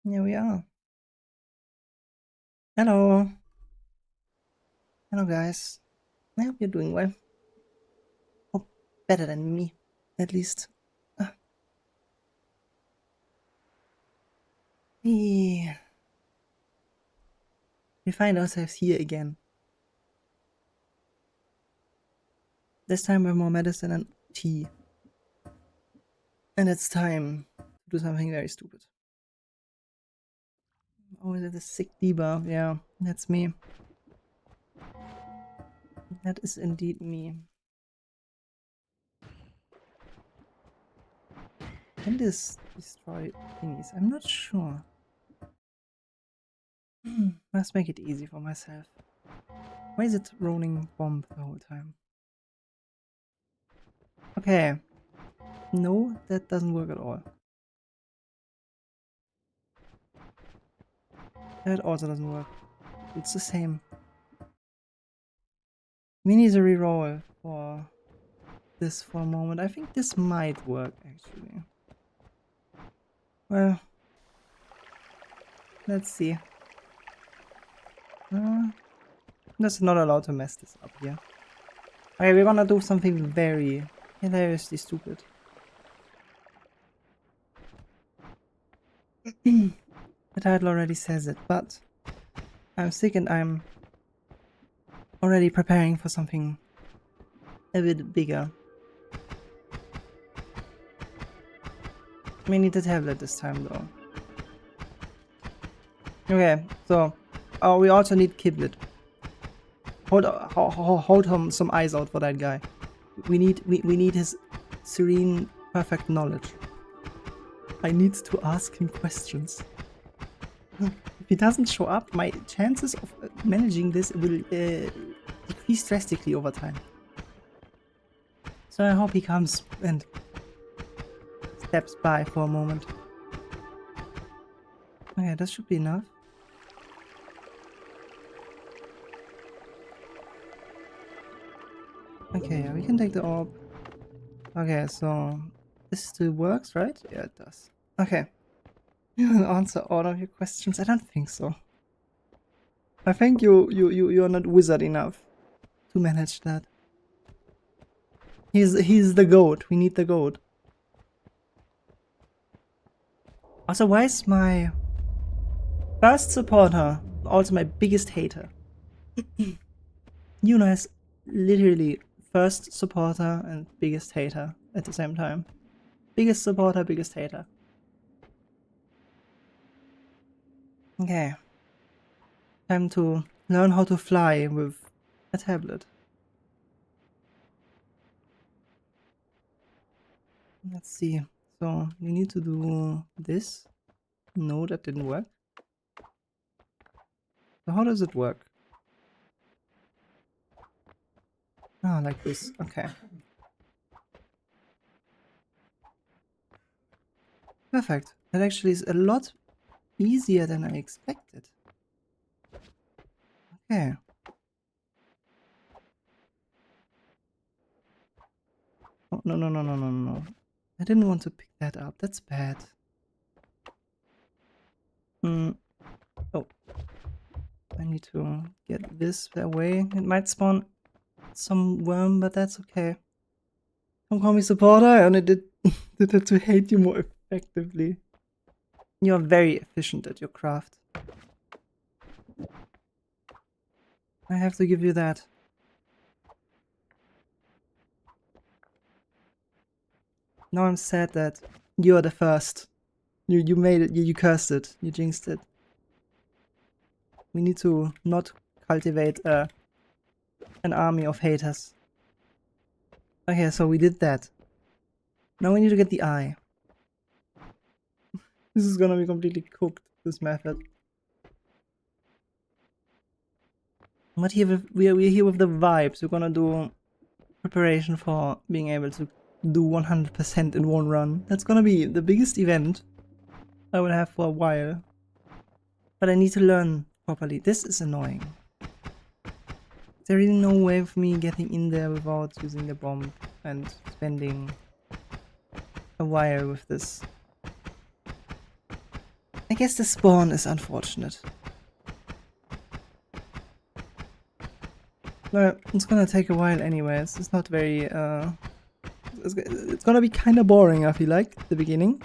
Here we are. Hello. Hello, guys. I hope you're doing well. Hope better than me, at least. We find ourselves here again. This time we're more medicine and tea. And it's time to do something very stupid. Oh, is it a sick debuff? Yeah, that's me. That is indeed me. Can this destroy thingies? I'm not sure. Must make it easy for myself. Why is it rolling bomb the whole time? Okay. No, that doesn't work at all. That also doesn't work. It's the same. We need to reroll for this for a moment. I think this might work actually. Well, let's see. That's not allowed to mess this up here. Okay, we're gonna do something very hilariously stupid. The title already says it, but I'm sick and I'm already preparing for something a bit bigger. We need the tablet this time though. Okay, so we also need Kiblet. Hold some eyes out for that guy. We need his serene, perfect knowledge. I need to ask him questions. If he doesn't show up, my chances of managing this will decrease drastically over time. So I hope he comes and steps by for a moment. Okay, that should be enough. Okay, we can take the orb. Okay, so this still works, right? Yeah, it does. Okay. You will answer all of your questions? I don't think so. I think you're not wizard enough to manage that. He's the goat. We need the goat. Also, why is my first supporter also my biggest hater? Yuna is literally first supporter and biggest hater at the same time. Biggest supporter, biggest hater. Okay. Time to learn how to fly with a tablet. Let's see. So we need to do this. No, that didn't work. So how does it work? Ah, like this. Okay. Perfect. That actually is a lot easier than I expected. Okay. Oh, no. I didn't want to pick that up. That's bad. Oh. I need to get this away. It might spawn some worm, but that's okay. Don't call me supporter. I only did it to hate you more effectively. You're very efficient at your craft. I have to give you that. Now I'm sad that you're the first. You made it. You cursed it. You jinxed it. We need to not cultivate an army of haters. Okay, so we did that. Now we need to get the eye. This is gonna be completely cooked, this method. But here we're here with the vibes. We're gonna do preparation for being able to do 100% in one run. That's gonna be the biggest event I will have for a while. But I need to learn properly. This is annoying. There is no way of me getting in there without using the bomb and spending a while with this. I guess the spawn is unfortunate. Well, it's gonna take a while anyways. It's not very, it's gonna be kinda boring, I feel like, at the beginning.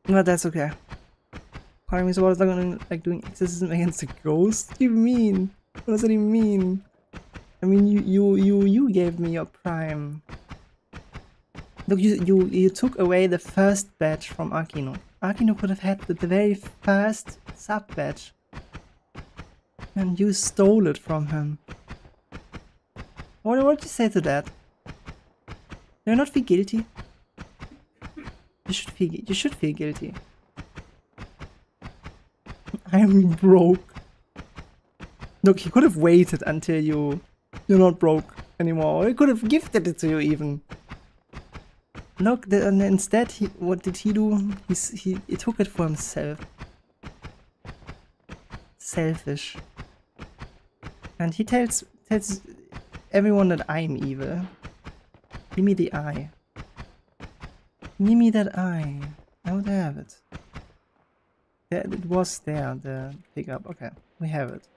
But that's okay. Part of me is always like doing exorcism against a ghost? What do you mean? What does that even mean? I mean, you gave me your prime. Look, you took away the first badge from Akino. Akino could have had the very first sub badge. And you stole it from him. What would you say to that? Do you not feel guilty? You should feel guilty. I'm broke. Look, he could have waited until you're not broke anymore. Or he could have gifted it to you even. Look, and instead, what did he do? He took it for himself. Selfish. And he tells everyone that I'm evil. Give me the eye. Give me that eye. I would have it. Yeah, it was there, the pickup. Okay, we have it.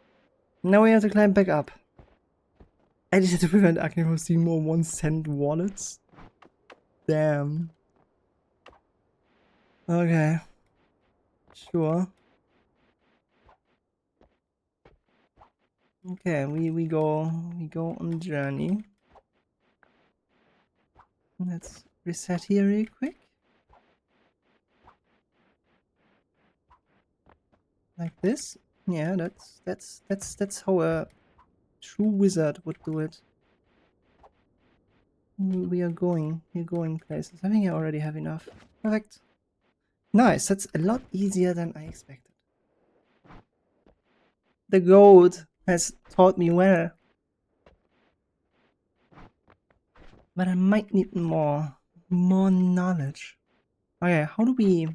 Now we have to climb back up. I just had to prevent Akne from seeing more 1-cent wallets. Damn. Okay. Sure. Okay, we go on the journey. Let's reset here real quick. Like this. Yeah, that's how a true wizard would do it. We're going places. I think I already have enough. Perfect. Nice, that's a lot easier than I expected. The goat has taught me well. But I might need more knowledge. Okay, how do we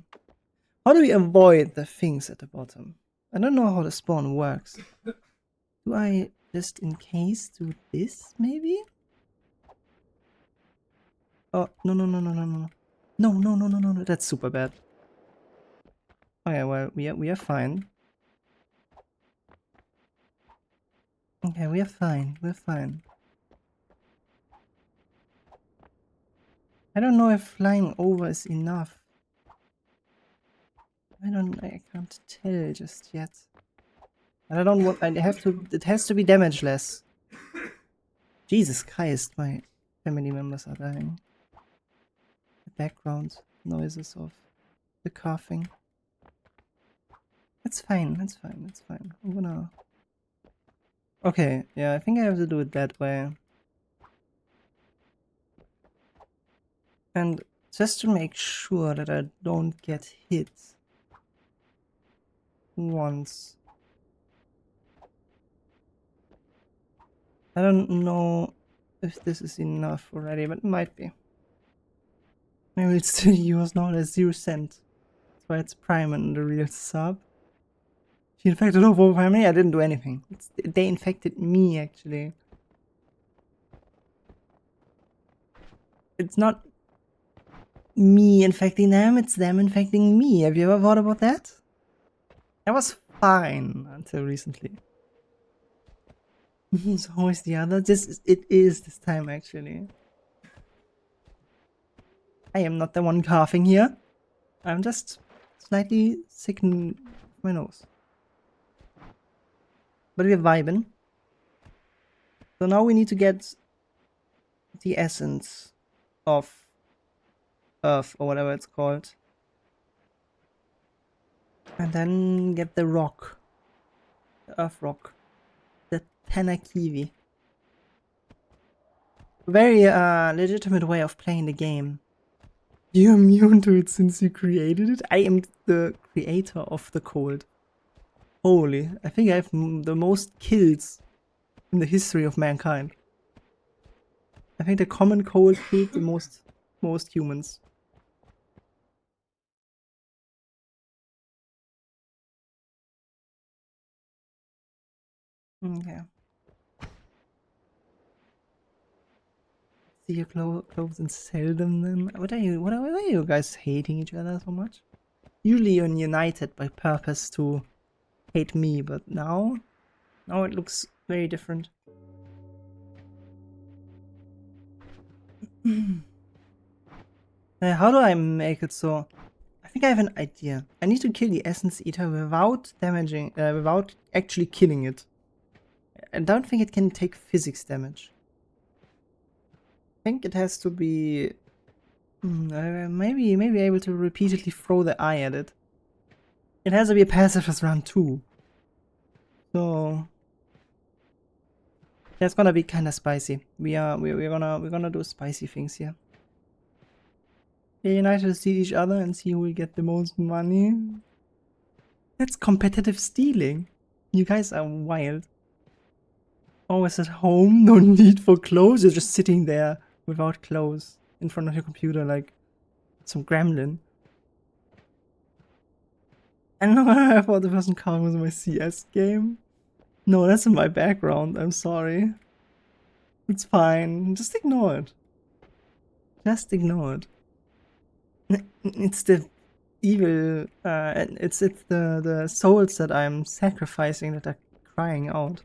avoid the things at the bottom? I don't know how the spawn works. Do I just in case do this maybe? Oh, no. No, that's super bad. Okay, well, we are fine. Okay, we are fine. We're fine. I don't know if flying over is enough. I can't tell just yet. And I don't want, it has to be damageless. Jesus Christ, my family members are dying. The background noises of the coughing. That's fine, that's fine, that's fine. I'm gonna... Okay, yeah, I think I have to do it that way. And just to make sure that I don't get hit once. I don't know if this is enough already, but it might be. Maybe it's still yours now, there's 0 cent. That's why it's prime and the real sub. She infected the whole family? I didn't do anything. They infected me, actually. It's not me infecting them, it's them infecting me. Have you ever thought about that? I was fine until recently. It's always the other. It is this time, actually. I am not the one coughing here. I'm just slightly sick in my nose. But we're vibing. So now we need to get the essence of Earth, or whatever it's called. And then get the rock. The Earth rock. The Tanakiwi. Very legitimate way of playing the game. You're immune to it since you created it? I am the creator of the cold. Holy, I think I have the most kills in the history of mankind. I think the common cold killed the most humans. Okay. See your clothes and sell them then? What are you guys hating each other so much? Usually you're united by purpose to hate me, but now it looks very different. How do I make it so? I think I have an idea. I need to kill the Essence Eater without damaging, without actually killing it. I don't think it can take physics damage. I think it has to be maybe able to repeatedly throw the eye at it. It has to be a pacifist run too. So that's gonna be kind of spicy. We're gonna do spicy things here. They unite to steal each other and see who will get the most money. That's competitive stealing. You guys are wild. Always at home, no need for clothes. You're just sitting there without clothes in front of your computer like some gremlin. I know I thought the person calling was my CS game. No, that's in my background. I'm sorry. It's fine. Just ignore it. Just ignore it. It's the evil. It's the souls that I'm sacrificing that are crying out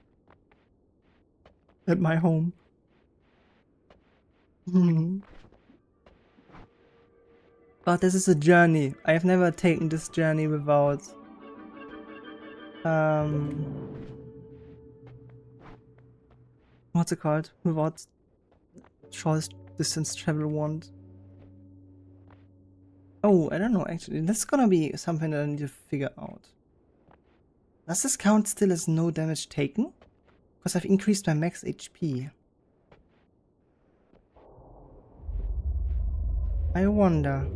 at my home. But this is a journey. I have never taken this journey without what's it called? Without short distance travel wand. Oh, I don't know actually. That's gonna be something that I need to figure out. Does this count still as no damage taken? Because I've increased my max HP. I wonder.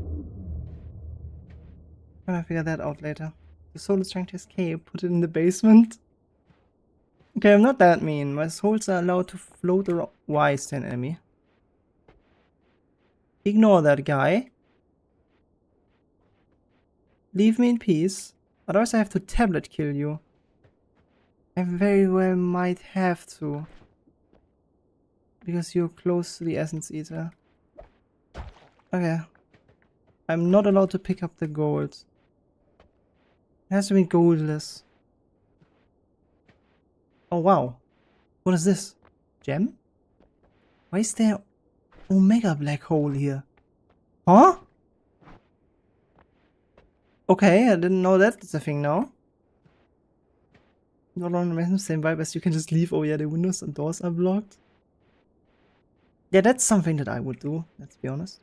I'm gonna figure that out later. The soul is trying to escape. Put it in the basement. Okay, I'm not that mean. My souls are allowed to float around. Why is there an enemy? Ignore that guy. Leave me in peace. Otherwise I have to tablet kill you. I very well might have to. Because you're close to the Essence Eater. Okay. I'm not allowed to pick up the gold. It has to be goldless. Oh wow. What is this? Gem? Why is there Omega black hole here? Huh? Okay, I didn't know that's a thing now. No longer the same vibe as you can just leave. Oh yeah, the windows and doors are blocked. Yeah, that's something that I would do, let's be honest.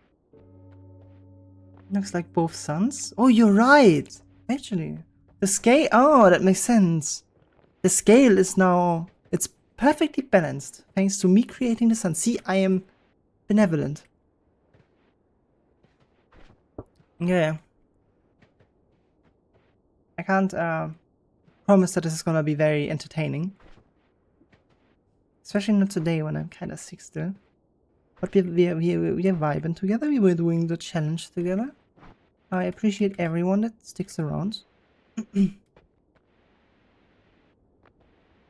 Looks like both suns. Oh, you're right! Actually. The scale... Oh, that makes sense. The scale is now... It's perfectly balanced. Thanks to me creating the sun. See, I am benevolent. Yeah. I can't promise that this is gonna be very entertaining. Especially not today when I'm kinda sick still. But we're vibing together. We were doing the challenge together. I appreciate everyone that sticks around.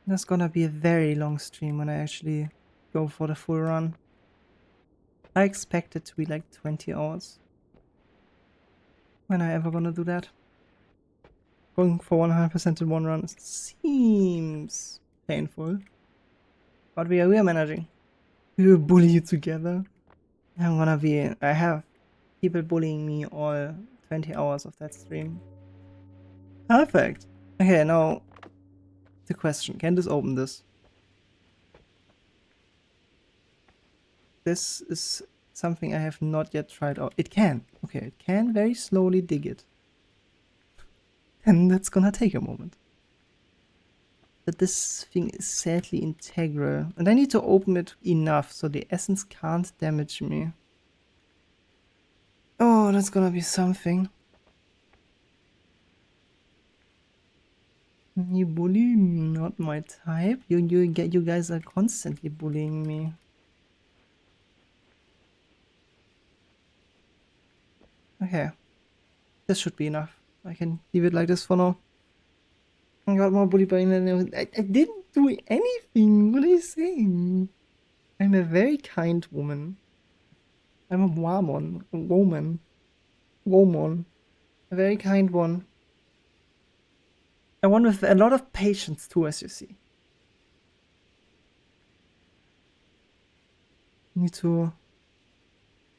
That's gonna be a very long stream when I actually go for the full run. I expect it to be like 20 hours. When am I ever gonna do that? Going for 100% in one run seems painful. But we are managing. We will bully you together. I have people bullying me all 20 hours of that stream. Perfect. Okay, now the question. Can this open this? This is something I have not yet tried out. It can. Okay, it can very slowly dig it. And that's gonna take a moment. But this thing is sadly integral. And I need to open it enough so the essence can't damage me. Oh, that's gonna be something. You bully me, not my type. You guys are constantly bullying me. Okay. This should be enough. I can leave it like this for now. I got more bullied by I didn't do anything. What are you saying? I'm a very kind woman. I'm a woman. Woman. A very kind one. And one with a lot of patience too, as you see. Need to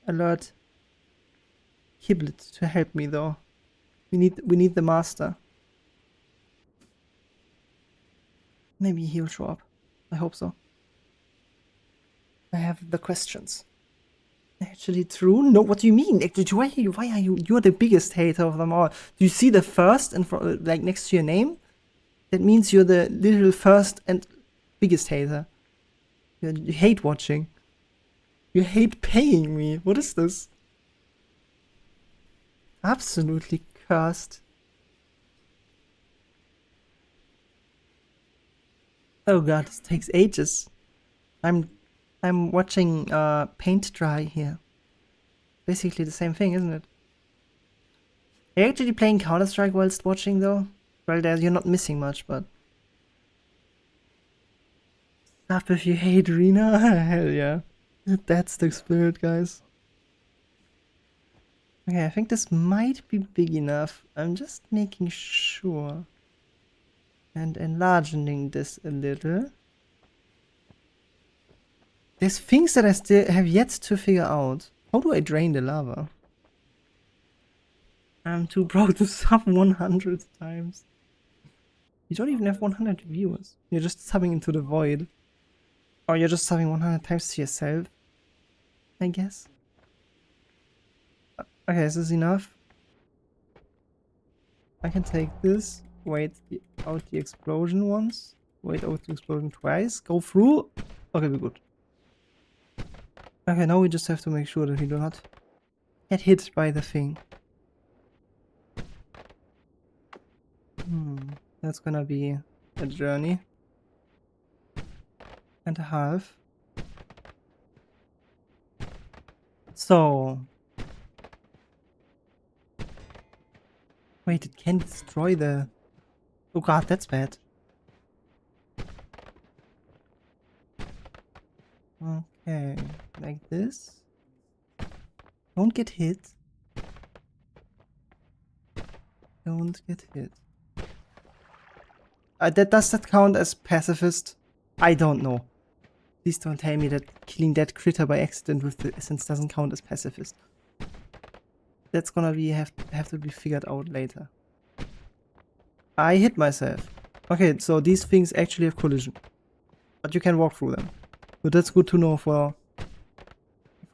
alert Hiblet to help me though. We need the master. Maybe he'll show up. I hope so. I have the questions. Actually true? No, what do you mean? Actually, why are you? You're the biggest hater of them all. Do you see the first and like next to your name? That means you're the literal first and biggest hater. You hate watching. You hate paying me. What is this? Absolutely cursed. Oh god, this takes ages. I'm watching paint dry here. Basically the same thing, isn't it? Are you actually playing Counter-Strike whilst watching though? Well, you're not missing much, but... Stop if you hate Rina? Hell yeah. That's the spirit, guys. Okay, I think this might be big enough. I'm just making sure. And enlarging this a little. There's things that I still have yet to figure out. How do I drain the lava? I'm too proud to sub 100 times. You don't even have 100 viewers. You're just subbing into the void. Or you're just subbing 100 times to yourself. I guess. Okay, is this enough? I can take this. Wait out the explosion once. Wait out the explosion twice. Go through. Okay, we're good. Okay, now we just have to make sure that we do not get hit by the thing. That's gonna be a journey and a half. So... Wait, it can destroy the... Oh god, that's bad. Okay, like this. Don't get hit. Don't get hit. Does that count as pacifist? I don't know. Please don't tell me that killing that critter by accident with the essence doesn't count as pacifist. That's gonna be have to be figured out later. I hit myself. Okay, so these things actually have collision. But you can walk through them. But that's good to know for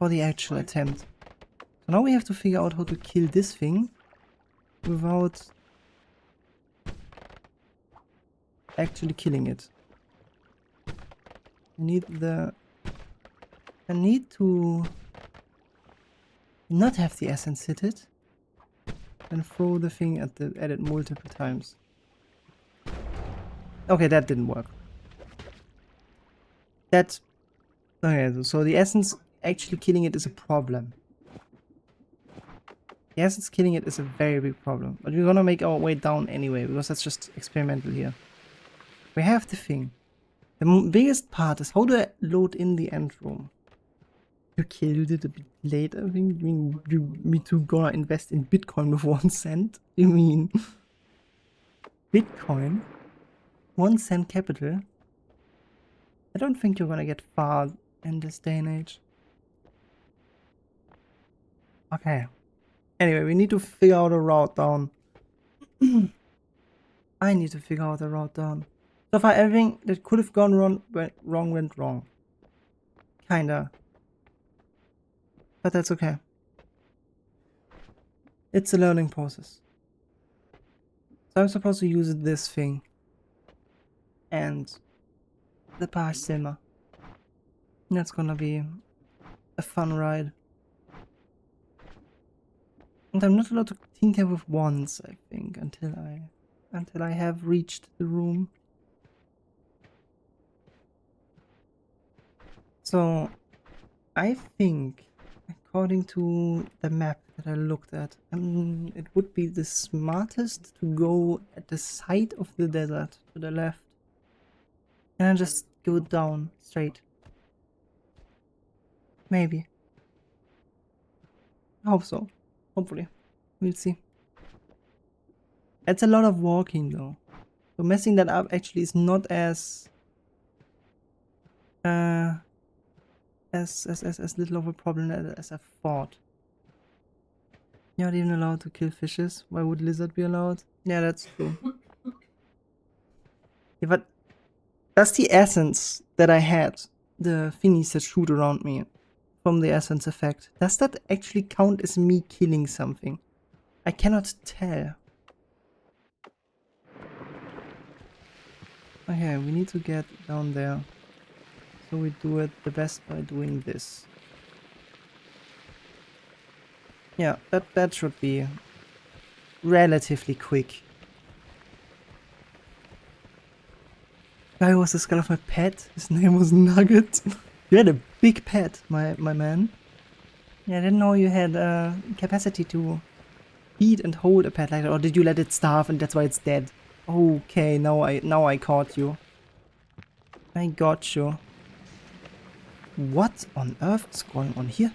the actual attempt. So now we have to figure out how to kill this thing without actually killing it. I need to not have the essence hit it and throw the thing at it multiple times. Okay, that didn't work. Okay, so the essence actually killing it is a problem. The essence killing it is a very big problem. But we're gonna make our way down anyway, because that's just experimental here. We have the thing. The biggest part is how do I load in the end room? Okay, you did a bit late. I think me too gonna invest in Bitcoin with 1 cent. You mean Bitcoin? 1 cent capital? I don't think you're gonna get far in this day and age. Okay. Anyway, we need to figure out a route down. I need to figure out a route down. So far, everything that could have gone wrong went wrong. Kinda. But that's okay. It's a learning process. So I'm supposed to use this thing. And the bar simmer. That's gonna be a fun ride. And I'm not allowed to tinker with wands, I think, until I have reached the room. So I think, according to the map that I looked at, it would be the smartest to go at the side of the desert to the left. And then just go down straight. Maybe. I hope so. Hopefully. We'll see. It's a lot of walking though. So messing that up actually is not as little of a problem as I thought. You're not even allowed to kill fishes. Why would lizard be allowed? Yeah, that's true. Yeah, but does the essence that I had, the thingies that shoot around me from the essence effect, does that actually count as me killing something? I cannot tell. Okay, we need to get down there. So we do it the best by doing this. Yeah, that should be relatively quick. Guy was the skull of my pet. His name was Nugget. You had a big pet, my man. Yeah, I didn't know you had capacity to feed and hold a pet like that. Or did you let it starve and that's why it's dead? Okay, now I caught you. I got you. What on earth is going on here?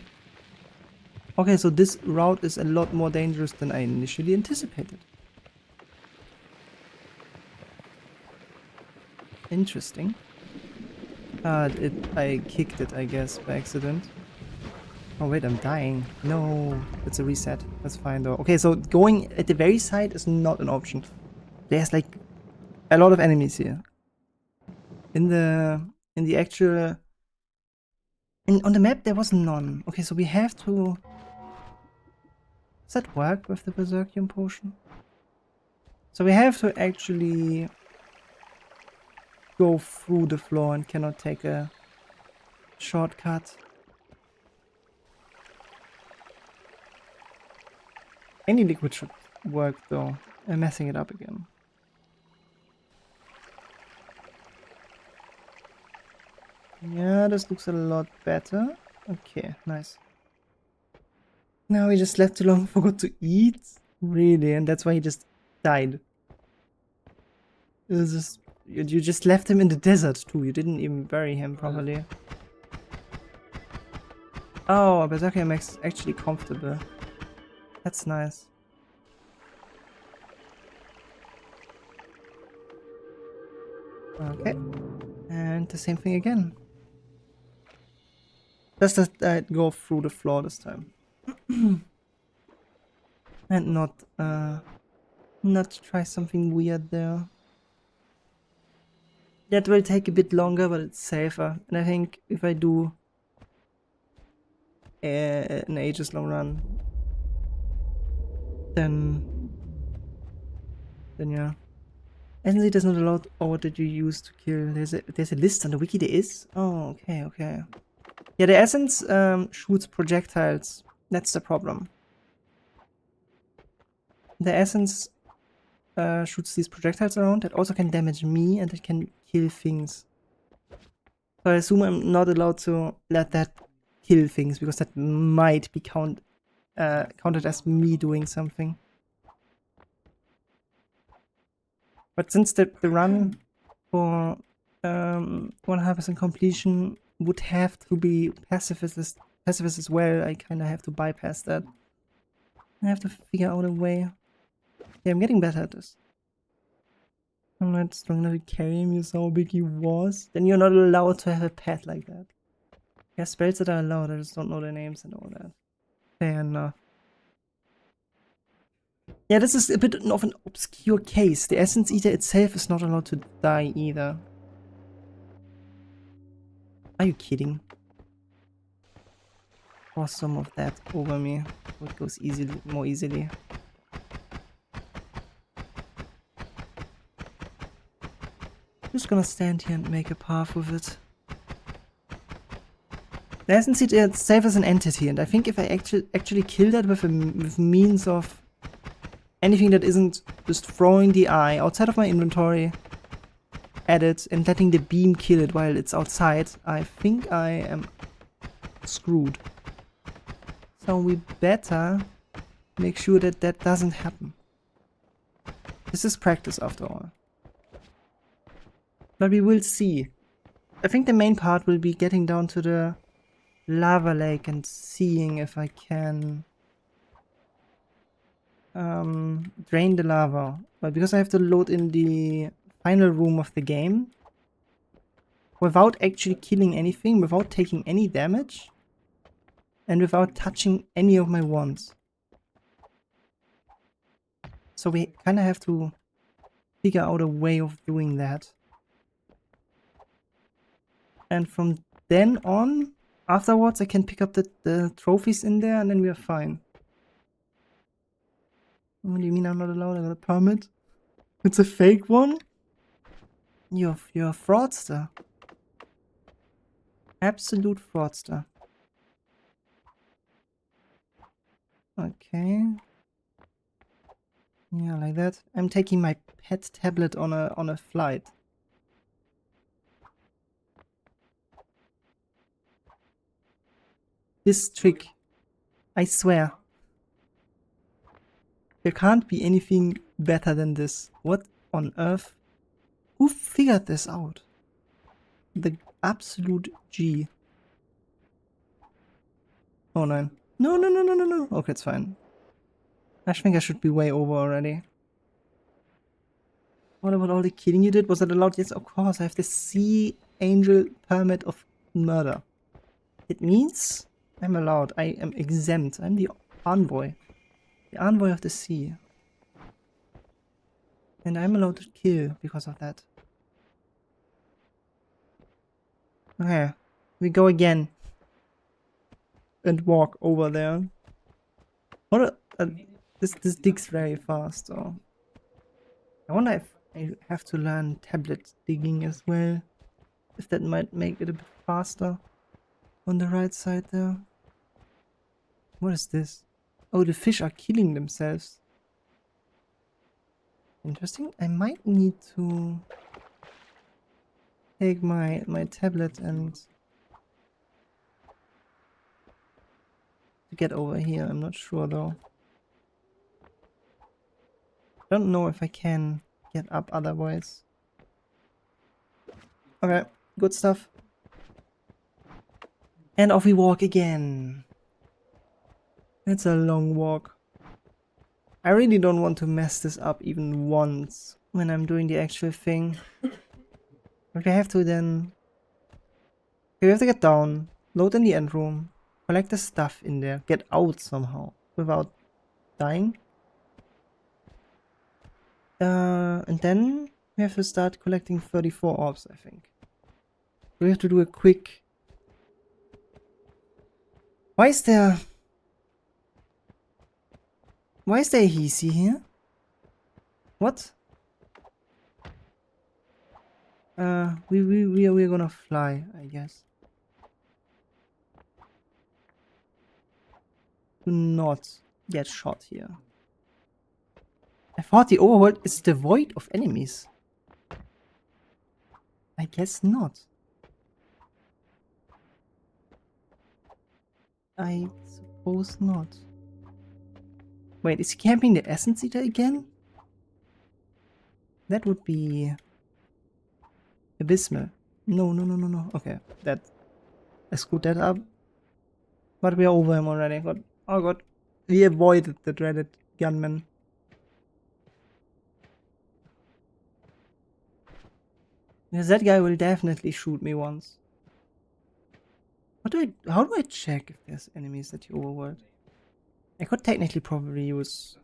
Okay, so this route is a lot more dangerous than I initially anticipated. Interesting. I kicked it, I guess, by accident. Oh wait, I'm dying. No, it's a reset. That's fine though. Okay, so going at the very side is not an option. There's like a lot of enemies here. In the actual on the map there was none. Okay, so we have to. Does that work with the Berserkium potion? So we have to actually go through the floor and cannot take a shortcut. Any liquid should work though. I'm messing it up again. Yeah, this looks a lot better. Okay, nice. Now he just slept too long, forgot to eat? Really? And that's why he just died. It was just... You just left him in the desert too. You didn't even bury him properly. Oh, Berserker makes actually comfortable. That's nice. Okay. And the same thing again. Just that I go through the floor this time. And not try something weird there. That will take a bit longer, but it's safer. And I think if I do an ages long run, then yeah. Essence does not allow. Oh, what did you use to kill? There's a list on the wiki. There is. Oh, okay. Yeah, the essence shoots projectiles. That's the problem. The essence shoots these projectiles around that also can damage me and it can kill things. So I assume I'm not allowed to let that kill things because that might be counted as me doing something. But since the run for 100% completion would have to be pacifist as well, I kind of have to bypass that. I have to figure out a way. Yeah, I'm getting better at this. I'm not strong enough to carry him, you saw how big he was. Then you're not allowed to have a pet like that. Yeah, spells that are allowed, I just don't know their names and all that. Fair enough. Yeah, this is a bit of an obscure case. The Essence Eater itself is not allowed to die either. Are you kidding? Pour some of that over me. So it goes more easily. Just gonna stand here and make a path with it. The Essence Eater itself is an entity, and I think if I actually kill that with means of anything that isn't just throwing the eye outside of my inventory at it and letting the beam kill it while it's outside, I think I am screwed. So we better make sure that that doesn't happen. This is practice after all. But we will see. I think the main part will be getting down to the lava lake and seeing if I can drain the lava. But because I have to load in the final room of the game, without actually killing anything, without taking any damage, and without touching any of my wands. So we kind of have to figure out a way of doing that. And from then on, afterwards, I can pick up the trophies in there and then we are fine. What do you mean I'm not allowed? I got a permit? It's a fake one? You're a fraudster. Absolute fraudster. Okay. Yeah, like that. I'm taking my pet tablet on a flight. This trick, I swear. There can't be anything better than this. What on earth? Who figured this out? The absolute G. Oh no. No, no, no, no, no, no. Okay, it's fine. I think I should be way over already. What about all the killing you did? Was that allowed? Yes, of course. I have the Sea Angel permit of murder. It means I'm allowed. I am exempt. I'm the envoy. The envoy of the sea. And I'm allowed to kill because of that. Okay. We go again. And walk over there. What this digs very fast, so. I wonder if I have to learn tablet digging as well. If that might make it a bit faster. On the right side there. What is this? Oh, the fish are killing themselves. Interesting. I might need to take my tablet and to get over here. I'm not sure though. I don't know if I can get up otherwise. Okay, good stuff. And off we walk again. It's a long walk. I really don't want to mess this up even once when I'm doing the actual thing. But we have to then... We have to get down, load in the end room, collect the stuff in there, get out somehow without dying. And then we have to start collecting 34 orbs, I think. We have to do a quick... Why is there a hehe here? What? We're gonna fly, I guess. Do not get shot here. I thought the overworld is devoid of enemies. I guess not. I suppose not. Wait, is he camping the Essence Eater again? That would be... abysmal. No, no, no, no, no. Okay, that... I screwed that up. But we are over him already. God. Oh god. We avoided the dreaded gunman. Because that guy will definitely shoot me once. How do I check if there's enemies at the overworld? I could technically probably use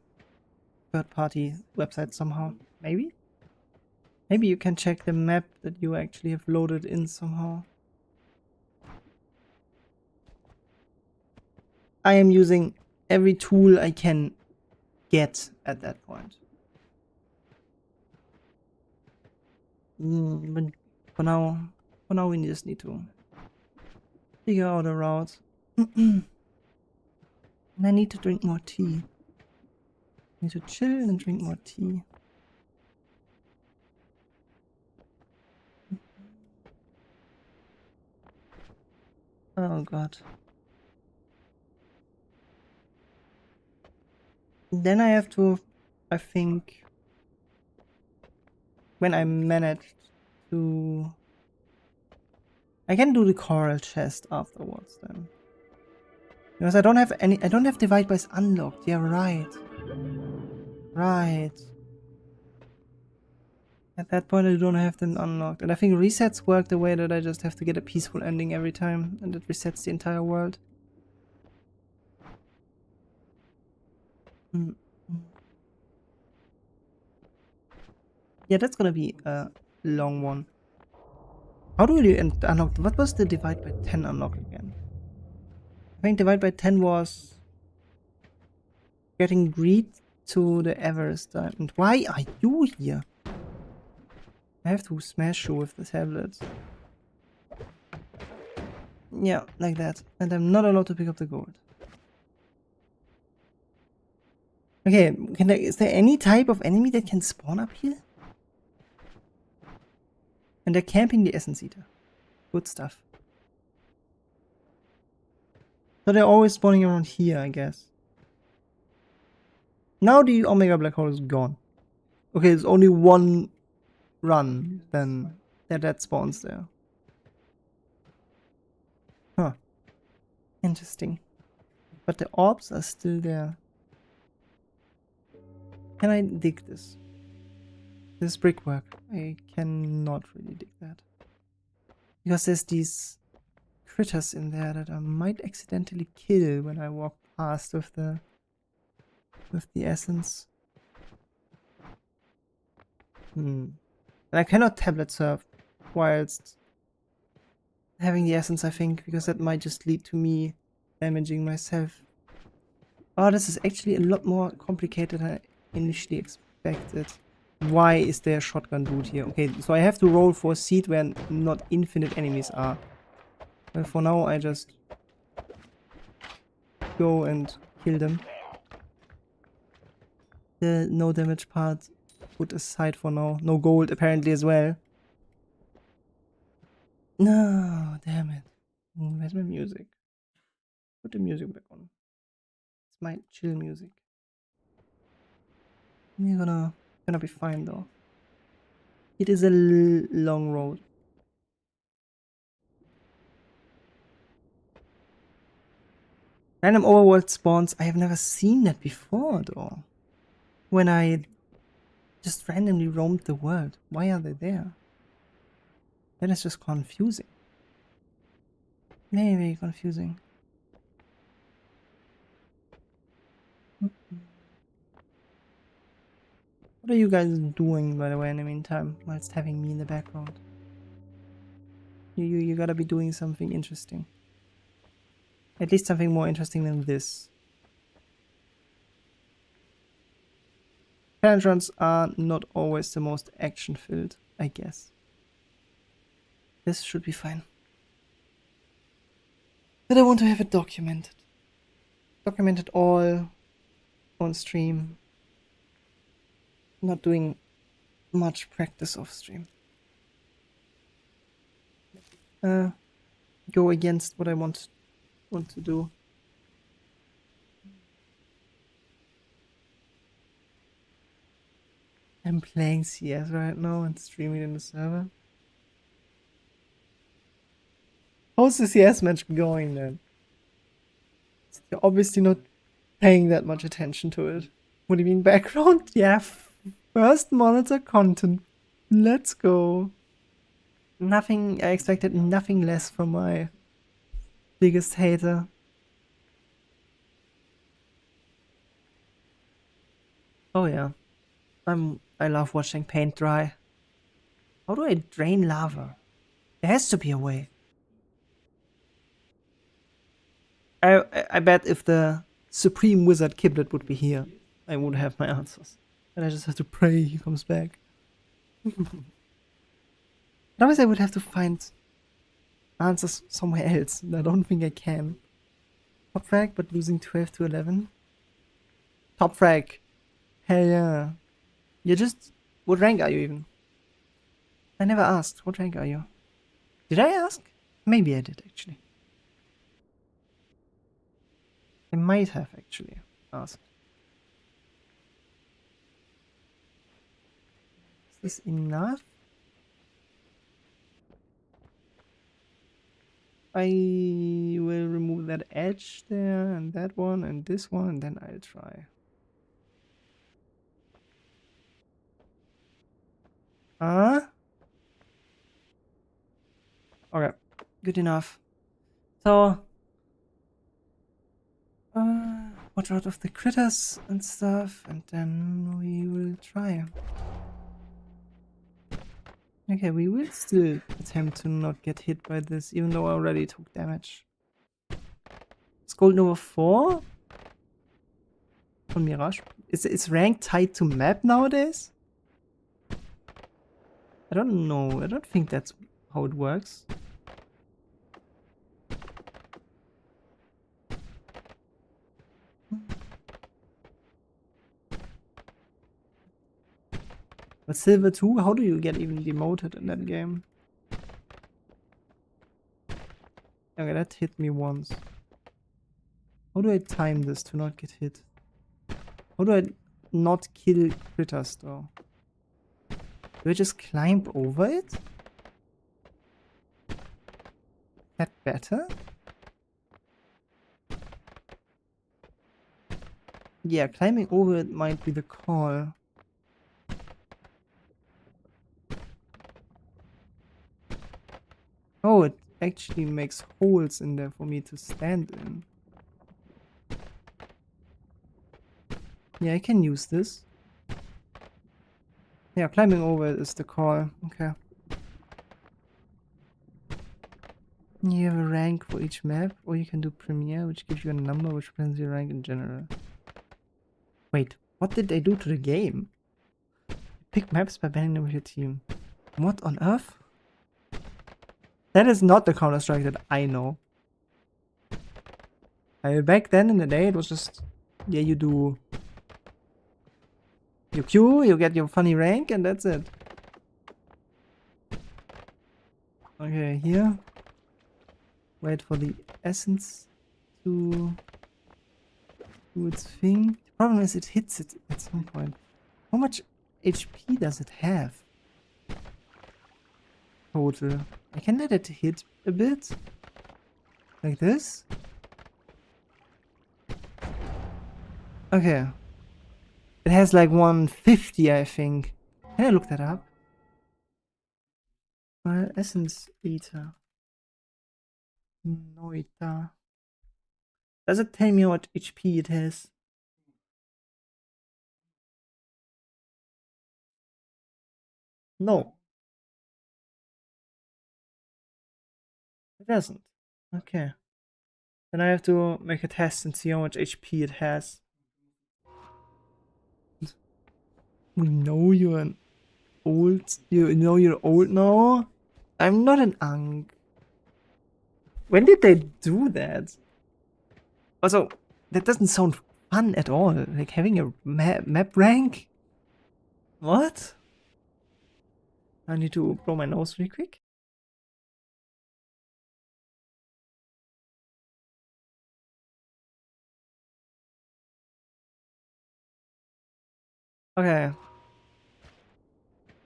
third-party websites somehow. Maybe? Maybe you can check the map that you actually have loaded in somehow. I am using every tool I can get at that point. But for now we just need to figure out a route. And I need to drink more tea. I need to chill and drink more tea. Oh god. Then I have to, I think, when I managed to... I can do the coral chest afterwards then. Because I don't have divide bys unlocked, yeah right. Right. At that point I don't have them unlocked. And I think resets work the way that I just have to get a peaceful ending every time and it resets the entire world. Mm. Yeah, that's gonna be a long one. How do you unlock? What was the divide by 10 unlock again? I think divide by 10 was getting greed to the Everest diamond. Why are you here? I have to smash you with the tablet. Yeah, like that. And I'm not allowed to pick up the gold. Okay, is there any type of enemy that can spawn up here? And they're camping the Essence Eater. Good stuff. So they're always spawning around here, I guess. Now the Omega Black Hole is gone. Okay, there's only one run, then that spawns there. Huh. Interesting. But the orbs are still there. Can I dig this? This brickwork. I cannot really dig that. Because there's these critters in there that I might accidentally kill when I walk past with the essence. And I cannot tablet surf whilst having the essence, I think, because that might just lead to me damaging myself. Oh, this is actually a lot more complicated than I initially expected. Why is there a shotgun dude here? Okay, so I have to roll for a seed where not infinite enemies are. Well, for now, I just go and kill them. The no damage part put aside for now. No gold apparently as well. No, damn it. Where's my music? Put the music back on. It's my chill music. We're gonna be fine though. It is a long road. Random overworld spawns. I have never seen that before though. When I just randomly roamed the world. Why are they there? That is just confusing. Very, very confusing. What are you guys doing, by the way, in the meantime, whilst having me in the background? You gotta be doing something interesting. At least something more interesting than this. Challenge runs are not always the most action-filled, I guess. This should be fine. But I want to have it documented. Documented all on stream. Not doing much practice off stream. Go against what I want to do. I'm playing CS right now and streaming in the server. How's the CS match going then? You're obviously not paying that much attention to it. What do you mean background? Yeah, first monitor content. Let's go. Nothing, I expected nothing less from my biggest hater. Oh yeah. I love watching paint dry. How do I drain lava? There has to be a way. I bet if the Supreme Wizard Kiblet would be here, I would have my answers. And I just have to pray he comes back. Otherwise I would have to find answers somewhere else, and I don't think I can. Top frag, but losing 12 to 11? Top frag. Hell yeah. You're just... What rank are you even? I never asked. What rank are you? Did I ask? Maybe I did, actually. I might have, actually, asked. Is this enough? I will remove that edge there, and that one, and this one, and then I'll try. Okay, good enough. So, watch out of the critters and stuff, and then we will try. Okay, we will still attempt to not get hit by this, even though I already took damage. It's gold over 4 on Mirage. Is rank tied to map nowadays? I don't know. I don't think that's how it works. But silver 2, how do you get even demoted in that game? Okay, that hit me once. How do I time this to not get hit? How do I not kill critters though? Do I just climb over it? That better? Yeah, climbing over it might be the call. Oh, it actually makes holes in there for me to stand in. Yeah, I can use this. Yeah, climbing over it is the call. Okay. You have a rank for each map, or you can do Premiere, which gives you a number which represents your rank in general. Wait, what did they do to the game? Pick maps by banning them with your team. What on earth? That is not the Counter-Strike that I know. Back then in the day, it was just... Yeah, you do... You queue, you get your funny rank, and that's it. Okay, here. Wait for the essence to do its thing. The problem is it hits it at some point. How much HP does it have? Total. I can let it hit a bit. Like this. Okay. It has like 150, I think. Can I look that up? Essence Eater. Noita. Does it tell me what HP it has? No. It doesn't. Okay. Then I have to make a test and see how much HP it has. We know you're an old... You know you're old now? I'm not an Ankh. When did they do that? Also, that doesn't sound fun at all. Like having a map rank? What? I need to blow my nose really quick. Okay.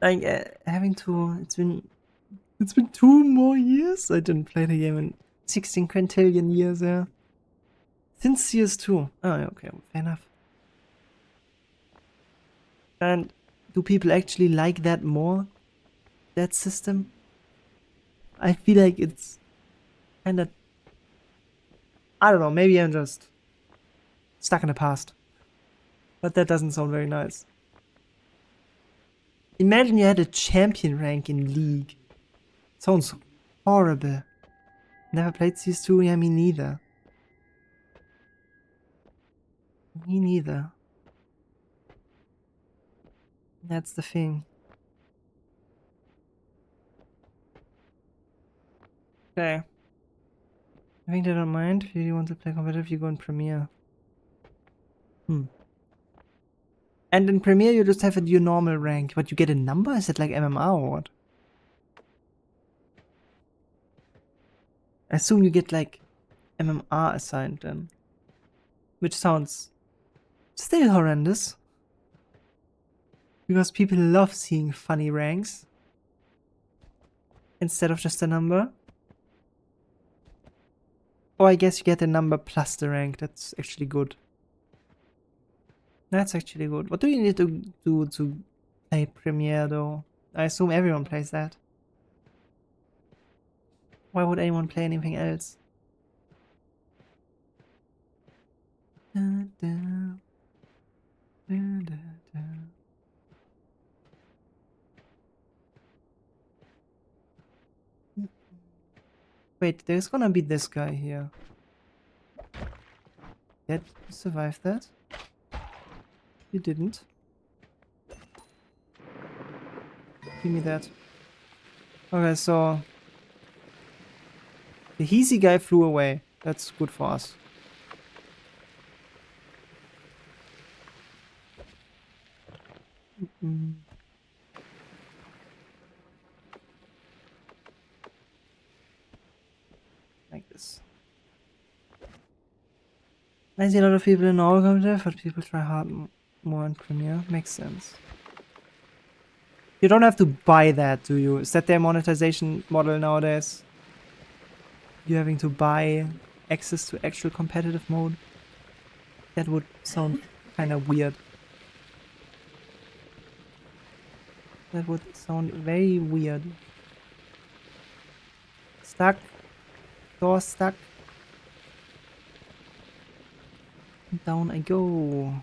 Like having to... It's been 2 more years? I didn't play the game in 16 quintillion years, yeah. Since CS2. Oh, okay, fair enough. And do people actually like that more? That system? I feel like it's kinda... I don't know, maybe I'm just stuck in the past. But that doesn't sound very nice. Imagine you had a champion rank in League. Sounds horrible. Never played CS2? Yeah, me neither. Me neither. That's the thing. Okay. I think they don't mind. If you want to play competitive, you go in Premiere. And in Premiere, you just have your normal rank, but you get a number? Is it like MMR or what? I assume you get like MMR assigned then. Which sounds still horrendous. Because people love seeing funny ranks. Instead of just a number. Or I guess you get a number plus the rank. That's actually good. That's actually good. What do you need to do to play Premiere though? I assume everyone plays that. Why would anyone play anything else? Da, da, da, da, da. Wait, there's gonna be this guy here. Did you survive that? You didn't. Give me that. Okay, so the heezy guy flew away. That's good for us. Like this. I see a lot of people in all competitive, but people try hard more in Premiere. Makes sense. You don't have to buy that, do you? Is that their monetization model nowadays? You having to buy access to actual competitive mode? That would sound kind of weird. That would sound very weird. Stuck. Door stuck. Down I go.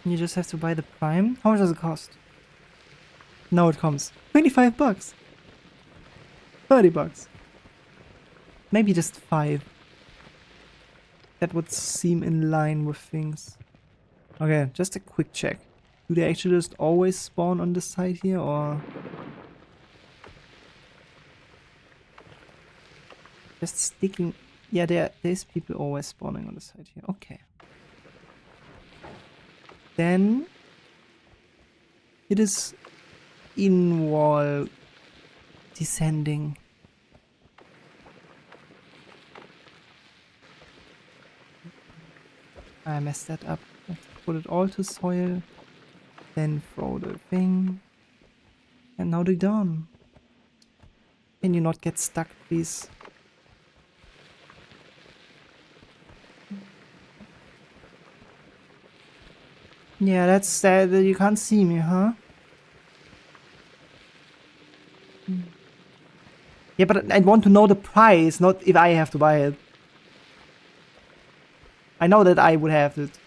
You just have to buy the Prime? How much does it cost? Now it comes. 25 bucks. 30 bucks. Maybe just 5. That would seem in line with things. Okay, just a quick check. Do they actually just always spawn on this side here, or... just sticking... Yeah, there's people always spawning on the side here. Okay. Then... it is in-wall descending. I messed that up. Let's put it all to soil. Then throw the thing. And now they're done. Can you not get stuck, please? Yeah, that's you can't see me, huh? Yeah, but I want to know the price, not if I have to buy it. I know that I would have it,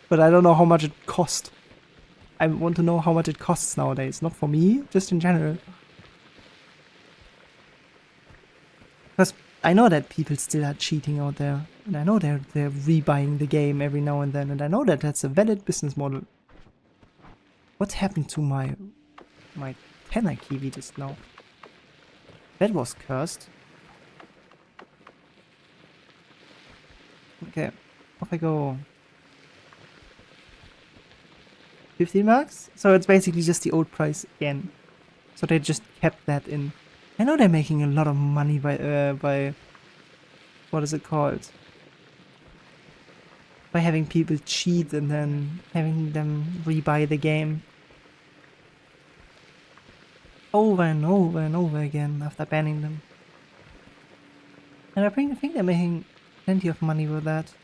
but I don't know how much it cost. I want to know how much it costs nowadays, not for me, just in general. Because I know that people still are cheating out there, and I know they're rebuying the game every now and then, and I know that that's a valid business model. What happened to my tenor kiwi just now? That was cursed. Okay, off I go. 15 bucks? So it's basically just the old price again. So they just kept that in. I know they're making a lot of money by what is it called? By having people cheat and then having them rebuy the game over and over and over again after banning them. And I think they're making plenty of money with that.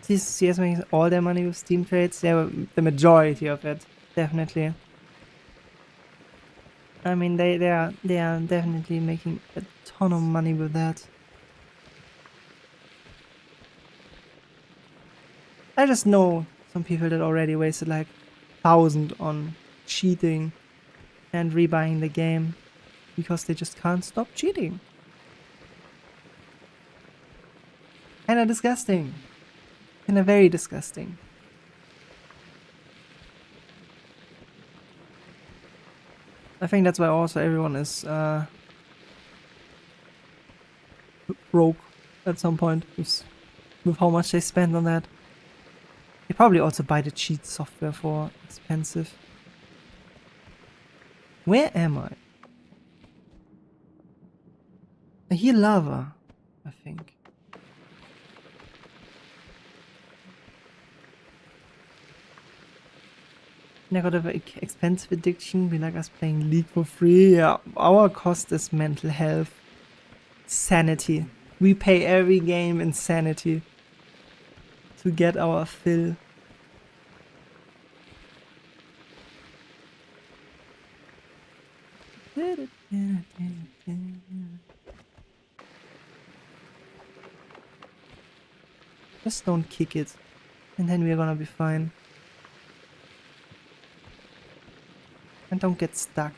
CS makes all their money with Steam trades. Yeah, the majority of it, definitely. I mean, they are definitely making a ton of money with that. I just know some people that already wasted like 1,000 on cheating and rebuying the game because they just can't stop cheating. Kinda disgusting. Kinda very disgusting. I think that's why also everyone is broke at some point with how much they spend on that. They probably also buy the cheat software for expensive. Where am I? I hear lava, I think. I got a very expensive addiction, be like us playing League for free. Yeah, our cost is mental health. Sanity. We pay every game in sanity to get our fill. Just don't kick it, and then we're gonna be fine. And don't get stuck.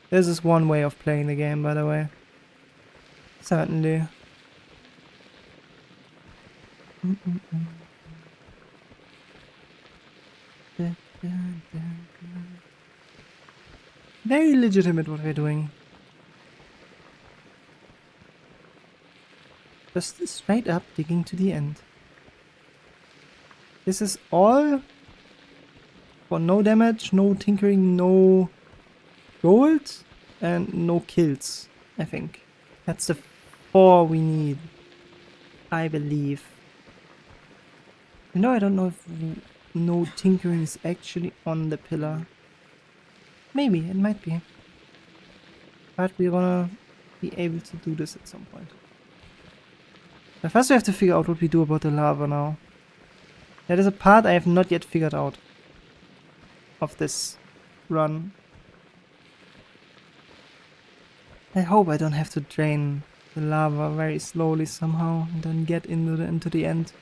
This is one way of playing the game, by the way. Certainly. Very legitimate what we're doing. Just straight up digging to the end. This is all for no damage, no tinkering, no gold, and no kills, I think. That's the 4 we need, I believe. You know, I don't know if no tinkering is actually on the pillar. Maybe, it might be. But we're gonna be able to do this at some point. But first we have to figure out what we do about the lava now. That is a part I have not yet figured out of this run. I hope I don't have to drain the lava very slowly somehow and then get into the end.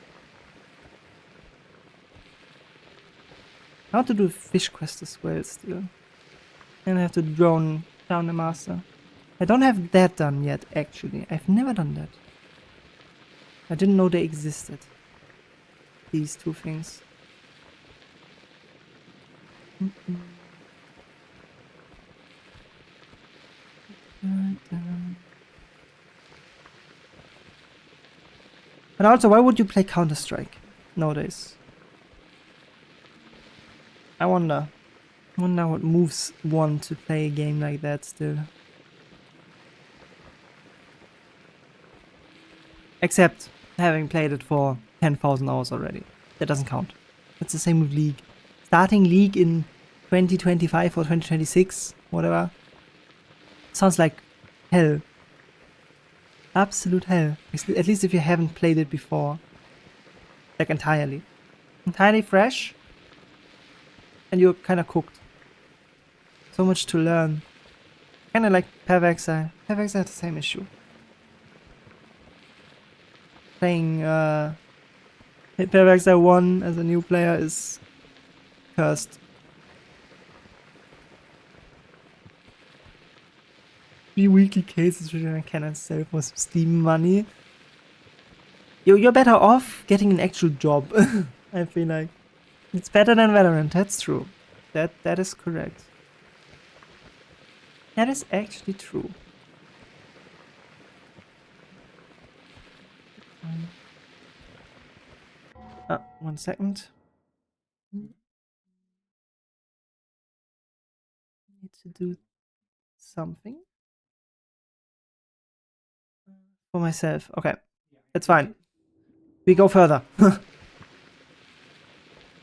I want to do a fish quest as well still. And I have to drone down the master. I don't have that done yet actually. I've never done that. I didn't know they existed. These two things. But also, why would you play Counter-Strike nowadays? I wonder what moves one to play a game like that still. Except having played it for 10,000 hours already. That doesn't count. That's the same with League. Starting League in 2025 or 2026, whatever. Sounds like hell. Absolute hell. At least if you haven't played it before. Like entirely. Entirely fresh. And you're kinda cooked. So much to learn. Kinda like Pervexile. Pervexile had the same issue. Playing Pervexile 1 as a new player is cursed. 3 weekly cases which I cannot sell for some Steam money. You're better off getting an actual job. I feel like. It's better than Valorant, that's true. That is correct. That is actually true. One second. Need to do something for myself. Okay, it's fine. We go further.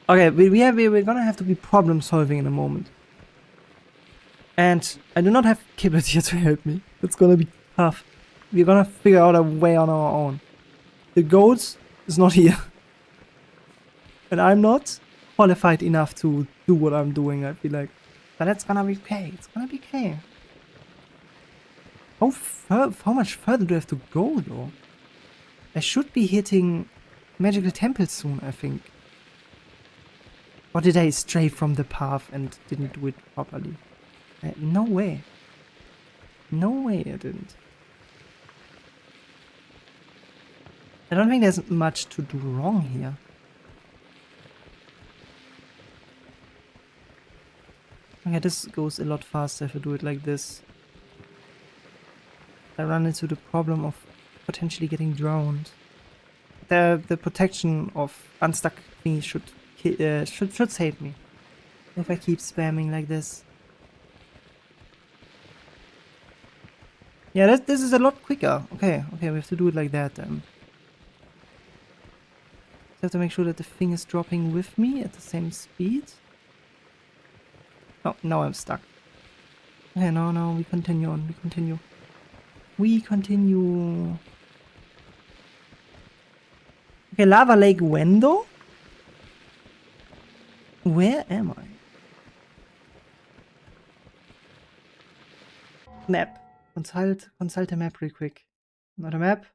Okay, we're gonna have to be problem solving in a moment. And I do not have Kiblet here to help me. It's gonna be tough. We're gonna figure out a way on our own. The goat is not here. And I'm not qualified enough to do what I'm doing, I feel like. But that's gonna be okay. It's gonna be okay. How much further do I have to go, though? I should be hitting Magical Temple soon, I think. Or did I stray from the path and didn't do it properly? No way. No way I didn't. I don't think there's much to do wrong here. Okay, this goes a lot faster if I do it like this. I run into the problem of potentially getting drowned. The protection of unstuck me should save me if I keep spamming like this. Yeah, this is a lot quicker. Okay, we have to do it like that then. I have to make sure that the thing is dropping with me at the same speed. Oh, now I'm stuck. Okay, no, we continue on. We continue. Okay, Lava Lake Wendo? Where am I? Map. Consult the map real quick. Not a map.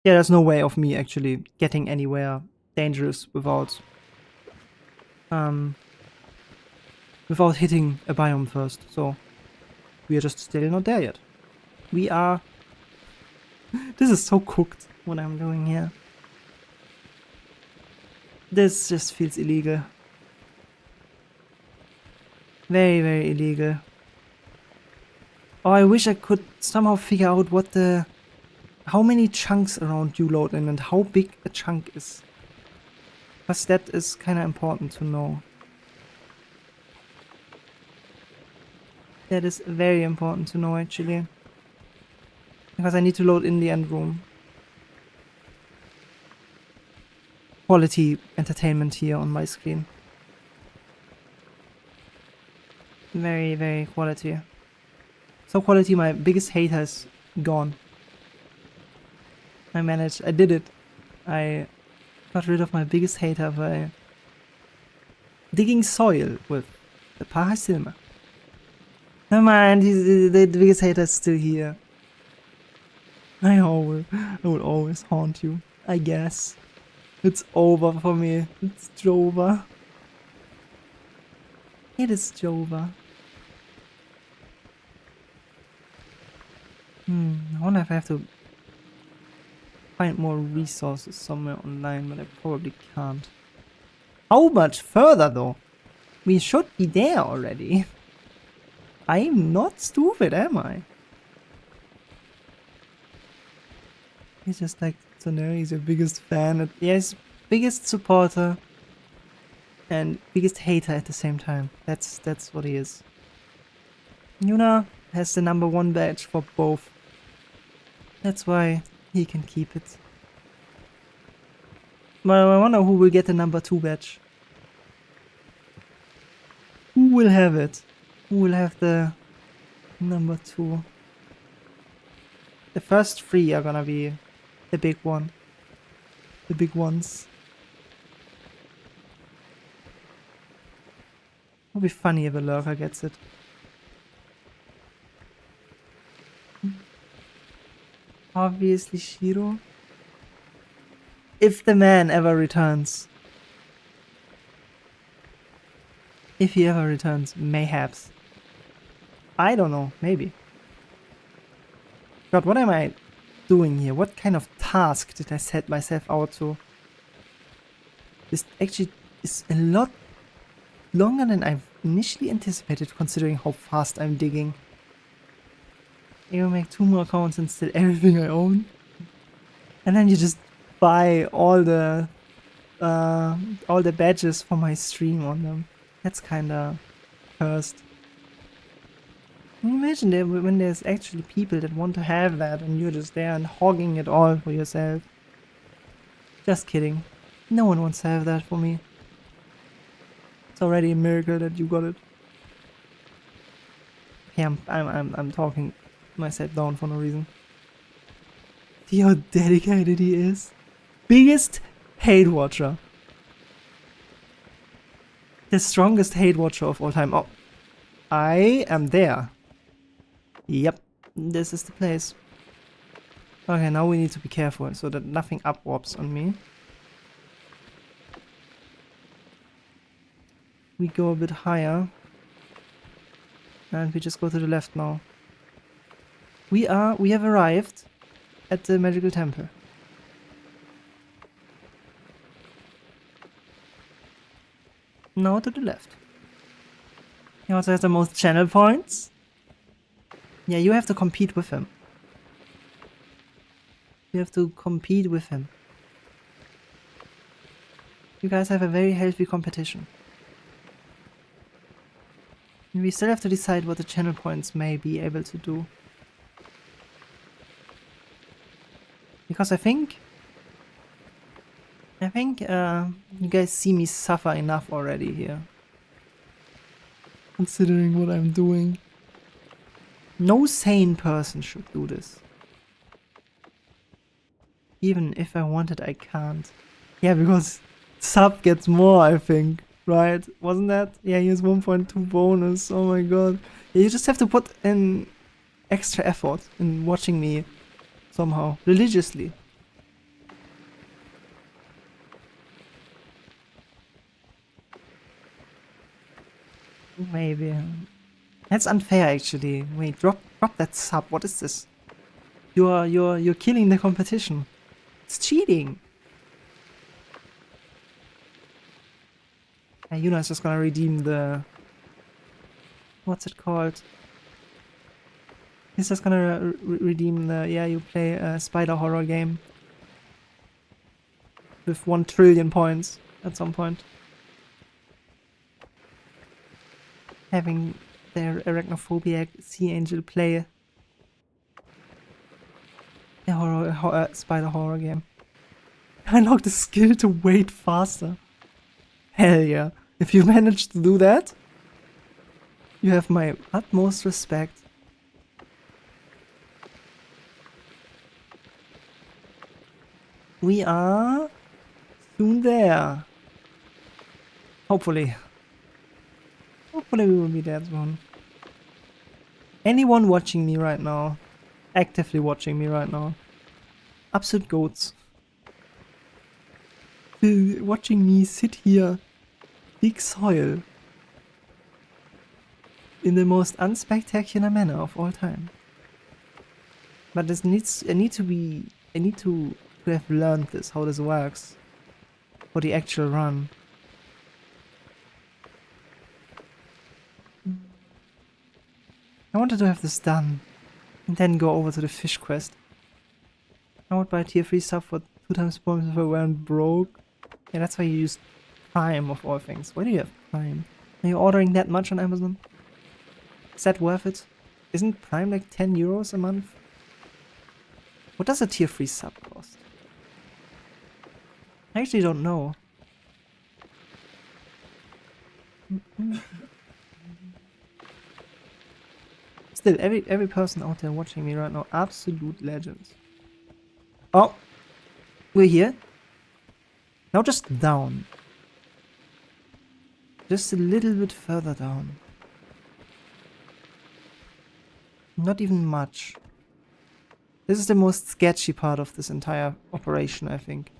Yeah, there's no way of me actually getting anywhere dangerous without hitting a biome first. So we are just still not there yet. We are. This is so cooked what I'm doing here. This just feels illegal. Very, very illegal. Oh, I wish I could somehow figure out what the... how many chunks around you load in and how big a chunk is. Because that is kind of important to know. That is very important to know actually. Because I need to load in the end room. Quality entertainment here on my screen. Very, very quality. So quality, my biggest hater is gone. I managed, I did it. I got rid of my biggest hater by digging soil with the Parasilma. Never mind, the biggest hater is still here. I will always haunt you, I guess. It's over for me. It's Jova. It is Jova. I wonder if I have to find more resources somewhere online, but I probably can't. How much further though? We should be there already. I'm not stupid, am I? He's just like, so now he's your biggest fan. Yes, biggest supporter and biggest hater at the same time. That's what he is. Yuna has the #1 badge for both. That's why he can keep it. Well, I wonder who will get the #2 badge. Who will have it? Who will have the #2? The first 3 are gonna be the big one. The big ones. It'll be funny if a lurker gets it. Obviously Shiro. If the man ever returns. If he ever returns, mayhaps. I don't know, maybe. God, what am I doing here? What kind of task did I set myself out to? This actually is a lot longer than I've initially anticipated, considering how fast I'm digging. You make 2 more accounts and still everything I own. And then you just buy all the badges for my stream on them. That's kinda cursed. Can you imagine when there's actually people that want to have that and you're just there and hogging it all for yourself? Just kidding. No one wants to have that for me. It's already a miracle that you got it. Yeah, I'm talking myself down for no reason. See how dedicated he is? Biggest hate watcher. The strongest hate watcher of all time. Oh, I am there. Yep, this is the place. Okay, now we need to be careful so that nothing upwarps on me. We go a bit higher. And we just go to the left now. We have arrived at the magical temple. Now to the left. He also has the most channel points. Yeah, you have to compete with him. You have to compete with him. You guys have a very healthy competition. And we still have to decide what the channel points may be able to do. Because I think you guys see me suffer enough already here. considering what I'm doing. No sane person should do this. Even if I wanted, I can't. Yeah, because sub gets more, I think. Right? Wasn't that? Yeah, here's 1.2 bonus. Oh my god. Yeah, you just have to put in extra effort in watching me somehow. Religiously. Maybe. That's unfair actually. Wait, drop that sub. What is this? You're killing the competition. It's cheating. Yuna is just gonna redeem the... What's it called? He's just gonna redeem the... Yeah, you play a spider horror game. With 1 trillion points at some point. Having their arachnophobia sea angel play a spider horror game. Unlock the skill to wait faster. Hell yeah. If you manage to do that, you have my utmost respect. We are soon there. Hopefully. Hopefully we will be there soon. Anyone watching me right now, actively watching me right now, absolute goats. Watching me sit here, dig soil, in the most unspectacular manner of all time. But this needs, I need to have learned this, how this works, for the actual run. I wanted to have this done, and then go over to the fish quest. I would buy a tier 3 sub for 2 times points if I weren't broke. Yeah, that's why you use Prime of all things. Why do you have Prime? Are you ordering that much on Amazon? Is that worth it? Isn't Prime like 10 euros a month? What does a tier 3 sub cost? I actually don't know. Still, every person out there watching me right now, absolute legends. Oh, we're here. Now just down. Just a little bit further down. Not even much. This is the most sketchy part of this entire operation, I think.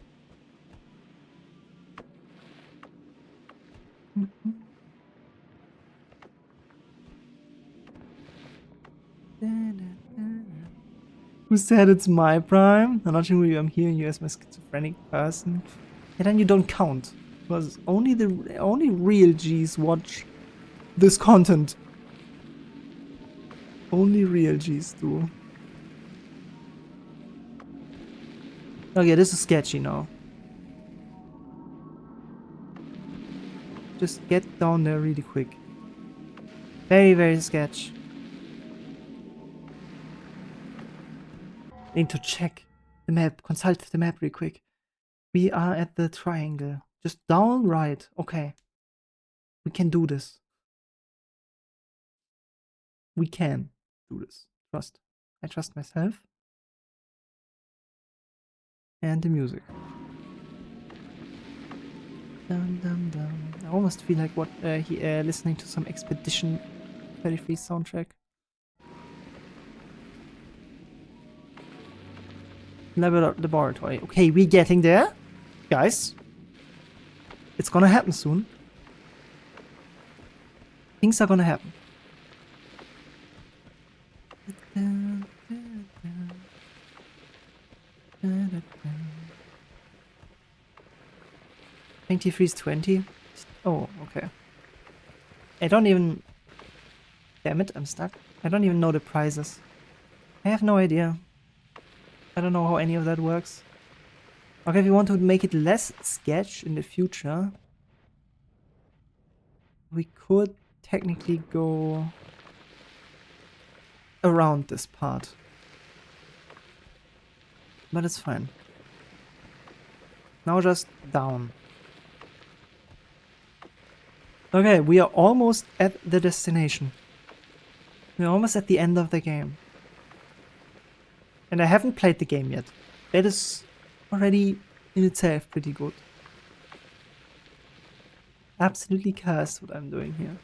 Who said it's my prime? I'm not sure who I'm hearing you as my schizophrenic person. And then you don't count. Because only real G's watch this content. Only real G's do. Okay, this is sketchy now. Just get down there really quick. Very, very sketch. Need to check the map, consult the map real quick. We are at the triangle. Just down right. Okay. We can do this. We can do this. Trust. I trust myself. And the music. Dum, dum, dum. I almost feel like listening to some Expedition 33 soundtrack. Laboratory. Okay, we're getting there. Guys. It's gonna happen soon. Things are gonna happen. 23 is 20. Oh, okay. I don't even... Damn it, I'm stuck. I don't even know the prices. I have no idea. I don't know how any of that works. Okay, if you want to make it less sketch in the future, we could technically go around this part. But it's fine. Now just down. Okay, we are almost at the destination. We're almost at the end of the game. And I haven't played the game yet. That is already in itself pretty good. Absolutely cursed what I'm doing here.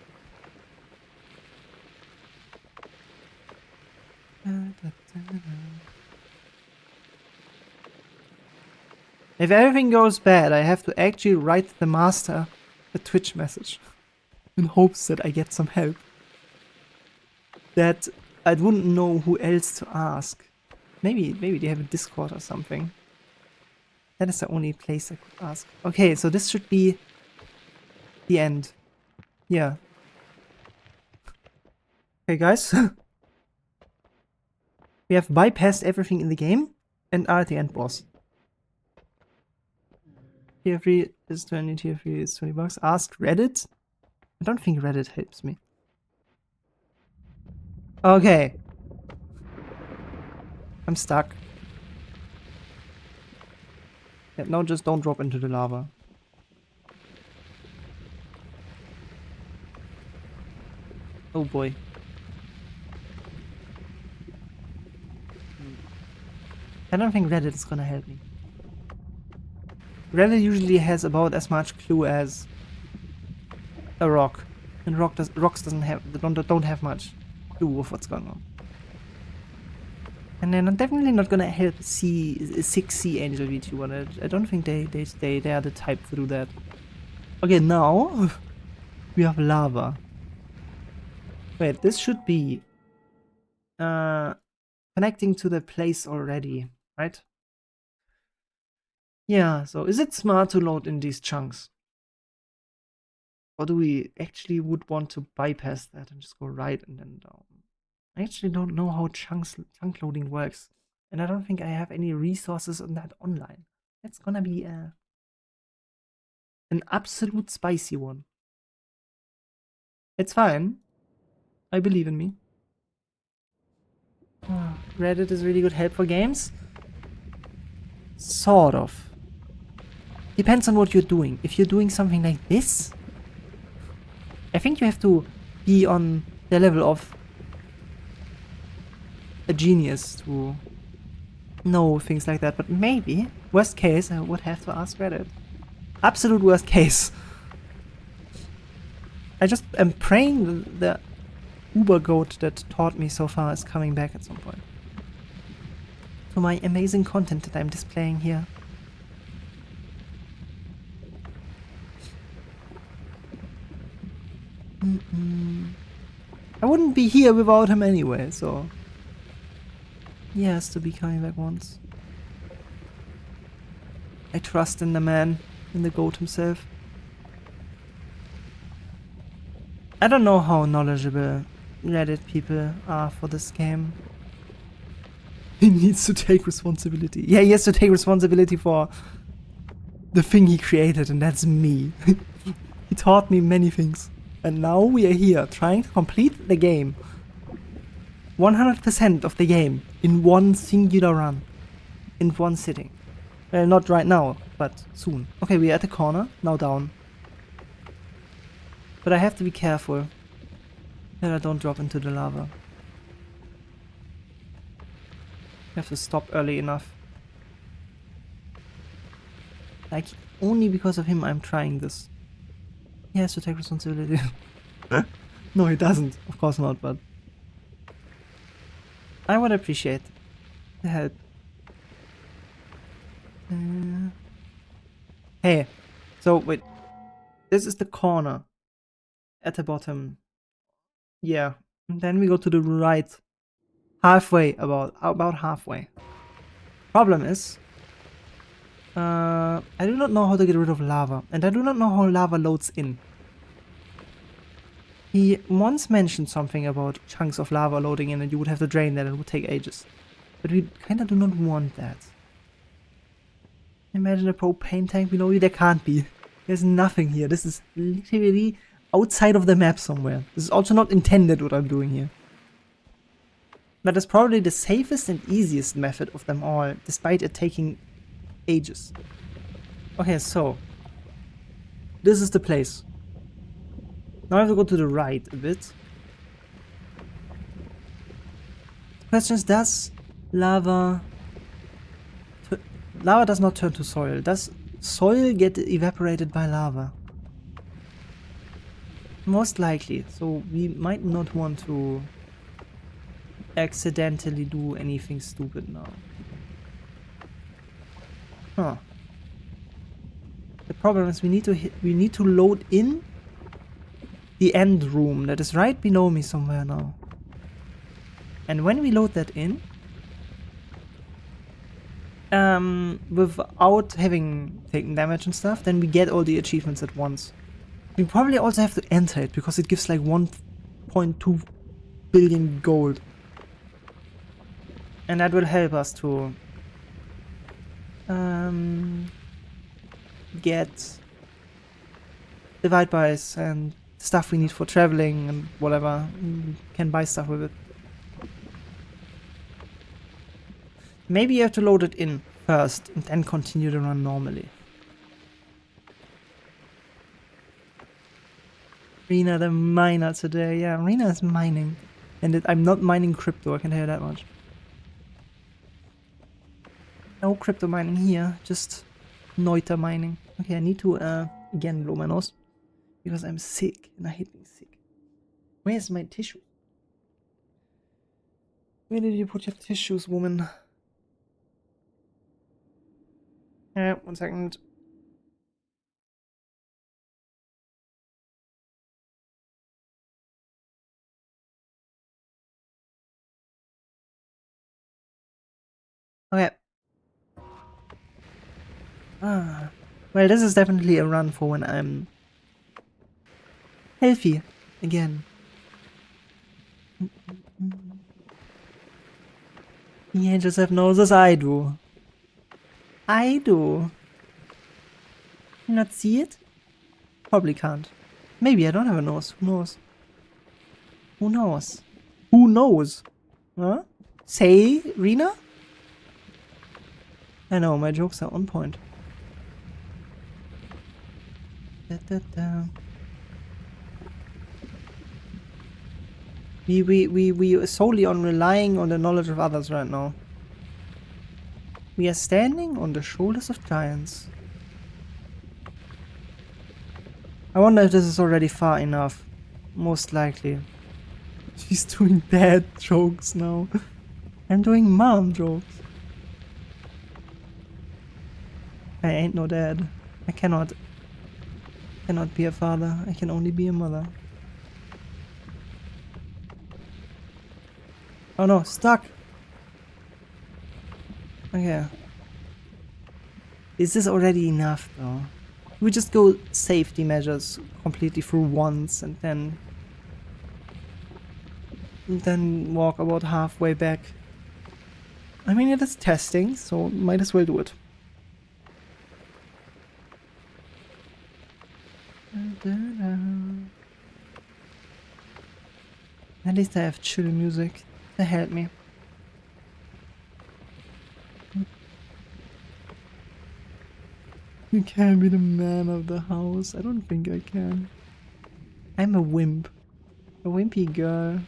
If everything goes bad, I have to actually write the master a Twitch message in hopes that I get some help. That I wouldn't know who else to ask. Maybe they have a Discord or something. That is the only place I could ask. Okay, so this should be the end. Yeah. Okay, guys. We have bypassed everything in the game and are at the end boss. Tier 3 is 20, tier 3 is 20 bucks. Ask Reddit? I don't think Reddit helps me. Okay. I'm stuck. Yeah, no, just don't drop into the lava. Oh boy. I don't think Reddit is gonna help me. Reddit usually has about as much clue as a rock. And rocks don't have much clue of what's going on. And they're definitely not gonna help see a 6C angel VTuber. I don't think they are the type to do that. Okay, now we have lava. Wait, this should be connecting to the place already, right? Yeah, so is it smart to load in these chunks? Or do we actually would want to bypass that and just go right and then down? I actually don't know how chunk loading works. And I don't think I have any resources on that online. That's gonna be an absolute spicy one. It's fine. I believe in me. Reddit is really good help for games. Sort of. Depends on what you're doing. If you're doing something like this, I think you have to be on the level of a genius to know things like that. But maybe, worst case, I would have to ask Reddit. Absolute worst case. I just am praying the Uber goat that taught me so far is coming back at some point. To my amazing content that I'm displaying here. I wouldn't be here without him anyway, so he has to be coming back once. I trust in the man, in the goat himself. I don't know how knowledgeable Reddit people are for this game. He needs to take responsibility. Yeah, he has to take responsibility for the thing he created, and that's me. He taught me many things. And now we are here, trying to complete the game. 100% of the game in one singular run. In one sitting. Well, not right now, but soon. Okay, we're at the corner, now down. But I have to be careful that I don't drop into the lava. I have to stop early enough. Like, only because of him I'm trying this. He has to take responsibility. No, he doesn't. Of course not, but I would appreciate the help. Hey, so wait. This is the corner at the bottom. Yeah. And then we go to the right. Halfway, about halfway. Problem is, I do not know how to get rid of lava, and I do not know how lava loads in. He once mentioned something about chunks of lava loading in and you would have to drain that and it would take ages. But we kinda do not want that. Imagine a propane tank below you? There can't be. There's nothing here. This is literally outside of the map somewhere. This is also not intended what I'm doing here. That is probably the safest and easiest method of them all, despite it taking ages. Okay, so this is the place. Now I have to go to the right a bit. The question is, does lava... Lava does not turn to soil. Does soil get evaporated by lava? Most likely. So we might not want to accidentally do anything stupid now. Huh. The problem is we need to load in the end room that is right below me somewhere now. And when we load that in, without having taken damage and stuff, then we get all the achievements at once. We probably also have to enter it because it gives like 1.2 billion gold. And that will help us to get divide buys and stuff we need for traveling and whatever. We can buy stuff with it. Maybe you have to load it in first and then continue to run normally. Rina the miner today. Yeah, Rina is mining. And I'm not mining crypto, I can tell you that much. No crypto mining here, just Neuter mining. Okay, I need to again blow my nose. Because I'm sick and I hate being sick. Where's my tissue? Where did you put your tissues, woman? Yeah, 1 second. Okay. Ah. Well, this is definitely a run for when I'm healthy again. The angels have noses, I do. I do. You not see it? Probably can't. Maybe I don't have a nose. Who knows? Who knows? Who knows? Huh? Say, Rina? I know, my jokes are on point. Da, da, da. We are solely on relying on the knowledge of others right now. We are standing on the shoulders of giants. I wonder if this is already far enough. Most likely. She's doing dad jokes now. I'm doing mom jokes. I ain't no dad. I cannot be a father. I can only be a mother. Oh no, stuck! Okay. Is this already enough though? We just go safety measures completely through once and then walk about halfway back. I mean, it is testing, so might as well do it. At least I have chill music to help me. You can't be the man of the house. I don't think I can. I'm a wimp. A wimpy girl.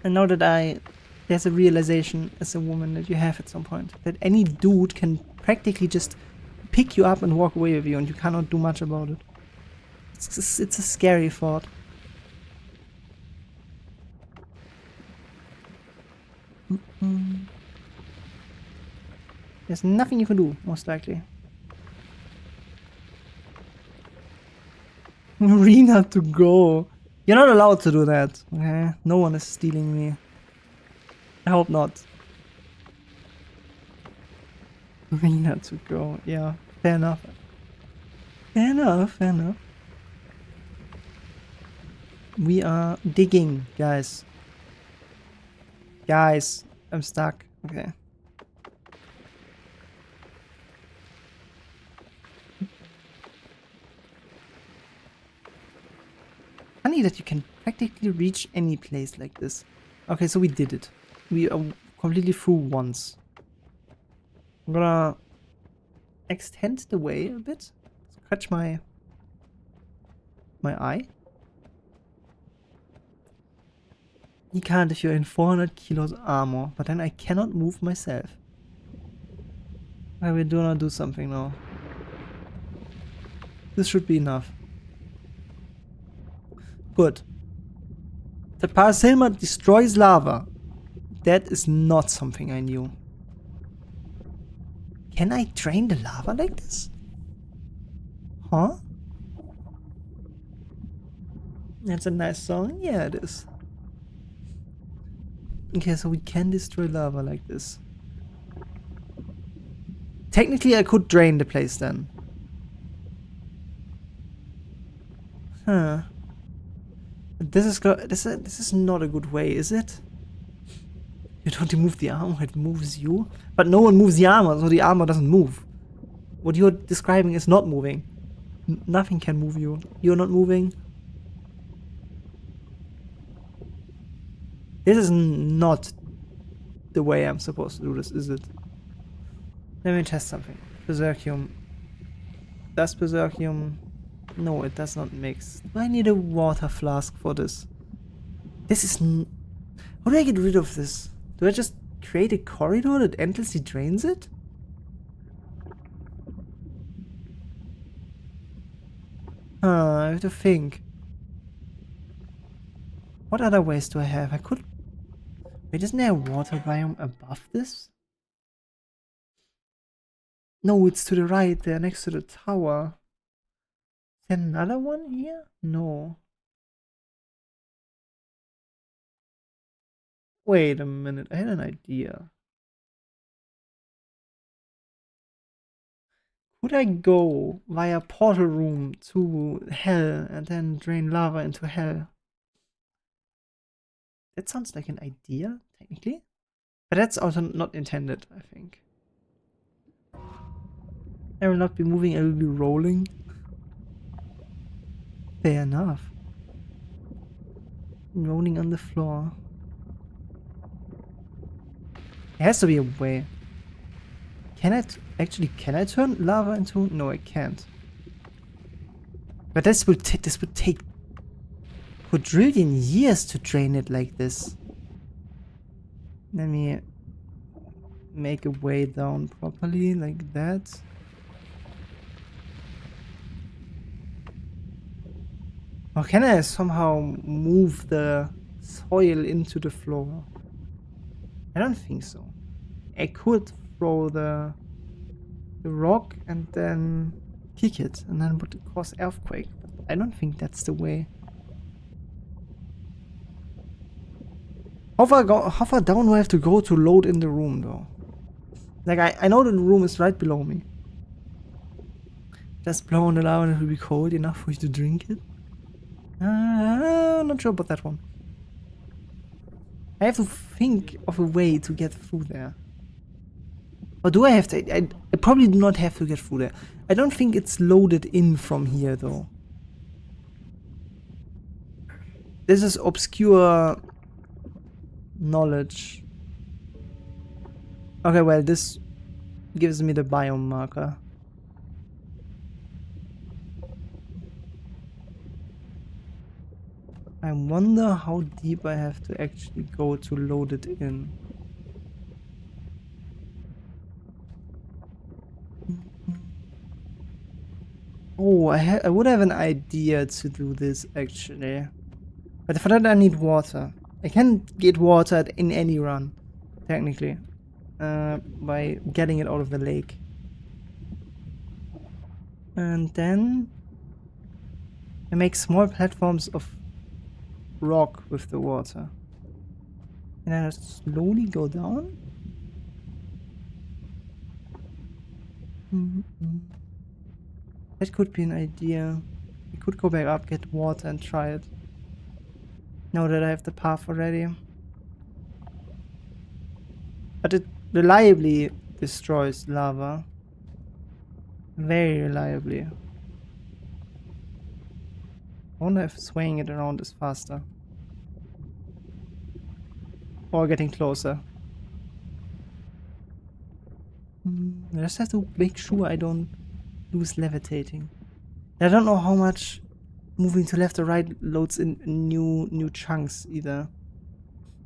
And now that there's a realization as a woman that you have at some point. That any dude can practically just pick you up and walk away with you and you cannot do much about it. It's a scary thought. There's nothing you can do, most likely. Rina to go. You're not allowed to do that, okay? No one is stealing me. I hope not. Rina to go, yeah. Fair enough. Fair enough, fair enough. We are digging, guys. Guys, I'm stuck. Okay. Funny that you can practically reach any place like this. Okay, so we did it. We are completely through once. I'm gonna extend the way a bit. Scratch my my eye? You can't if you're in 400 kilos armor, but then I cannot move myself. I will do not do something now. This should be enough. Good. The Parasilma destroys lava. That is not something I knew. Can I drain the lava like this? Huh? That's a nice song. Yeah, it is. Okay, so we can destroy lava like this. Technically, I could drain the place then. Huh. This is not a good way, is it? You don't move the armor, it moves you. But no one moves the armor, so the armor doesn't move. What you're describing is not moving. Nothing can move you. You're not moving. This is not the way I'm supposed to do this, is it? Let me test something. Berserkium. Does Berserkium... No, it does not mix. Do I need a water flask for this? This is... How do I get rid of this? Do I just create a corridor that endlessly drains it? I have to think. What other ways do I have? I could... Wait, isn't there a water biome above this? No, it's to the right there, next to the tower. Is there another one here? No. Wait a minute, I had an idea. Could I go via portal room to hell and then drain lava into hell? That sounds like an idea, technically. But that's also not intended, I think. I will not be moving, I will be rolling. Fair enough. Rolling on the floor. There has to be a way. Can I can I turn lava into... No, I can't. But this would take quadrillion years to drain it like this. Let me make a way down properly, like that. Or can I somehow move the soil into the floor? I don't think so. I could throw the rock and then kick it, and then would cause earthquake. But I don't think that's the way. How far down do I have to go to load in the room, though? Like, I know that the room is right below me. Just blow on the lava and it will be cold enough for you to drink it. Not sure about that one. I have to think of a way to get through there. Or do I have to? I probably do not have to get through there. I don't think it's loaded in from here, though. This is obscure knowledge. Okay, well, this gives me the biome marker. I wonder how deep I have to actually go to load it in. Oh, I would have an idea to do this actually. But for that I need water. I can get water in any run, technically. By getting it out of the lake. And then I make small platforms of rock with the water. And I slowly go down. That could be an idea. I could go back up, get water and try it. Now that I have the path already. But it reliably destroys lava. Very reliably. I wonder if swaying it around is faster. Or getting closer. I just have to make sure I don't lose levitating. I don't know how much moving to left or right loads in new chunks either.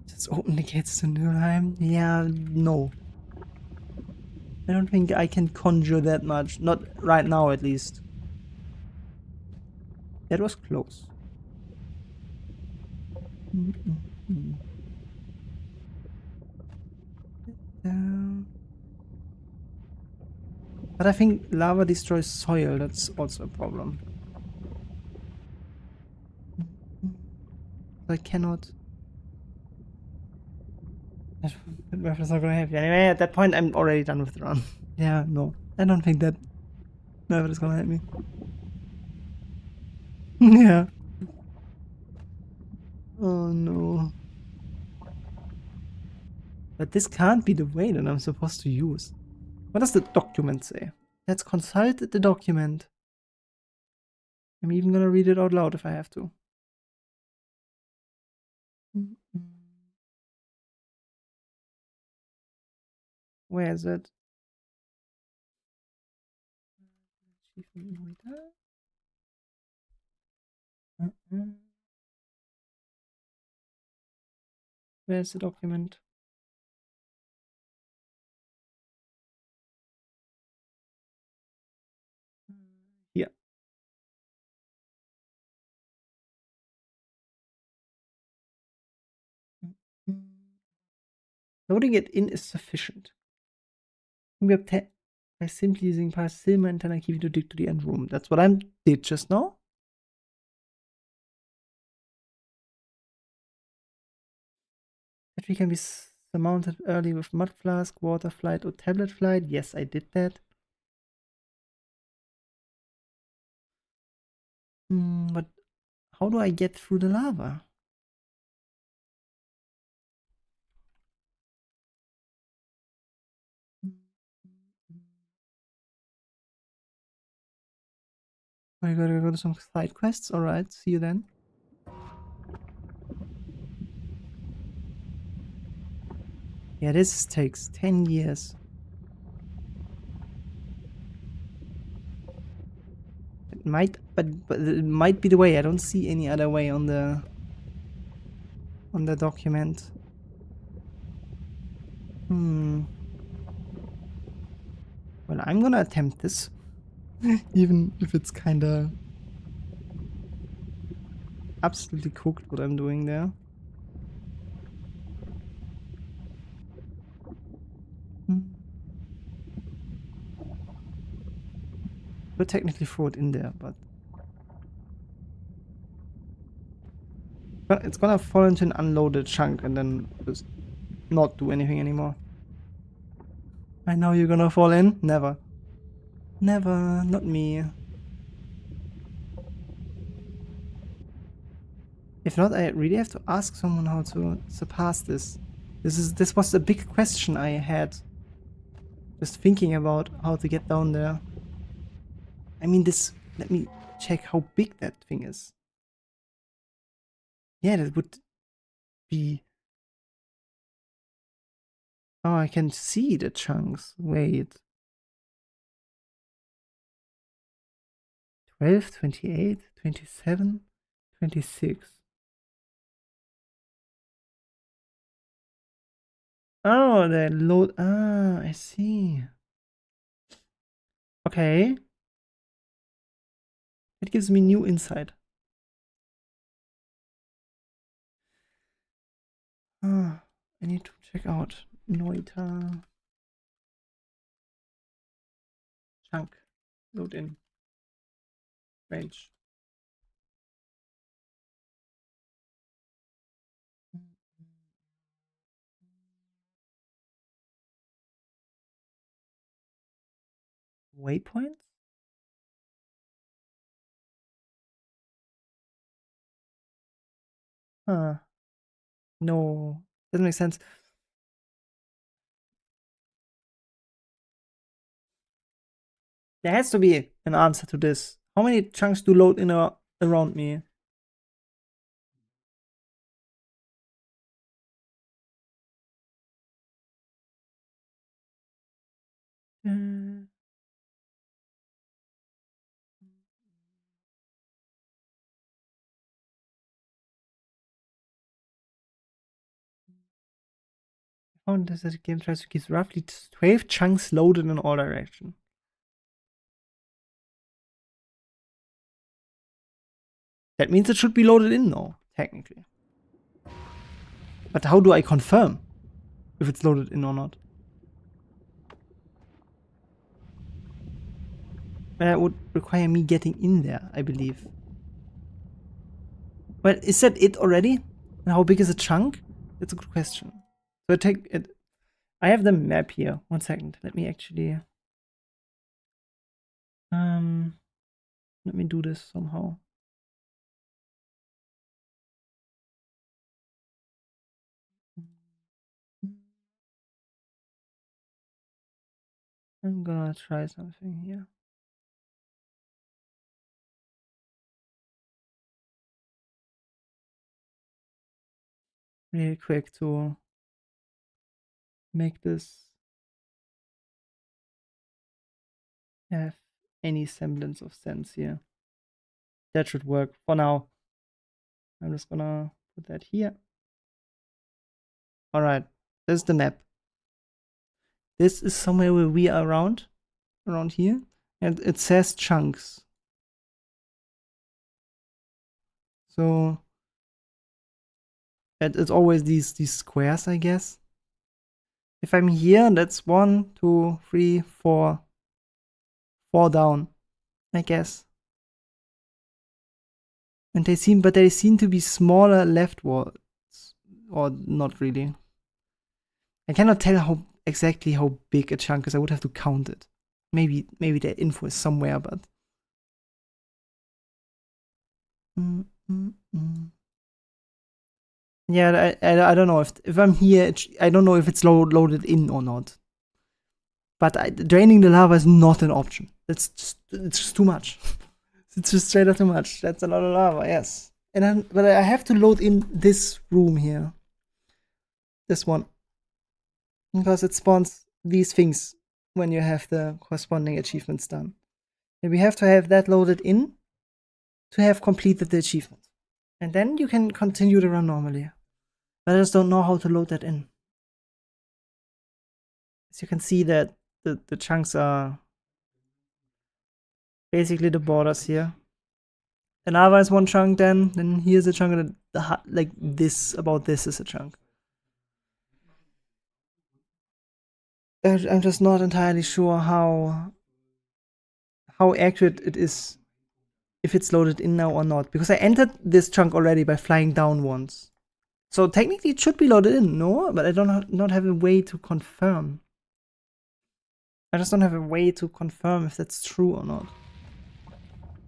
Just open the gates to Nurheim? Yeah, no. I don't think I can conjure that much. Not right now, at least. That was close. But I think lava destroys soil. That's also a problem. I cannot. That reference not gonna happen. Anyway, at that point, I'm already done with the run. Yeah, no. I don't think that method is gonna help me. Yeah. Oh no. But this can't be the way that I'm supposed to use. What does the document say? Let's consult the document. I'm even gonna read it out loud if I have to. Where is it? Where's the document? Here. Loading it in is sufficient. We obtain by simply using Parsilma and Tanakivi to dig to the end room. That's what I did just now. That we can be surmounted early with mud flask, water flight, or tablet flight. Yes, I did that. But how do I get through the lava? I gotta go to some side quests. Alright, see you then. Yeah, this takes 10 years. It might, but it might be the way. I don't see any other way on the document. Well, I'm gonna attempt this. Even if it's kinda absolutely cooked what I'm doing there. Could technically throw it in there, but it's gonna fall into an unloaded chunk and then just not do anything anymore. I know you're gonna fall in. Never. Never. Not me. If not, I really have to ask someone how to surpass this. This was a big question I had. Just thinking about how to get down there. I mean, this... Let me check how big that thing is. Yeah, that would be... Oh, I can see the chunks. Wait. 12, 28, 27, 26. Oh, the load. Ah, I see. Okay. It gives me new insight. Ah, I need to check out Noita. Chunk. Load in. Range. Waypoints? Huh. No. Doesn't make sense. There has to be an answer to this. How many chunks do load in around me? Uh, found is that the game tries to keep roughly 12 chunks loaded in all directions. That means it should be loaded in now, technically. But how do I confirm if it's loaded in or not? That would require me getting in there, I believe. But is that it already? And how big is a chunk? That's a good question. So I take it. I have the map here. 1 second. Let me actually let me do this somehow. I'm gonna try something here. Real quick to make this have any semblance of sense here. That should work for now. I'm just gonna put that here. Alright, this is the map. This is somewhere where we are around here. And it says chunks. So it's always these squares, I guess. If I'm here, that's 1, 2, 3, 4. 4 down, I guess. And they seem to be smaller leftwards, or not really. I cannot tell exactly how big a chunk is. I would have to count it. Maybe the info is somewhere, but. Yeah, I don't know if I'm here. I don't know if it's loaded in or not. But draining the lava is not an option. It's just too much. It's just straight up too much. That's a lot of lava, yes. But I have to load in this room here. This one. Because it spawns these things when you have the corresponding achievements done. And we have to have that loaded in to have completed the achievement. And then you can continue to run normally. But I just don't know how to load that in. As you can see that the chunks are basically the borders here. The lava is one chunk, then here's a chunk, and like this, about this is a chunk. I'm just not entirely sure how accurate it is, if it's loaded in now or not, because I entered this chunk already by flying down once. So technically it should be loaded in, no? But I not have a way to confirm. I just don't have a way to confirm if that's true or not.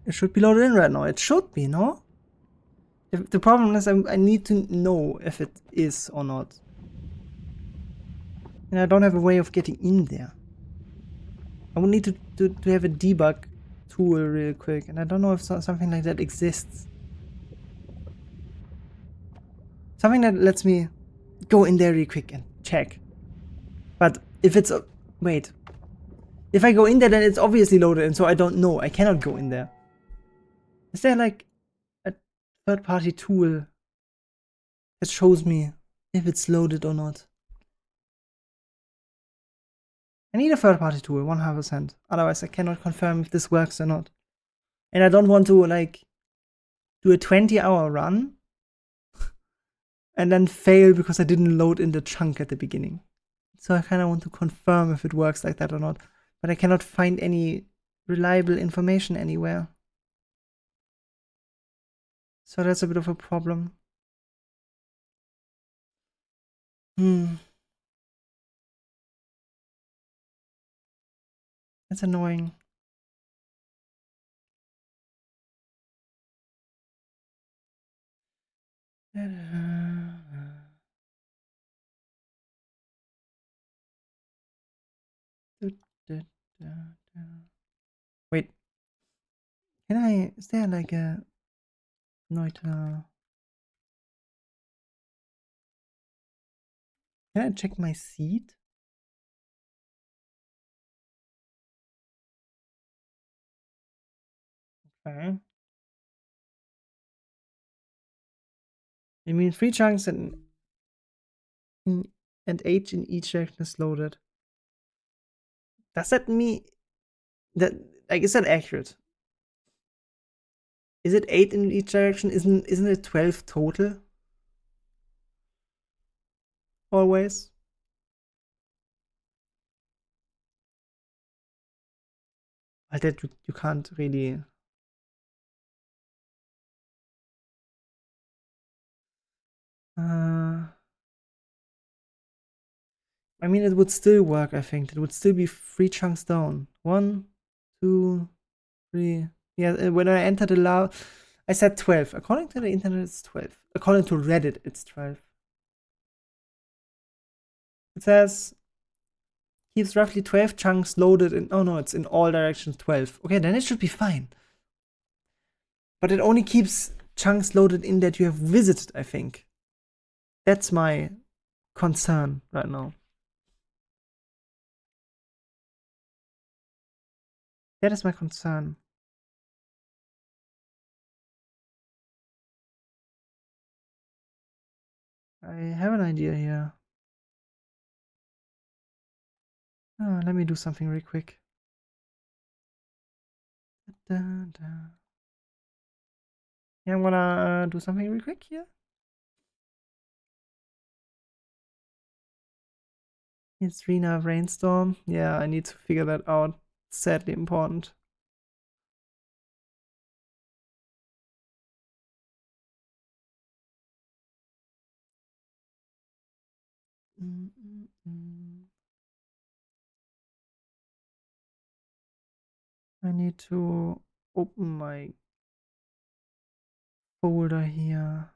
It should be loaded in right now. It should be, no? The problem is I need to know if it is or not. And I don't have a way of getting in there. I would need to have a debug tool real quick, and I don't know if something like that exists. Something that lets me go in there real quick and check. But if it's wait. If I go in there, then it's obviously loaded, and so I don't know. I cannot go in there. Is there like a third-party tool that shows me if it's loaded or not? I need a third-party tool, 100%. Otherwise, I cannot confirm if this works or not. And I don't want to like do a 20-hour run and then fail because I didn't load in the chunk at the beginning. So I kind of want to confirm if it works like that or not. But I cannot find any reliable information anywhere. So that's a bit of a problem. That's annoying. Wait. Is there like a Neuter? Can I check my seed? Okay. You mean 3 chunks and and H in each direction is loaded. Does that mean that, like, is that accurate? Is it 8 in each direction? Isn't it 12 total? Always? But that you can't really. I mean, it would still work, I think. It would still be 3 chunks down. 1, 2, 3. Yeah, when I entered the lab, I said 12. According to the internet, it's 12. According to Reddit, it's 12. It says keeps roughly 12 chunks loaded in. Oh no, it's in all directions 12. Okay, then it should be fine. But it only keeps chunks loaded in that you have visited, I think. That's my concern right now. That is my concern. I have an idea here. Oh, let me do something real quick. Da, da. Yeah, I'm gonna do something real quick here. It's Rina brainstorm. Yeah, I need to figure that out. Sadly important. I need to open my folder here.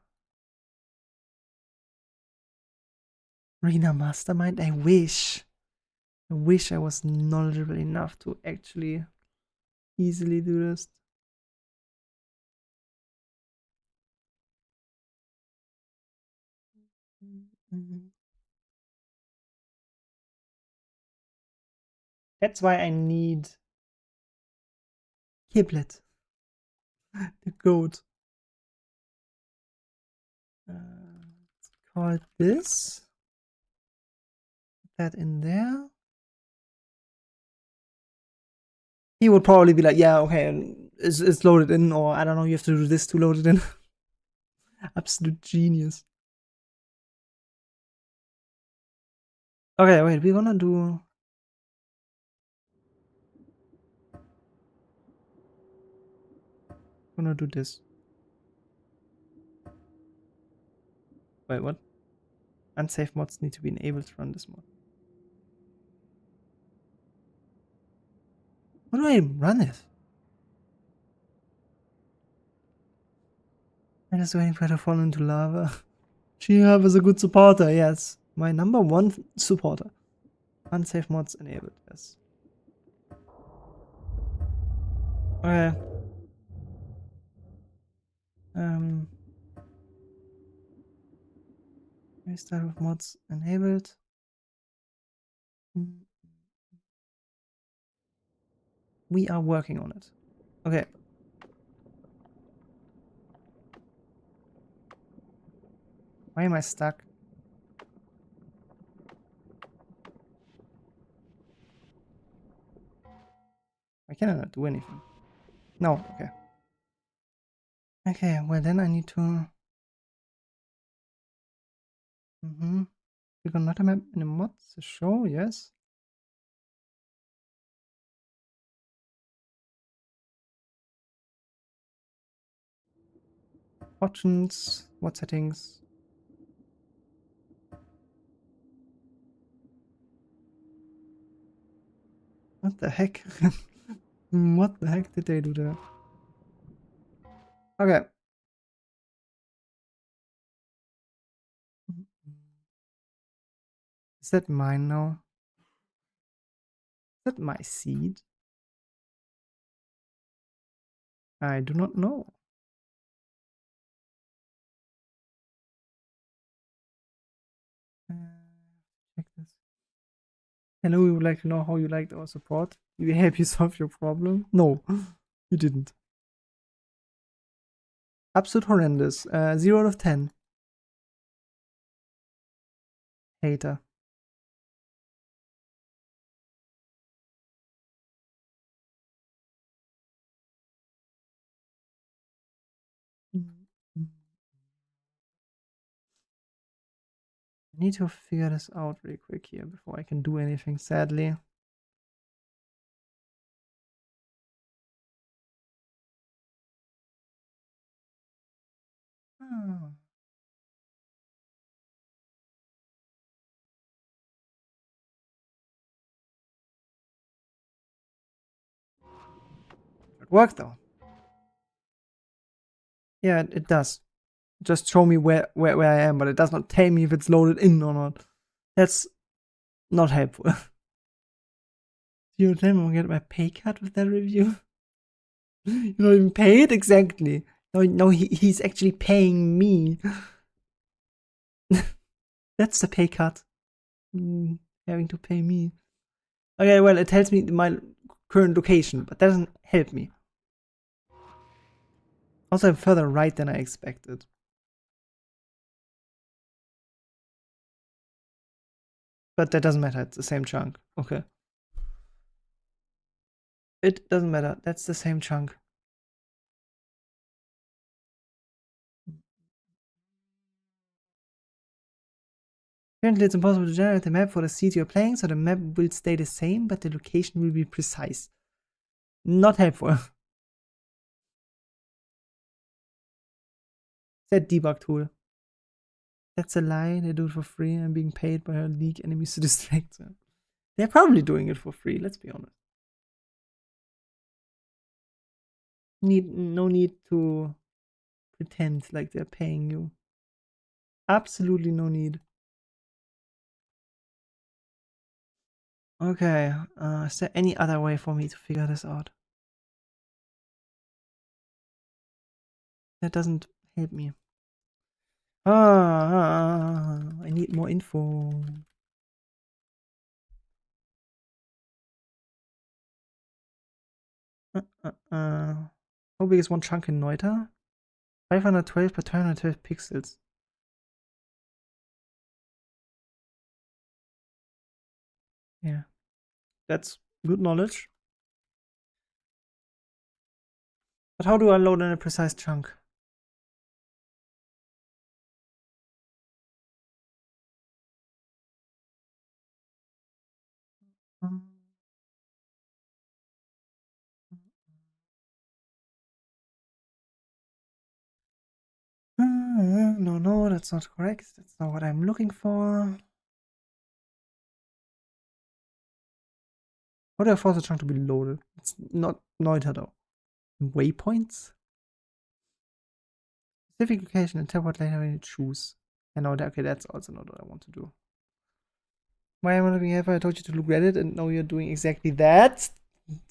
Rina Mastermind? I wish I was knowledgeable enough to actually easily do this. That's why I need Kiblet, the goat. Let's call it this. Put that in there. He would probably be like, yeah, okay, it's loaded in, or I don't know, you have to do this to load it in. Absolute genius. Okay, wait, we're gonna do. This. Wait, what? Unsafe mods need to be enabled to run this mod. How do I run it? I'm just waiting for her to fall into lava. She-Herb is a good supporter, yes. My #1 supporter. Unsafe mods enabled, yes. Okay. We start with mods enabled. We are working on it. Okay. Why am I stuck? Why can I not do anything? No, okay. Okay, well then I need to. We got not a map in the mods to show, yes. Options, what settings? What the heck? What the heck did they do there? Okay. Is that mine now? Is that my seed? I do not know. Check this. Hello, we would like to know how you liked our support. Did we help you solve your problem? No, you didn't. Absolute horrendous. 0 out of 10. Hater. Need to figure this out really quick here before I can do anything, sadly. Oh. It worked though. Yeah, it does. Just show me where I am, but it does not tell me if it's loaded in or not. That's not helpful. You tell me I'll get my pay cut with that review? You're not even paid? Exactly. No, he's actually paying me. That's the pay cut. Having to pay me. Okay, well, it tells me my current location, but that doesn't help me. Also, I'm further right than I expected. But that doesn't matter, it's the same chunk. Okay. It doesn't matter, that's the same chunk. Currently, it's impossible to generate a map for the seat you're playing, so the map will stay the same, but the location will be precise. Not helpful. That debug tool. That's a lie, they do it for free. I'm being paid by our league enemies to distract them. They're probably doing it for free, let's be honest. No need to pretend like they're paying you. Absolutely no need. Okay, is there any other way for me to figure this out? That doesn't help me. I need more info. How big is one chunk in Neuter? 512 by 212 pixels. Yeah, that's good knowledge. But how do I load in a precise chunk? No, that's not correct. That's not what I'm looking for. How do I force a chunk to be loaded? It's not Neuter though. Waypoints? Specific location and teleport later when you choose. I know that. Okay, that's also not what I want to do. Why am I looking at? I told you to look at it, and now you're doing exactly that.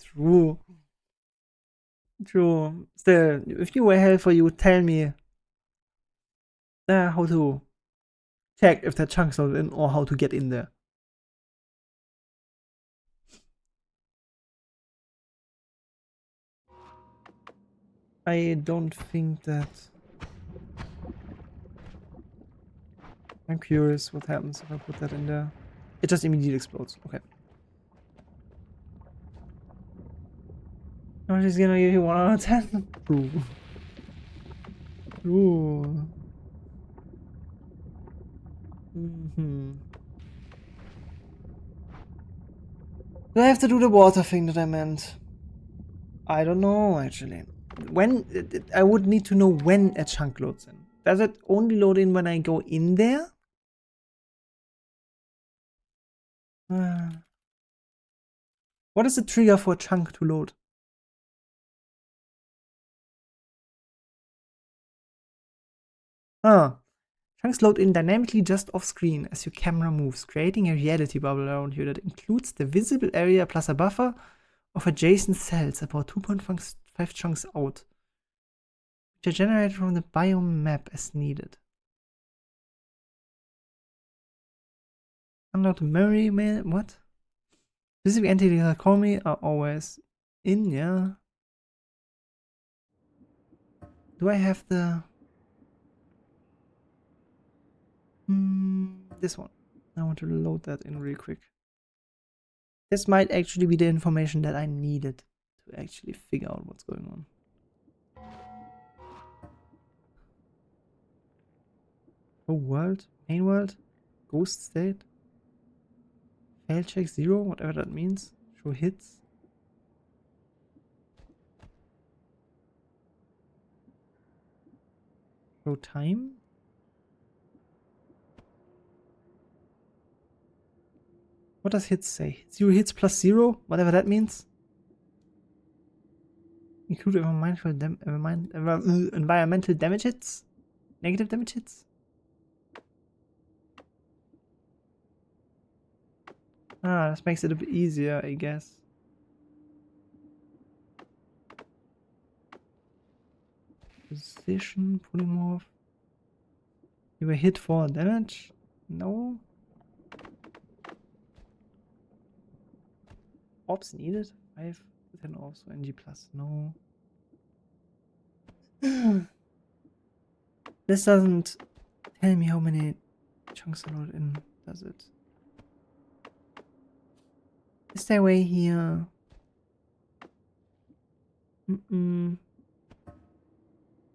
True. True. Still, if you were helpful, you would tell me how to check if that chunk's loaded in or how to get in there. I don't think that. I'm curious what happens if I put that in there. It just immediately explodes. Okay. I'm just gonna give you 1 out of 10. True. True. Do I have to do the water thing that I meant? I don't know, actually. When I would need to know when a chunk loads in. Does it only load in when I go in there? What is the trigger for a chunk to load? Chunks load in dynamically just off screen as your camera moves, creating a reality bubble around you that includes the visible area plus a buffer of adjacent cells about 2.5 chunks out, which are generated from the biome map as needed. Unlocked memory, what? Specific entities that call me are always in, yeah. Do I have the... this one. I want to load that in real quick. This might actually be the information that I needed to actually figure out what's going on. Oh, world? Main world? Ghost state. Fail check 0, whatever that means. Show hits. Show time. What does hits say? 0 hits plus 0, whatever that means. Include environmental damage hits? Negative damage hits? Ah, this makes it a bit easier, I guess. Position, polymorph. You were hit for damage? No. Orbs needed? 5 with 10 orbs for NG plus. No. This doesn't tell me how many chunks are loaded in, does it? Is there a way here?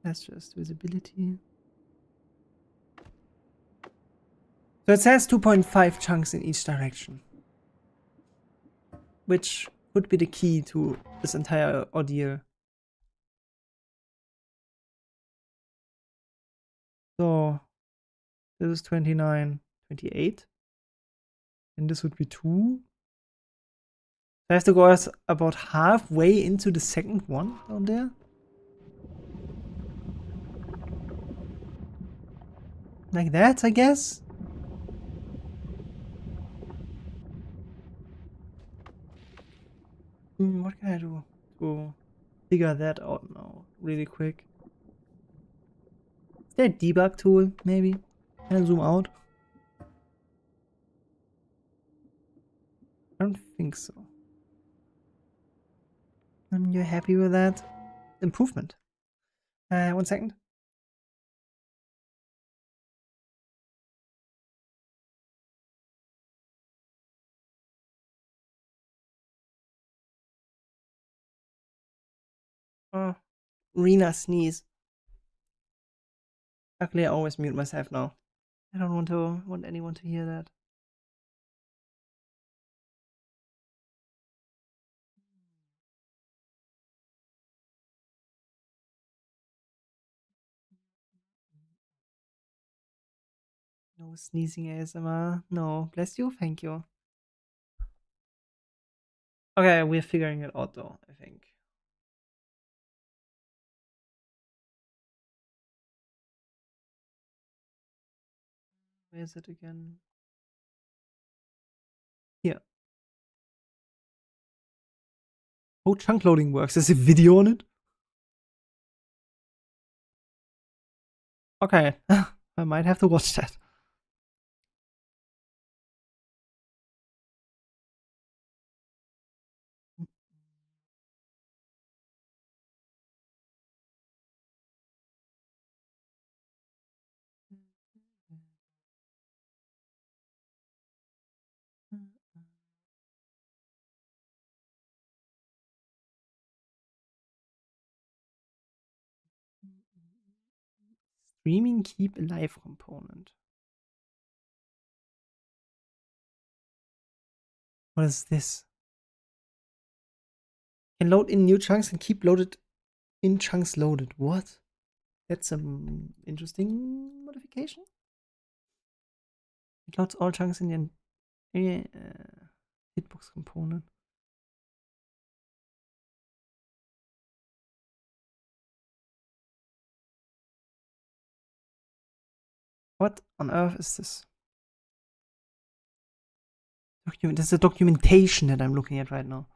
That's just visibility. So it says 2.5 chunks in each direction. Which would be the key to this entire ordeal. So this is 29, 28. And this would be 2. I have to go about halfway into the second one down there. Like that, I guess. What can I do to figure that out now really quick? Is there a debug tool, maybe? Can I zoom out? I don't think so. You're happy with that? Improvement. 1 second. Oh, Rina sneeze. Luckily, I always mute myself now. I don't want anyone to hear that. No sneezing ASMR. No, bless you, thank you. Okay, we're figuring it out though, I think. Where is it again? Here. Oh, chunk loading works. There's a video on it? Okay, I might have to watch that. Streaming keep alive component. What is this? Can load in new chunks and keep loaded in chunks loaded. What? That's some interesting modification. It loads all chunks in the hitbox component. What on earth is this? This is the documentation that I'm looking at right now.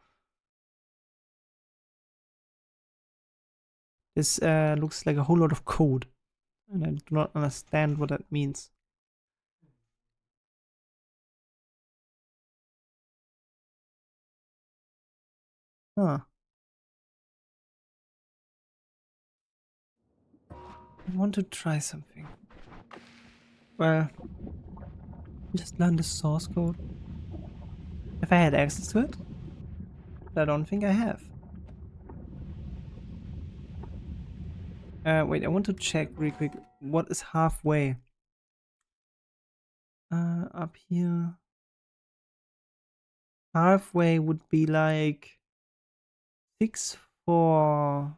This looks like a whole lot of code, and I do not understand what that means. Huh. I want to try something. Well, just learn the source code. If I had access to it, but I don't think I have. Wait, I want to check real quick. What is halfway? Up here. Halfway would be like 6, 4,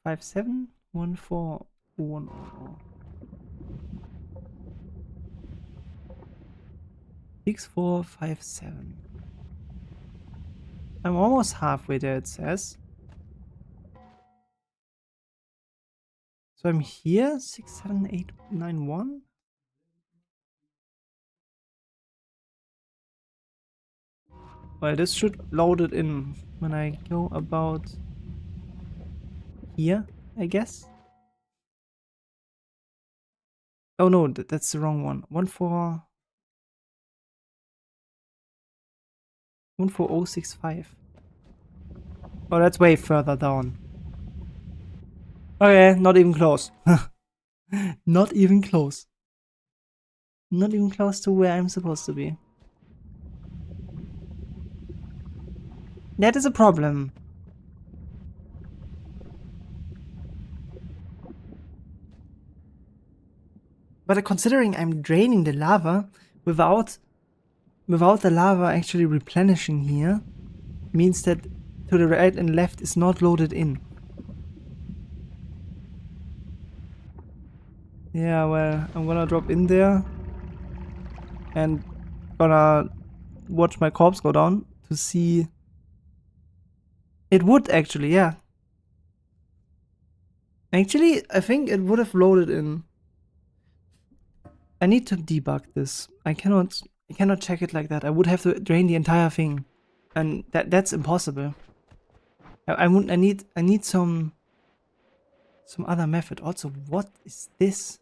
5, 7, 1, 4, 1. 6, 4, 5, 7. I'm almost halfway there, it says. So I'm here, 6, 7, 8, 9, 1. Well, this should load it in when I go about here, I guess. Oh no, that's the wrong one. 14065. Oh, that's way further down. Okay, not even close. Not even close. Not even close to where I'm supposed to be. That is a problem. But considering I'm draining the lava without the lava actually replenishing here, means that to the right and left is not loaded in. Yeah, well, I'm gonna drop in there and gonna watch my corpse go down to see. It would actually, yeah. Actually, I think it would have loaded in. I need to debug this. I cannot check it like that. I would have to drain the entire thing, and that's impossible. I need some other method. Also, what is this?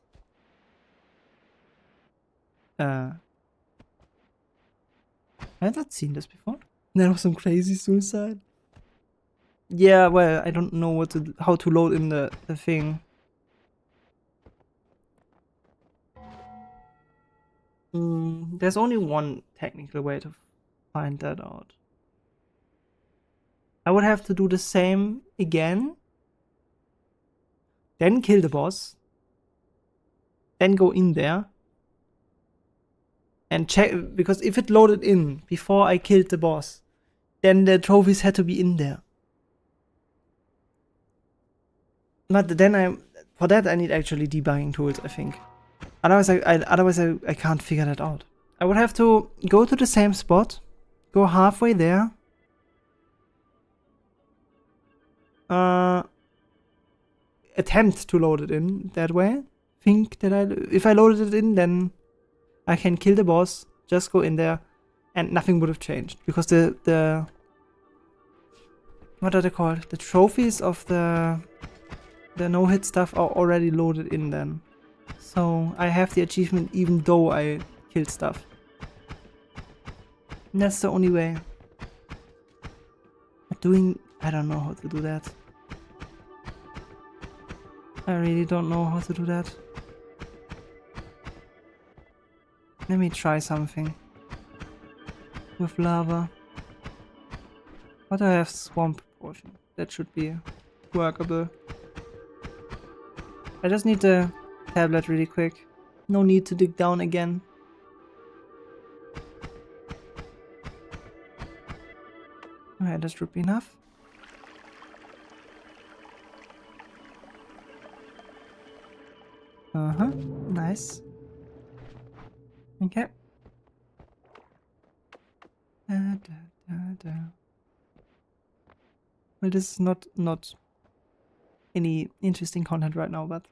I've not seen this before. That was some crazy suicide. Yeah, well, I don't know how to load in the thing. There's only one technical way to find that out. I would have to do the same again, then kill the boss, then go in there and check, because if it loaded in before I killed the boss, then the trophies had to be in there. But then for that I need actually debugging tools, I think. Otherwise I can't figure that out. I would have to go to the same spot, go halfway there, attempt to load it in that way. Think that if I loaded it in, then I can kill the boss, just go in there, and nothing would have changed. Because the what are they called? The trophies of the no-hit stuff are already loaded in then. So I have the achievement even though I killed stuff. And that's the only way. I don't know how to do that. I really don't know how to do that. Let me try something. With lava. What do I have? Swamp potion. That should be workable. I just need the tablet really quick. No need to dig down again. Okay, that should be enough. Nice. Okay. Well, this is not any interesting content right now, but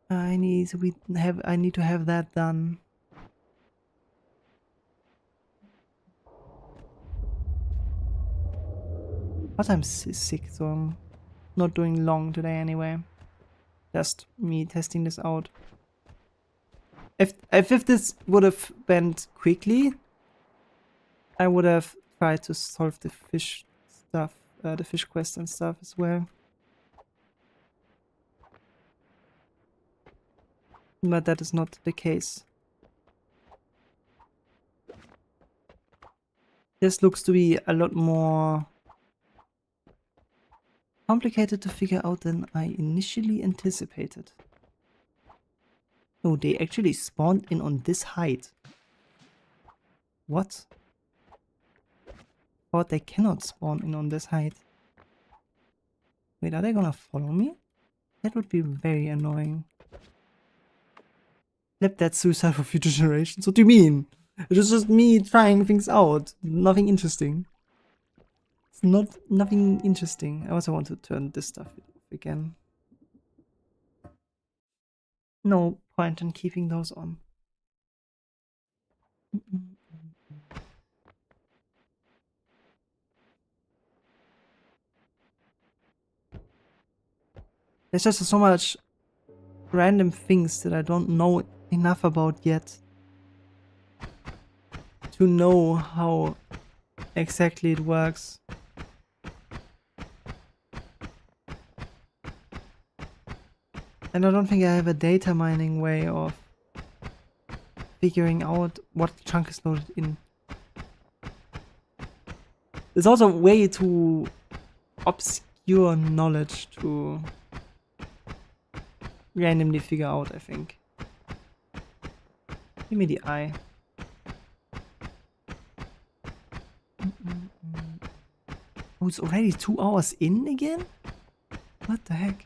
I need to have that done. But I'm sick, so I'm not doing long today anyway. Just me testing this out. If this would have went quickly, I would have tried to solve the fish stuff, the fish quest and stuff as well. But that is not the case. This looks to be a lot more complicated to figure out than I initially anticipated. Oh, they actually spawned in on this height. What? But they cannot spawn in on this height. Wait, are they gonna follow me? That would be very annoying. Flip that suicide for future generations. What do you mean? It was just me trying things out. Nothing interesting. It's nothing interesting. I also want to turn this stuff off again. No point in keeping those on. There's just so much random things that I don't know enough about yet to know how exactly it works. And I don't think I have a data mining way of figuring out what chunk is loaded in. There's also way too obscure knowledge to randomly figure out, I think. Give me the eye. Oh, it's already 2 hours in again? What the heck?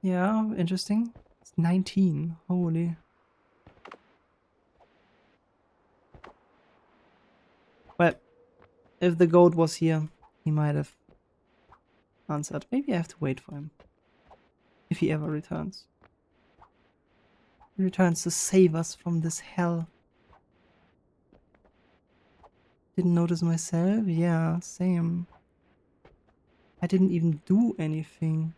Yeah, interesting. It's 19. Holy. Well, if the goat was here, he might have answered. Maybe I have to wait for him. If he ever returns. He returns to save us from this hell. Didn't notice myself? Yeah, same. I didn't even do anything.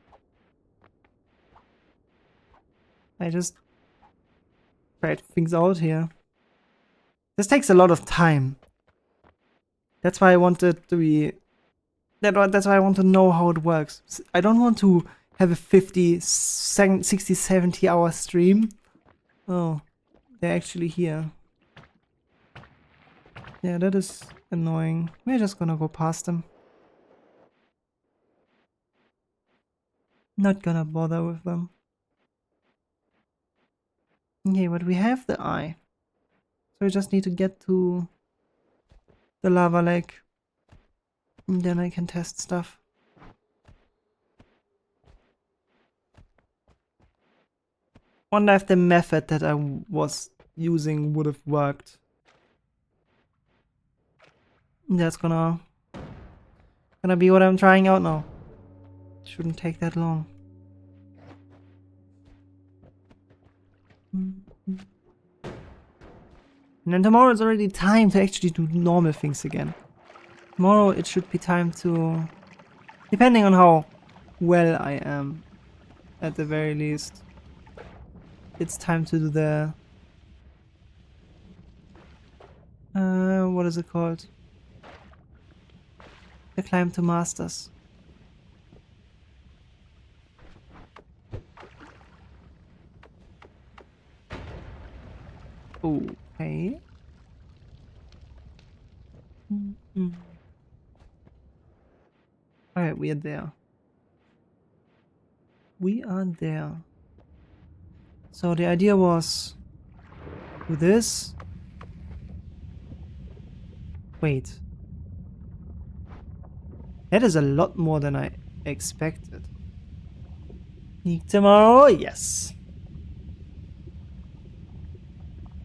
I just tried things out here. This takes a lot of time. That's why I wanted to be... That's why I want to know how it works. I don't want to have a 50, 60, 70 hour stream. Oh, they're actually here. Yeah, that is annoying. We're just gonna go past them. Not gonna bother with them. Okay, but we have the eye. So we just need to get to the lava lake. And then I can test stuff. Wonder if the method that I was using would have worked. That's gonna be what I'm trying out now. Shouldn't take that long. And then tomorrow is already time to actually do normal things again. Tomorrow it should be time to... Depending on how well I am, at the very least. It's time to do the... what is it called? The climb to masters. Okay. Alright, we are there. We are there. So the idea was... do this. Wait. That is a lot more than I expected. Sneak tomorrow? Yes.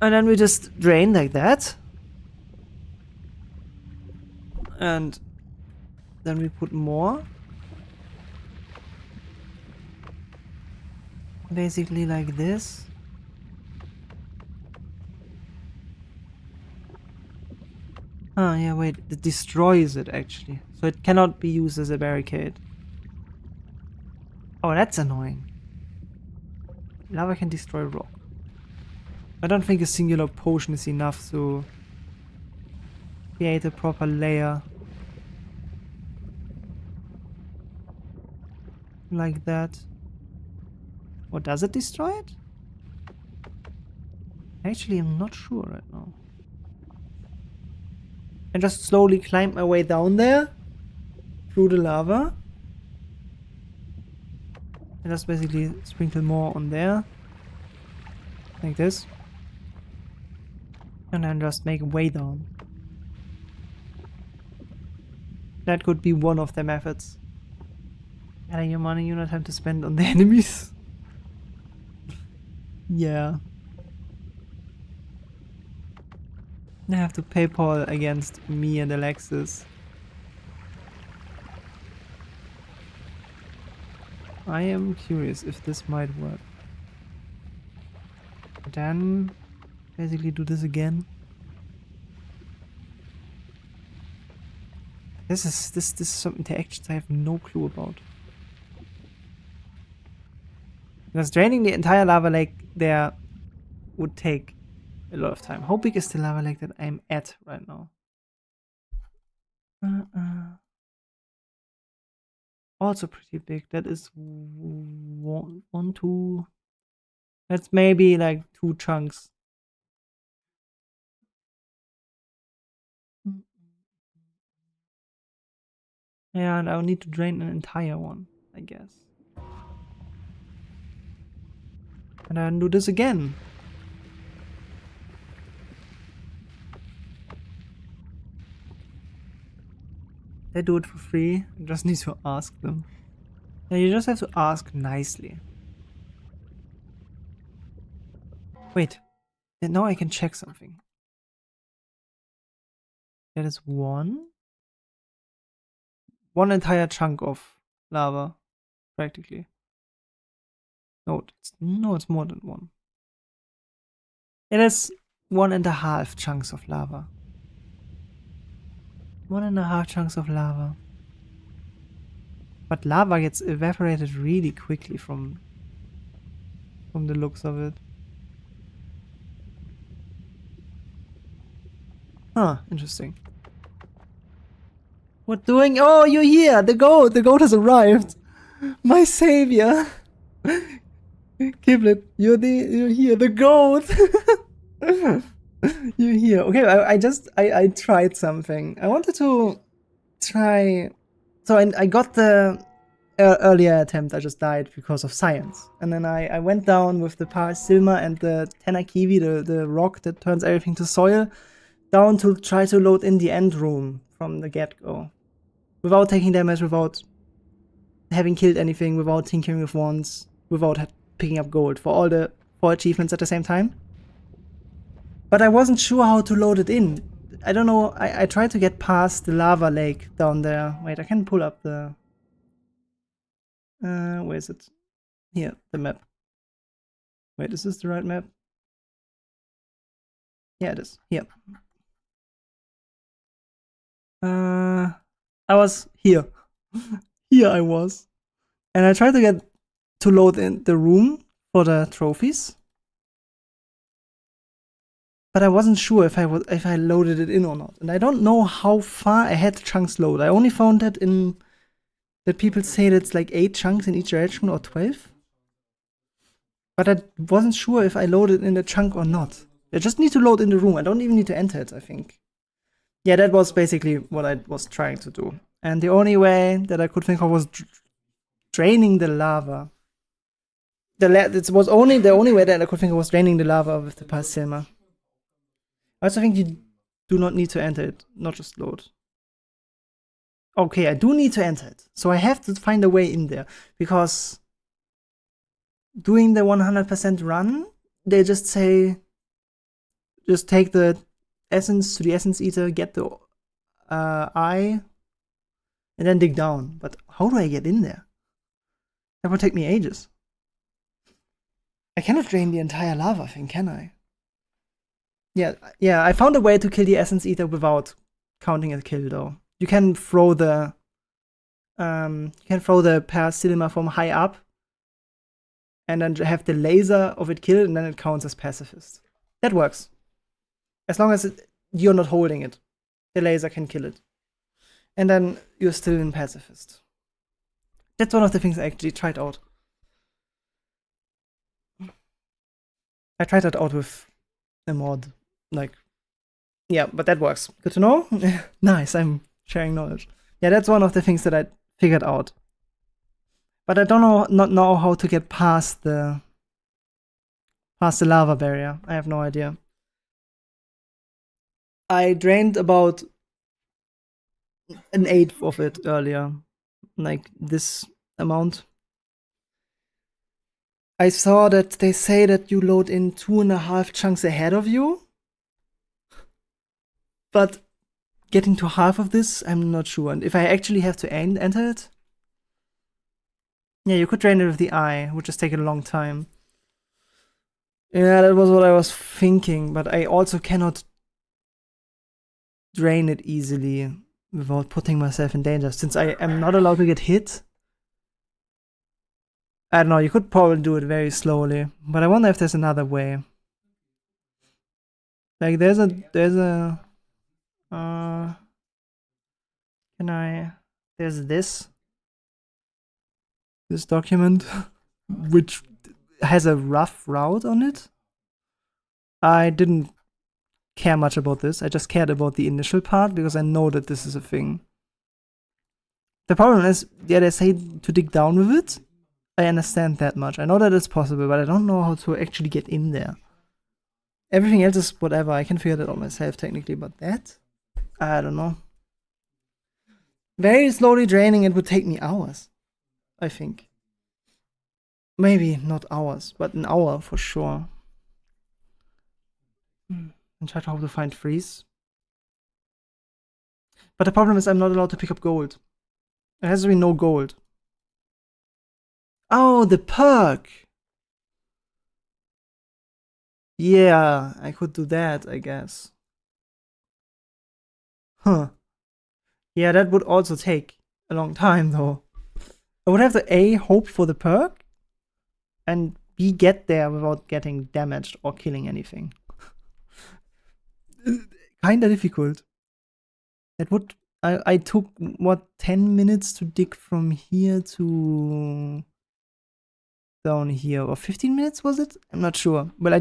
And then we just drain like that. And then we put more. Basically like this. Oh yeah, wait, it destroys it actually. So it cannot be used as a barricade. Oh, that's annoying. Lava can destroy rock. I don't think a singular potion is enough to create a proper layer. Like that. Or does it destroy it? Actually, I'm not sure right now. And just slowly climb my way down there through the lava. And just basically sprinkle more on there. Like this. And then just make way down. That could be one of the methods. Adding your money you not have to spend on the enemies. Yeah. I have to PayPal against me and Alexis. I am curious if this might work. Then basically do this again. This is some interactions I have no clue about. Because draining the entire lava lake there would take a lot of time. How big is the lava lake that I'm at right now? Also pretty big. That is one, two. That's maybe like 2 chunks. Yeah, and I'll need to drain an entire one, I guess. And then do this again. They do it for free. You just need to ask them. Yeah, you just have to ask nicely. Wait. Now I can check something. That is one entire chunk of lava, practically. No, it's more than one. It is 1.5 chunks of lava. 1.5 chunks of lava. But lava gets evaporated really quickly from the looks of it. Huh, interesting. What doing? Oh, you're here! The goat! The goat has arrived! My savior! Kiblet, you're here, the goat! You're here. Okay, I tried something. I wanted to try... So I got the earlier attempt, I just died because of science. And then I went down with the Parasilma and the Tenakiwi, the rock that turns everything to soil, down to try to load in the end room from the get-go. Without taking damage, without having killed anything, without tinkering with wands, without picking up gold for all the 4 achievements at the same time. But I wasn't sure how to load it in. I don't know, I tried to get past the lava lake down there. Wait, I can pull up the... where is it? Here, the map. Wait, is this the right map? Yeah, it is. Here. I was here. Here I was. And I tried to load in the room for the trophies. But I wasn't sure if I loaded it in or not. And I don't know how far ahead chunks load. I only found that that people say that it's like 8 chunks in each direction or 12. But I wasn't sure if I loaded in the chunk or not. I just need to load in the room. I don't even need to enter it, I think. Yeah, that was basically what I was trying to do. And the only way that I could think of was draining the lava. It was only the only way that I could think of was draining the lava with the Parasilma. I also think you do not need to enter it, not just load. Okay, I do need to enter it. So I have to find a way in there. Because doing the 100% run, they just say, just take the essence to the essence eater, get the eye, and then dig down. But how do I get in there? That would take me ages. I cannot drain the entire lava thing, can I? Yeah, I found a way to kill the essence eater without counting a kill though. You can throw the Parasilma from high up and then have the laser of it killed and then it counts as pacifist. That works. As long as you're not holding it. The laser can kill it. And then you're still in pacifist. That's one of the things I actually tried out. I tried that out with a mod. Like, yeah, but that works. Good to know. Nice, I'm sharing knowledge. Yeah, that's one of the things that I figured out. But I don't know how to get past the lava barrier. I have no idea. I drained about an eighth of it earlier. Like this amount. I saw that they say that you load in 2.5 chunks ahead of you. But getting to half of this, I'm not sure. And if I actually have to enter it, yeah, you could drain it with the eye, which just take a long time. Yeah, that was what I was thinking, but I also cannot drain it easily without putting myself in danger, since I am not allowed to get hit. I don't know, you could probably do it very slowly, but I wonder if there's another way. Like, there's a, there's this document, which has a rough route on it. I didn't care much about this. I just cared about the initial part because I know that this is a thing. The problem is, yeah, they say to dig down with it. I understand that much. I know that it's possible, but I don't know how to actually get in there. Everything else is whatever. I can figure that out myself technically, but that? I don't know. Very slowly draining it would take me hours, I think. Maybe not hours, but an hour for sure. And try to hope to find freeze. But the problem is I'm not allowed to pick up gold. There has to be no gold. Oh, the perk! Yeah, I could do that, I guess. Huh. Yeah, that would also take a long time, though. I would have to A, hope for the perk, and B, get there without getting damaged or killing anything. Kinda difficult. That would... I took, what, 10 minutes to dig from here to... down here, or 15 minutes was it? I'm not sure. But I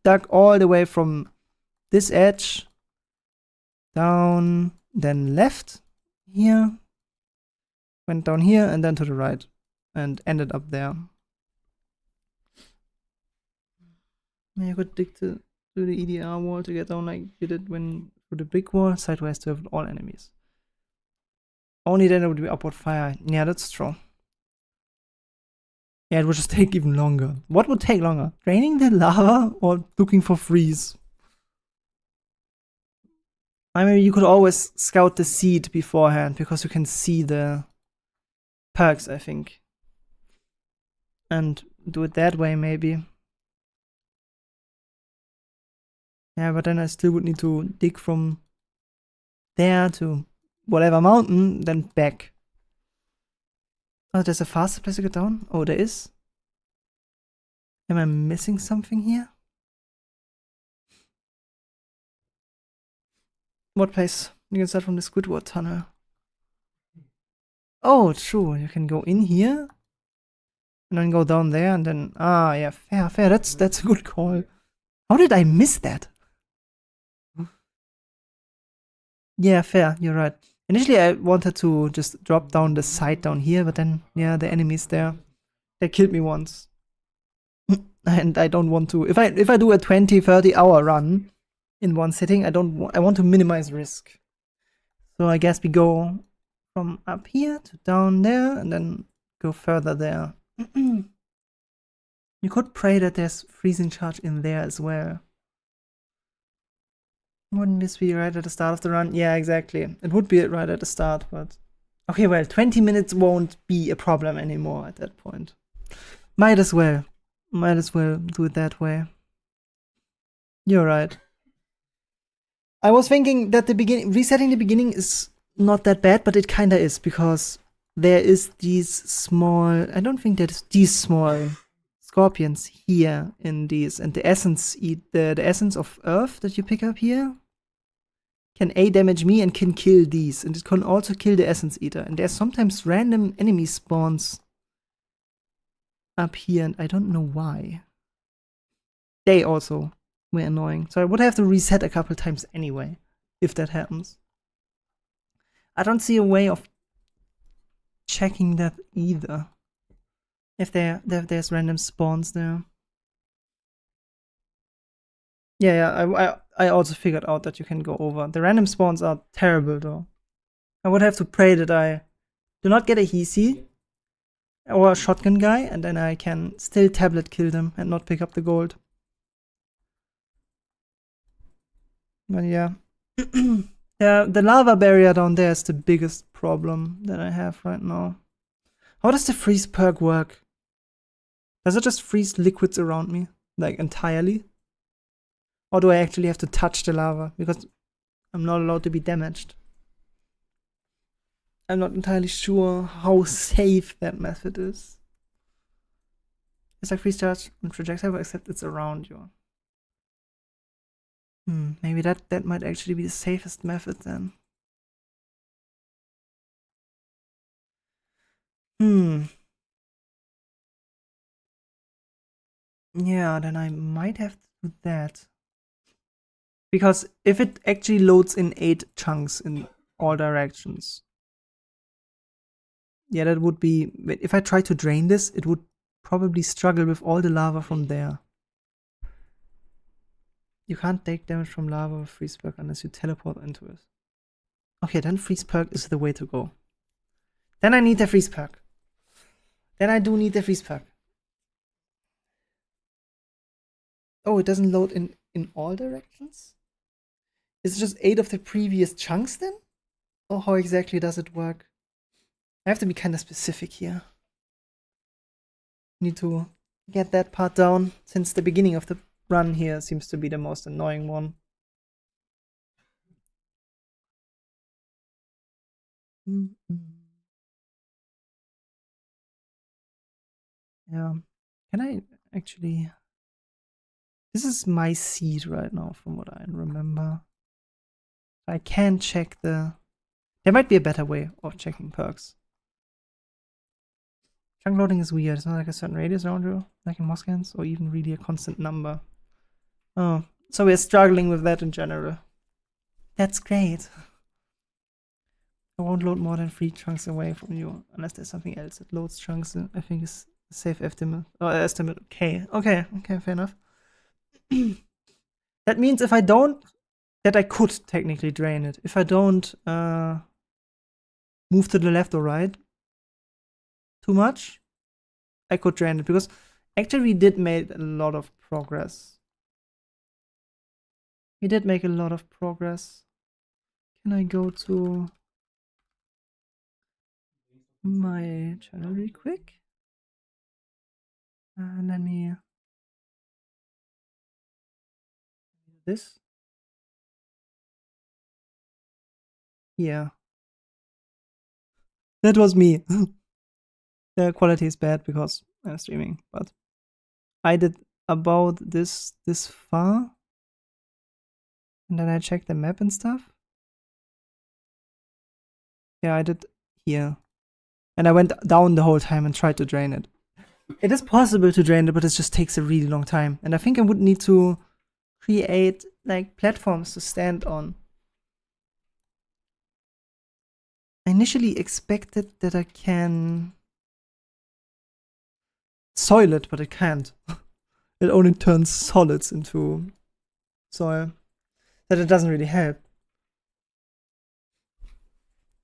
dug all the way from this edge down, then left here, went down here, and then to the right, and ended up there. Maybe I could dig through the EDR wall to get down like I did it when through the brick wall, sideways to have all enemies. Only then it would be upward fire. Yeah, that's true. Yeah, it would just take even longer. What would take longer? Draining the lava or looking for freeze? I mean, you could always scout the seed beforehand because you can see the perks, I think. And do it that way, maybe. Yeah, but then I still would need to dig from there to whatever mountain, then back. Oh, there's a faster place to get down? Oh, there is? Am I missing something here? What place? You can start from the Squidward tunnel. Oh, true. You can go in here and then go down there and then... Ah, yeah, fair. That's a good call. How did I miss that? Yeah, fair. You're right. Initially, I wanted to just drop down the side down here, but then, yeah, the enemies there. They killed me once. And I don't want to... If I do a 20-30 hour run in one sitting, I want to minimize risk. So I guess we go from up here to down there and then go further there. You could pray that there's freezing charge in there as well. Wouldn't this be right at the start of the run? Yeah, exactly. It would be right at the start, but... Okay, well, 20 minutes won't be a problem anymore at that point. Might as well do it that way. You're right. I was thinking that resetting the beginning is not that bad, but it kinda is, because there is these small... I don't think there's these small scorpions here in these, and the essence the essence of earth that you pick up here can A, damage me and can kill these, and it can also kill the essence eater. And there's sometimes random enemy spawns up here, and I don't know why. They also were annoying, so I would have to reset a couple times anyway if that happens. I don't see a way of checking that either. If there's random spawns there. Yeah, I also figured out that you can go over. The random spawns are terrible though. I would have to pray that I do not get a hehe or a shotgun guy, and then I can still tablet kill them and not pick up the gold. But yeah. Yeah, the lava barrier down there is the biggest problem that I have right now. How does the freeze perk work? Does it just freeze liquids around me? Like entirely? Or do I actually have to touch the lava? Because I'm not allowed to be damaged. I'm not entirely sure how safe that method is. It's like freeze charge and projectile, except it's around you. Maybe that might actually be the safest method then. Yeah, then I might have to do that. Because if it actually loads in 8 chunks in all directions. Yeah, that would be... If I try to drain this, it would probably struggle with all the lava from there. You can't take damage from lava with freeze perk unless you teleport into it. Okay, then freeze perk is the way to go. Then I need the freeze perk. Then I do need the freeze perk. Oh, it doesn't load in all directions? Is it just 8 of the previous chunks then? Or how exactly does it work? I have to be kind of specific here. Need to get that part down, since the beginning of the run here seems to be the most annoying one. Yeah. Can I actually... This is my seed right now, from what I remember. I can check the... There might be a better way of checking perks. Chunk loading is weird. It's not like a certain radius around you, like in Moskans, or even really a constant number. Oh, so we're struggling with that in general. That's great. I won't load more than 3 chunks away from you, unless there's something else that loads chunks. I think is a safe estimate. Estimate. Okay, fair enough. That means if I don't, that I could technically drain it. If I don't move to the left or right too much, I could drain it, because actually we did make a lot of progress. We did make a lot of progress. Can I go to my channel real quick? Let me... This? Yeah. That was me. The quality is bad because I'm streaming, but I did about this far. And then I checked the map and stuff. Yeah, I did here. And I went down the whole time and tried to drain it. It is possible to drain it, but it just takes a really long time. And I think I would need to create like platforms to stand on. I initially expected that I can soil it, but I can't. It only turns solids into soil. That it doesn't really help.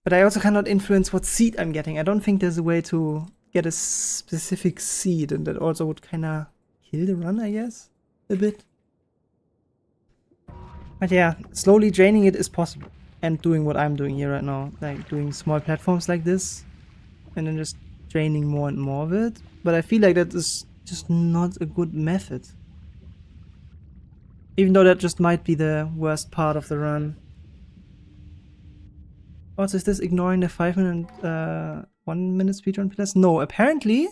But I also cannot influence what seed I'm getting. I don't think there's a way to get a specific seed, and that also would kinda kill the run, I guess, a bit. But yeah, slowly draining it is possible. And doing what I'm doing here right now, like doing small platforms like this, and then just draining more and more of it. But I feel like that is just not a good method. Even though that just might be the worst part of the run. Also, is this ignoring the 5 minute, 1 minute speedrun plus? No, apparently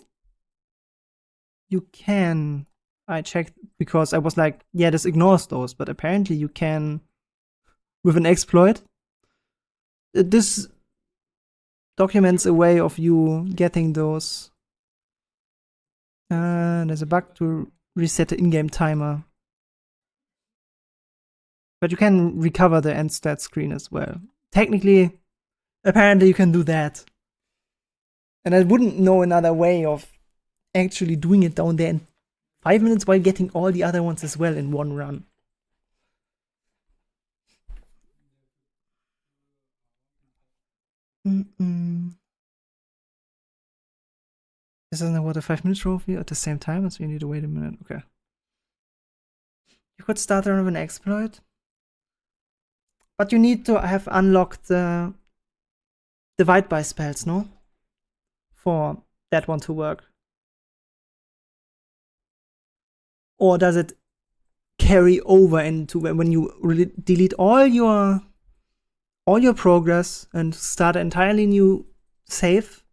you can. I checked because I was like, yeah, this ignores those, but apparently you can with an exploit. This documents a way of you getting those. There's a bug to reset the in-game timer. But you can recover the end stat screen as well. Technically, apparently you can do that. And I wouldn't know another way of actually doing it down there in 5 minutes while getting all the other ones as well in one run. This isn't what a 5-minute trophy at the same time, so you need to wait a minute. Okay. You could start on an exploit, but you need to have unlocked the divide by spells, no? For that one to work. Or does it carry over into when you delete all your progress and start an entirely new save?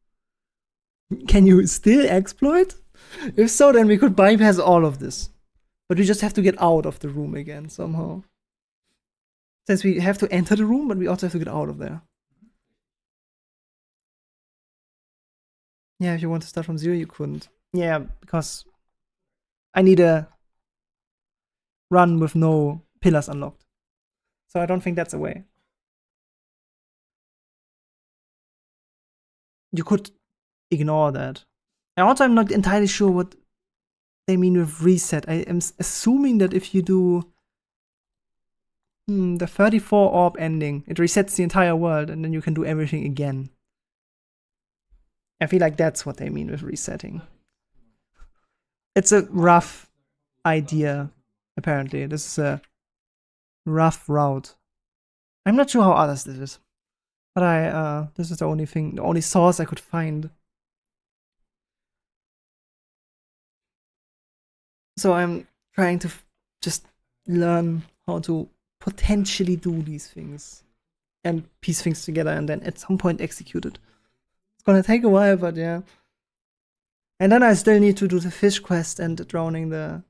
Can you still exploit? If so, then we could bypass all of this. But we just have to get out of the room again somehow. Since we have to enter the room, but we also have to get out of there. Yeah, if you want to start from 0, you couldn't. Yeah, because I need a run with no pillars unlocked. So I don't think that's a way. You could ignore that. And also, I'm not entirely sure what they mean with reset. I am assuming that if you do the 34 orb ending, it resets the entire world and then you can do everything again. I feel like that's what they mean with resetting. It's a rough idea, apparently. This is a rough route. I'm not sure how others did this. But this is the only source I could find. So I'm trying to just learn how to potentially do these things and piece things together and then at some point execute it. It's gonna take a while, but yeah. And then I still need to do the fish quest and drowning the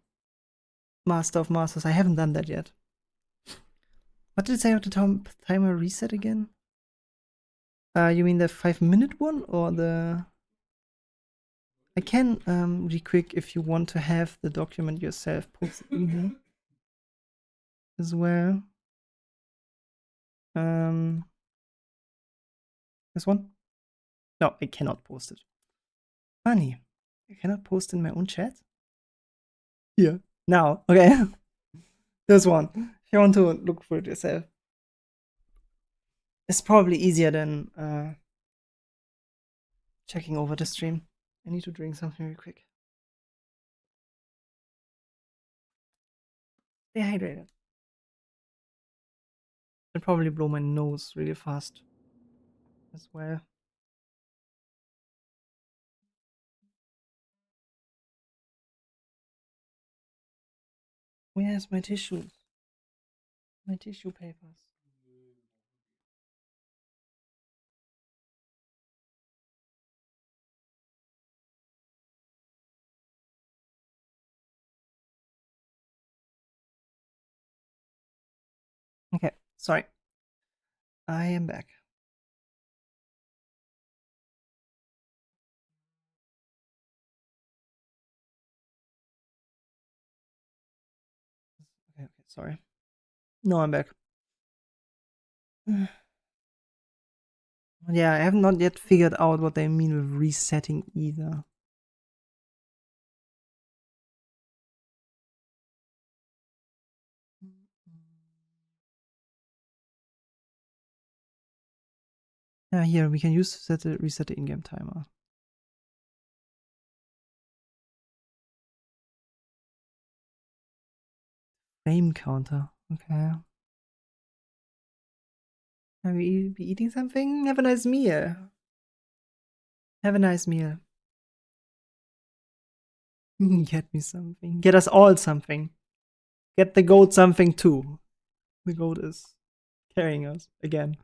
Master of Masters. I haven't done that yet. What did it say about the timer reset again? You mean the 5-minute one or the... I can really quick if you want to have the document yourself posted in here as well. This one? No, I cannot post it. Funny. I cannot post in my own chat? Here. Now. Okay. This one. If you want to look for it yourself. It's probably easier than checking over the stream. I need to drink something really quick. Stay hydrated. I'll probably blow my nose really fast as well. Where's my tissues? My tissue papers. Okay, sorry. I am back. Okay, sorry. No, I'm back. Yeah, I have not yet figured out what they mean with resetting either. Yeah, here we can use reset the in-game timer. Frame counter. Okay. Are we be eating something? Have a nice meal. Have a nice meal. Get me something. Get us all something. Get the goat something too. The goat is carrying us again.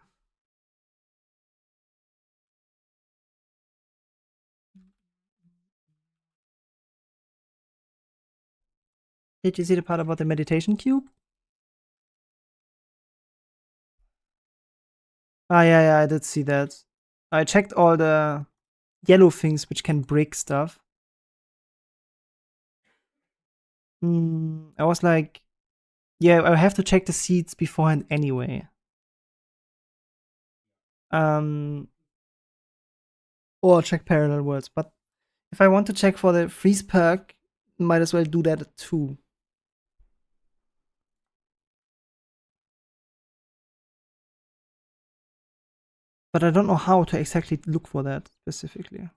Did you see the part about the meditation cube? Ah, yeah, I did see that. I checked all the yellow things which can break stuff. I was like, yeah, I have to check the seeds beforehand anyway. Or check parallel worlds, but If I want to check for the freeze perk, might as well do that too. But I don't know how to exactly look for that specifically.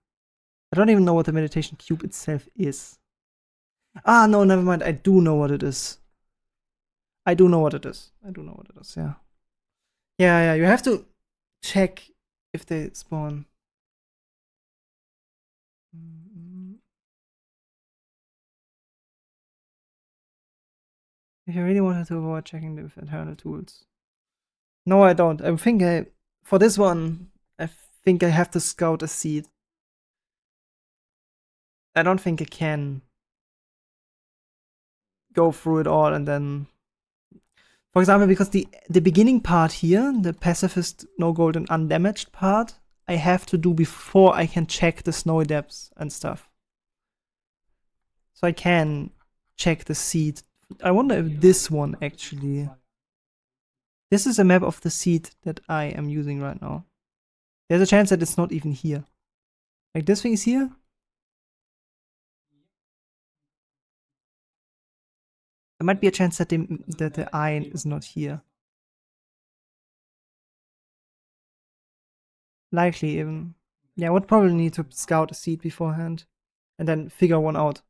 I don't even know what the meditation cube itself is. Ah, no, never mind. I do know what it is. I do know what it is. Yeah. Yeah, you have to check if they spawn. If you really wanted to avoid checking the internal tools. No, I don't. I think for this one, I think I have to scout a seed. I don't think I can go through it all and then, for example, because the beginning part here, the pacifist, no gold and undamaged part, I have to do before I can check the snowy depths and stuff. So I can check the seed. I wonder if this one actually. This is a map of the seed that I am using right now. There's a chance that it's not even here. Like this thing is here. There might be a chance that the iron is not here. Likely even. Yeah, I would probably need to scout a seed beforehand and then figure one out.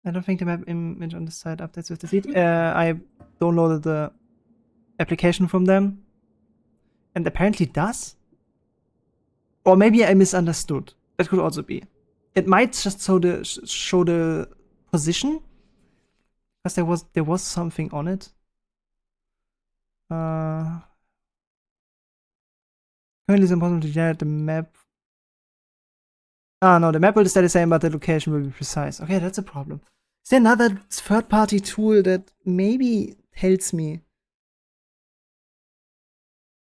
I don't think the map image on the side updates with the seed. I downloaded the application from them and apparently it does. Or maybe I misunderstood. That could also be. It might just show the position because there was something on it. Currently, it's impossible to generate the map. Ah, no, the map will stay the same, but the location will be precise. Okay, that's a problem. Is there another third-party tool that maybe tells me?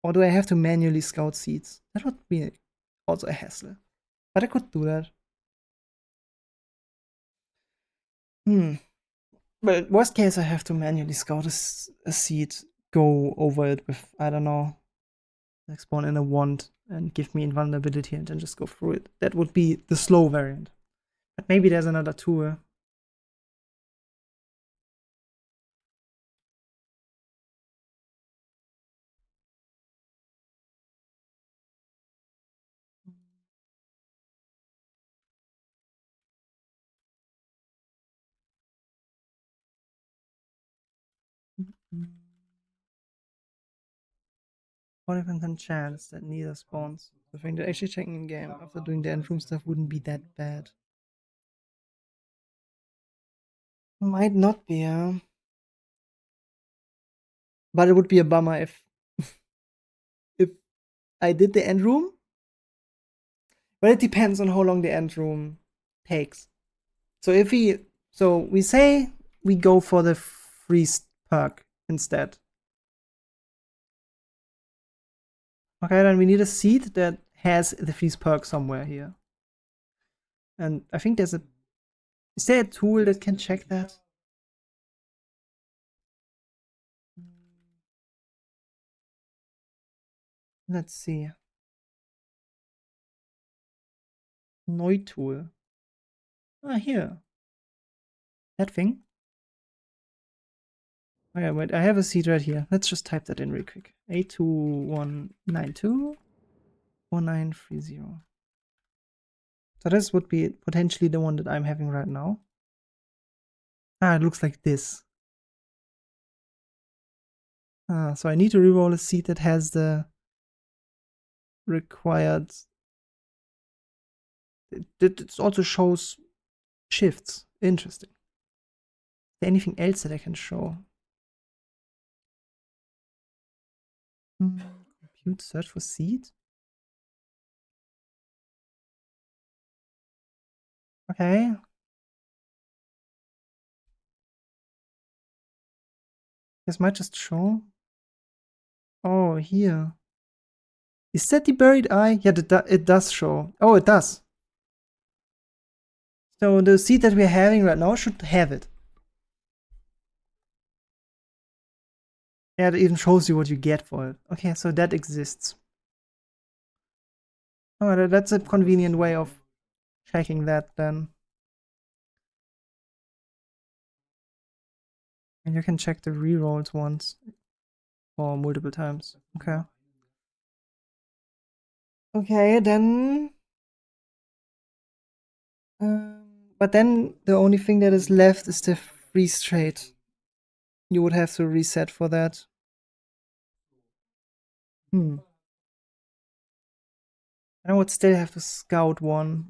Or do I have to manually scout seeds? That would be also a hassle. But I could do that. Well, worst case, I have to manually scout a seed, go over it with, I don't know, like spawn in a wand and give me invulnerability and then just go through it. That would be the slow variant. But maybe there's another tool. Mm-hmm. 40% chance that neither spawns. I think that actually checking in game after doing the end room stuff wouldn't be that bad. Might not be, yeah. But it would be a bummer if if I did the end room. But it depends on how long the end room takes. So if we say we go for the freeze perk instead. Okay, then we need a seed that has the freeze perk somewhere here. And I think is there a tool that can check that? Let's see. Neu tool. Ah, here. That thing. Okay, wait, I have a seed right here. Let's just type that in real quick. 82192 1930. So this would be potentially the one that I'm having right now. Ah, it looks like this. Ah, so I need to reroll a seed that has the required. It also shows shifts. Interesting. Is there anything else that I can show? Compute search for seed. Okay. This might just show. Oh, here. Is that the buried eye? Yeah, it does show. Oh, it does. So the seed that we're having right now should have it. Yeah, it even shows you what you get for it. Okay, so that exists. Oh, that's a convenient way of checking that then. And you can check the rerolls once or multiple times. Okay. Okay, then. But then the only thing that is left is the freeze trade. You would have to reset for that. And I would still have to scout one.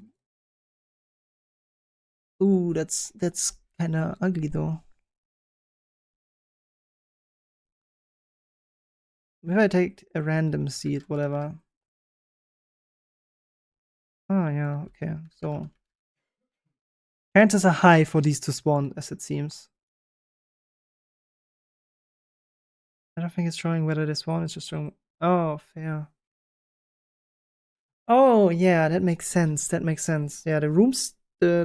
Ooh, that's kind of ugly though. Maybe I take a random seed, whatever. Oh yeah, okay. So chances are high for these to spawn, as it seems. I don't think it's showing whether they spawn. It's just showing. Oh, fair. Oh yeah, that makes sense. That makes sense. Yeah, the room still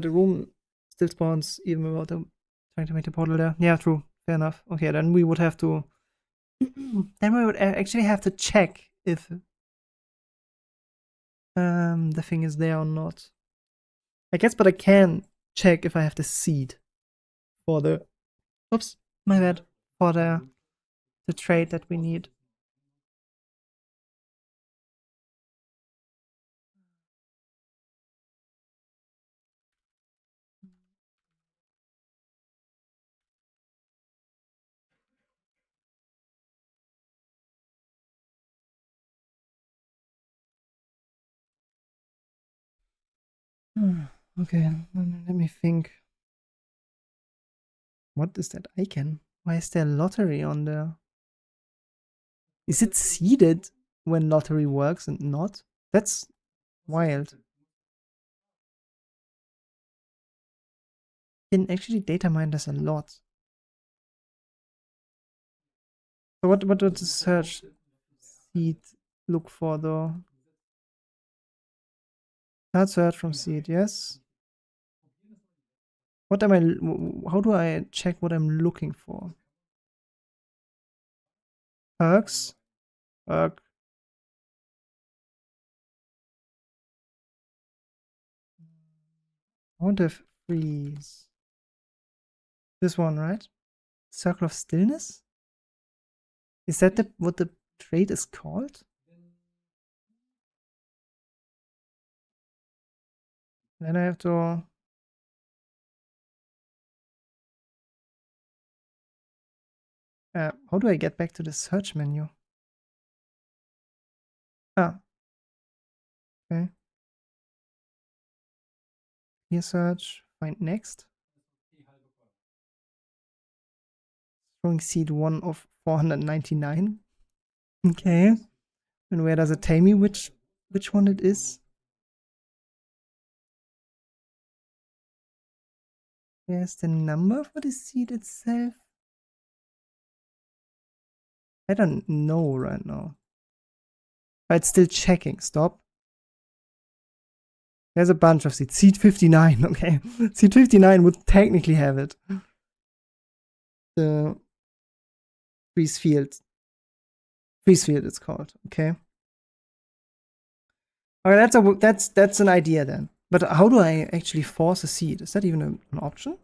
spawns even without them trying to make the portal there. Yeah, true. Fair enough. Okay, then we would have to. Then we would actually have to check if the thing is there or not. I guess, but I can check if I have the seed for the. Oops, my bad. For the trade that we need. Okay, let me think. What is that icon? Why is there lottery on there? Is it seeded when lottery works and not? That's wild. Can actually data mine this a lot. So what does the search seed look for though? Start search from seed, yes. What am I? How do I check what I'm looking for? Perks. Perk. I want to freeze. This one, right? Circle of stillness? Is that what the trait is called? Then I have to. How do I get back to the search menu? Ah. Okay. Here search. Find next. Throwing seed 1 of 499. Okay. And where does it tell me which one it is? Where's the number for the seed itself? I don't know right now. But it's still checking. Stop. There's a bunch of seeds. Seed 59, okay. Seed 59 would technically have it. The freeze field. Freeze field it's called, okay. Alright, that's an idea then. But how do I actually force a seed? Is that even an option?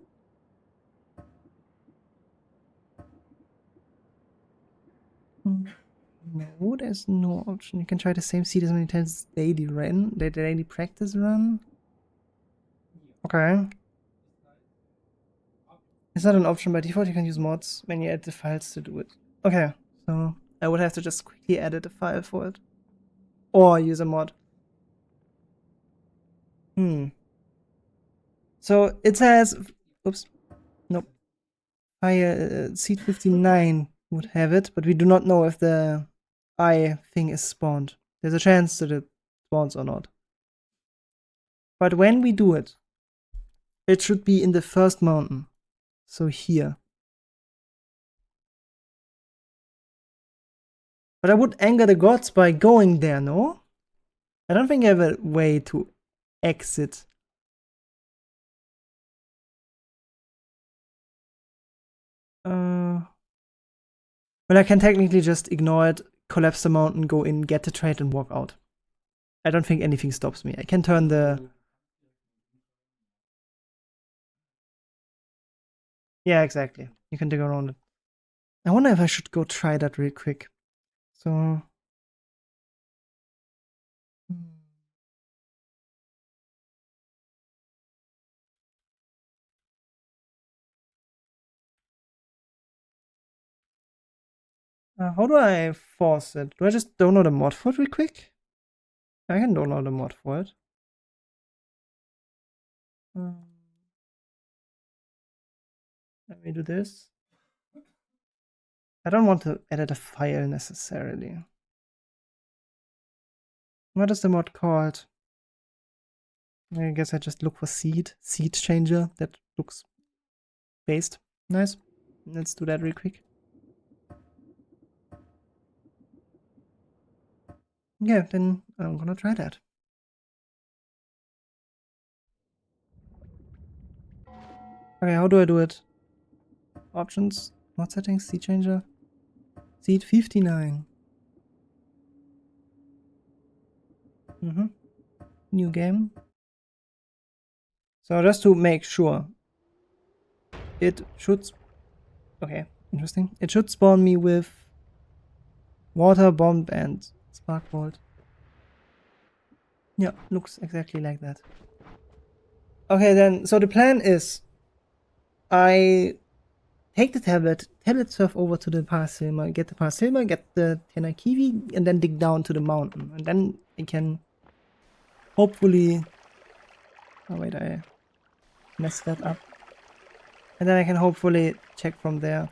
No, there's no option. You can try the same seed as many times as daily run. The daily practice run. Okay. It's not an option by default. You can use mods when you add the files to do it. Okay, so I would have to just quickly edit a file for it. Or use a mod. So it says, oops, nope. Seed 59 would have it, but we do not know if the eye thing is spawned. There's a chance that it spawns or not. But when we do it, it should be in the first mountain. So here. But I would anger the gods by going there, no? I don't think I have a way to exit. Well, I can technically just ignore it, collapse the mountain, go in, get the trade, and walk out. I don't think anything stops me. I can turn the Yeah, exactly. You can dig around it. I wonder if I should go try that real quick. So. How do I force it? Do I just download a mod for it real quick? I can download a mod for it. Let me do this. I don't want to edit a file necessarily. What is the mod called? I guess I just look for seed changer that looks based. Nice. Let's do that real quick. Yeah, then I'm gonna try that. Okay, how do I do it? Options, mod settings, seed changer. Seed 59. New game. So just to make sure, it should. Okay, interesting. It should spawn me with water, bomb, and spark bolt. Yeah, looks exactly like that. Okay, then, so the plan is I take the tablet surf over to the Parasilma, get the Parasilma, get the Tena Kiwi, and then dig down to the mountain. And then I can hopefully. Oh, wait, I messed that up. And then I can hopefully check from there.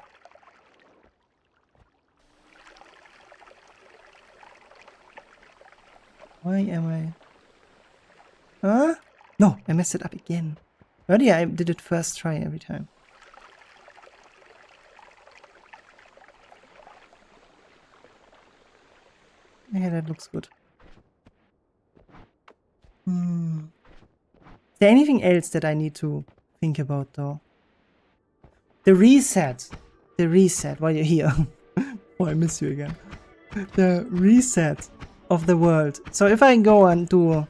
Why am I. Huh? No, I messed it up again. Earlier I did it first try every time. Yeah, that looks good. Is there anything else that I need to think about though? The reset. The reset while you're here. Oh, I miss you again. The reset of the world. So if I go and do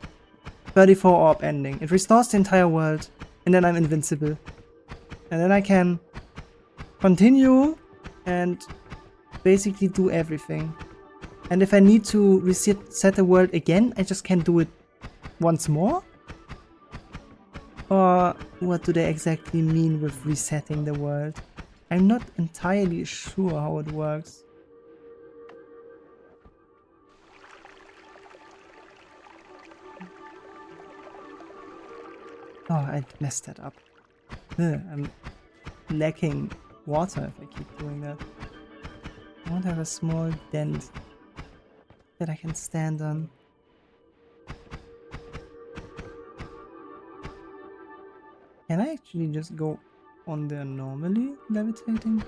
34 orb ending, it restores the entire world and then I'm invincible. And then I can continue and basically do everything. And if I need to reset the world again, I just can do it once more? Or what do they exactly mean with resetting the world? I'm not entirely sure how it works. Oh, I messed that up. I'm lacking water if I keep doing that. I want to have a small dent that I can stand on. Can I actually just go on there normally, levitating?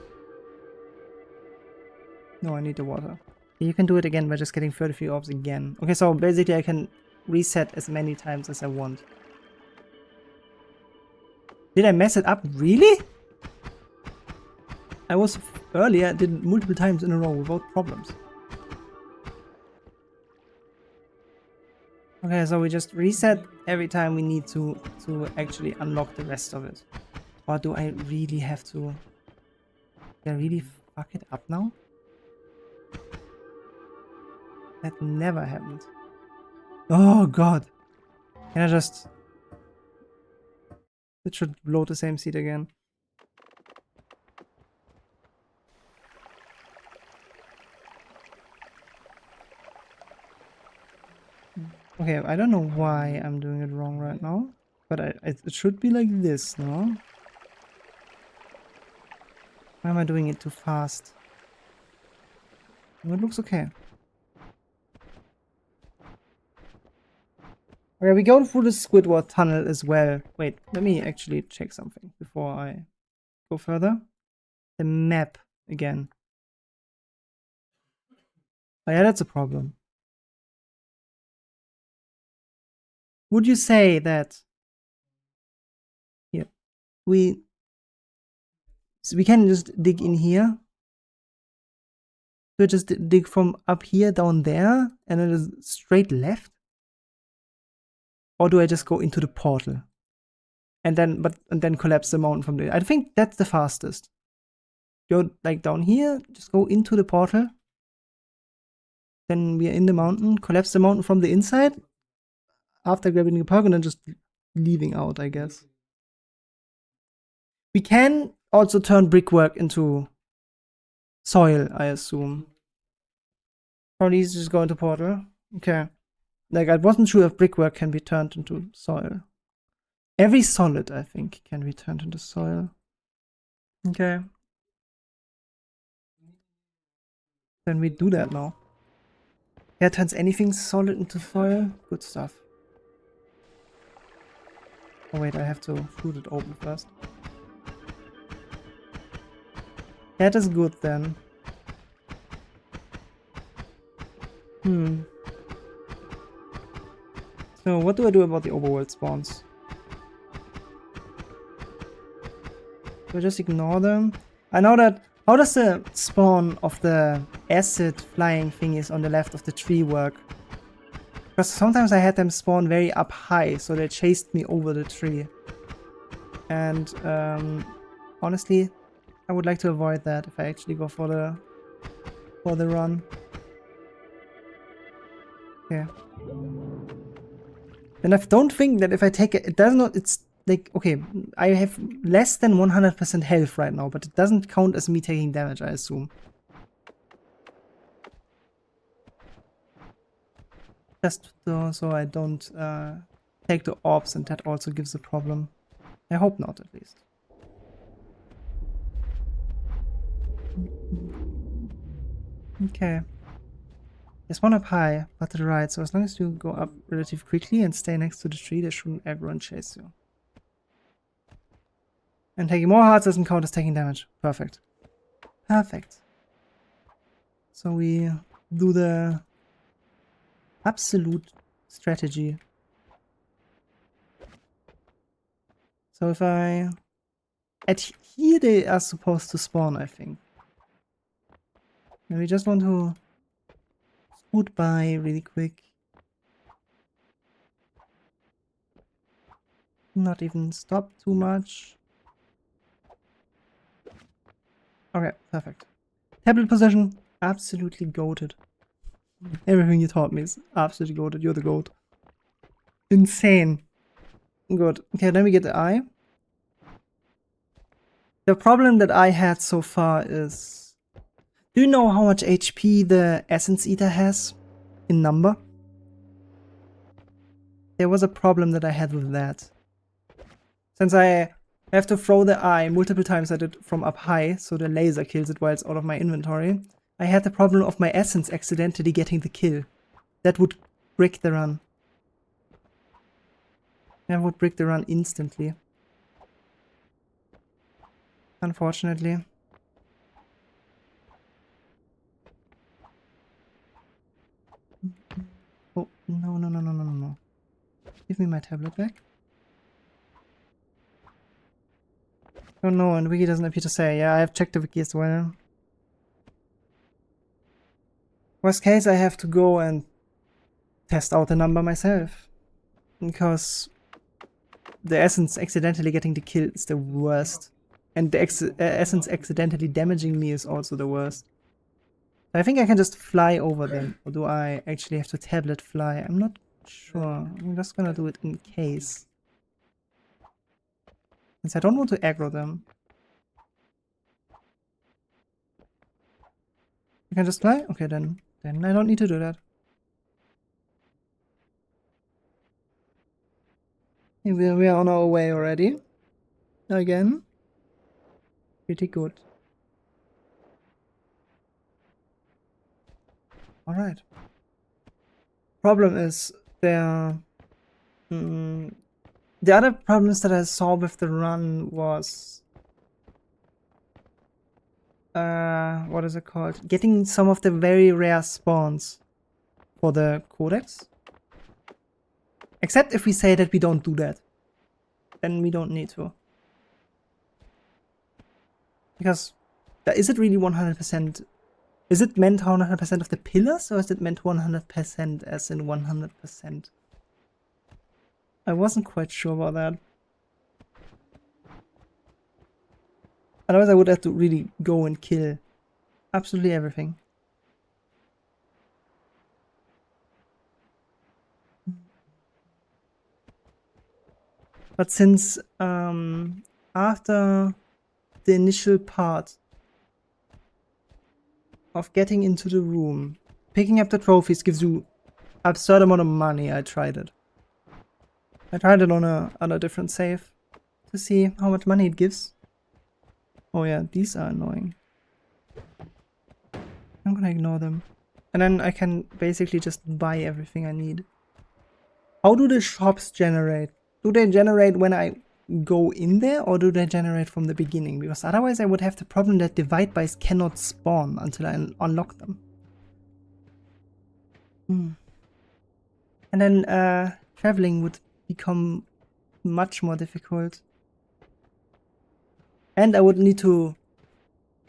No, I need the water. You can do it again by just getting 33 orbs again. Okay, so basically I can reset as many times as I want. Did I mess it up? Really? I was earlier, did it multiple times in a row without problems. Okay, so we just reset every time we need to actually unlock the rest of it. Or do I really have to? Did I really fuck it up now? That never happened. Oh god. Can I just... It should blow the same seed again. Okay, I don't know why I'm doing it wrong right now. But it should be like this, no? Why am I doing it too fast? It looks okay. Okay, we go through the Squidward tunnel as well. Wait, let me actually check something before I go further. The map again. Oh yeah, that's a problem. Would you say that... Here, we can just dig in here? We just dig from up here down there and then it's straight left? Or do I just go into the portal? and then collapse the mountain from there. I think that's the fastest. Go like down here, just go into the portal. Then we are in the mountain, collapse the mountain from the inside after grabbing the perk and then just leaving out, I guess. We can also turn brickwork into soil, I assume. Probably just go into portal. Okay. Like, I wasn't sure if brickwork can be turned into soil. Every solid, I think, can be turned into soil. Okay. Then we do that now. Yeah, turns anything solid into soil. Good stuff. Oh wait, I have to shoot it open first. That is good then. So what do I do about the overworld spawns? Do I just ignore them? I know that... How does the spawn of the acid flying thingies on the left of the tree work? Because sometimes I had them spawn very up high, so they chased me over the tree. And honestly, I would like to avoid that if I actually go for the run. Okay. And I don't think that if I take it, it does not, it's like, okay, I have less than 100% health right now, but it doesn't count as me taking damage, I assume. Just so I don't take the orbs, and that also gives a problem. I hope not, at least. Okay. There's one up high, but to the right, so as long as you go up relatively quickly and stay next to the tree, they shouldn't aggro and chase you. And taking more hearts doesn't count as taking damage. Perfect. Perfect. So we do the absolute strategy. So if I... At here they are supposed to spawn, I think. And we just want to scoot by really quick. Not even stop too much. Okay, perfect. Tablet position, absolutely goated. Everything you taught me is absolutely goated. You're the goat. Insane. Good. Okay, then we get the eye. The problem that I had so far is... Do you know how much HP the Essence Eater has? In number? There was a problem that I had with that. Since I have to throw the eye multiple times at it from up high, so the laser kills it while it's out of my inventory, I had the problem of my essence accidentally getting the kill. That would brick the run. That would brick the run instantly. Unfortunately. Oh, no. Give me my tablet back. Oh no, and wiki doesn't appear to say. Yeah, I have checked the wiki as well. Worst case, I have to go and test out the number myself. Because the essence accidentally getting the kill is the worst. And the essence accidentally damaging me is also the worst. I think I can just fly over them. Or do I actually have to tablet fly? I'm not sure. I'm just gonna do it in case. Since I don't want to aggro them. You can just fly? Okay, then I don't need to do that. We are on our way already. Again. Pretty good. Alright. Problem is, the other problems that I saw with the run was... what is it called? Getting some of the very rare spawns for the codex. Except if we say that we don't do that. Then we don't need to. Because, is it really 100%? Is it meant 100% of the pillars, or is it meant 100% as in 100%? I wasn't quite sure about that. Otherwise I would have to really go and kill absolutely everything. But since after the initial part of getting into the room, picking up the trophies gives you absurd amount of money. I tried it on a different save to see how much money it gives. Oh yeah, these are annoying. I'm gonna ignore them. And then I can basically just buy everything I need. How do the shops generate? Do they generate when I go in there, or do they generate from the beginning? Because otherwise I would have the problem that divide bys cannot spawn until I unlock them. And then traveling would become much more difficult. And I would need to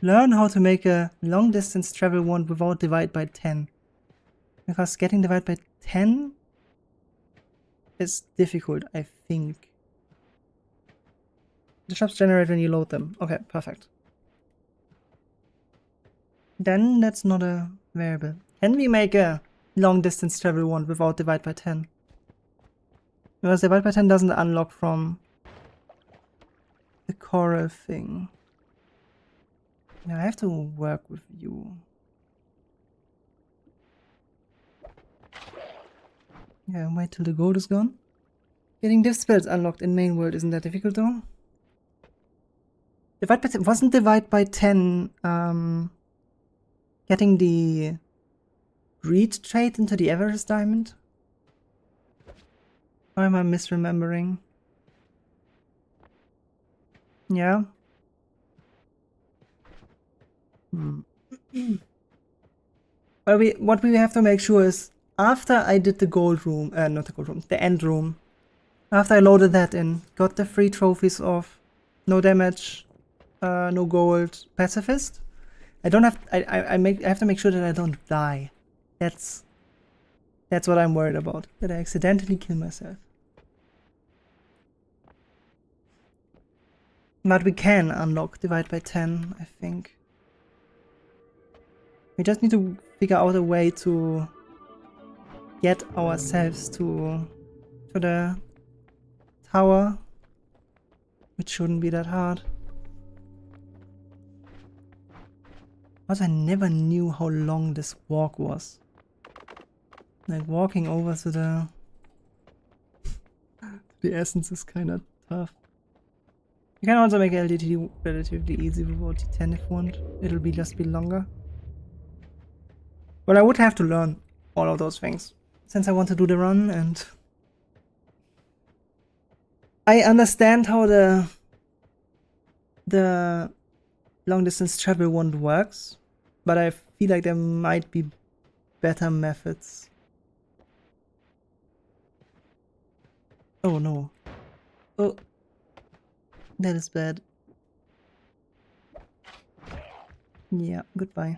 learn how to make a long distance travel one without divide by 10. Because getting divide by 10 is difficult, I think. The shops generate when you load them. Okay, perfect. Then that's not a variable. Can we make a long distance travel one without divide by 10? Because divide by 10 doesn't unlock from the coral thing. Yeah, I have to work with you. Yeah, wait till the gold is gone. Getting div spells unlocked in main world isn't that difficult though. Divide by 10 wasn't divide by 10 getting the read trait into the Everest diamond? Or am I misremembering? Yeah. Well, what we have to make sure is after I did the gold room, not the gold room, the end room. After I loaded that in, got the 3 trophies of no damage, no gold, pacifist. I don't have. I have to make sure that I don't die. That's what I'm worried about. That I accidentally kill myself. But we can unlock divide by 10, I think. We just need to figure out a way to get ourselves to the tower, which shouldn't be that hard. Also, I never knew how long this walk was. Like, walking over to the essence is kind of tough. You can also make LDT relatively easy without D10 if you want. It'll just be longer. But I would have to learn all of those things, since I want to do the run, and I understand how the long distance travel one works, but I feel like there might be better methods. Oh no. Oh, that is bad. Yeah, goodbye.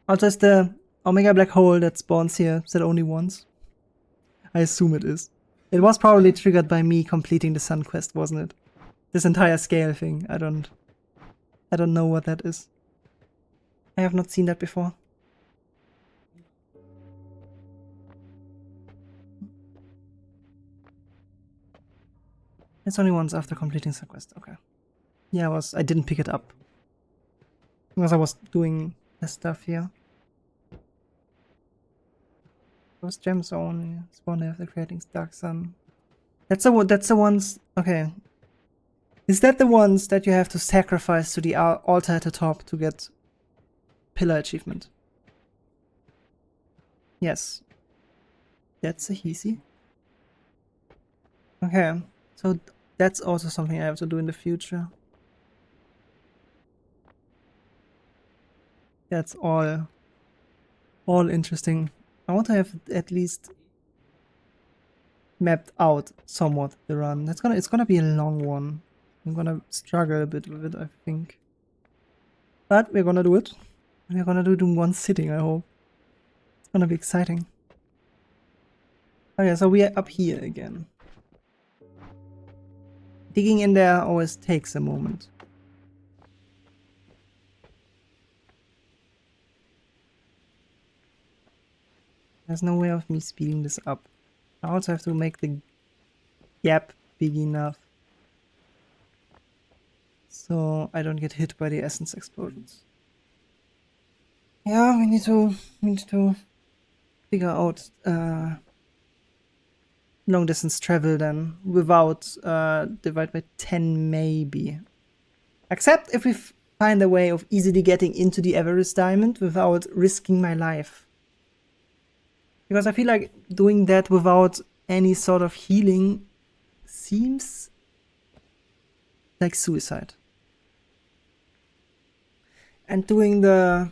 Also, is the Omega black hole that spawns here said only once? I assume it is. It was probably triggered by me completing the Sun quest, wasn't it? This entire scale thing. I don't know what that is. I have not seen that before. It's only once after completing Sun quest. Okay. Yeah, I didn't pick it up because I was doing the stuff here. Those gems only spawn after creating Dark Sun. That's the ones. Okay. Is that the ones that you have to sacrifice to the altar at the top to get pillar achievement? Yes. That's a hehe. Okay. So that's also something I have to do in the future. That's all interesting. I want to have at least mapped out somewhat the run. It's gonna be a long one. I'm gonna struggle a bit with it, I think. But we're gonna do it. We're gonna do it in one sitting, I hope. It's gonna be exciting. Okay, so we are up here again. Digging in there always takes a moment. There's no way of me speeding this up. I also have to make the gap big enough so I don't get hit by the essence explosions. Yeah, we need to figure out long distance travel then without divide by 10 maybe. Except if we find a way of easily getting into the Everest Diamond without risking my life. Because I feel like doing that without any sort of healing seems like suicide. And doing the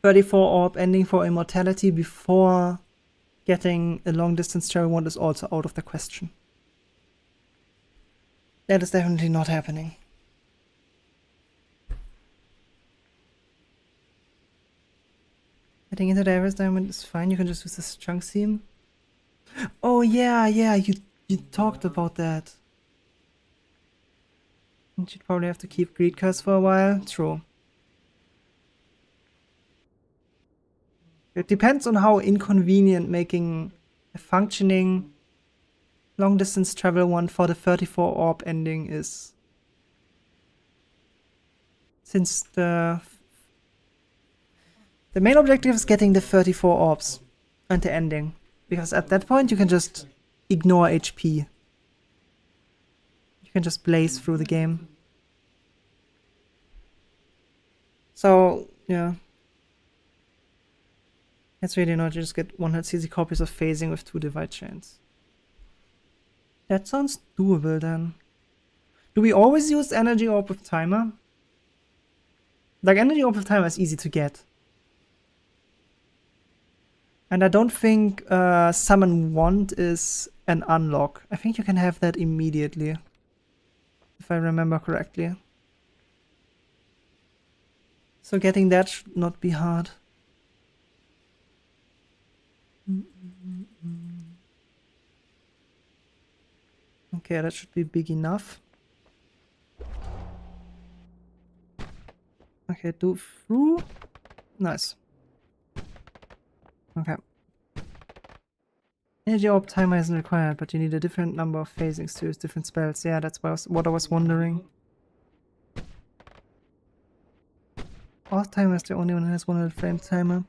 34 orb ending for immortality before getting a long distance travel wand is also out of the question. That is definitely not happening. Getting into the Everest Diamond is fine, you can just use this chunk seam. Oh yeah, you talked about that. You'd probably have to keep Greed Curse for a while. True. It depends on how inconvenient making a functioning long distance travel one for the 34 orb ending is. Since the main objective is getting the 34 orbs and the ending. Because at that point you can just ignore HP. You can just blaze through the game. So, yeah. It's really not, you just get 100 CZ copies of phasing with 2 divide chains. That sounds doable then. Do we always use energy orb with timer? Like, energy orb with timer is easy to get. And I don't think summon wand is an unlock. I think you can have that immediately. If I remember correctly. So getting that should not be hard. Okay, that should be big enough. Okay, do through. Nice. Okay. Energy orb timer isn't required, but you need a different number of phasings to use different spells. Yeah, that's what I was wondering. Off timer is the only one that has 100 frame timer.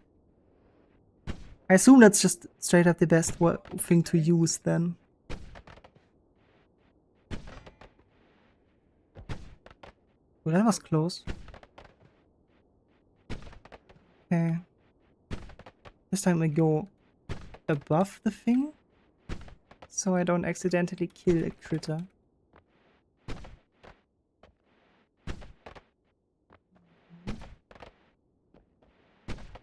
I assume that's just straight up the best thing to use then. Well, that was close. Okay. This time I go above the thing, so I don't accidentally kill a critter.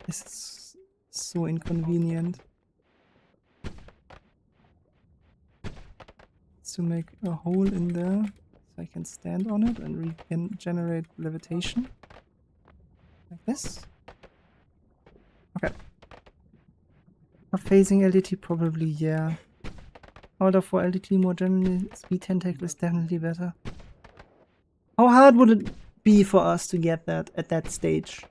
This is so inconvenient. To make a hole in there so I can stand on it and regenerate levitation. Like this. Okay. For phasing LDT, probably, yeah. Although for LDT more generally, speed tentacle is definitely better. How hard would it be for us to get that at that stage?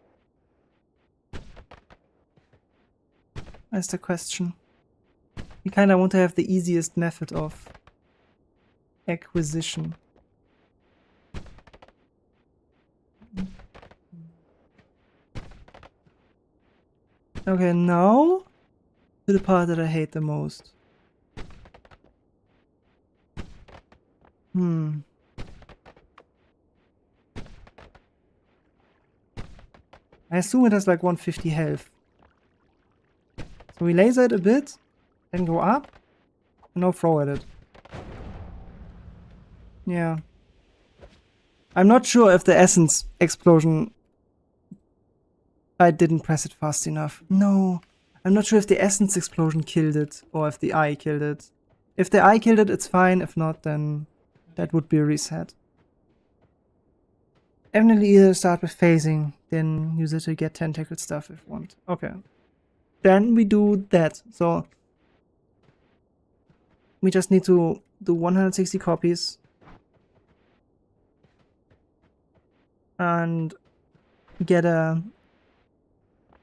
That's the question. We kinda want to have the easiest method of acquisition. Okay, now to the part that I hate the most. I assume it has like 150 health. So we laser it a bit, then go up, and now throw at it. Yeah. I'm not sure if the essence explosion... I didn't press it fast enough. No. I'm not sure if the essence explosion killed it, or if the eye killed it. If the eye killed it, it's fine. If not, then that would be a reset. Definitely either start with phasing, then use it to get tentacle stuff if you want. Okay. Then we do that. So We just need to do 160 copies. And get a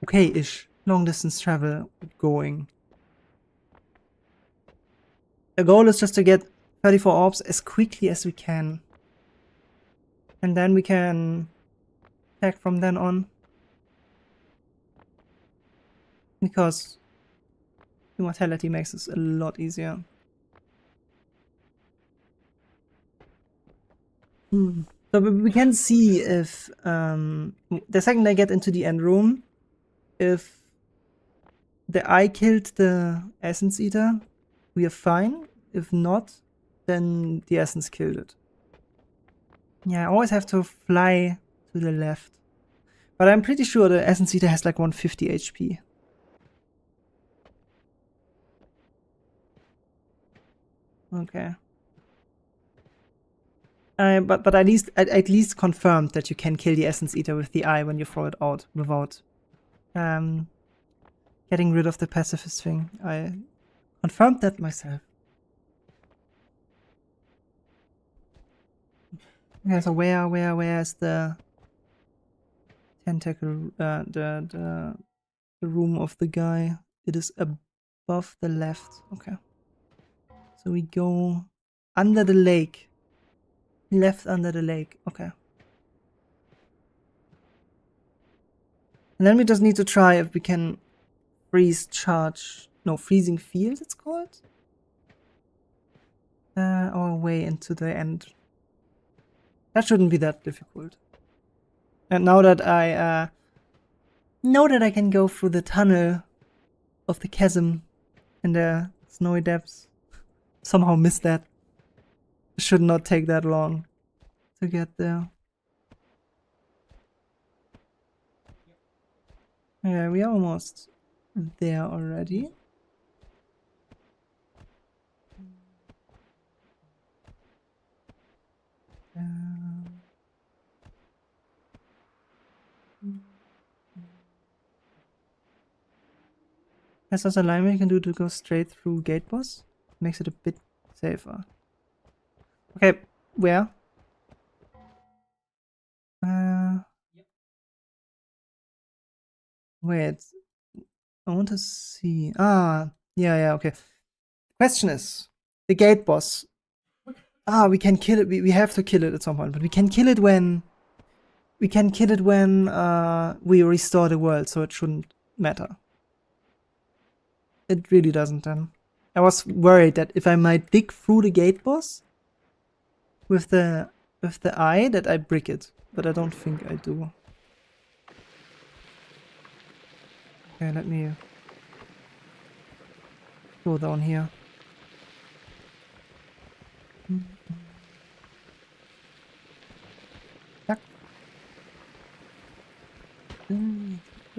okay-ish long distance travel going. The goal is just to get 34 orbs as quickly as we can. And then we can attack from then on. Because immortality makes this a lot easier. So we can see if the second I get into the end room, if the eye killed the essence eater, we are fine. If not, then the essence killed it. Yeah, I always have to fly to the left. But I'm pretty sure the essence eater has like 150 HP. Okay. But at least confirmed that you can kill the essence eater with the eye when you throw it out without getting rid of the pacifist thing. I confirmed that myself. Okay, so where is the tentacle? The room of the guy. It is above the left. Okay. So we go under the lake. Left under the lake. Okay. And then we just need to try if we can freeze charge. No, freezing field it's called. Our way into the end. That shouldn't be that difficult. And now that I know that I can go through the tunnel of the chasm in the snowy depths, somehow missed that. Should not take that long to get there. Yeah, we are almost there already. Has this alignment you can do to go straight through gate boss? Makes it a bit safer. Okay, where? Wait. I want to see. Yeah, okay. Question is, the gate boss. We can kill it. We have to kill it at some point, but we can kill it when we restore the world, so it shouldn't matter. It really doesn't then. I was worried that if I might dig through the gate boss with the eye that I brick it, but I don't think I do. Okay, let me go down here.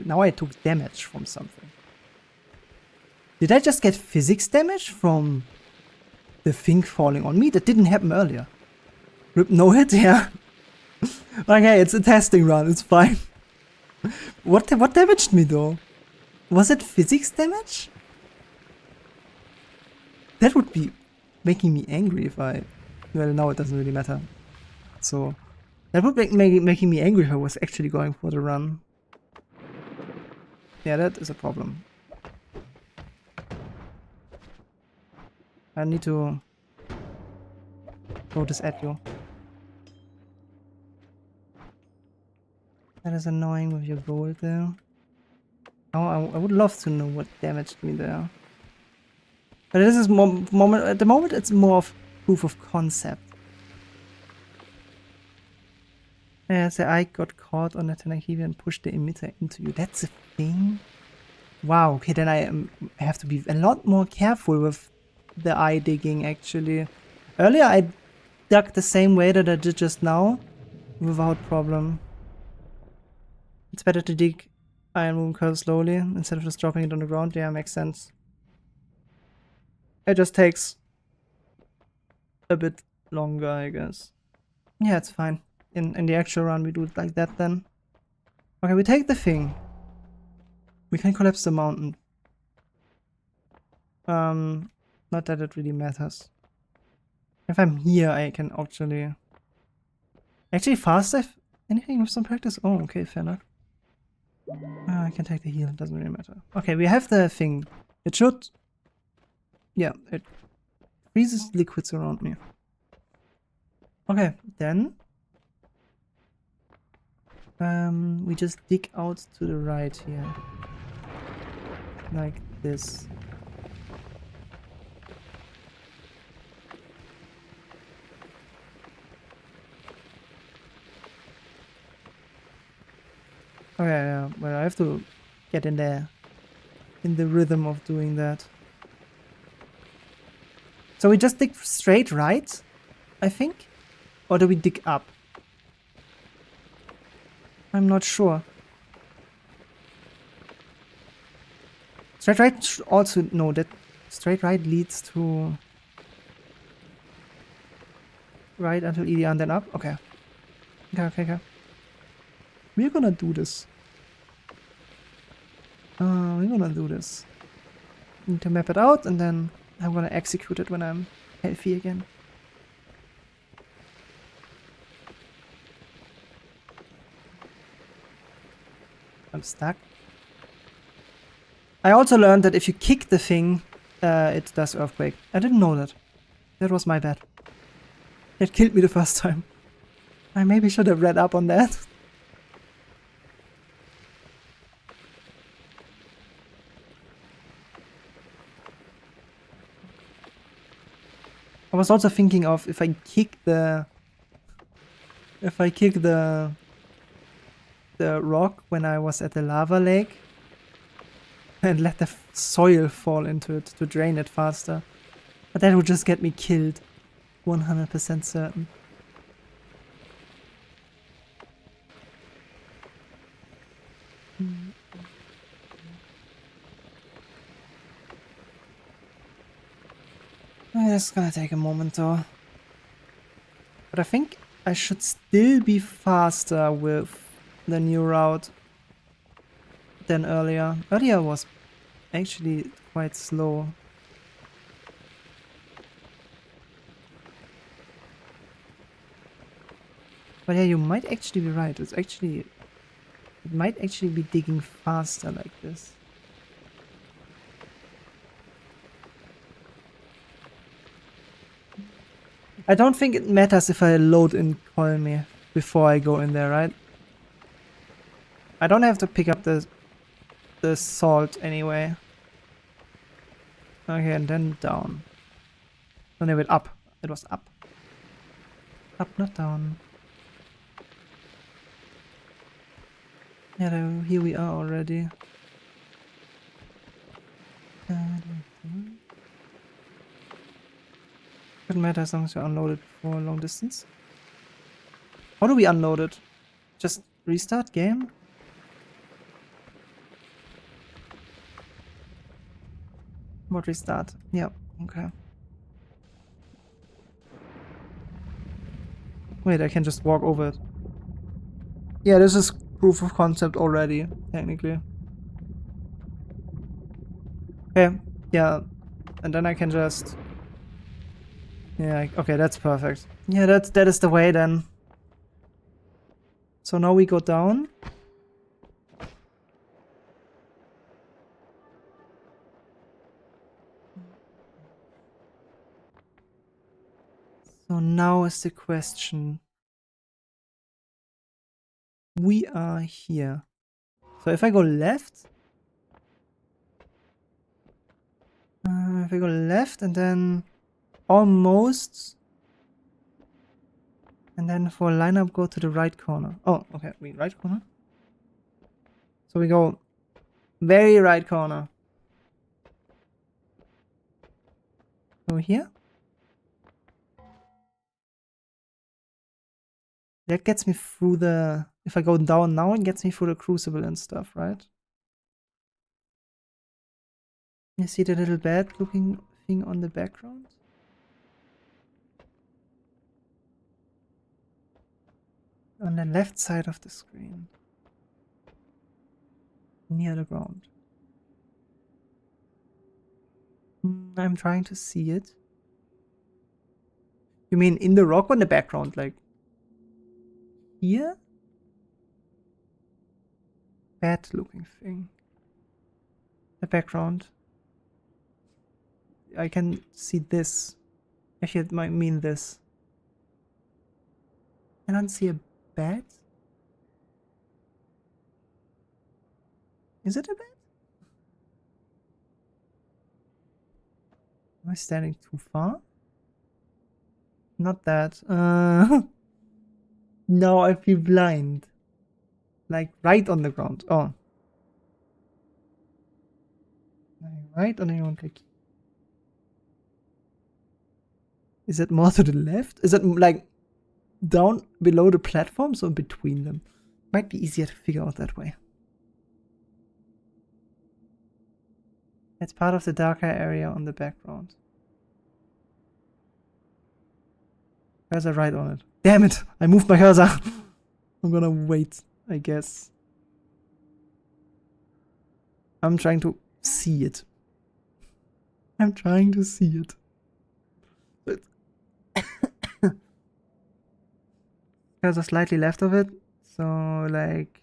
Now I took damage from something. Did I just get physics damage from the thing falling on me? That didn't happen earlier. Rip no hit, yeah. Okay, it's a testing run, it's fine. What damaged me though? Was it physics damage? That would be making me angry if I... Well, now it doesn't really matter. So, that would make making me angry if I was actually going for the run. Yeah, that is a problem. I need to throw this at you. That is annoying with your gold there. Oh, I would love to know what damaged me there. But this is at the moment it's more of proof of concept. Yeah, so I got caught on the Tenakhivi and pushed the emitter into you. That's a thing? Wow, okay, then I have to be a lot more careful with the eye digging actually. Earlier I dug the same way that I did just now without problem. It's better to dig iron room curl slowly instead of just dropping it on the ground. Yeah, makes sense. It just takes a bit longer, I guess. Yeah, it's fine. In the actual run we do it like that then. Okay, we take the thing. We can collapse the mountain. Not that it really matters. If I'm here, I can actually fast save anything with some practice? Oh, okay, fair enough. I can take the heal, it doesn't really matter. Okay, we have the thing. It should... Yeah, it freezes liquids around me. Okay, then... we just dig out to the right here. Like this. Okay, yeah, well, I have to get in there. In the rhythm of doing that. So we just dig straight right, I think? Or do we dig up? I'm not sure. Straight right should also... No, that straight right leads to... Right until EDR and then up? Okay. Okay. We're gonna do this. We're gonna do this. Need to map it out and then I'm gonna execute it when I'm healthy again. I'm stuck. I also learned that if you kick the thing, it does earthquake. I didn't know that. That was my bad. It killed me the first time. I maybe should have read up on that. I was also thinking of if I kick the rock when I was at the lava lake and let the soil fall into it to drain it faster. But that would just get me killed. 100% certain. It's gonna take a moment though. But I think I should still be faster with the new route than earlier. Earlier was actually quite slow. But yeah, you might actually be right. It might actually be digging faster like this. I don't think it matters if I load in Colmy before I go in there, right? I don't have to pick up the salt anyway. Okay, and then down. Oh no, wait, up. It was up. Up, not down. Yeah, here we are already. Doesn't matter as long as you unload it for a long distance. How do we unload it? Just restart game? What restart? Yeah, okay. Wait, I can just walk over it. Yeah, this is proof of concept already, technically. Okay, yeah. And then I can just... Yeah, okay, that's perfect. Yeah, that is the way then. So now we go down. So now is the question. We are here. So if I go left... if I go left and then almost... And then for lineup go to the right corner. Oh, okay, wait, right corner? So we go very right corner. Over here? That gets me through the... If I go down now, it gets me through the crucible and stuff, right? You see the little bad looking thing on the background? On the left side of the screen. Near the ground. I'm trying to see it. You mean in the rock or in the background? Like here? Bad looking thing. The background. I can see this. Actually, it might mean this. I don't see a bat. Is it a bat? Am I standing too far? Not that. Now I feel blind. Like right on the ground. Oh. Right on the ground. Like. Is it more to the left? Is it like down below the platforms or between them? Might be easier to figure out that way. It's part of the darker area on the background. Cursor right on it. Damn it! I moved my cursor! I'm gonna wait, I guess. I'm trying to see it. I'm trying to see it. Cursor slightly left of it. So, like...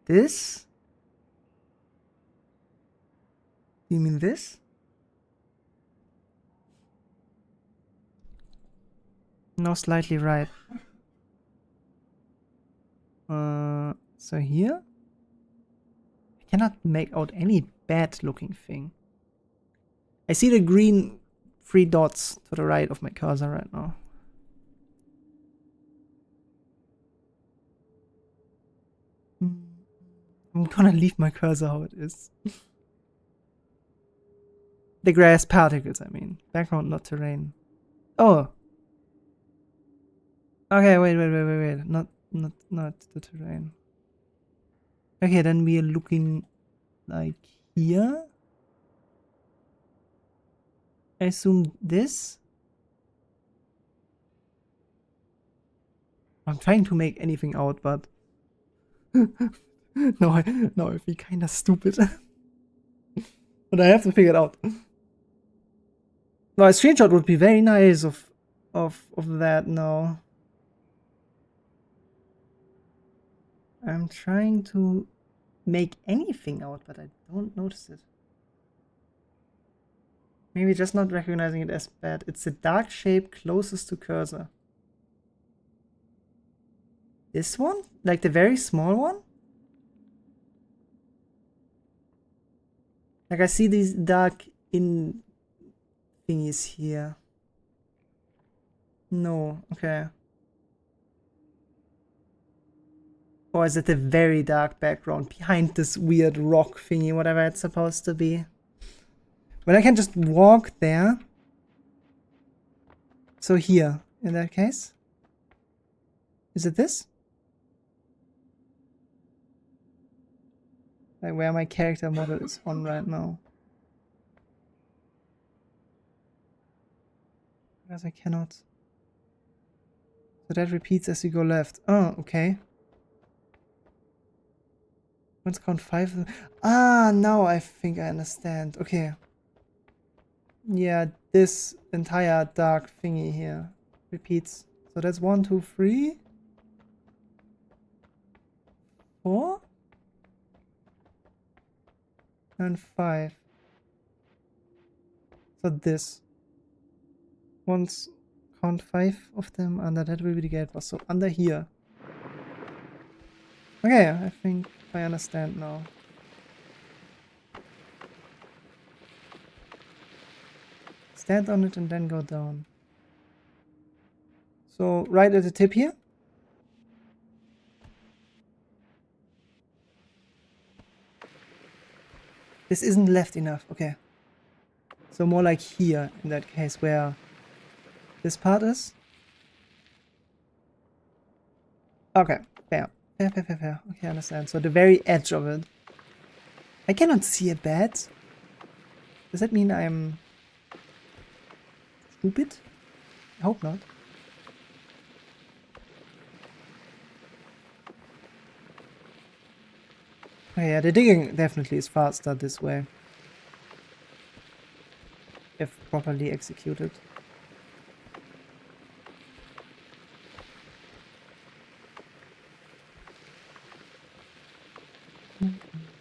this? You mean this? No, slightly right. So here? I cannot make out any bad looking thing. I see the green 3 dots to the right of my cursor right now. I'm gonna leave my cursor how it is. The grass particles, I mean. Background, not terrain. Oh! Okay, wait. Not the terrain. Okay, then we are looking like here. I assume this. I'm trying to make anything out, but no, I feel kind of stupid. But I have to figure it out. No, a screenshot would be very nice of that. No, I'm trying to make anything out, but I don't notice it. Maybe just not recognizing it as bad. It's the dark shape closest to cursor. This one? Like the very small one? Like I see these dark in thingies here. No, okay. Or is it the very dark background behind this weird rock thingy, whatever it's supposed to be? But I can just walk there. So here, in that case. Is it this? Like where my character model is on right now. Because I cannot. So that repeats as you go left. Oh, okay. Let's count 5. Ah, now I think I understand. Okay. Yeah, this entire dark thingy here repeats. So that's 1, 2, 3, 4, and 5. So this. Once count 5 of them under that will be the gate boss. So under here. Okay, I think I understand now. Stand on it and then go down. So right at the tip here. This isn't left enough, okay. So more like here in that case where this part is. Okay, fair. Fair. Okay, I understand. So the very edge of it. I cannot see a bat. Does that mean I'm stupid? I hope not. Oh yeah, the digging definitely is faster this way. if properly executed.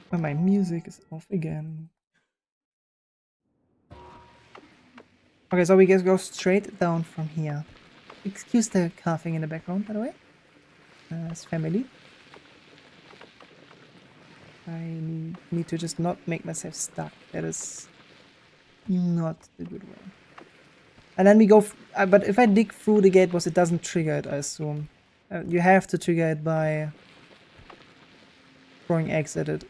But my music is off again. Okay, so we just go straight down from here. Excuse the coughing in the background, by the way. It's family. I need to just not make myself stuck. That is not the good way. And then we go... but if I dig through the gate boss, it doesn't trigger it, I assume. You have to trigger it by throwing eggs at it.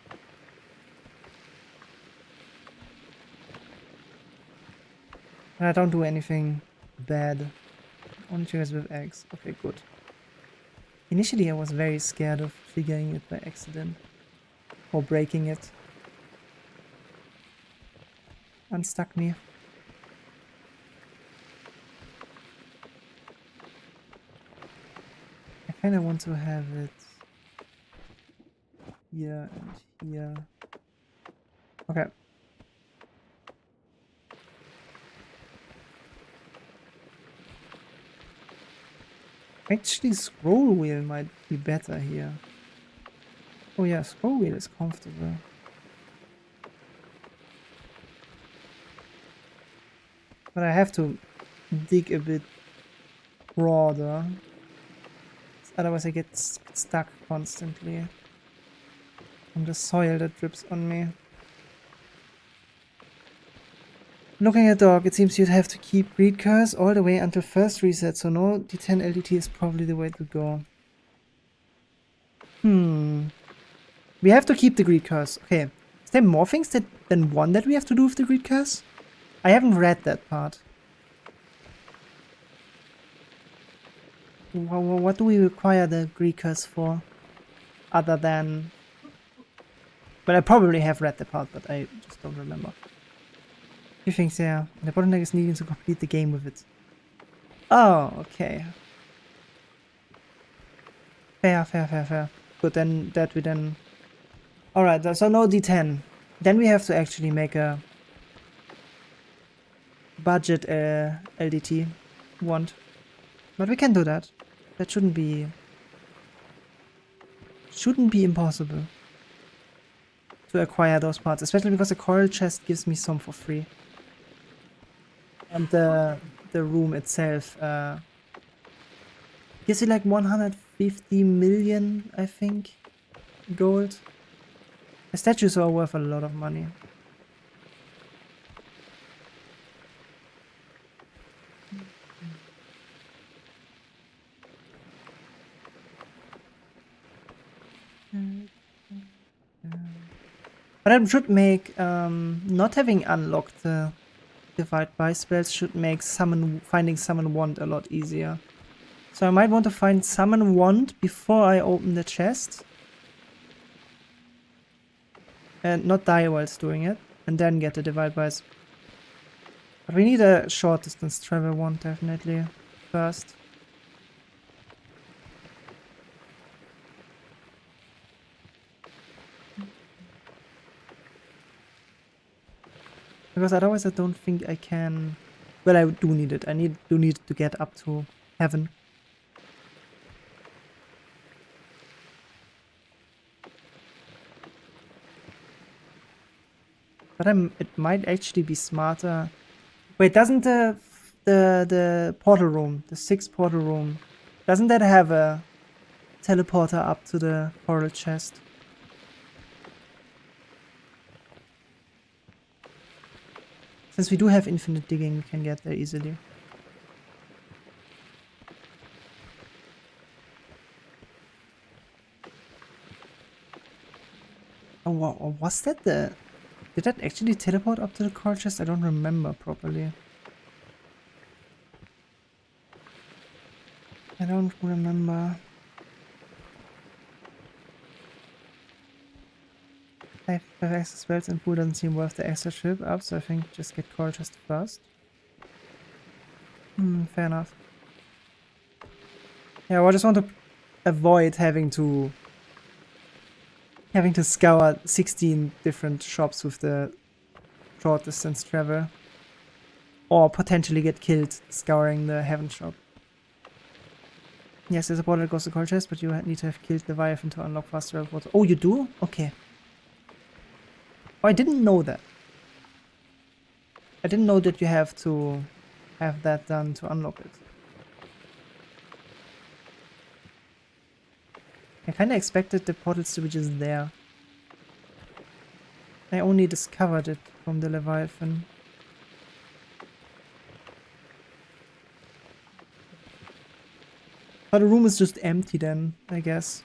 And I don't do anything bad. Only triggers with eggs. Okay, good. Initially I was very scared of triggering it by accident. Or breaking it. Unstuck me. I kinda want to have it here and here. Okay. Actually, scroll wheel might be better here. Oh yeah, scroll wheel is comfortable. But I have to dig a bit broader. Otherwise I get stuck constantly from the soil that drips on me. Looking at dog, it seems you'd have to keep greed curse all the way until first reset, so no D10 LDT is probably the way to go. We have to keep the greed curse. Okay. Is there more things than one that we have to do with the greed curse? I haven't read that part. What do we require the greed curse for? Other than... But I probably have read the part, but I just don't remember. Few things, yeah. The bottleneck is needing to complete the game with it. Oh, okay. Fair. Good, then that we then... Alright, so no D10. Then we have to actually make a budget LDT wand. But we can do that. That shouldn't be impossible to acquire those parts, especially because the coral chest gives me some for free. And the room itself gives you like 150 million, I think, gold. The statues are worth a lot of money. But I should make not having unlocked the divide by spells should make finding summon wand a lot easier. So I might want to find summon wand before I open the chest. And not die whilst doing it. And then get the divide by. But we need a short distance travel wand definitely first. Because otherwise I don't think I can... Well, I do need it. I do need to get up to heaven. But it might actually be smarter... Wait, doesn't the portal room, the 6th portal room, doesn't that have a teleporter up to the portal chest? Since we do have infinite digging, we can get there easily. Oh, wow, was that the... Did that actually teleport up to the core chest? I don't remember properly. I don't remember. I have access spells and pool doesn't seem worth the extra trip up, so I think just get core chest first. Fair enough. Yeah, I just want to avoid having to scour 16 different shops with the short distance travel. Or potentially get killed scouring the heaven shop. Yes, there's a portal that goes to coal chest, but you need to have killed the Leviathan to unlock fast travel portal. Oh, you do? Okay. Oh, I didn't know that. I didn't know that you have to have that done to unlock it. I kinda expected the portals to be just there. I only discovered it from the Leviathan. But the room is just empty then, I guess.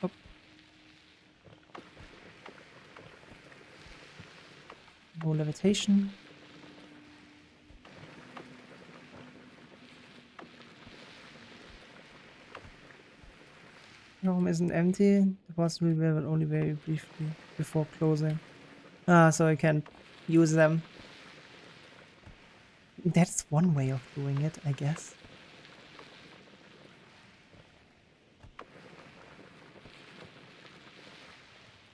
Oh. No levitation. The room isn't empty. The boss will be available only very briefly before closing. Ah, so I can't use them. That's one way of doing it, I guess.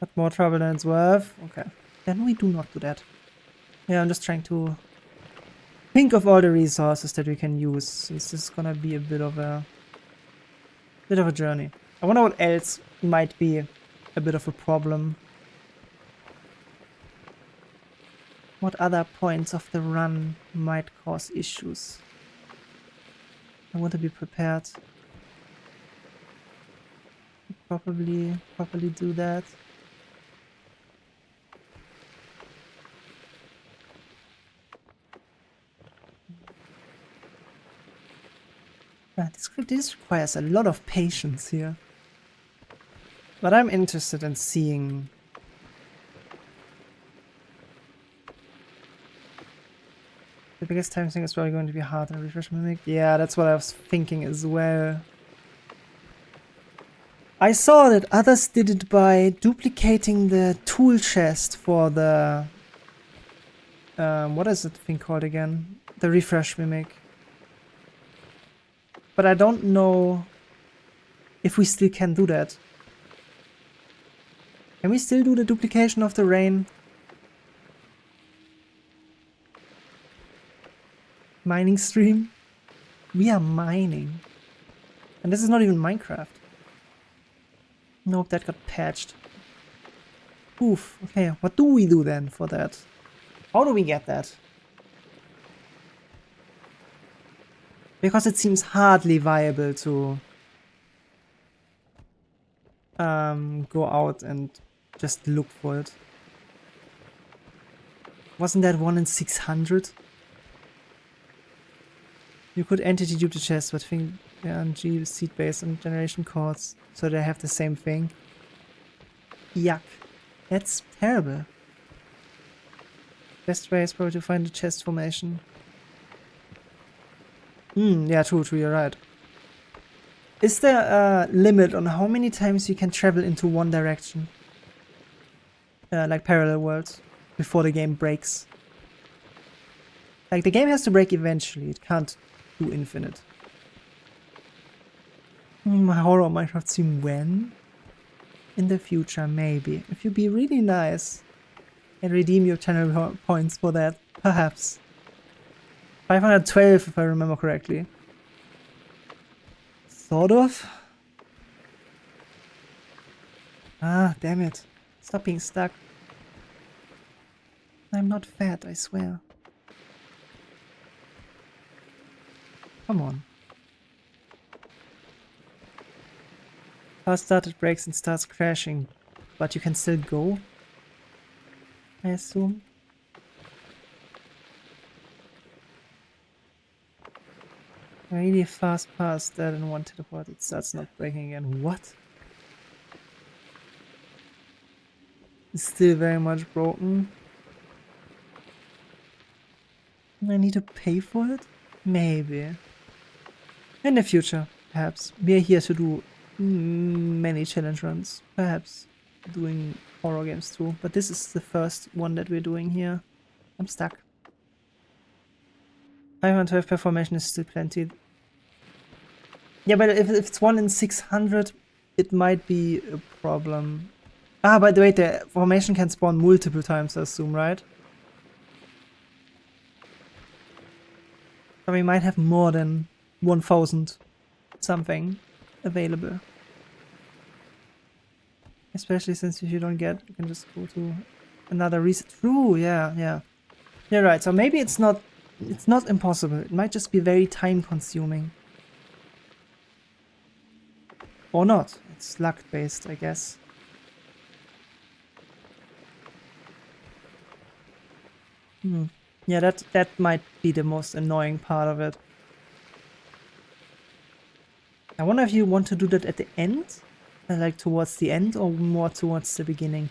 But more trouble than it's worth. Okay. Then we do not do that. Yeah, I'm just trying to think of all the resources that we can use. This is gonna be a bit of a journey. I wonder what else might be a bit of a problem. What other points of the run might cause issues? I want to be prepared. Probably do that. This requires a lot of patience here. But I'm interested in seeing the biggest time thing is probably going to be hard and refresh mimic. Yeah, that's what I was thinking as well. I saw that others did it by duplicating the tool chest for the what is that thing called again? The refresh mimic. But I don't know if we still can do that. Can we still do the duplication of the rain? Mining stream? We are mining. And this is not even Minecraft. Nope, that got patched. Oof, okay, what do we do then for that? How do we get that? Because it seems hardly viable to go out and just look for it. Wasn't that 1 in 600? You could entity dupe the chest, but think G seed based on generation codes, so they have the same thing. Yuck. That's terrible. Best way is probably to find the chest formation. Yeah, true, you're right. Is there a limit on how many times you can travel into one direction? Like parallel worlds, before the game breaks? Like, the game has to break eventually, it can't do infinite. Horror Minecraft stream when? In the future, maybe. If you be really nice and redeem your channel points for that, perhaps. 512 if I remember correctly. Sort of. Ah, damn it. Stop being stuck. I'm not fat, I swear. Come on. Fast start, it breaks and starts crashing. But you can still go? I assume. Really fast past that in one teleport, it starts not breaking again. What? It's still very much broken. I need to pay for it? Maybe. In the future, perhaps. We are here to do many challenge runs. Perhaps doing horror games too. But this is the first one that we're doing here. I'm stuck. 512 per formation is still plenty. Yeah, but if it's 1 in 600, it might be a problem. Ah, by the way, the formation can spawn multiple times, I assume, right? So we might have more than 1000 something available. Especially since if you don't get, you can just go to another reset. True, yeah. You're right, so maybe it's not impossible. It might just be very time consuming. Or not. It's luck based, I guess. Yeah, that might be the most annoying part of it. I wonder if you want to do that at the end? Like towards the end or more towards the beginning?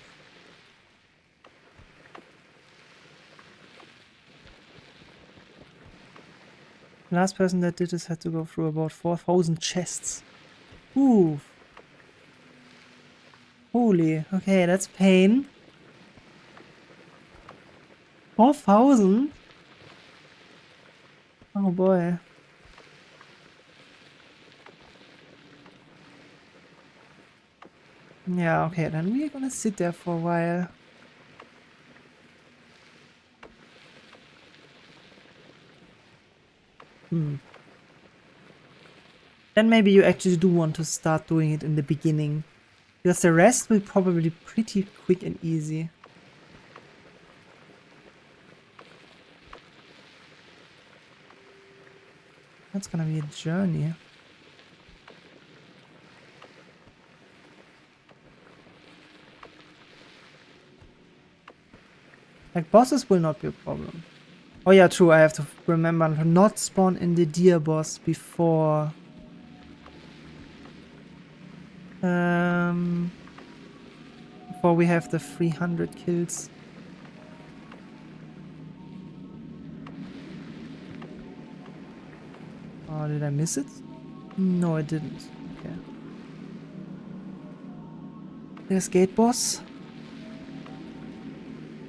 The last person that did this had to go through about 4000 chests. Ooh. Holy. Okay, that's pain. 4000? Oh boy. Yeah, okay, then we're gonna sit there for a while. Then maybe you actually do want to start doing it in the beginning. Because the rest will probably be pretty quick and easy. That's gonna be a journey. Like, bosses will not be a problem. Oh yeah, true, I have to remember to not spawn in the deer boss before... before we have the 300 kills. Oh, did I miss it? No, I didn't. Okay. There's gate boss.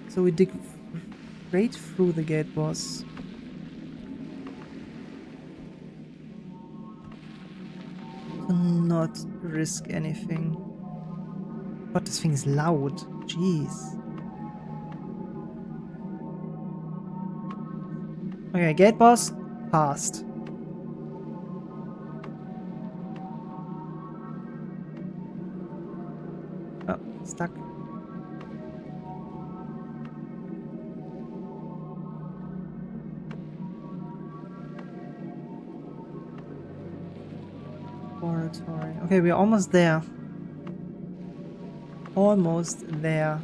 So we dig right through the gate boss. To not risk anything. But this thing is loud. Jeez. Okay, gate boss. Passed. Oh, stuck. Laboratory. Okay, we're almost there. Almost there.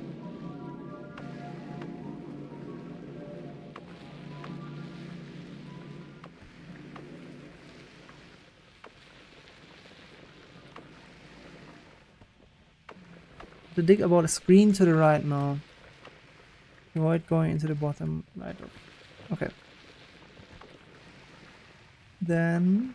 To dig about a screen to the right now. Avoid going into the bottom right. Okay. Then...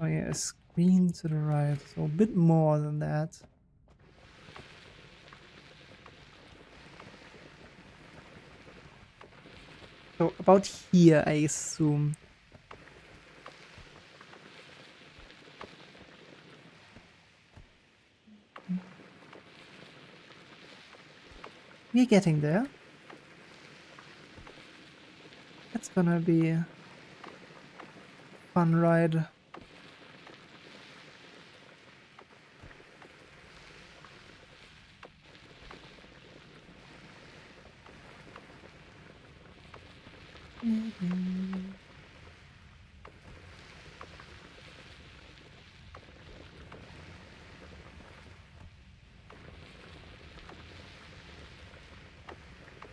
oh yeah, a screen to the right. So a bit more than that. So about here, I assume. We're getting there. That's gonna be a fun ride.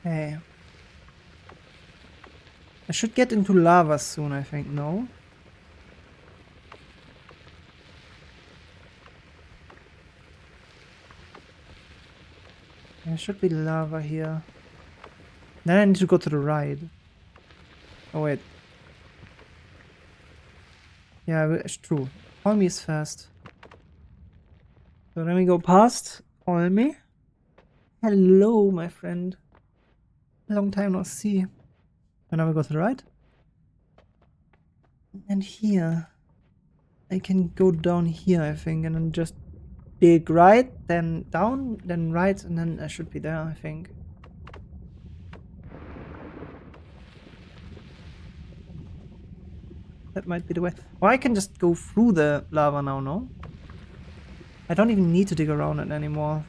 Hey. I should get into lava soon, I think, no? There should be lava here. Then I need to go to the right. Oh wait. Yeah, it's true. Olmi is fast. So then we go past Olmi. Hello, my friend. Long time no see. And now we go to the right. And here. I can go down here, I think, and then just dig right, then down, then right, and then I should be there, I think. That might be the way. Or I can just go through the lava now, no? I don't even need to dig around it anymore.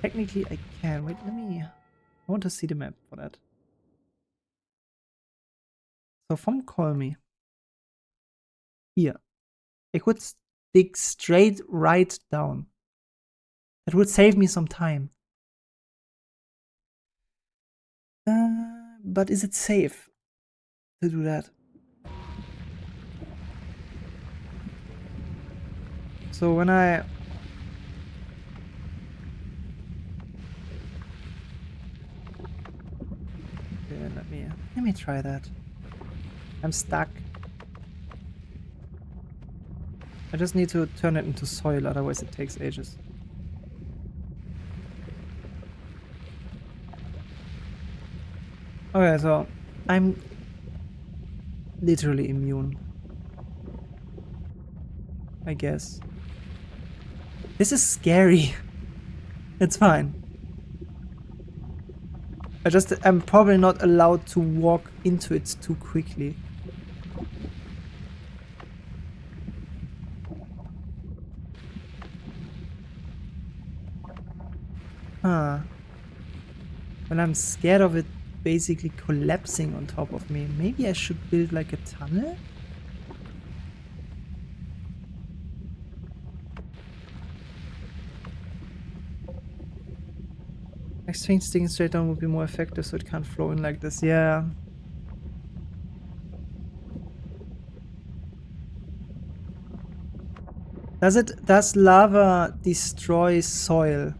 Technically, I can. Wait, let me... I want to see the map for that. So from Call Me. Here. I could dig straight right down. That would save me some time. But is it safe to do that? So when I... Yeah, let me try that. I'm stuck. I just need to turn it into soil, otherwise it takes ages. Okay, so I'm literally immune, I guess. This is scary. It's fine. I'm probably not allowed to walk into it too quickly. Huh. Well, I'm scared of it basically collapsing on top of me. Maybe I should build like a tunnel? Next thing, sticking straight down would be more effective so it can't flow in like this. Yeah. Does lava destroy soil?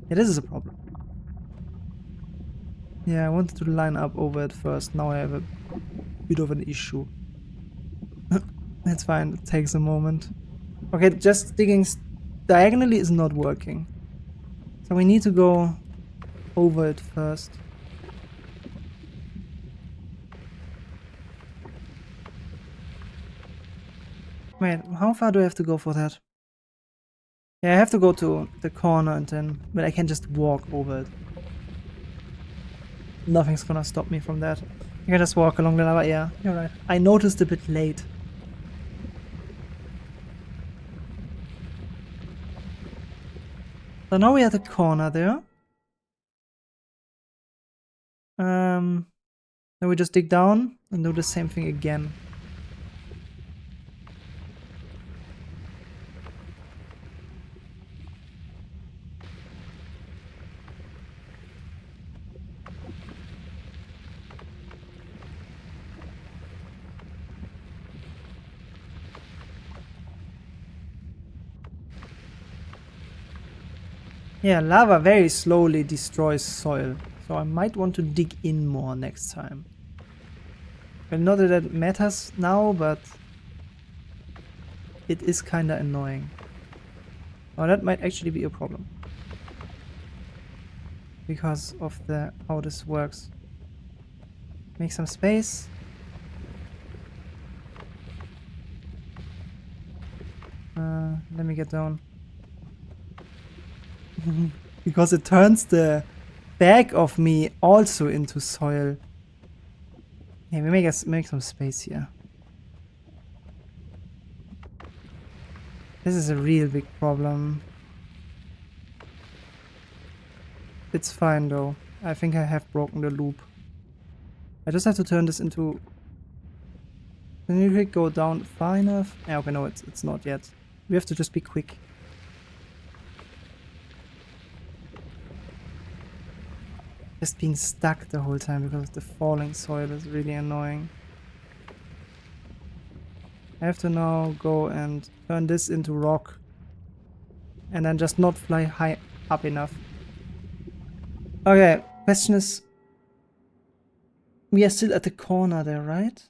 Yeah, this is a problem. Yeah, I wanted to line up over it first. Now I have a bit of an issue. That's fine, it takes a moment. Okay, just digging diagonally is not working. So we need to go over it first. Wait, how far do I have to go for that? Yeah, I have to go to the corner and then... But I can just walk over it. Nothing's gonna stop me from that. I can just walk along the lava. Yeah, you're right. I noticed a bit late. So now we're at the corner there. Then we just dig down and do the same thing again. Yeah, lava very slowly destroys soil, so I might want to dig in more next time. Well, not that it matters now, but it is kinda annoying. Oh, that might actually be a problem. Because of how this works. Make some space. Let me get down. Because it turns the back of me also into soil. Yeah, we make some space here. This is a real big problem. It's fine though. I think I have broken the loop. I just have to turn this into... Can you go down far enough? Yeah, okay, no, it's not yet. We have to just be quick. Just being stuck the whole time because of the falling soil is really annoying. I have to now go and turn this into rock. And then just not fly high up enough. Okay, question is... We are still at the corner there, right?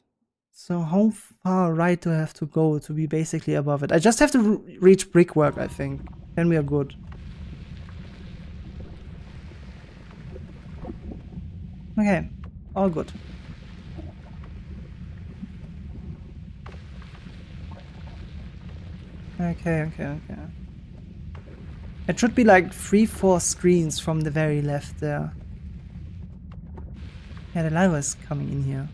So how far right do I have to go to be basically above it? I just have to reach brickwork, I think. Then we are good. Okay, all good. Okay. It should be like 3-4 screens from the very left there. Yeah, the lava is coming in here.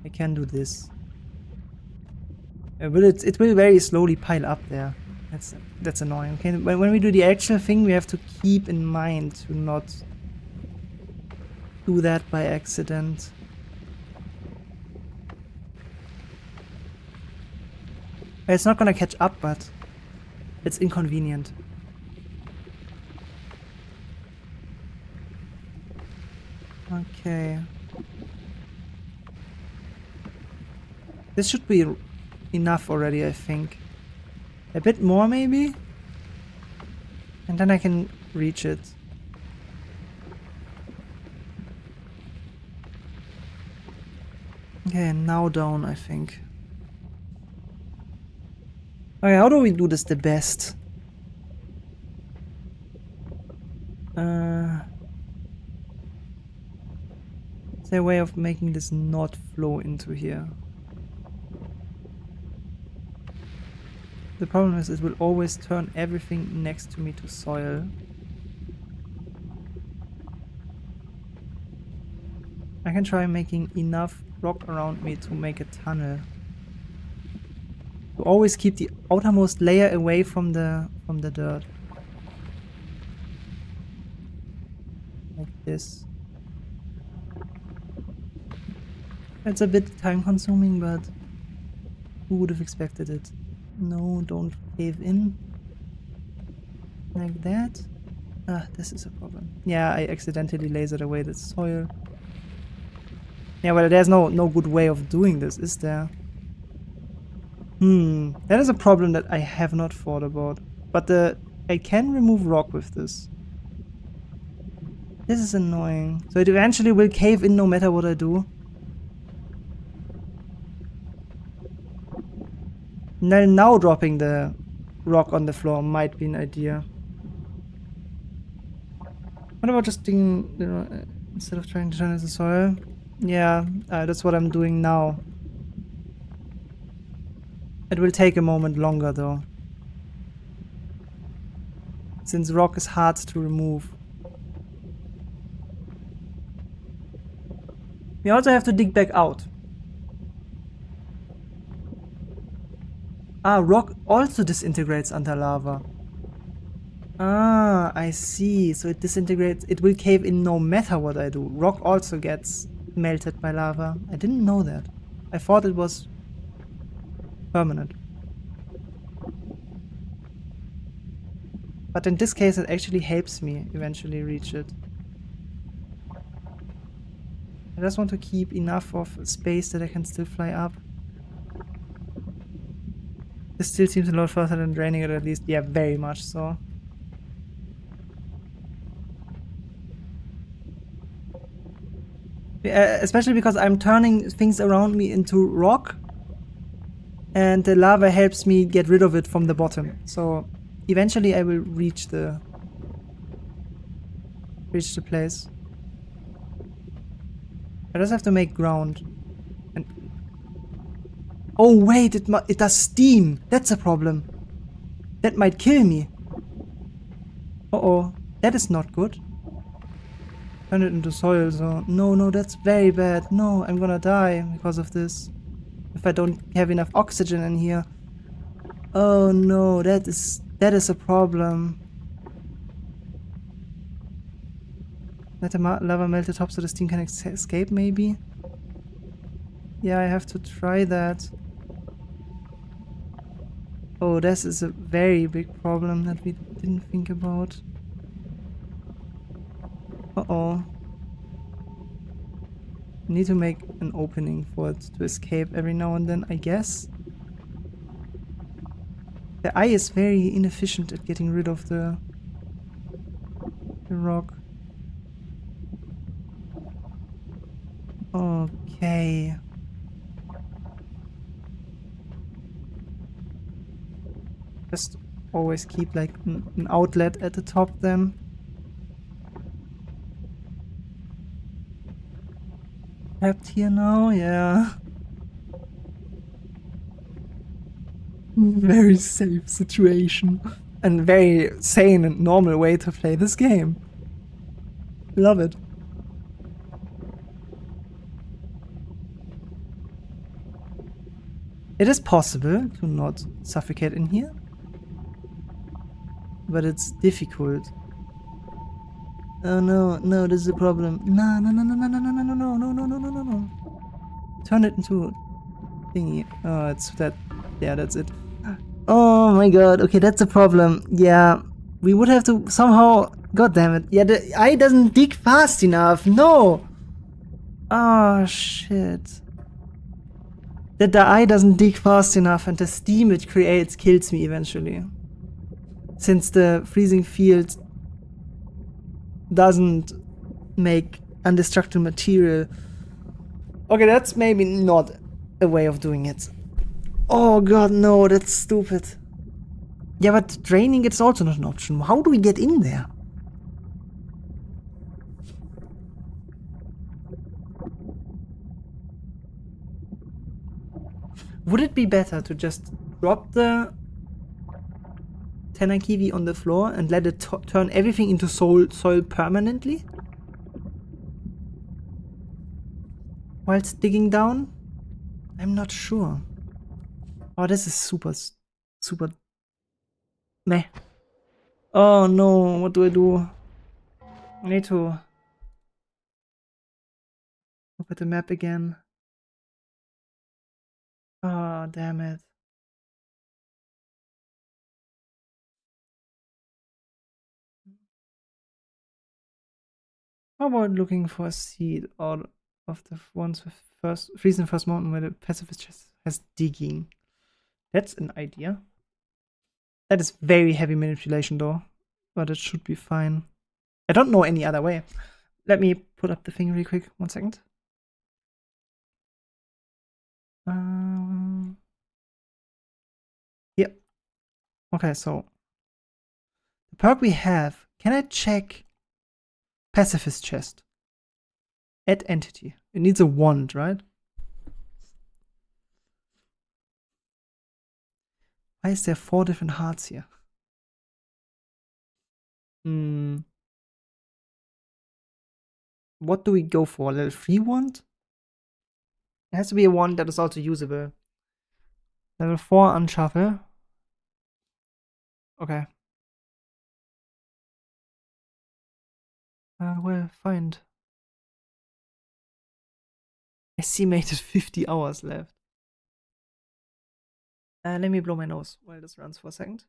I can do this. It will very slowly pile up there. That's annoying. Okay, when we do the actual thing, we have to keep in mind to not do that by accident. It's not gonna catch up, but it's inconvenient. Okay. This should be enough already, I think. A bit more, maybe? And then I can reach it. Okay, now down, I think. Okay, how do we do this the best? Is there a way of making this not flow into here? The problem is it will always turn everything next to me to soil. I can try making enough rock around me to make a tunnel. To always keep the outermost layer away from the dirt. Like this. It's a bit time consuming, but who would have expected it? No, don't cave in. Like that. Ah, this is a problem. Yeah, I accidentally lasered away the soil. Yeah, well, there's no good way of doing this, is there? That is a problem that I have not thought about. But I can remove rock with this. This is annoying. So it eventually will cave in no matter what I do. Now dropping the rock on the floor might be an idea. What about just digging, instead of trying to turn it into soil? Yeah, that's what I'm doing now. It will take a moment longer though. Since rock is hard to remove. We also have to dig back out. Ah, rock also disintegrates under lava. Ah, I see. So it disintegrates. It will cave in no matter what I do. Rock also gets melted by lava. I didn't know that. I thought it was permanent. But in this case, it actually helps me eventually reach it. I just want to keep enough of space that I can still fly up. This still seems a lot faster than draining it, at least. Yeah, very much so. Especially because I'm turning things around me into rock. And the lava helps me get rid of it from the bottom. So eventually I will reach the place. I just have to make ground. And oh wait, it does steam. That's a problem. That might kill me. Uh-oh. That is not good. Turn it into soil, so... No, that's very bad. No, I'm gonna die because of this. If I don't have enough oxygen in here. Oh no, that is a problem. Let the lava melt the top so the steam can escape, maybe? Yeah, I have to try that. Oh, this is a very big problem that we didn't think about. Uh-oh. Need to make an opening for it to escape every now and then, I guess. The eye is very inefficient at getting rid of the rock. Okay. Just always keep like an outlet at the top then. Trapped here now, yeah. Very safe situation. And very sane and normal way to play this game. Love it. It is possible to not suffocate in here. But it's difficult. Oh no, no, this is a problem. No, no, no, no, no, no, no, no, no, no, no, no, no, no, no. Turn it into thingy. Oh, it's that. Yeah, that's it. Oh my god. Okay, that's a problem. Yeah, we would have to somehow. God damn it. Yeah, the eye doesn't dig fast enough. No. Oh shit. That the eye doesn't dig fast enough, and the steam it creates kills me eventually. Since the freezing field doesn't make indestructible material. Okay, that's maybe not a way of doing it. Oh god, no, that's stupid. Yeah, but draining it's also not an option. How do we get in there? Would it be better to just drop the Tenakiwi on the floor and let it turn everything into soil permanently? Whilst digging down? I'm not sure. Oh, this is super meh. Oh no, what do I do? I need to look at the map again. Oh, damn it. How about looking for a seed out of the ones with first mountain where the pacifist chest has digging? That's an idea. That is very heavy manipulation though, but it should be fine. I don't know any other way. Let me put up the thing really quick. 1 second. Yep. Okay, so the perk we have. Can I check pacifist chest? Add entity. It needs a wand, right? Why is there 4 different hearts here? What do we go for? Level 3 wand? It has to be a wand that is also usable. Level 4 unshuffle. Okay. Well, find. Estimated 50 hours left. Let me blow my nose while this runs for a second.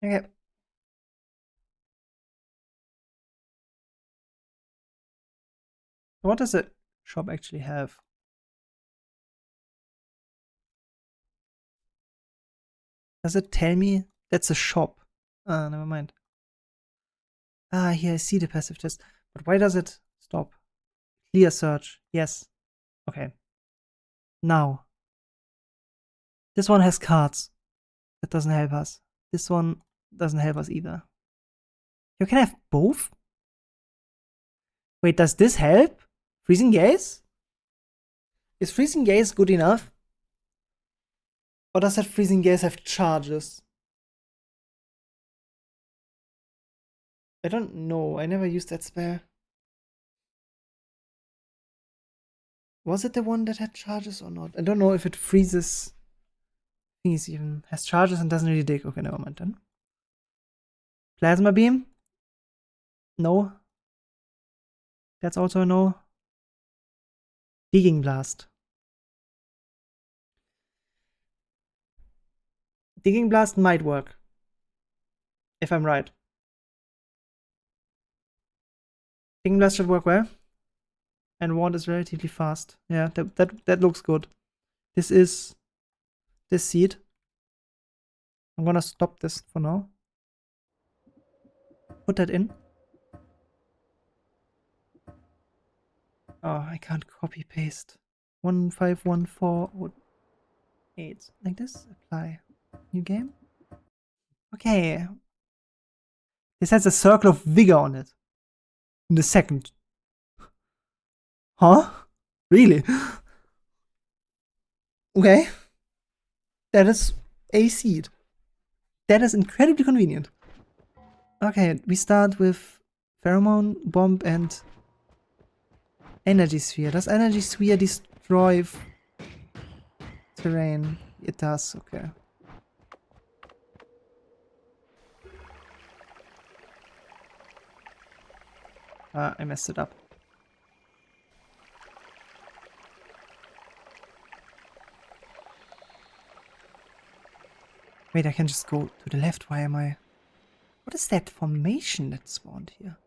Okay. What does the shop actually have? Does it tell me that's a shop? Never mind. Ah, here I see the passive test. But why does it stop? Clear search. Yes. Okay. Now. This one has cards. That doesn't help us. This one doesn't help us either. You can have both? Wait, does this help? Freezing gaze? Is freezing gaze good enough? Or does that freezing gaze have charges? I don't know. I never used that spell. Was it the one that had charges or not? I don't know if it freezes things even. Has charges and doesn't really dig. Okay, never mind then. Plasma beam? No. That's also a no. Digging blast. Digging blast might work. If I'm right. Digging blast should work well. And wand is relatively fast. Yeah, that looks good. This is this seed. I'm gonna stop this for now. Put that in. I can't copy paste. 151408. Like this? Apply. New game? Okay. This has a circle of vigor on it. In the second. Huh? Really? Okay. That is a seed. That is incredibly convenient. Okay, we start with pheromone, bomb, and energy sphere. Does energy sphere destroy terrain? It does, okay. I messed it up. Wait, I can just go to the left. Why am I... What is that formation that spawned here?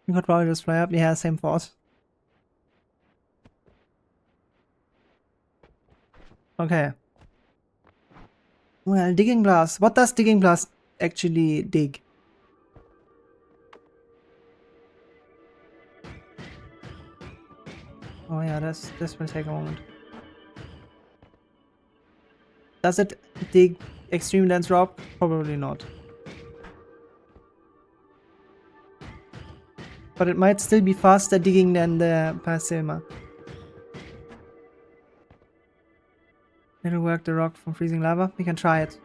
You could probably just fly up. Yeah, same thought. Okay. Well, digging blast. What does digging blast actually dig? Oh yeah, this will take a moment. Does it dig extreme dense rock? Probably not. But it might still be faster digging than the Pasilma. It'll work the rock from freezing lava. We can try it.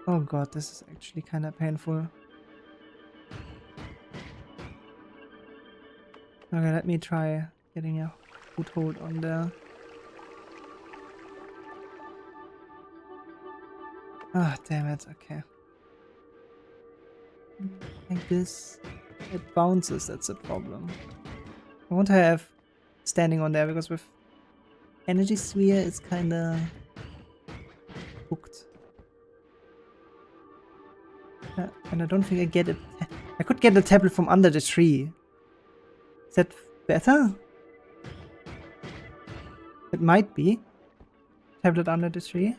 Oh god, this is actually kind of painful. Okay, let me try getting a foothold on there. Ah, damn it, okay. Like this. It bounces, that's a problem. I want to have standing on there because with energy sphere it's kinda hooked. And I don't think I get it. I could get the tablet from under the tree. Is that better? It might be. Tablet under the tree.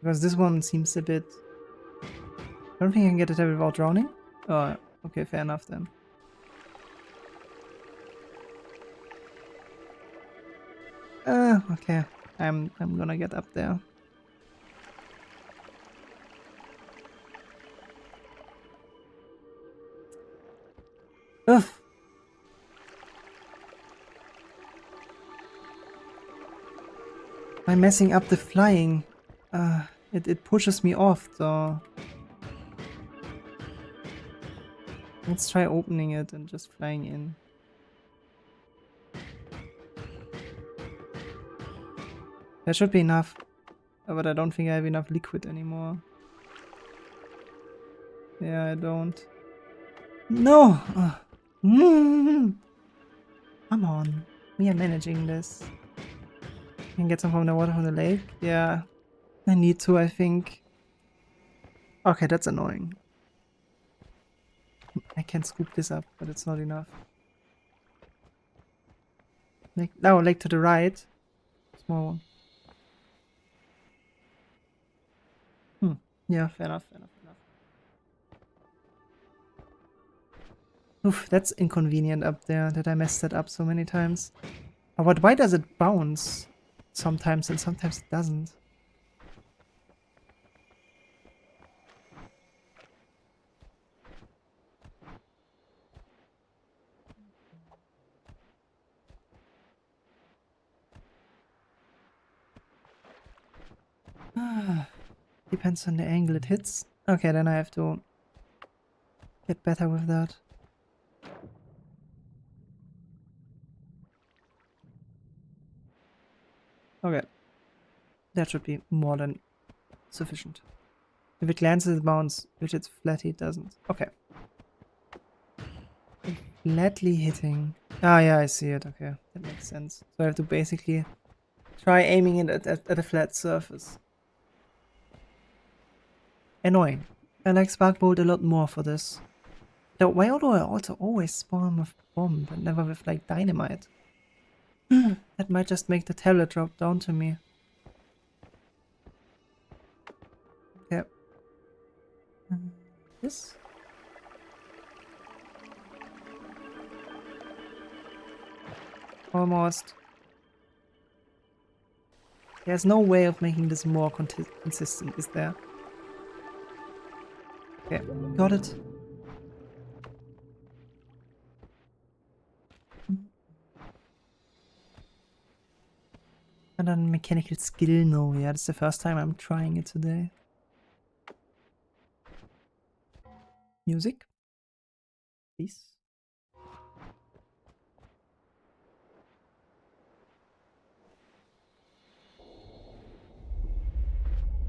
Because this one seems a bit... I don't think I can get the tablet without drowning. Oh, okay, fair enough then. Okay. I'm gonna get up there. Ugh. By messing up the flying, it pushes me off, so... Let's try opening it and just flying in. That should be enough, but I don't think I have enough liquid anymore. Yeah, I don't. No! Come on, we are managing this. Can get some from the water from the lake? Yeah, I need to, I think. Okay, that's annoying. I can scoop this up, but it's not enough. Lake, no, lake to the right. Small one. Yeah, fair enough, fair enough, fair enough. Oof, that's inconvenient up there that I messed that up so many times. Oh, but why does it bounce sometimes and sometimes it doesn't? Depends on the angle it hits. Okay, then I have to get better with that. Okay. That should be more than sufficient. If it glances, it bounces. If it's flat, it doesn't. Okay. Flatly hitting. Ah, yeah, I see it. Okay, that makes sense. So I have to basically try aiming it at a flat surface. Annoying. I like Sparkbolt a lot more for this. Though, why do I also always spawn with bomb and never with like dynamite? That might just make the tablet drop down to me. Okay. This? Almost. There's no way of making this more consistent, is there? Okay, got it. And then mechanical skill, no. Yeah, that's the first time I'm trying it today. Music? Please.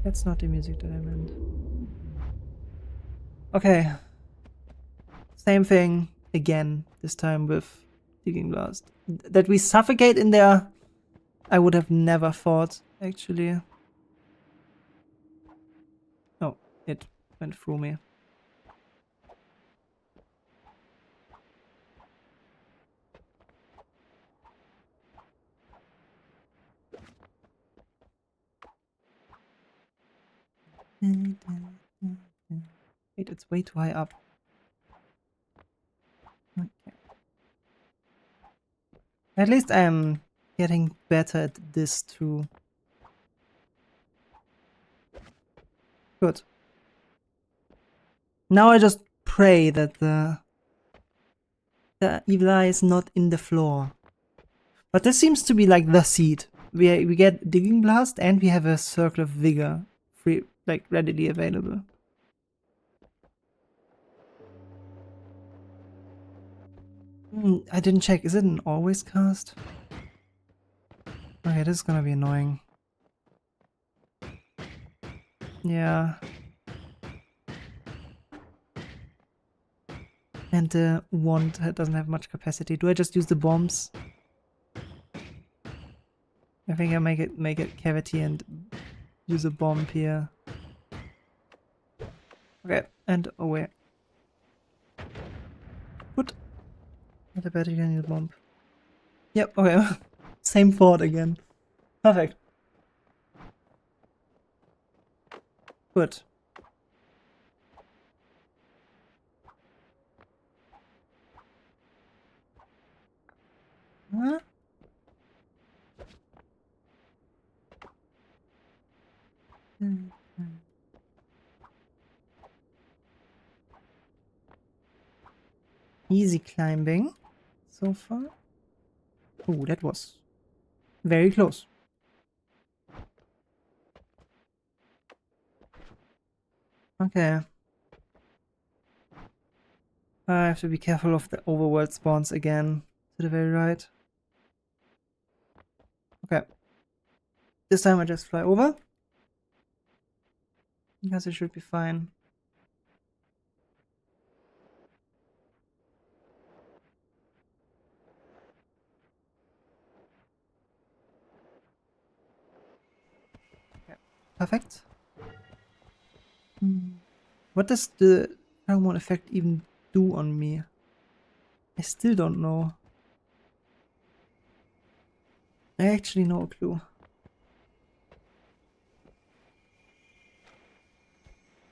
That's not the music that I meant. Okay. Same thing again, this time with Digging Blast. That we suffocate in there, I would have never thought, actually. Oh, it went through me. Wait, it's way too high up. Okay. At least I'm getting better at this too. Good. Now I just pray that the evil eye is not in the floor. But this seems to be like the seed. We get Digging Blast and we have a Circle of Vigor free, like readily available. I didn't check. Is it an always cast? Okay, this is gonna be annoying. Yeah. And the wand doesn't have much capacity. Do I just use the bombs? I think I make it cavity and use a bomb here. Okay, and away. Good. Not a better you can use a bomb. Yep, okay. Same thought again. Perfect. Good. Huh? Easy climbing so far. Oh, that was very close. Okay. I have to be careful of the overworld spawns again. To the very right. Okay. This time I just fly over. Because it should be fine. Okay. Perfect. What does the pheromone effect even do on me? I still don't know. I actually no clue.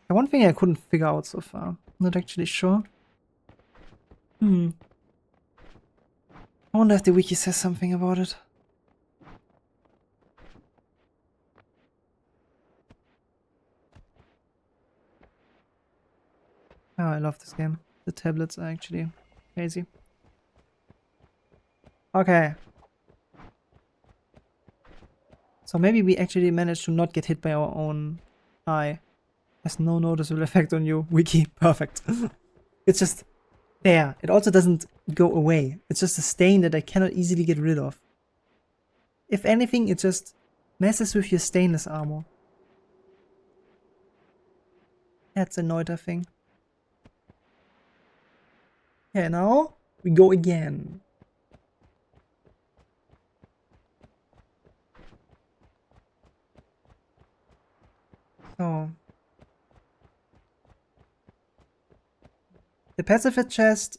One thing I couldn't figure out so far. Not actually sure. I wonder if the wiki says something about it. Oh, I love this game. The tablets are actually crazy. Okay. So maybe we actually managed to not get hit by our own eye. Has no noticeable effect on you. Wiki, perfect. It's just there. It also doesn't go away. It's just a stain that I cannot easily get rid of. If anything, it just messes with your stainless armor. That's another thing. Okay, now we go again. So The pacifist chest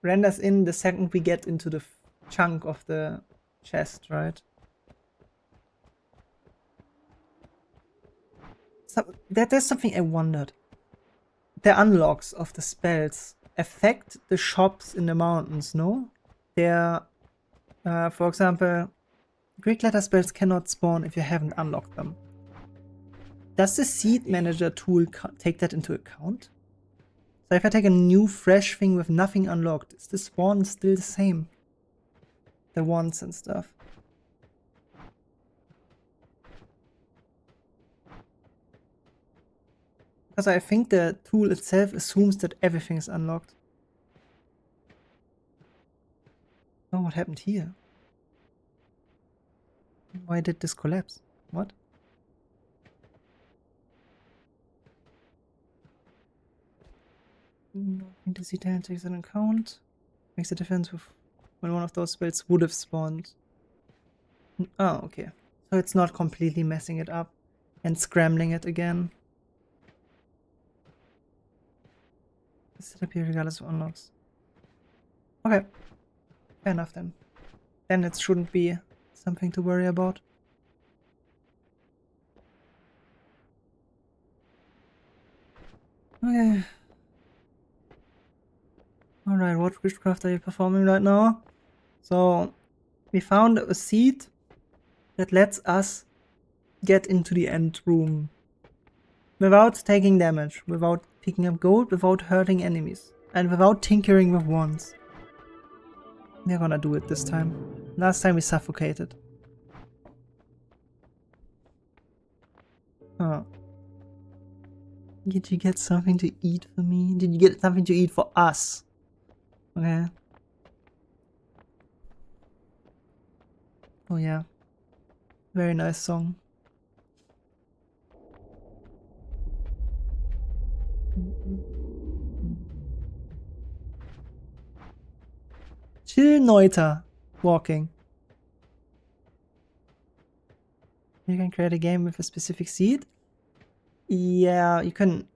renders in the second we get into the chunk of the chest, right? So, there's something I wondered. The unlocks of the spells affect the shops in the mountains, no? They're, for example, Greek letter spells cannot spawn if you haven't unlocked them. Does the seed manager tool take that into account? So if I take a new fresh thing with nothing unlocked, is the spawn still the same? The wands and stuff. Because I think the tool itself assumes that everything is unlocked. Oh, what happened here? Why did this collapse? What? Nothing to see talent takes an account. Makes a difference with when one of those spells would have spawned. Oh, okay. So it's not completely messing it up and scrambling it again. Set up here regardless of unlocks. Okay. Fair enough then. Then it shouldn't be something to worry about. Okay. Alright, what witchcraft are you performing right now? So, we found a seed that lets us get into the end room without taking damage, without picking up gold, without hurting enemies, and without tinkering with wands. We're gonna do it this time. Last time we suffocated. Oh. Did you get something to eat for me? Did you get something to eat for us? Okay. Oh yeah. Very nice song. Chill Neuter. Walking. You can create a game with a specific seed? Yeah, you can.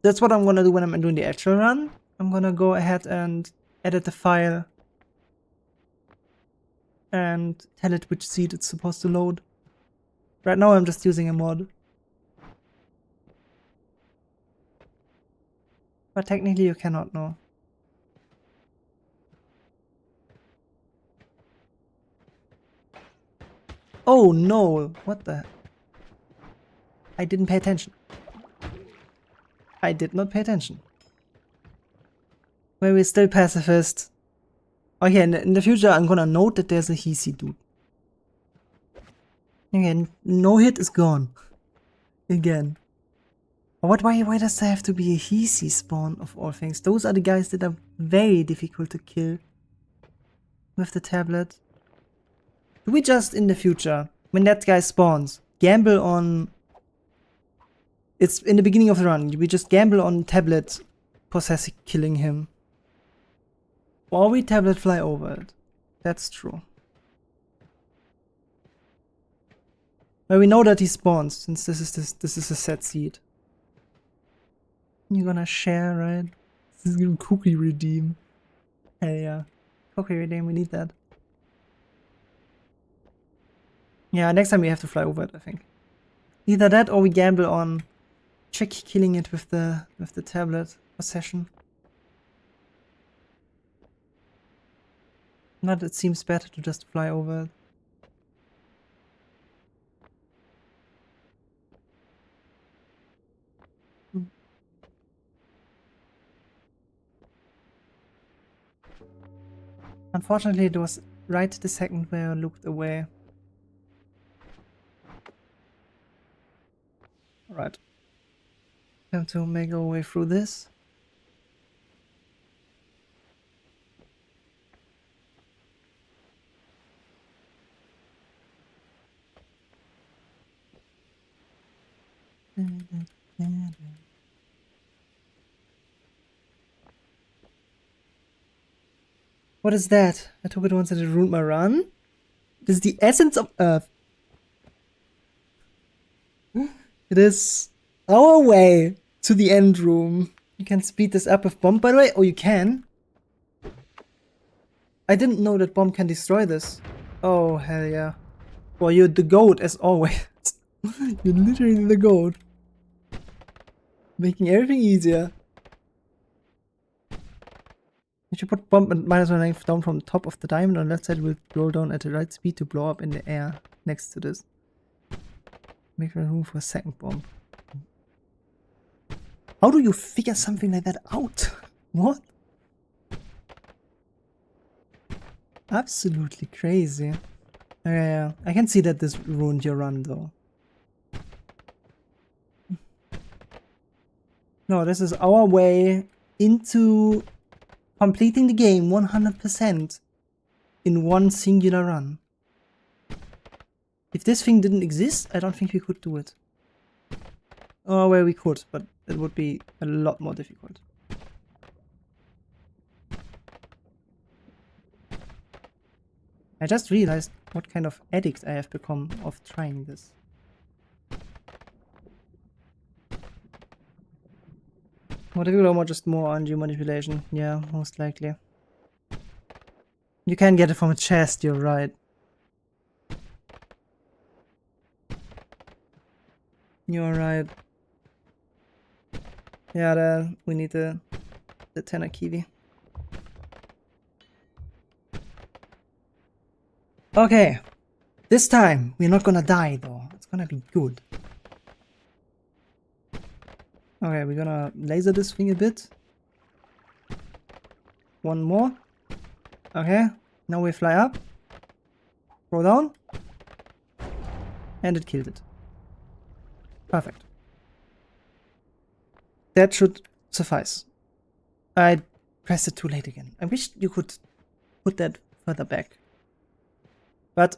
That's what I'm gonna do when I'm doing the actual run. I'm gonna go ahead and edit the file and tell it which seed it's supposed to load. Right now I'm just using a mod. But technically you cannot know. Oh no! What the? I didn't pay attention. I did not pay attention. Well, we're still pacifist. Okay, in the future I'm gonna note that there's a hehe dude. Again, no hit is gone. Again. What? Why does there have to be a hehe spawn of all things? Those are the guys that are very difficult to kill. With the tablet. Do we just, in the future, when that guy spawns, gamble on... It's in the beginning of the run, we just gamble on tablet possessing killing him. Or we tablet fly over it. That's true. Well, we know that he spawns, since this is a set seed. You're gonna share, right? This is gonna cookie redeem. Hell yeah. Cookie redeem, we need that. Yeah, next time we have to fly over it, I think. Either that or we gamble on trick killing it with the tablet possession. But it seems better to just fly over it. Unfortunately, it was right the second where I looked away. Alright. Time to make our way through this. What is that? I took it once and it ruined my run? This is the essence of Earth. It is our way to the end room. You can speed this up with bomb, by the way. Oh, you can? I didn't know that bomb can destroy this. Oh, hell yeah. Well, you're the goat, as always. You're literally the goat. Making everything easier. You should put bomb and -1 length down from the top of the diamond on the left side. Will roll down at the right speed to blow up in the air next to this. Make room for a second bomb. How do you figure something like that out? What? Absolutely crazy. Yeah, I can see that this ruined your run though. No, this is our way into completing the game 100% in one singular run. If this thing didn't exist, I don't think we could do it. Oh, well, we could, but it would be a lot more difficult. I just realized what kind of addict I have become of trying this. More difficult or just more RNG manipulation? Yeah, most likely. You can get it from a chest, you're right. You're right. Yeah, we need the 10er kiwi. Okay. This time, we're not gonna die though. It's gonna be good. Okay, we're gonna laser this thing a bit. One more. Okay. Now we fly up. Throw down. And it killed it. Perfect. That should suffice. I pressed it too late again. I wish you could put that further back. But,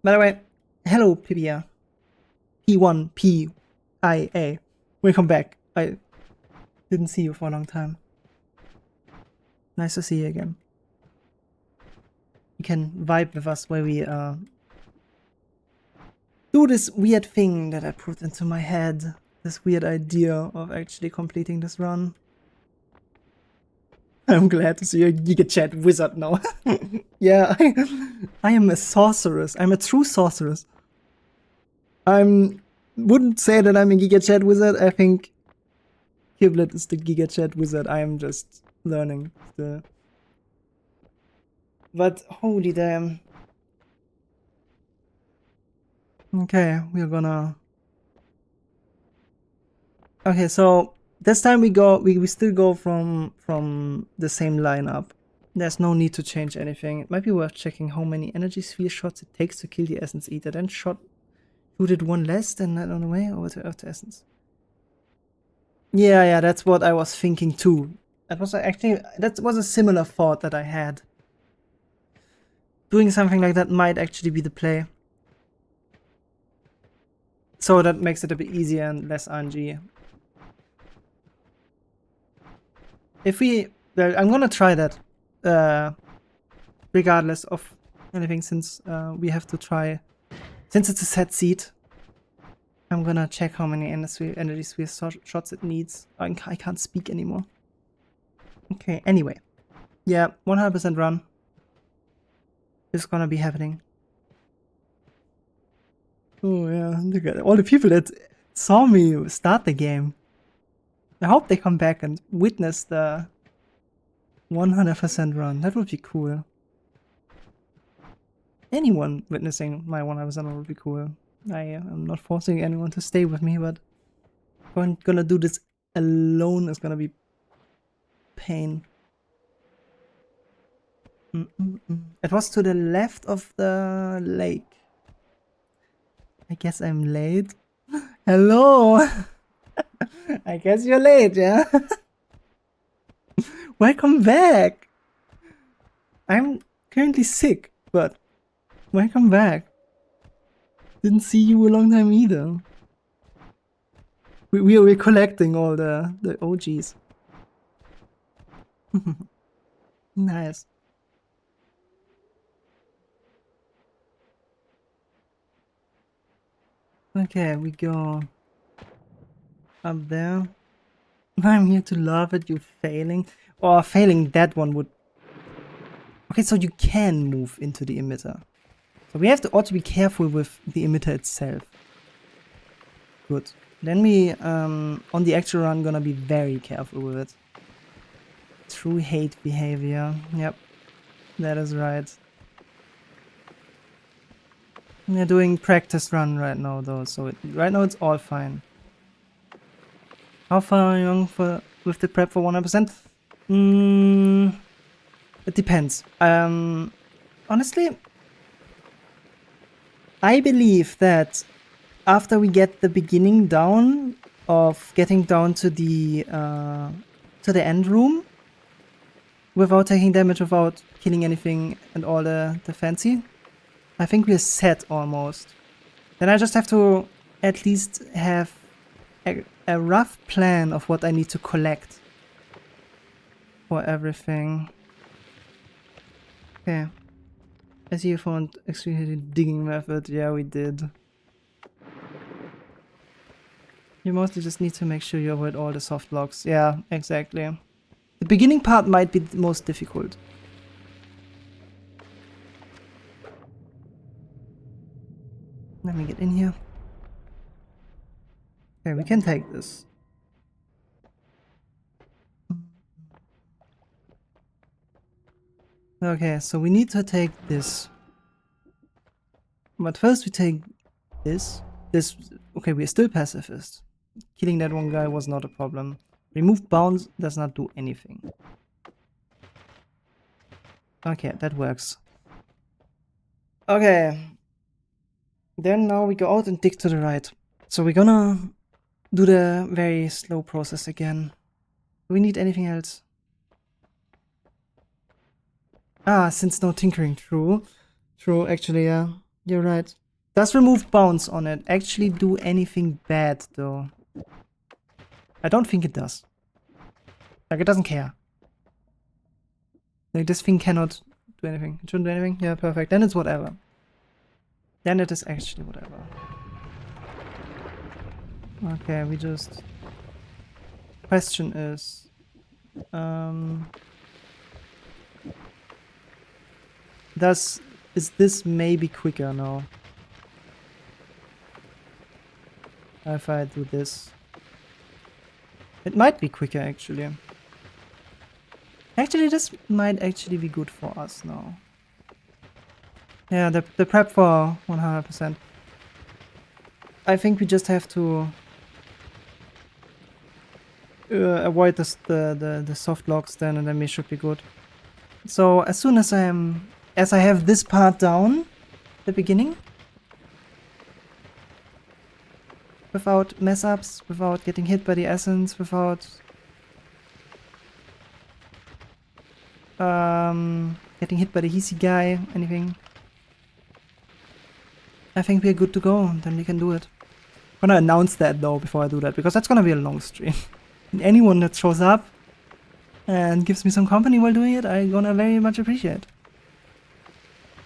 by the way, hello Pibia. P1PIA. Welcome back. I didn't see you for a long time. Nice to see you again. You can vibe with us while we do this weird thing that I put into my head. This weird idea of actually completing this run. I'm glad to see you a Giga Chat wizard now. Yeah, I am a sorceress. I'm a true sorceress. Wouldn't say that I'm a Giga Chat wizard. I think Kiblet is the Giga Chat wizard. I am just learning still. But holy damn. Okay, we're gonna... Okay, so this time we still go from the same lineup. There's no need to change anything. It might be worth checking how many energy sphere shots it takes to kill the essence eater. Then shoot it one less, then that on the way over to Earth to essence. Yeah, that's what I was thinking too. That was a similar thought that I had. Doing something like that might actually be the play. So that makes it a bit easier and less RNG. Well, I'm gonna try that, regardless of anything, since we have to try. Since it's a set seed, I'm gonna check how many energy sphere shots it needs. I can't speak anymore. Okay, anyway. Yeah, 100% run. It's gonna be happening. Oh yeah, look at all the people that saw me start the game. I hope they come back and witness the 100% run. That would be cool. Anyone witnessing my 100% run would be cool. I am not forcing anyone to stay with me, but gonna do this alone is gonna be pain. It was to the left of the lake. I guess I'm late. Hello! I guess you're late, yeah? Welcome back! I'm currently sick, but welcome back. Didn't see you a long time either. We're collecting all the OGs. Nice. Okay, we go up there. I'm here to laugh at you failing. Or failing that one would... Okay, so you can move into the emitter. So we have to also be careful with the emitter itself. Good. Then we, on the actual run, gonna be very careful with it. True hate behavior. Yep. That is right. We're doing practice run right now though, so right now it's all fine. How far are you on with the prep for 100%? It depends. Honestly, I believe that after we get the beginning down of getting down to the end room without taking damage, without killing anything and all the fancy, I think we're set almost. Then I just have to at least have a rough plan of what I need to collect for everything. Okay. I see you found extremely digging method. Yeah, we did. You mostly just need to make sure you avoid all the soft blocks. Yeah, exactly. The beginning part might be the most difficult. Let me get in here. Okay, we can take this. Okay, so we need to take this. But first we take this. Okay, we're still pacifist. Killing that one guy was not a problem. Remove bounds does not do anything. Okay, that works. Okay. Then now we go out and dig to the right. So we're gonna do the very slow process again. Do we need anything else? Ah, since no tinkering. True. True, actually, yeah. You're right. Does remove bounds on it actually do anything bad, though? I don't think it does. Like, it doesn't care. Like, this thing cannot do anything. It shouldn't do anything? Yeah, perfect. Then it's whatever. Then it is actually whatever. Okay, we just... Question is... Is this maybe quicker now? If I do this. It might be quicker, actually. Actually, this might actually be good for us now. Yeah, the prep for 100%. I think we just have to avoid the soft locks then, and then we should be good. So as soon as I have this part down, the beginning, without mess ups, without getting hit by the essence, without getting hit by the Hisi guy, anything. I think we're good to go, then we can do it. I'm gonna announce that though before I do that, because that's gonna be a long stream. And anyone that shows up and gives me some company while doing it, I'm gonna very much appreciate.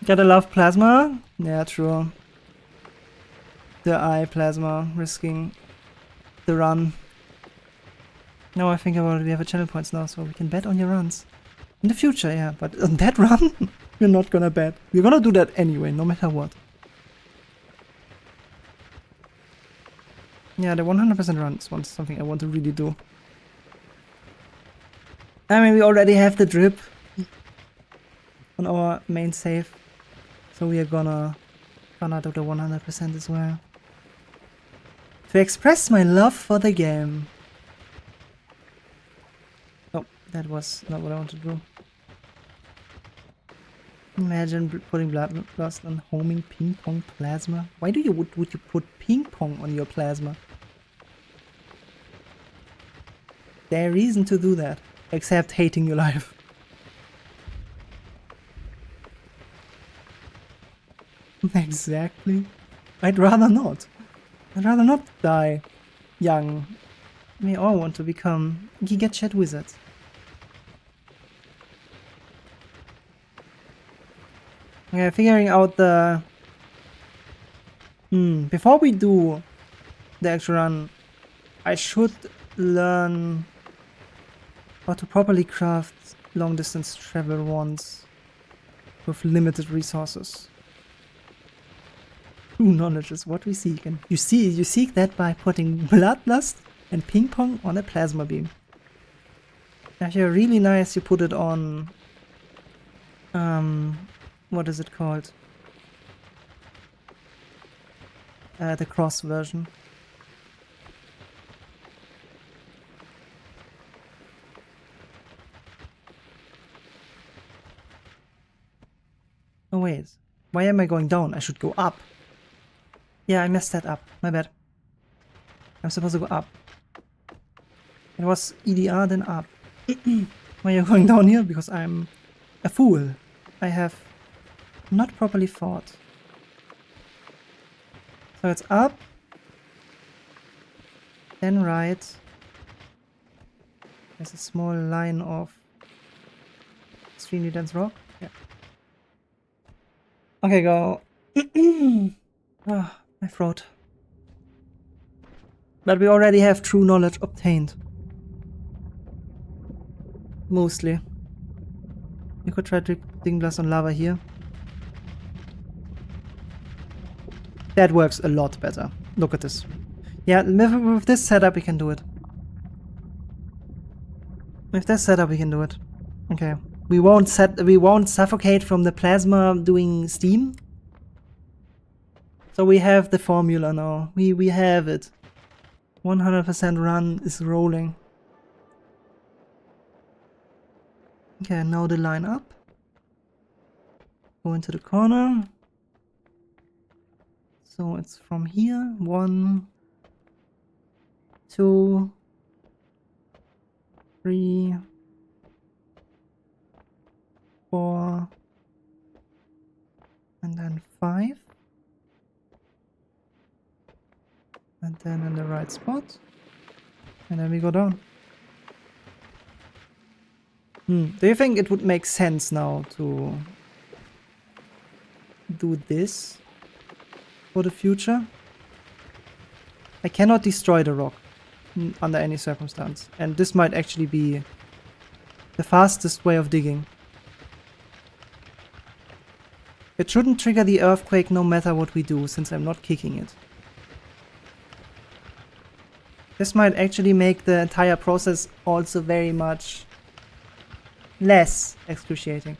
Gotta love plasma. Yeah, true. The eye plasma, risking the run. Now I think about it, we have a channel points now, so we can bet on your runs. In the future, yeah, but on that run, we're not gonna bet. We're gonna do that anyway, no matter what. Yeah, the 100% run is something I want to really do. I mean, we already have the drip on our main save, so we are gonna do the 100% as well. To express my love for the game. Oh, that was not what I wanted to do. Imagine putting blast on homing ping pong plasma. Why would you put ping pong on your plasma? There's reason to do that, except hating your life. Exactly. I'd rather not. I'd rather not die young. We all want to become Giga Chat wizards. Okay, figuring out the... before we do the actual run, I should learn How to properly craft long distance travel wands with limited resources. True knowledge is what we seek, and you seek that by putting bloodlust and ping pong on a plasma beam. If you're really nice, you put it on what is it called? The cross version. Oh wait, why am I going down? I should go up. Yeah, I messed that up. My bad. I'm supposed to go up. It was EDR then up. Why are you going down here? Because I'm a fool. I have not properly thought. So it's up. Then right. There's a small line of extremely dense rock. Yeah. Okay, go. Ah, my throat. But we already have true knowledge obtained. Mostly. You could try digging blast on lava here. That works a lot better. Look at this. Yeah, with this setup we can do it. With this setup we can do it. Okay. We won't suffocate from the plasma doing steam. So we have the formula now. We have it. 100% run is rolling. Okay, now the line up. Go into the corner. So it's from here. 1, 2, 3, 4, and then 5. And then in the right spot. And then we go down. Do you think it would make sense now to do this for the future? I cannot destroy the rock under any circumstance. And this might actually be the fastest way of digging. It shouldn't trigger the earthquake no matter what we do, since I'm not kicking it. This might actually make the entire process also very much less excruciating.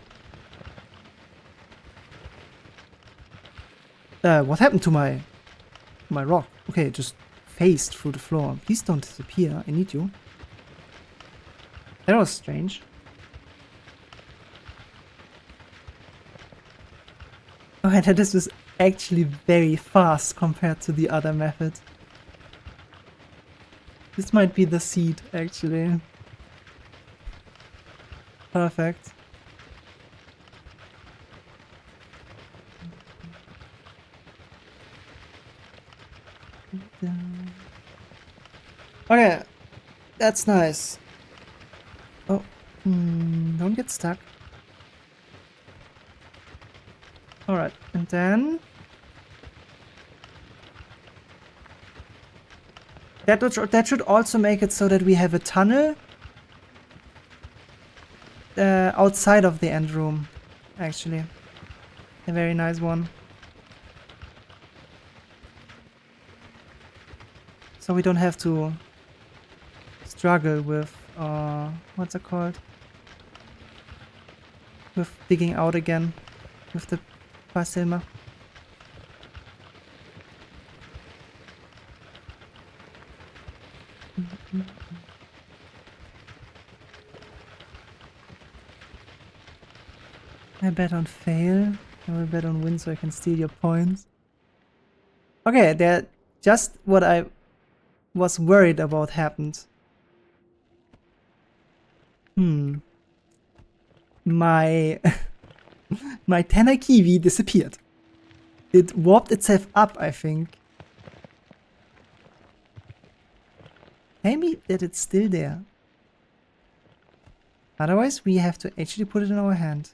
What happened to my rock? Okay, it just phased through the floor. Please don't disappear. I need you. That was strange. Okay, this was actually very fast compared to the other method. This might be the seed, actually. Perfect. Okay, that's nice. Oh, don't get stuck. Alright, and then that should also make it so that we have a tunnel outside of the end room, actually. A very nice one. So we don't have to struggle with, what's it called? With digging out again with the Basilma. I bet on fail. I will bet on win so I can steal your points. Okay, that just what I was worried about happened. My my Tenor Kiwi disappeared. It warped itself up, I think. Maybe that it's still there. Otherwise, we have to actually put it in our hand.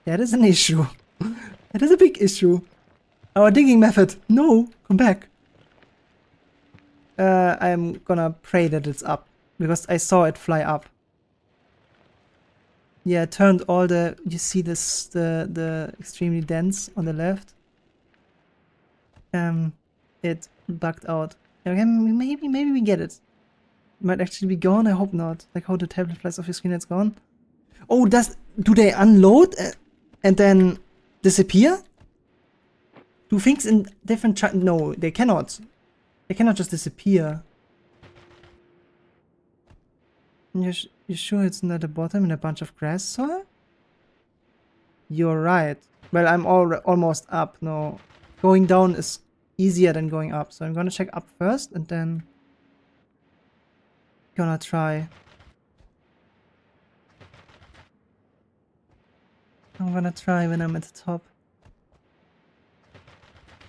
That is an issue. That is a big issue. Our digging method. No, come back. I'm gonna pray that it's up. Because I saw it fly up. Yeah, it turned all the, you see this, the extremely dense on the left. It bugged out. Okay, maybe we get it. It might actually be gone, I hope not. Like how the tablet flies off your screen, it's gone. Oh, do they unload and then disappear? Do things in different no, they cannot. They cannot just disappear. You sure it's not at the bottom in a bunch of grass soil? You're right. Well, I'm almost up. No, going down is easier than going up. So I'm gonna check up first and then gonna try. I'm gonna try when I'm at the top.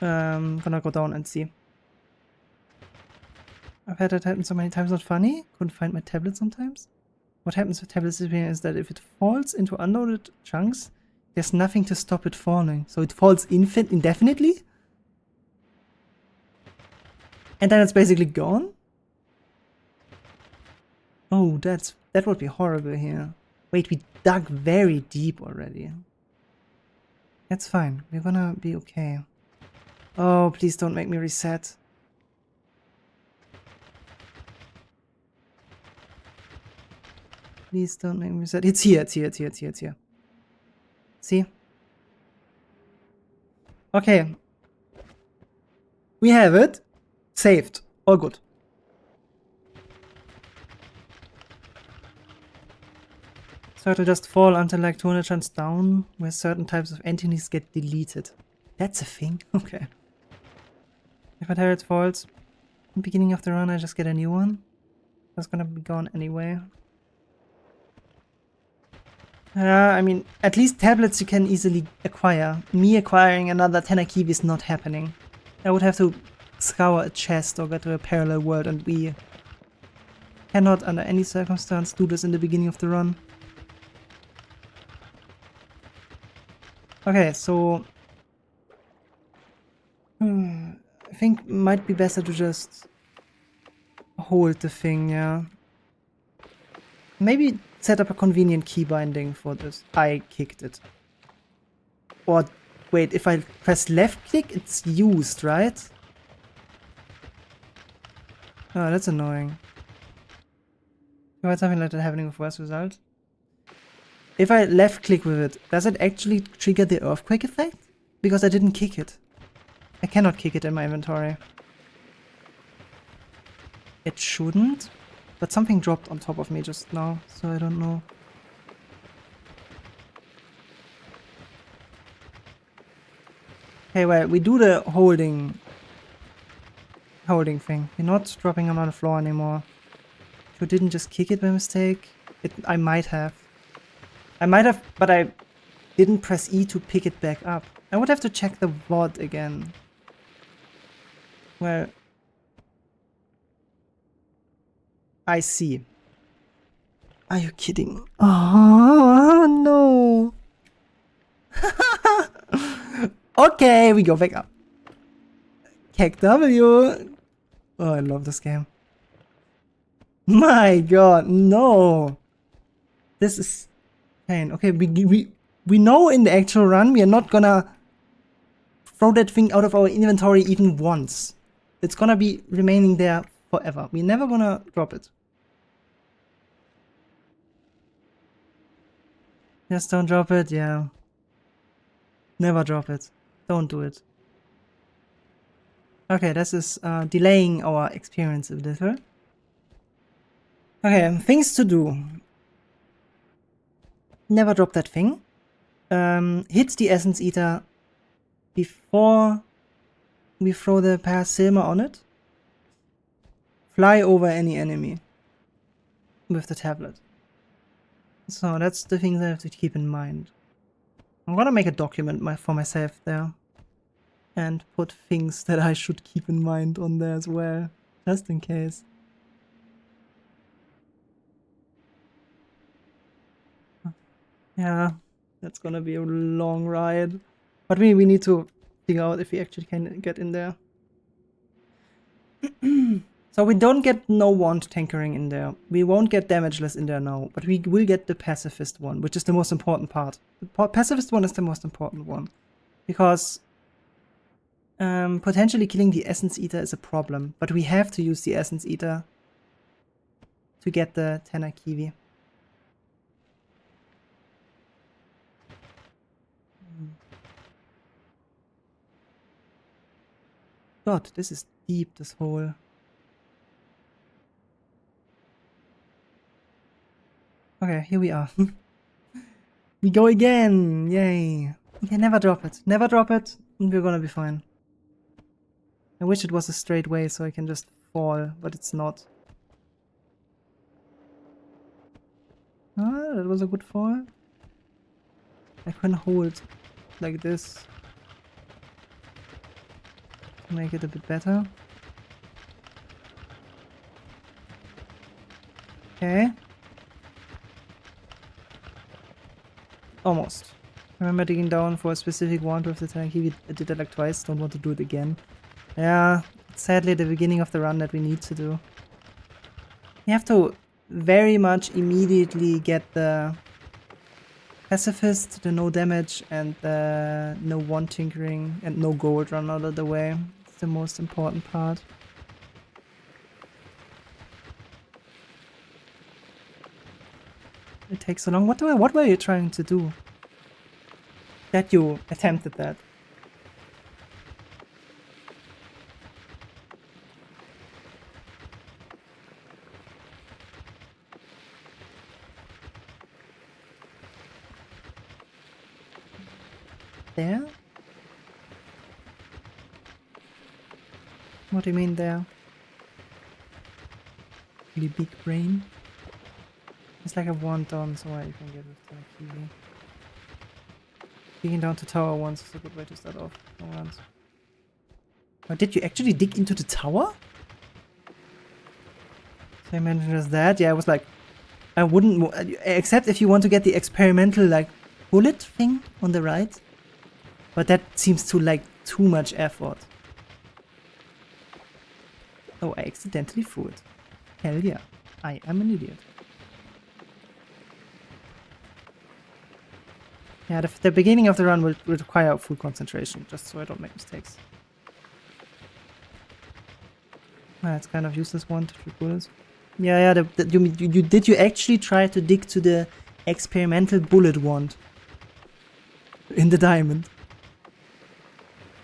Gonna go down and see. I've had that happen so many times, not funny. Couldn't find my tablet sometimes. What happens with tablets is that if it falls into unloaded chunks, there's nothing to stop it falling. So it falls indefinitely. And then it's basically gone? Oh, that would be horrible here. Wait, we dug very deep already. That's fine. We're gonna be okay. Oh, please don't make me reset. Please don't make me reset. It's here, it's here, it's here, it's here, it's here. See? Okay. We have it. Saved. All good. So it'll just fall until like 200 chance down, where certain types of entities get deleted. That's a thing? Okay. If my turret falls, in the beginning of the run, I just get a new one. That's gonna be gone anyway. I mean, at least tablets you can easily acquire. Me acquiring another Tenakiwi is not happening. I would have to scour a chest or go to a parallel world, and we cannot under any circumstance do this in the beginning of the run. Okay, so I think it might be better to just hold the thing, yeah. Maybe set up a convenient key binding for this. I kicked it. Or wait, if I press left click, it's used, right? Oh, that's annoying. You had something like that happening with worse results. If I left click with it, does it actually trigger the earthquake effect? Because I didn't kick it. I cannot kick it in my inventory. It shouldn't, but something dropped on top of me just now, so I don't know. Okay, well, we do the holding thing. We're not dropping him on the floor anymore. If you didn't just kick it by mistake, I might have. But I didn't press E to pick it back up. I would have to check the VOD again. Well, I see. Are you kidding? Oh, no. Okay, we go back up. Kick W. Oh, I love this game. My god, no. This is pain. Okay, we know in the actual run we are not gonna throw that thing out of our inventory even once. It's gonna be remaining there forever. We're never gonna drop it. Just don't drop it, yeah. Never drop it. Don't do it. Okay, this is delaying our experience a little. Okay, things to do. Never drop that thing. Hit the Essence Eater before we throw the Parasilma on it. Fly over any enemy with the tablet. So that's the things I have to keep in mind. I'm gonna make a document for myself there. And put things that I should keep in mind on there as well. Just in case. Yeah, that's gonna be a long ride. But we need to figure out if we actually can get in there. So we don't get no wand tinkering in there. We won't get damageless in there now, but we will get the pacifist one, which is the most important part. The pacifist one is the most important one. Because potentially killing the Essence Eater is a problem, but we have to use the Essence Eater to get the Tenor Kiwi. God, this is deep, this hole. Okay, here we are. We go again! Yay! Okay, never drop it. Never drop it, and we're gonna be fine. I wish it was a straight way so I can just fall, but it's not. Ah, that was a good fall. I can hold like this to make it a bit better. Okay. Almost. Remember digging down for a specific wand with the Tanaki? I did that like twice, don't want to do it again. Yeah, it's sadly the beginning of the run that we need to do. You have to very much immediately get the pacifist, the no damage, and the no wand tinkering, and no gold run out of the way. It's the most important part. It takes so long. What were you trying to do? That you attempted that. There? What do you mean there? Really big brain? It's like a wand down, so I can get with the Kiwi. Digging down to tower once is a good way to start off. Oh, did you actually dig into the tower? So I mentioned as that. Yeah, I was like, I wouldn't, except if you want to get the experimental like bullet thing on the right. But that seems to like too much effort. Oh, I accidentally threw it. Hell yeah, I am an idiot. Yeah, the beginning of the run will require full concentration, just so I don't make mistakes. Ah, it's kind of useless one to shoot bullets. Yeah, did you actually try to dig to the experimental bullet wand in the diamond?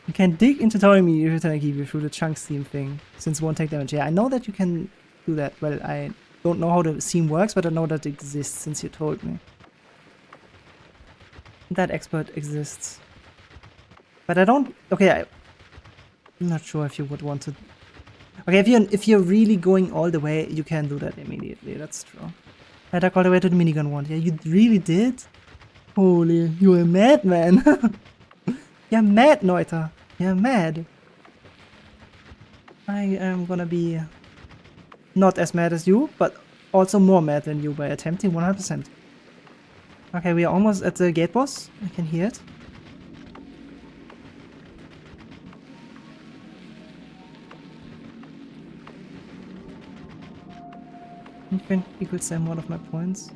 You can dig into Tower immediately through the chunk seam thing, since won't take damage. Yeah, I know that you can do that. Well, I don't know how the seam works, but I know that it exists since you told me. That expert exists. But I don't... Okay, I'm not sure if you would want to... Okay, if you're really going all the way, you can do that immediately. That's true. I dug all the way to the minigun wand. Yeah, you really did? Holy, you're a madman. You're mad, Neuter. You're mad. I am gonna be not as mad as you, but also more mad than you by attempting 100%. Okay, we are almost at the gate boss. I can hear it. Infant equals them one of my points.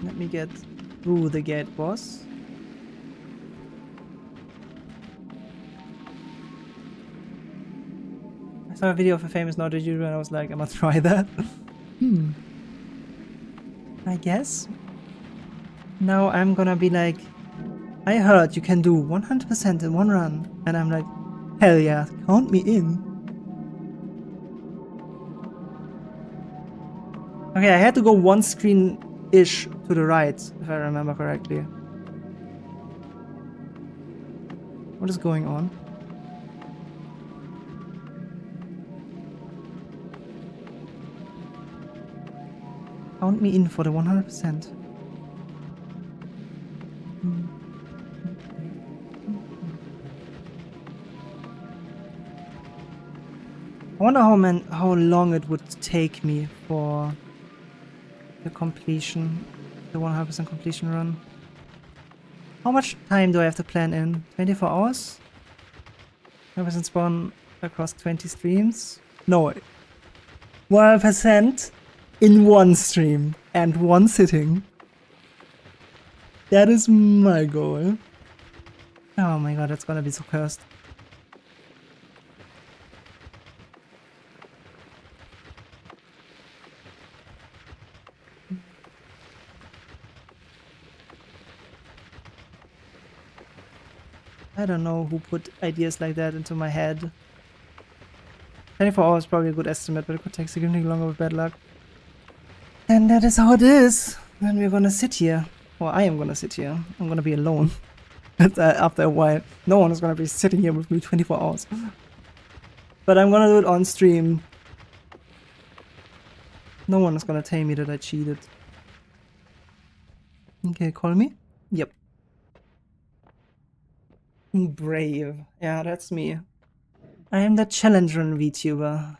Let me get through the gate boss. I saw a video of a famous Nordic YouTuber and I was like, I must try that. I guess. Now I'm gonna be like, I heard you can do 100% in one run. And I'm like, hell yeah, count me in. Okay, I had to go one screen-ish to the right, if I remember correctly. What is going on? Count me in for the 100%. I wonder how long it would take me for the completion, the 100% completion run. How much time do I have to plan in? 24 hours? 100% spawn, across 20 streams. No, 100% in one stream and one sitting. That is my goal. Oh my god, that's gonna be so cursed. I don't know who put ideas like that into my head. 24 hours is probably a good estimate, but it could take significantly longer with bad luck. And that is how it is. Then we're gonna sit here. Or I am gonna sit here. I'm gonna be alone. After a while. No one is gonna be sitting here with me 24 hours. But I'm gonna do it on stream. No one is gonna tell me that I cheated. Okay, call me? Yep. Brave. Yeah, that's me. I am the challenge run VTuber.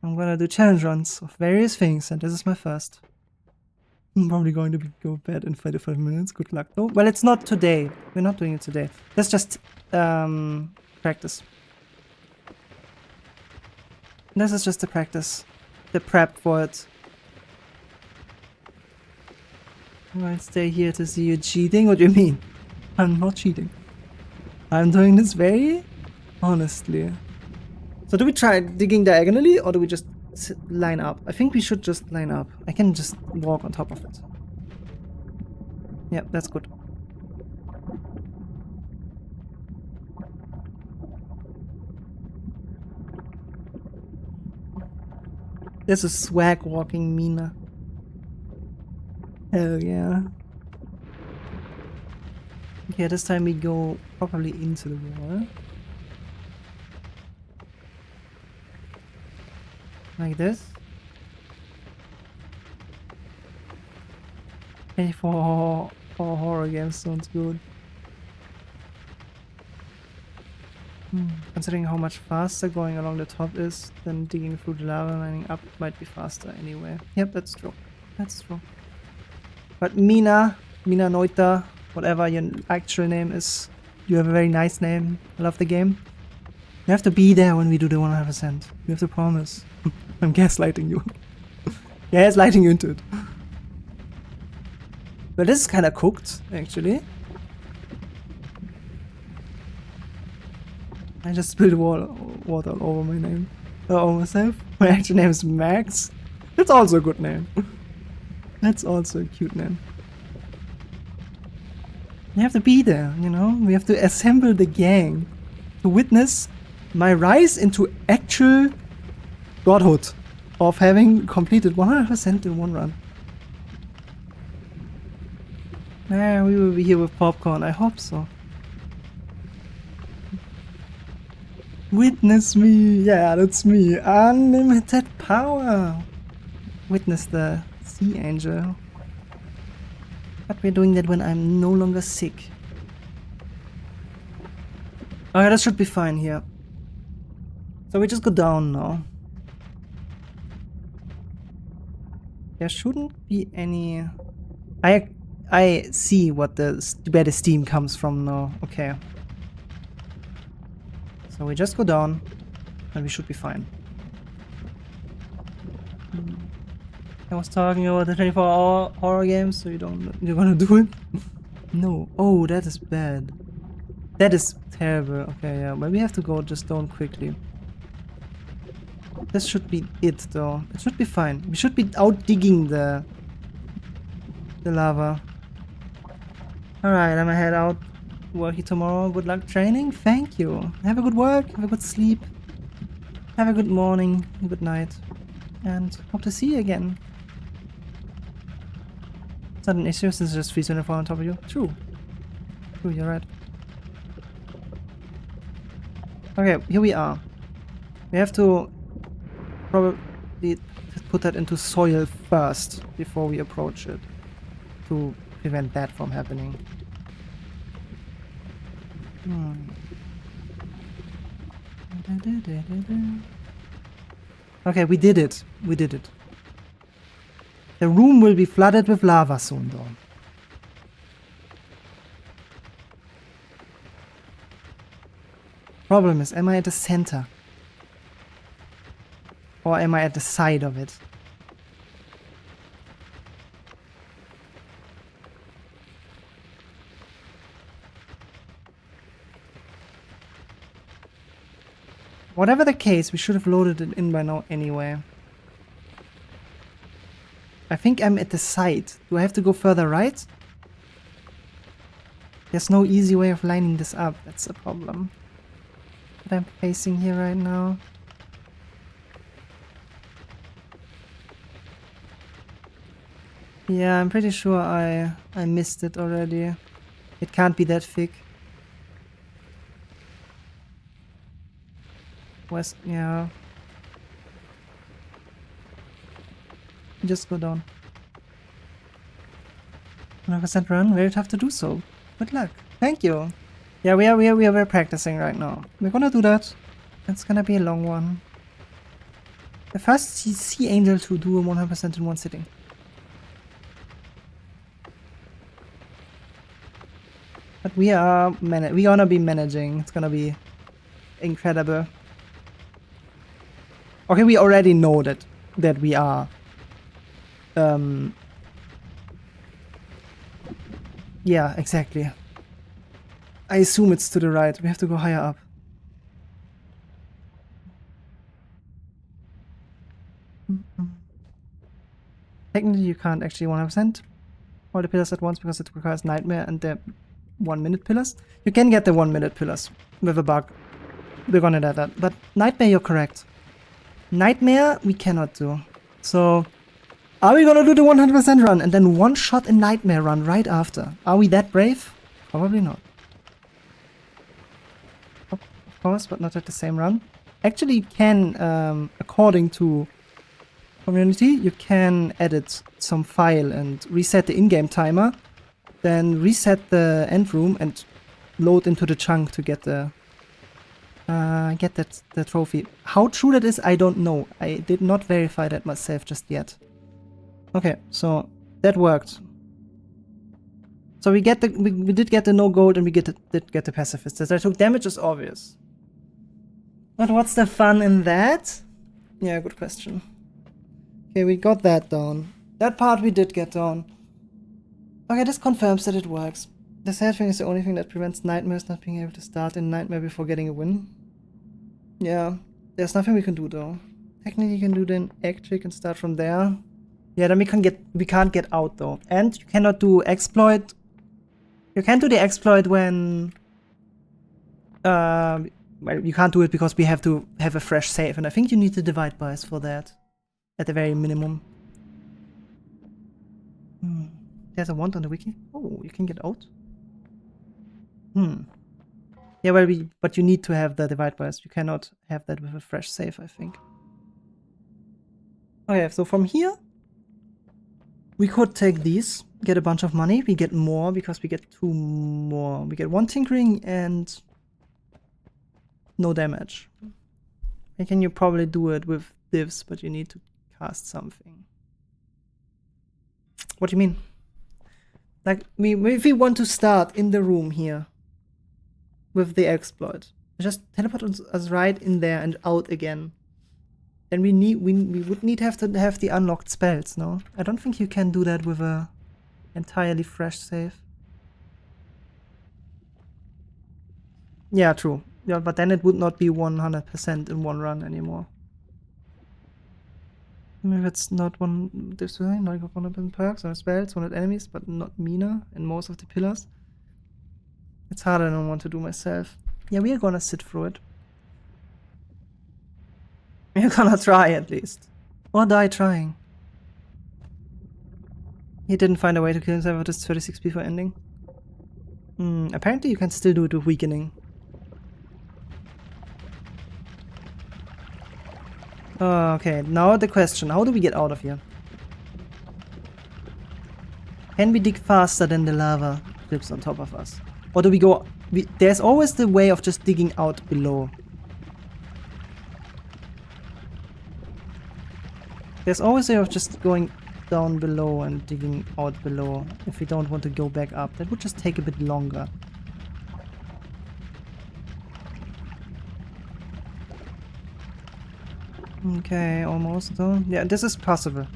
I'm gonna do challenge runs of various things, and this is my first. I'm probably going to go bed in 45 minutes. Good luck though. Well, it's not today. We're not doing it today. That's just practice. This is just the practice. The prep for it. I might stay here to see you cheating. What do you mean? I'm not cheating. I'm doing this very honestly. So do we try digging diagonally or do we just line up? I think we should just line up. I can just walk on top of it. Yeah, that's good. This is swag walking Mina. Hell yeah. Okay, this time we go properly into the wall. Like this. Okay, for horror games sounds good. Considering how much faster going along the top is than digging through the lava and lining up, it might be faster anyway. Yep, that's true. That's true. But Mina Noita, whatever your actual name is, you have a very nice name. I love the game. You have to be there when we do the 100%. You have to promise. I'm gaslighting you. Gaslighting you into it. But this is kind of cooked, actually. I just spilled water all over my name. Over myself. My actual name is Max. That's also a good name. That's also a cute name. You have to be there, you know? We have to assemble the gang to witness my rise into actual godhood of having completed 100% in one run. Yeah, we will be here with popcorn. I hope so. Witness me. Yeah, that's me. Unlimited power. Witness the sea angel. But we're doing that when I'm no longer sick. Okay, that should be fine here. So we just go down now. There shouldn't be any... I see where the steam comes from now. Okay. So we just go down and we should be fine. I was talking about the 24-hour horror games, so you're gonna do it? No. Oh, that is bad. That is terrible. Okay, yeah, but we have to go just down quickly. This should be it, though. It should be fine. We should be out digging the lava. Alright, I'm gonna head out. Working tomorrow. Good luck training. Thank you. Have a good work. Have a good sleep. Have a good morning. Good night. And hope to see you again. It's not an issue since there's 324 on top of you. True. True, you're right. Okay, here we are. We have to probably put that into soil first before we approach it to prevent that from happening. Okay, we did it. We did it. The room will be flooded with lava soon, though. Problem is, am I at the center? Or am I at the side of it? Whatever the case, we should have loaded it in by now anyway. I think I'm at the side. Do I have to go further right? There's no easy way of lining this up. That's the problem that I'm facing here right now. Yeah, I'm pretty sure I missed it already. It can't be that thick. West, yeah. Just go down. 100% run, very tough to do so. Good luck. Thank you. Yeah, we are practicing right now. We're gonna do that. It's gonna be a long one. The first sea angel to do 100% in one sitting. But we gonna be managing. It's gonna be incredible. Okay, we already know that we are. Yeah, exactly. I assume it's to the right. We have to go higher up. Technically, you can't actually 100% all the pillars at once because it requires Nightmare and the 1-minute pillars. You can get the 1-minute pillars with a bug. We're gonna do that. But Nightmare, you're correct. Nightmare, we cannot do. So, are we gonna do the 100% run and then one shot a Nightmare run right after? Are we that brave? Probably not. Of course, but not at the same run. Actually, you can, according to community, you can edit some file and reset the in-game timer, then reset the end room and load into the chunk to get the trophy. How true that is, I don't know. I did not verify that myself just yet. Okay, so that worked. So we did get the no gold and we did get the pacifist. That I took damage is obvious. But what's the fun in that? Yeah, good question. Okay, we got that down. That part we did get down. Okay, this confirms that it works. The sad thing is the only thing that prevents Nightmares not being able to start in Nightmare before getting a win. Yeah, there's nothing we can do though. Technically you can do the egg trick and start from there. Yeah, then we can't get out though. And you cannot do exploit. You can't do the exploit when well, you can't do it because we have to have a fresh save, and I think you need the divide bias for that. At the very minimum. There's a wand on the wiki. Oh, you can get out? Yeah, well, but you need to have the divide bias. You cannot have that with a fresh save, I think. Okay, so from here, we could take these, get a bunch of money. We get more because we get 2 more. We get 1 tinkering and no damage. And can you probably do it with divs, but you need to cast something. What do you mean? Like, if we want to start in the room here with the exploit, just teleport us right in there and out again. Then we would need to have the unlocked spells, no? I don't think you can do that with a entirely fresh save. Yeah, true. Yeah, but then it would not be 100% in one run anymore. Maybe it's not this way, like 100% perks or spells, 100 enemies, but not Mina and most of the pillars. It's harder than I want to do myself. Yeah, we are gonna sit through it. We're gonna try at least. Or die trying. He didn't find a way to kill himself with this 36 before ending. Apparently you can still do it with weakening. Okay, now the question, how do we get out of here? Can we dig faster than the lava drips on top of us? Or do we go... there's always the way of just digging out below. There's always a way of just going down below and digging out below if we don't want to go back up. That would just take a bit longer. Okay, almost though. Yeah, this is possible.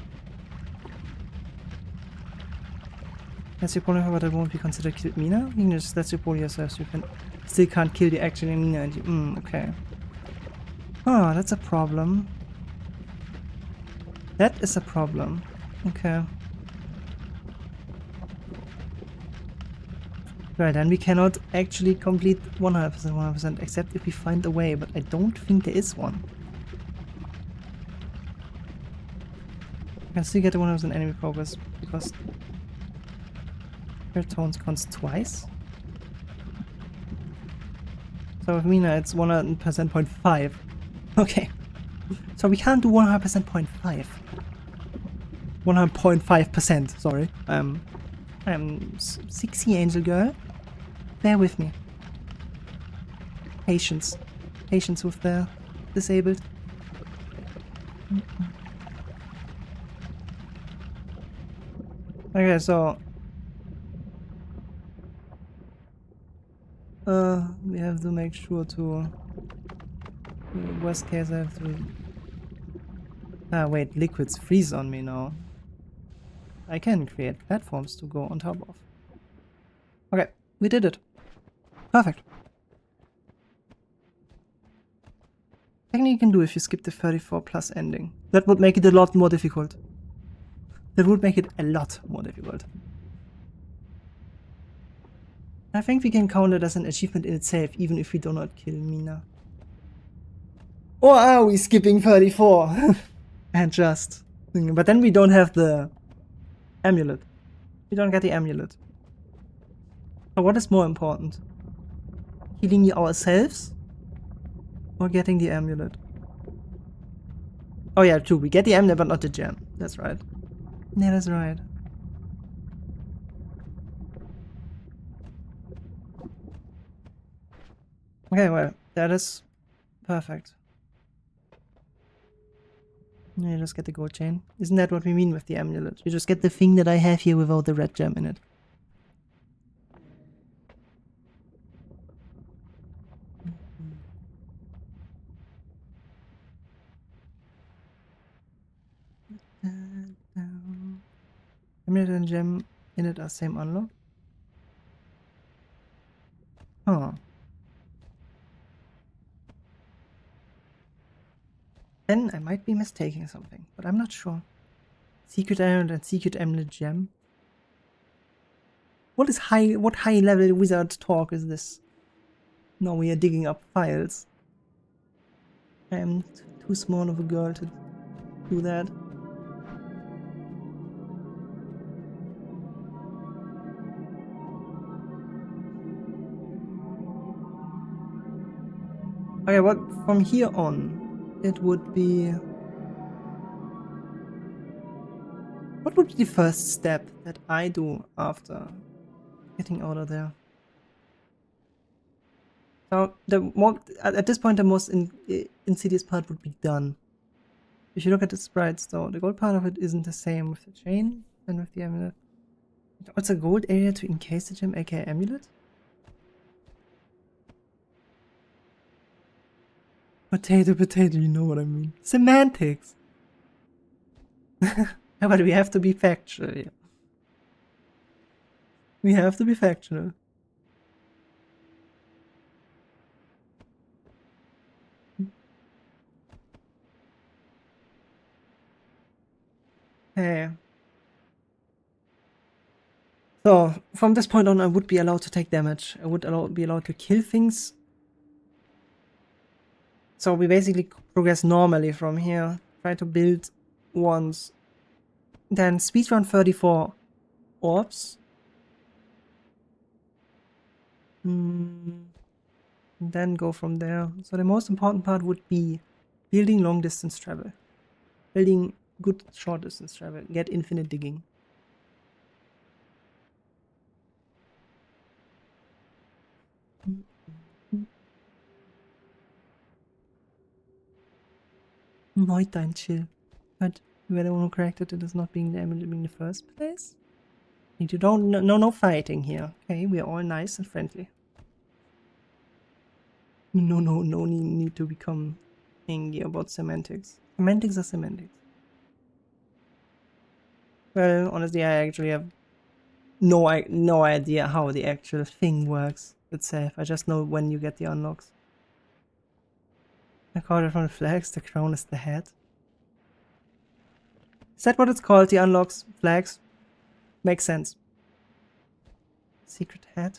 That's your poly, but it won't be considered killed Mina? You can just, that's your poly yourself, so you can still can't kill the actual Mina and you, okay. Oh, that's a problem. That is a problem. Okay. Right, then we cannot actually complete 100%, except if we find a way, but I don't think there is one. I can still get the 100% enemy progress because her tones counts twice. So with Mina it's 100%.5. Okay. So we can't do 100%.5. 100.5%, sorry. I'm 60 angel girl. Bear with me. Patience. Patience with the disabled. Okay, so we have to make sure to worst case I have to wait, liquids freeze on me now. I can create platforms to go on top of. Okay, we did it. Perfect. Technically you can do if you skip the 34 plus ending. That would make it a lot more difficult. That would make it a lot more difficult. I think we can count it as an achievement in itself, even if we do not kill Mina. Or are we skipping 34? And just... But then we don't have the amulet. We don't get the amulet. So what is more important? Healing ourselves? Or getting the amulet? Oh yeah, true. We get the amulet, but not the gem. That's right. Yeah, that's right. Okay, well, that is perfect. You just get the gold chain. Isn't that what we mean with the amulet? You just get the thing that I have here without the red gem in it. Amulet and gem in it are same unlock. Huh. Then I might be mistaking something, but I'm not sure. Secret amulet and secret amulet gem. What high level wizard talk is this? Now we are digging up files. I am too small of a girl to do that. Okay, what from here on it would be... What would be the first step that I do after getting out of there? So at this point the most insidious part would be done. If you look at the sprites though, the gold part of it isn't the same with the chain and with the amulet. What's a gold area to encase the gem, aka amulet? Potato, potato, you know what I mean. Semantics! But we have to be factual here. We have to be factual. Hey. So, from this point on I would be allowed to take damage. I would be allowed to kill things. So we basically progress normally from here. Try to build once. Then speedrun 34 orbs. Then go from there. So the most important part would be building long distance travel. Building good short distance travel. Get infinite digging. Neutine chill. But you were the one who corrected it as not being the amulet in the first place? You don't no fighting here. Okay, we are all nice and friendly. No need to become angry about semantics. Semantics are semantics. Well, honestly, I actually have no idea how the actual thing works itself. I just know when you get the unlocks. I call it from the flags, the crown is the head. Is that what it's called, the unlocks? Flags? Makes sense. Secret head?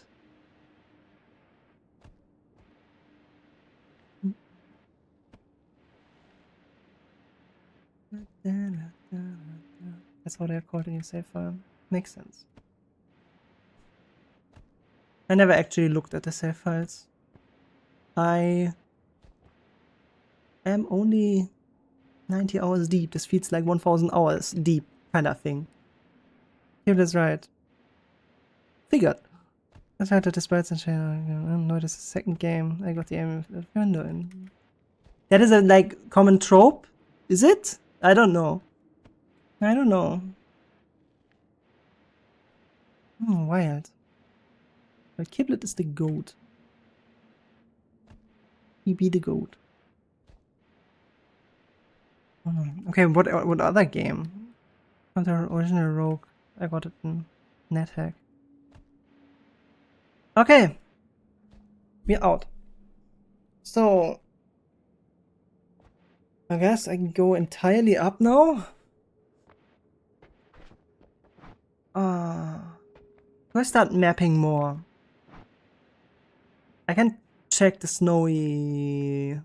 That's how they're called in your save file. Makes sense. I never actually looked at the save files. I am only 90 hours deep. This feels like 1000 hours deep kind of thing. Yeah, that's right. Figured. I tried to despite and no, this is the second game. I got the aim of window. That is a like common trope? Is it? I don't know. I don't know. Wild. But Kiblet is the goat. He be the goat. Okay, what other game? The original Rogue. I got it in NetHack. Okay. We're out. So I guess I can go entirely up now. Do I start mapping more? I can check the snowy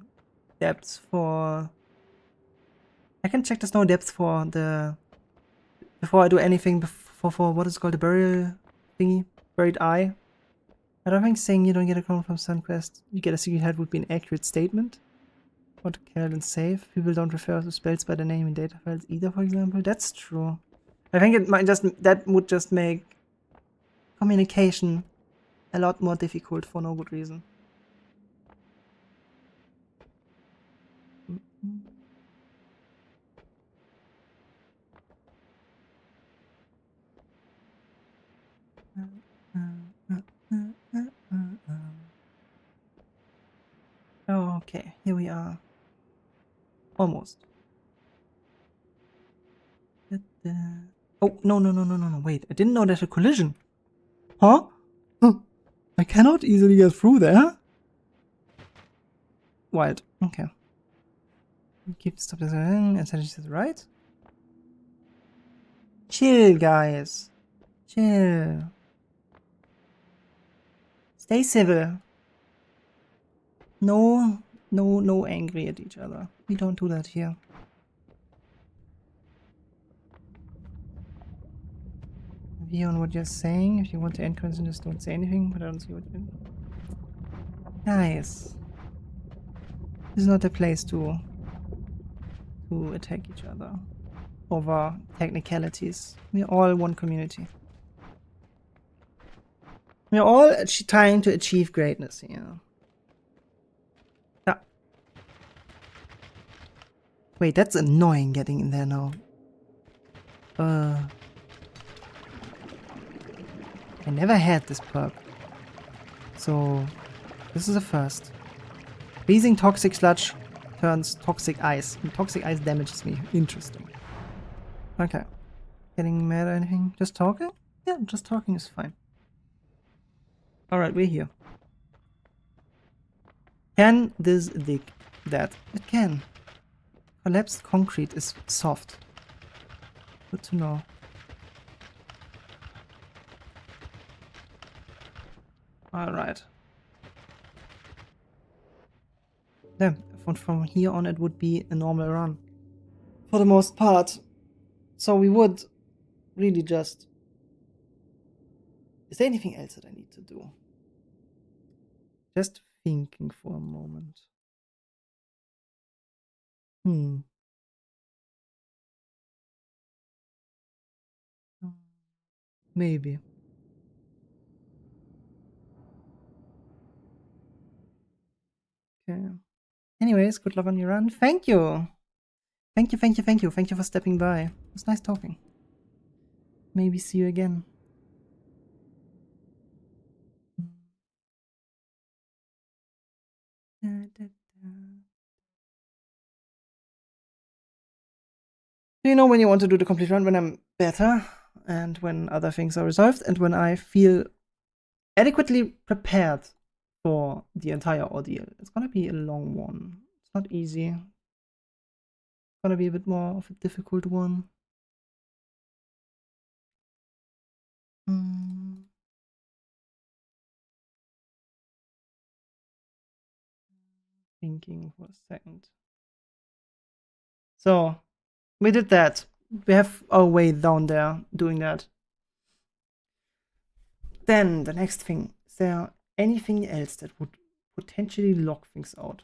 depths for... I can check the snow depths for the... Before I do anything for what is called the burial thingy. Buried eye. I don't think saying you don't get a crown from Sunquest, you get a secret head would be an accurate statement. What kill and save. People don't refer to spells by the name in data files either, for example. That's true. I think it might just... That would just make communication a lot more difficult for no good reason. Okay, here we are. Almost. Oh, no, wait. I didn't know there's a collision. Huh? I cannot easily get through there. Wild. Okay. Keep stop this and set it to the right. Chill, guys. Chill. Stay civil. No angry at each other. We don't do that here. View on what you're saying. If you want to end conversation, just don't say anything, but I don't see what you're... Guys. This is not the place to attack each other over technicalities. We're all one community. We're all trying to achieve greatness here. Ah. Wait, that's annoying getting in there now. I never had this perk. So, this is a first. Freezing toxic sludge turns toxic ice. And toxic ice damages me. Interesting. Okay. Getting mad or anything? Just talking? Yeah, just talking is fine. Alright, we're here. Can this dig that? It can. Collapsed concrete is soft. Good to know. Alright. Yeah, from here on it would be a normal run. For the most part. So we would really just... Is there anything else that I need to do? Just thinking for a moment. Maybe. Okay. Anyways, good luck on your run. Thank you. Thank you for stepping by. It was nice talking. Maybe see you again. So you know when you want to do the complete run, when I'm better, and when other things are resolved, and when I feel adequately prepared for the entire ordeal. It's gonna be a long one. It's not easy. It's gonna be a bit more of a difficult one. Thinking for a second. So, we did that. We have our way down there doing that. Then, the next thing. Is there anything else that would potentially lock things out?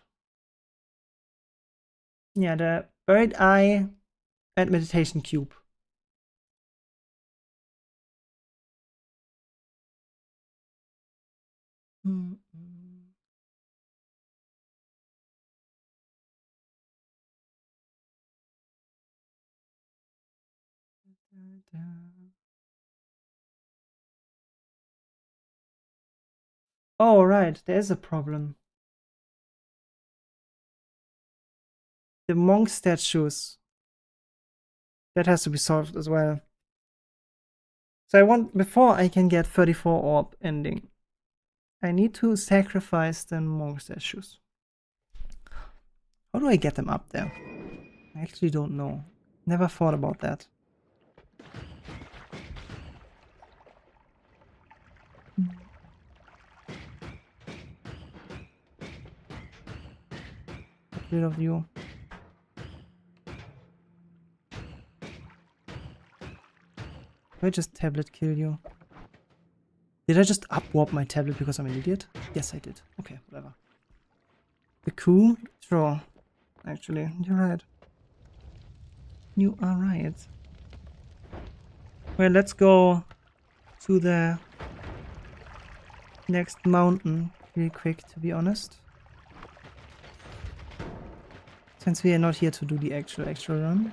Yeah, the Buried Eye and Meditation Cube. Oh, right, there is a problem. The monk statues. That has to be solved as well. So I want, before I can get 34 orb ending, I need to sacrifice the monk statues. How do I get them up there? I actually don't know. Never thought about that. Get rid of you. Did I just tablet kill you? Did I just up-warp my tablet because I'm an idiot? Yes, I did. Okay, whatever. The coup? Sure. Actually, you're right. You are right. Well, let's go to the next mountain real quick, to be honest. Since we are not here to do the actual run.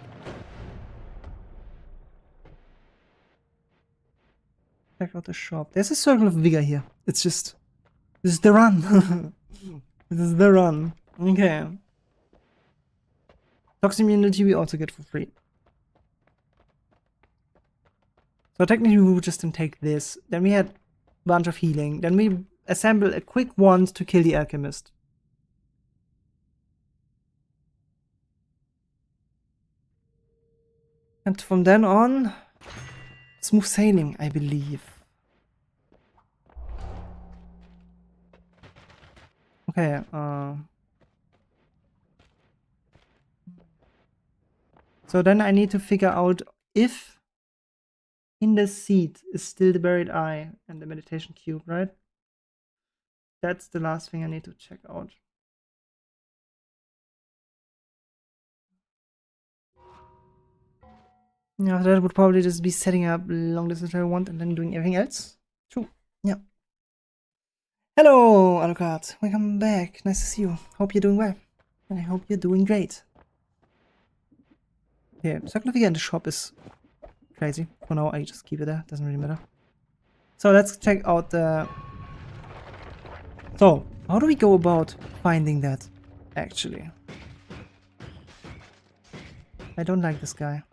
Check out the shop. There's a circle of vigor here. It's just... This is the run. This is the run. Okay. Toxic immunity we also get for free. So technically we would just take this. Then we had a bunch of healing. Then we assemble a quick wand to kill the alchemist. And from then on, smooth sailing, I believe. Okay, so then I need to figure out if in the seed is still the Buried Eye and the Meditation Cube, right? That's the last thing I need to check out. Yeah, that would probably just be setting up long distance travel one and then doing everything else. True. Yeah. Hello, Alucard. Welcome back. Nice to see you. Hope you're doing well. And I hope you're doing great. Okay, Circle of Vigor in the shop is crazy. For now, I just keep it there. Doesn't really matter. So let's check out the... So, how do we go about finding that, actually? I don't like this guy.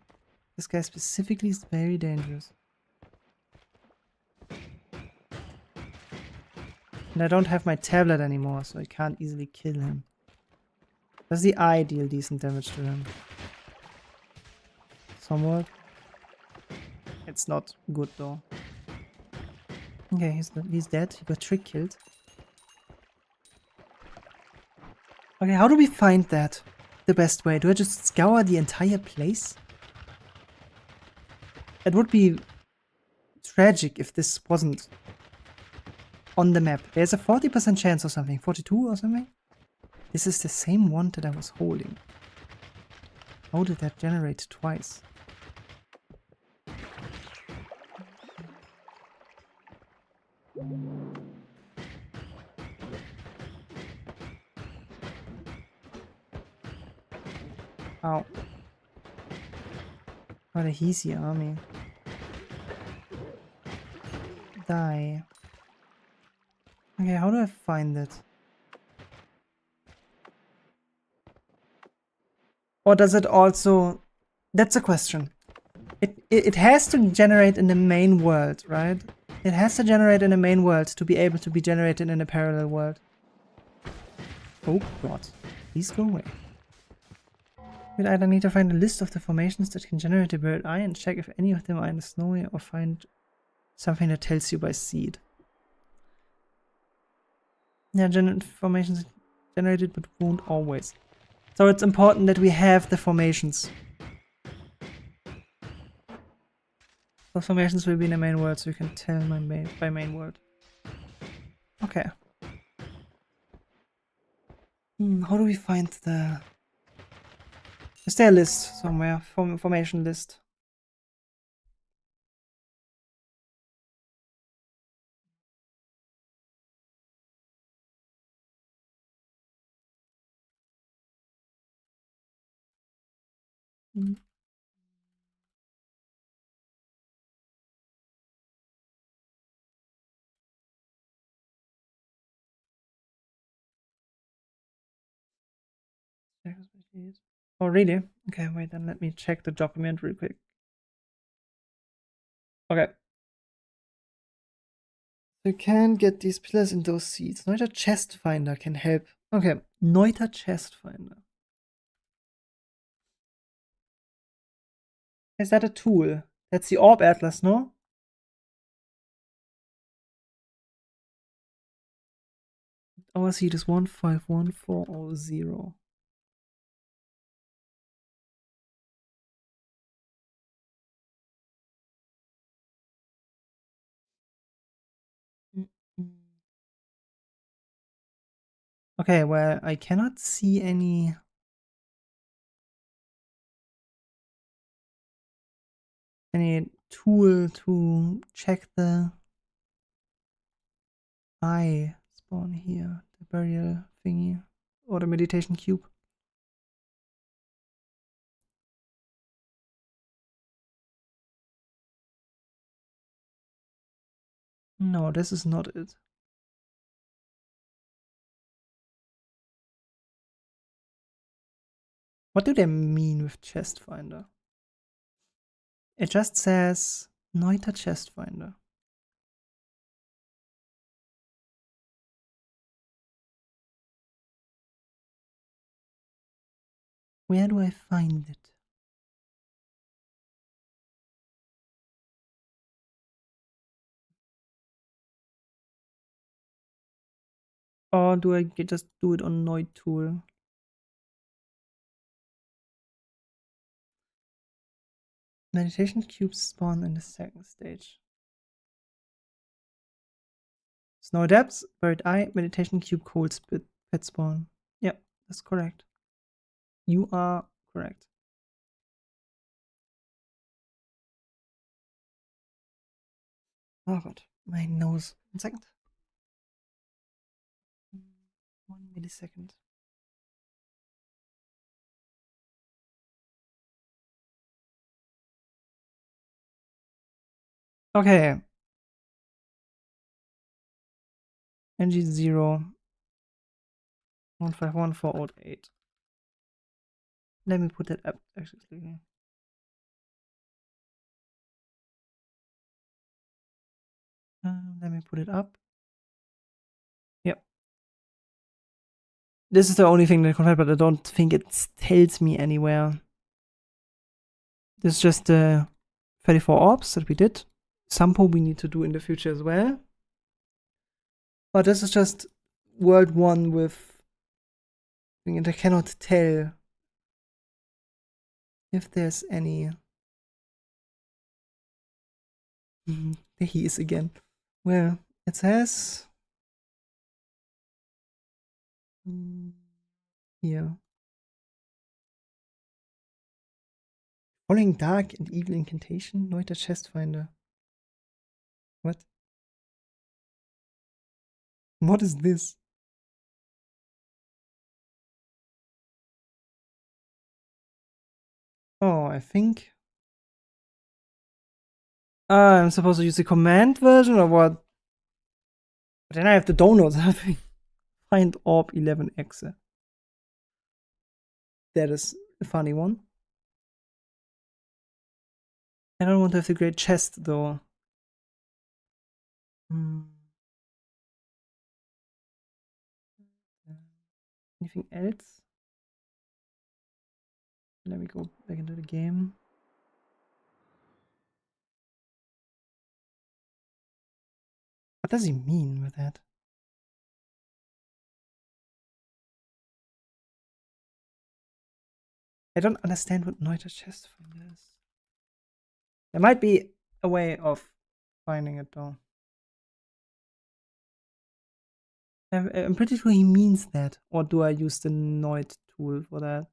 This guy specifically is very dangerous. And I don't have my tablet anymore, so I can't easily kill him. Does the eye deal decent damage to him? Somewhat. It's not good though. Okay, he's dead. He got trick killed. Okay, how do we find that? The best way? Do I just scour the entire place? It would be tragic if this wasn't on the map. There's a 40% chance or something. 42 or something? This is the same one that I was holding. How did that generate twice? Ow. What a easy army. Die. Okay, how do I find it? Or does it also That's a question. It has to generate in the main world, right? It has to generate in the main world to be able to be generated in a parallel world. Oh god. Please go away. We'd either need to find a list of the formations that can generate a bird eye and check if any of them are in the snowy, or find something that tells you by seed. Yeah, formations generated but won't always. So it's important that we have the formations. Those formations will be in the main world, so you can tell by main world. Okay. How do we find the... Is there a list somewhere? Formation list. Oh, really? Okay, wait, then let me check the document real quick. Okay. You can get these pillars in those seeds. Neuter chest finder can help. Okay, Neuter chest finder. Is that a tool? That's the orb atlas, no? Our seed is 151400. Okay, well, I cannot see any tool to check the eye spawn here, the burial thingy, or the meditation cube. No, this is not it. What do they mean with chest finder? It just says Neuter chest finder. Where do I find it? Or do I just do it on Noid tool? Meditation cubes spawn in the second stage. Snow depths, buried eye, meditation cube, cold spit, pet spawn. Yep, that's correct. You are correct. Oh god, my nose. 1 second. 1 millisecond. Okay. NG0 151408. Let me put that up actually. Let me put it up. Yep. This is the only thing that confirmed, but I don't think it tells me anywhere. This is just the 34 orbs that we did. Sampo we need to do in the future as well. But this is just world 1 with... And I cannot tell if there's any... There he is again. Well, it says... Here. Following dark and evil incantation, Neuter chest finder. What? What is this? Oh, I think... I'm supposed to use the command version or what? But then I have to download something. Find orb 11 exe. That is a funny one. I don't want to have the great chest though. Anything else? Let me go back into the game. What does he mean with that? I don't understand what Neuter chest finder is. There might be a way of finding it though. I'm pretty sure he means that. Or do I use the Noid tool for that?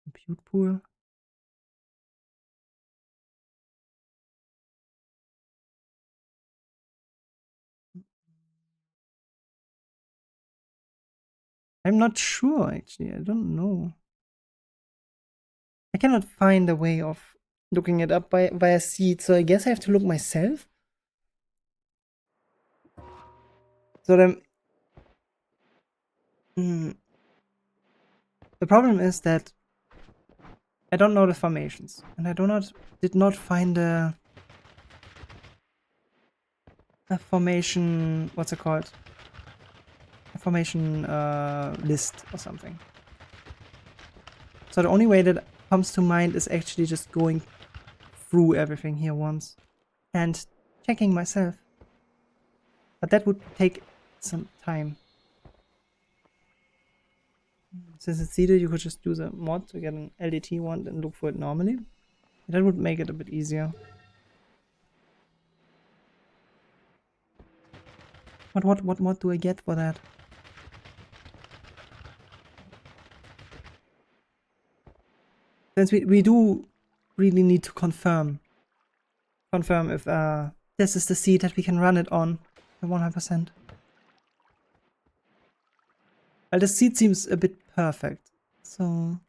Compute pool? I'm not sure actually. I don't know. I cannot find a way of looking it up via seed, so I guess I have to look myself. So then, the problem is that I don't know the formations, and I did not find a formation. What's it called? A formation list or something. So the only way that comes to mind is actually just going through everything here once and checking myself. But that would take some time. Since it's seeded, you could just use a mod to get an LDT one and look for it normally. That would make it a bit easier. What mod do I get for that? Since we do really need to confirm if this is the seed that we can run it on 100%. Well, the seed seems a bit perfect, so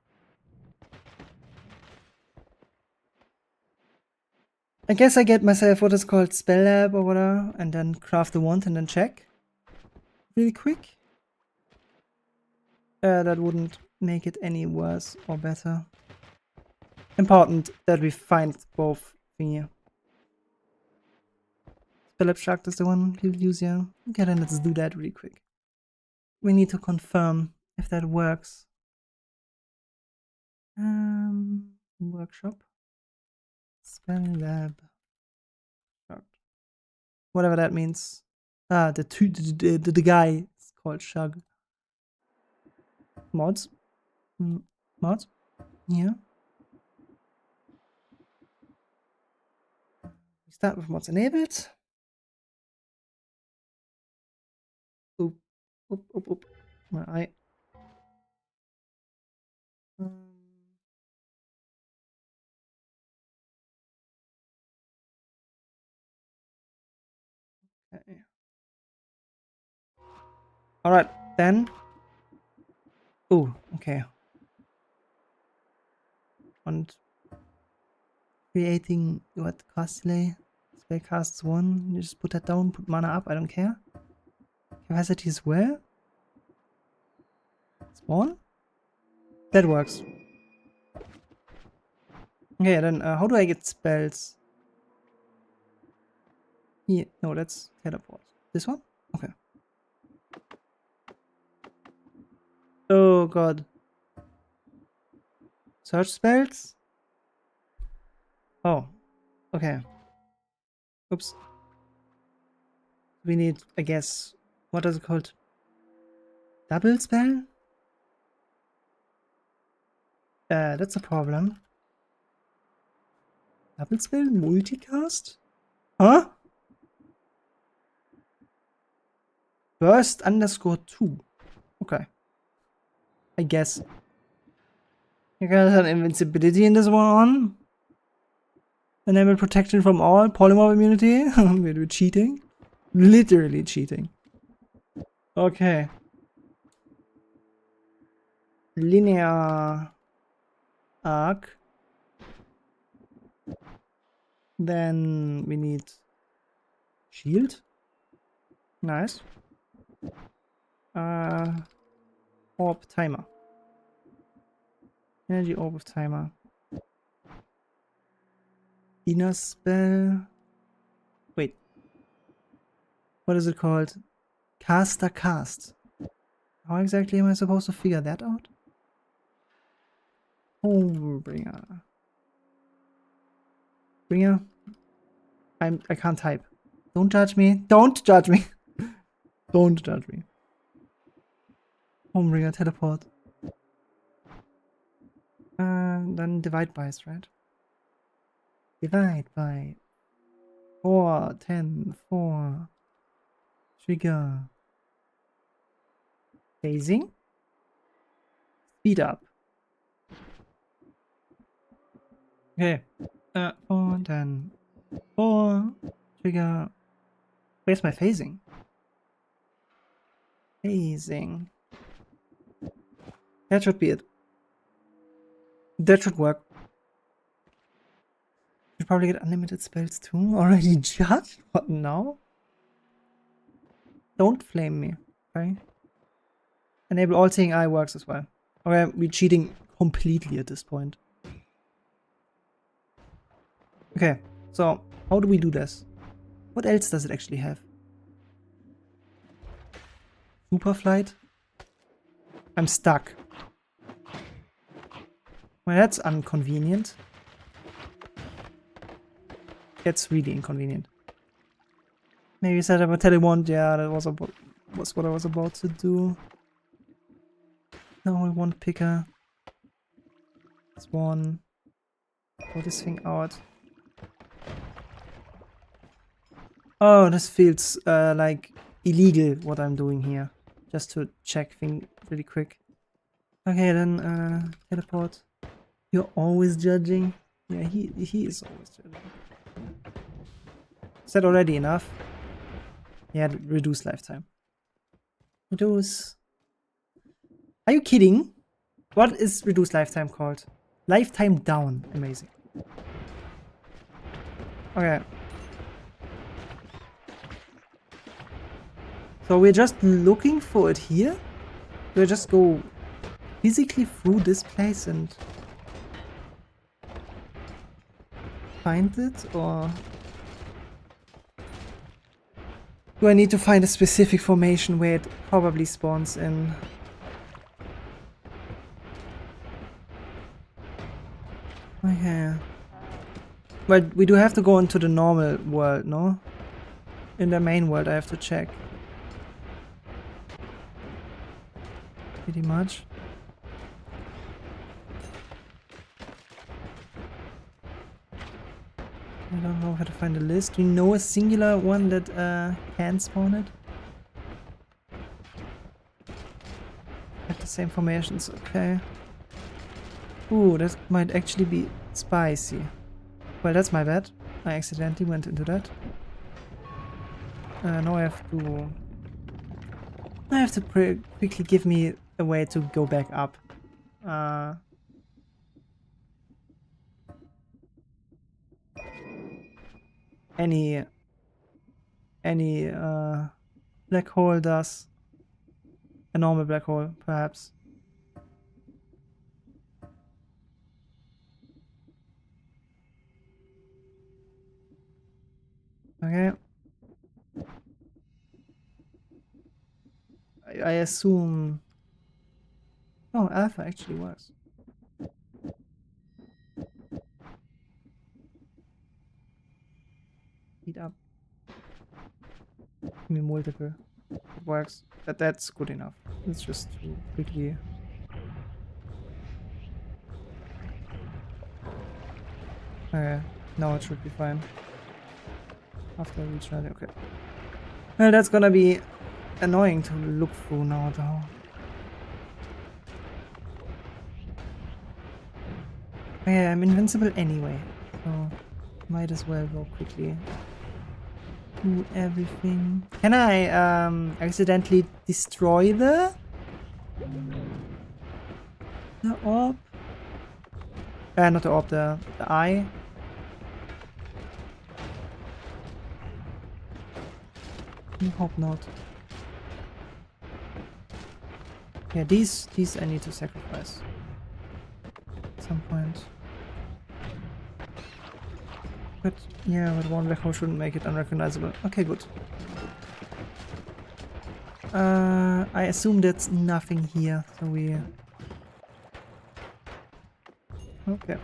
I guess I get myself what is called spell lab or whatever, and then craft the wand and then check really quick. That wouldn't make it any worse or better. Important that we find both thingy. Spell abstract is the one we'll use, yeah. Okay, then let's do that really quick. We need to confirm if that works. Workshop. Spell lab. Whatever that means. Ah, the guy is called Shug. Mods. Mods. Yeah. We start with mods enabled. Oop. Oop, oop, oop. My eye. Okay. Alright, then. Oh, okay. And creating what costly spell casts 1. You just put that down, put mana up, I don't care. Capacity is where? Spawn? That works. Okay, then how do I get spells? Here, no, that's teleport. This one? Okay. Oh god. Search spells? Oh, okay. Oops. We need, I guess, what is it called? Double spell? That's a problem. Double spell? Multicast? Huh? Burst _2. Okay. I guess. You gotta have invincibility in this one on. Enable protection from all. Polymorph immunity. We're cheating. Literally cheating. Okay. Linear arc. Then we need shield. Nice. Orb timer. Energy orb of timer. Inner spell. Wait. What is it called? Caster cast. How exactly am I supposed to figure that out? Homebringer. Bringer. I can't type. Don't judge me. Don't judge me. Don't judge me. Homebringer teleport. Then divide by, right? Divide by 4, 10, 4. Trigger. Phasing. Speed up. Okay. 4, 10, 4. Trigger. Where's my phasing? Phasing. That should be it. That should work. You probably get unlimited spells too. Already judged? What now? Don't flame me, okay? Enable all seeing eye works as well. Okay, we're cheating completely at this point. Okay, so how do we do this? What else does it actually have? Super flight? I'm stuck. Well, that's inconvenient. That's really inconvenient. Maybe set up a telewand. Yeah, that was what I was about to do. No, wand picker. It's one. Throw this thing out. Oh, this feels like illegal what I'm doing here. Just to check things really quick. Okay, then teleport. You're always judging. Yeah, he is always judging. Is that already enough? Yeah, reduce lifetime. Reduce. Are you kidding? What is reduce lifetime called? Lifetime down. Amazing. Okay. So we're just looking for it here? Do I just go physically through this place and find it? Or do I need to find a specific formation where it probably spawns in? Okay. But we do have to go into the normal world, no? In the main world I have to check. Pretty much. I don't know how to find a list. Do you know a singular one that can spawn it? Have the same formations, okay. Ooh, that might actually be spicy. Well, that's my bad. I accidentally went into that. Now I have to quickly give me a way to go back up. Any black hole does. A normal black hole, perhaps. Okay. I assume... Oh, alpha actually works. Speed up. Give me multiple. It works. That's good enough. Let's just quickly... Okay, now it should be fine. After I reach that, okay. Well, that's gonna be annoying to look through now, though. Okay, I'm invincible anyway, so might as well go quickly. Do everything. Can I accidentally destroy the orb? Not the orb, the eye. I hope not. Yeah, these I need to sacrifice at some point. But yeah, but one black hole shouldn't make it unrecognizable. Okay, good. I assume that's nothing here, so we... Okay.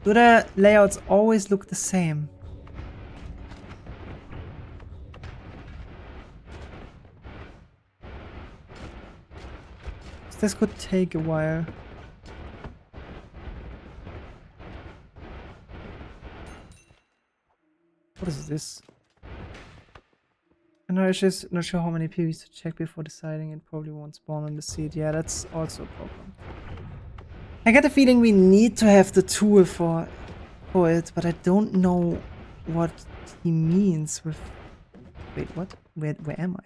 Do the layouts always look the same? This could take a while. What is this? And I'm just not sure how many PVs to check before deciding. It probably won't spawn on the seed. Yeah, that's also a problem. I get the feeling we need to have the tool for it, but I don't know what he means with... Wait, what? Where am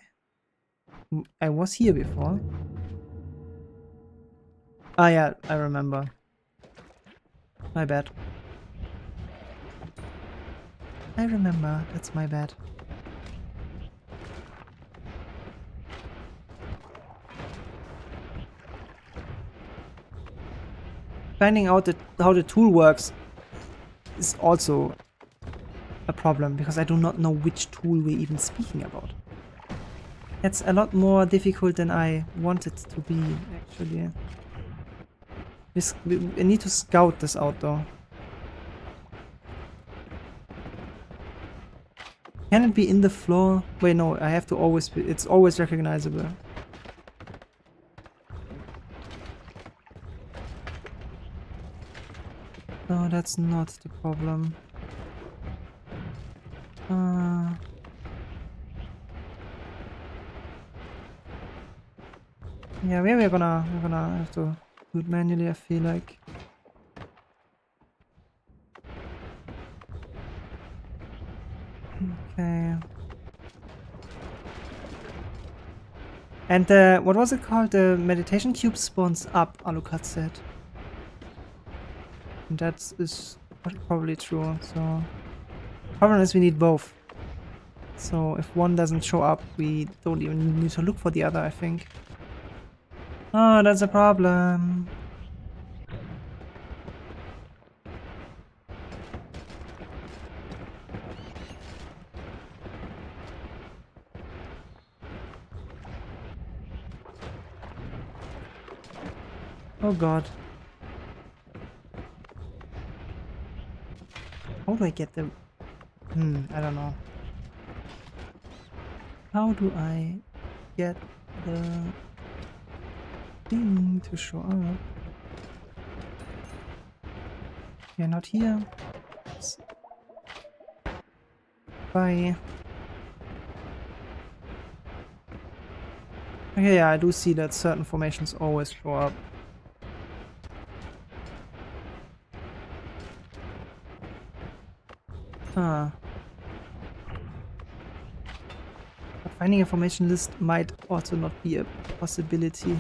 I? I was here before. Ah yeah, I remember. My bad. I remember, that's my bad. Finding out how the tool works is also a problem, because I do not know which tool we're even speaking about. It's a lot more difficult than I want it to be, actually. We need to scout this out, though. Can it be in the floor? Wait, no, I have to always be... It's always recognizable. No, that's not the problem. Yeah, we're gonna have to do it manually, I feel like. Okay. And what was it called? The meditation cube spawns up, Alucard said. And that is probably true, so... Problem is we need both. So if one doesn't show up, we don't even need to look for the other, I think. Oh, that's a problem. Oh god. How do I get the... I don't know. How do I get the thing to show up? Yeah, not here. Bye. Okay, yeah, I do see that certain formations always show up. Ah. But finding a formation list might also not be a possibility.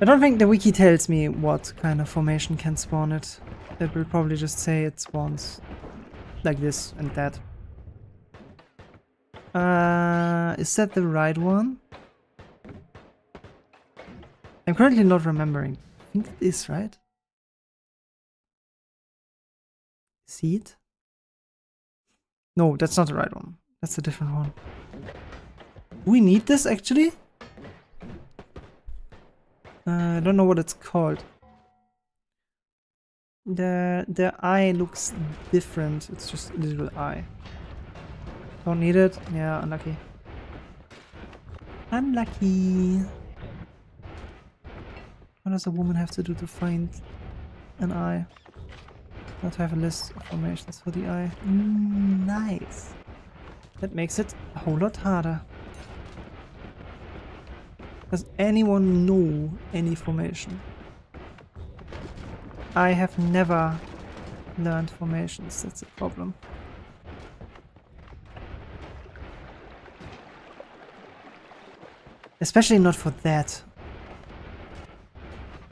I don't think the wiki tells me what kind of formation can spawn it. It will probably just say it spawns like this and that. Is that the right one? I'm currently not remembering. I think it is, right? Seed? No, that's not the right one. That's a different one. Do we need this actually? I don't know what it's called. The eye looks different. It's just a little eye. Don't need it. Yeah, unlucky. Unlucky. What does a woman have to do to find an eye? Not to have a list of formations for the eye. Nice. That makes it a whole lot harder. Does anyone know any formation? I have never learned formations, that's a problem. Especially not for that.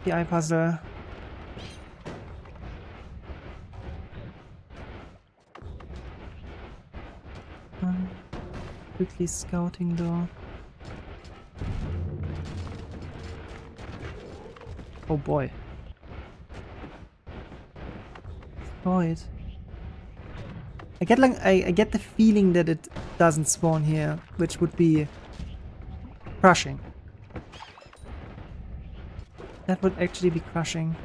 The eye puzzle. Quickly scouting though. Oh boy. Destroyed. I get like I get the feeling that it doesn't spawn here, which would be crushing. That would actually be crushing.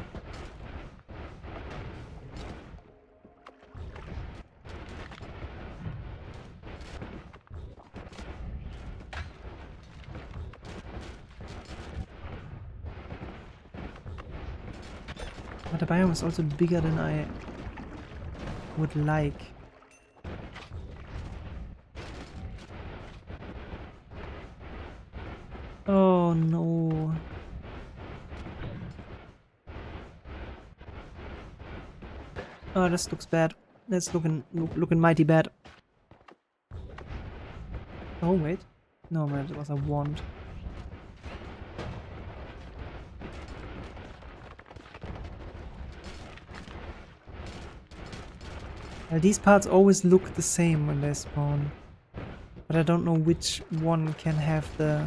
But the biome is also bigger than I would like. Oh no. Oh, this looks bad. That's looking mighty bad. Oh wait. No man, it was a wand. These parts always look the same when they spawn. But I don't know which one can have the...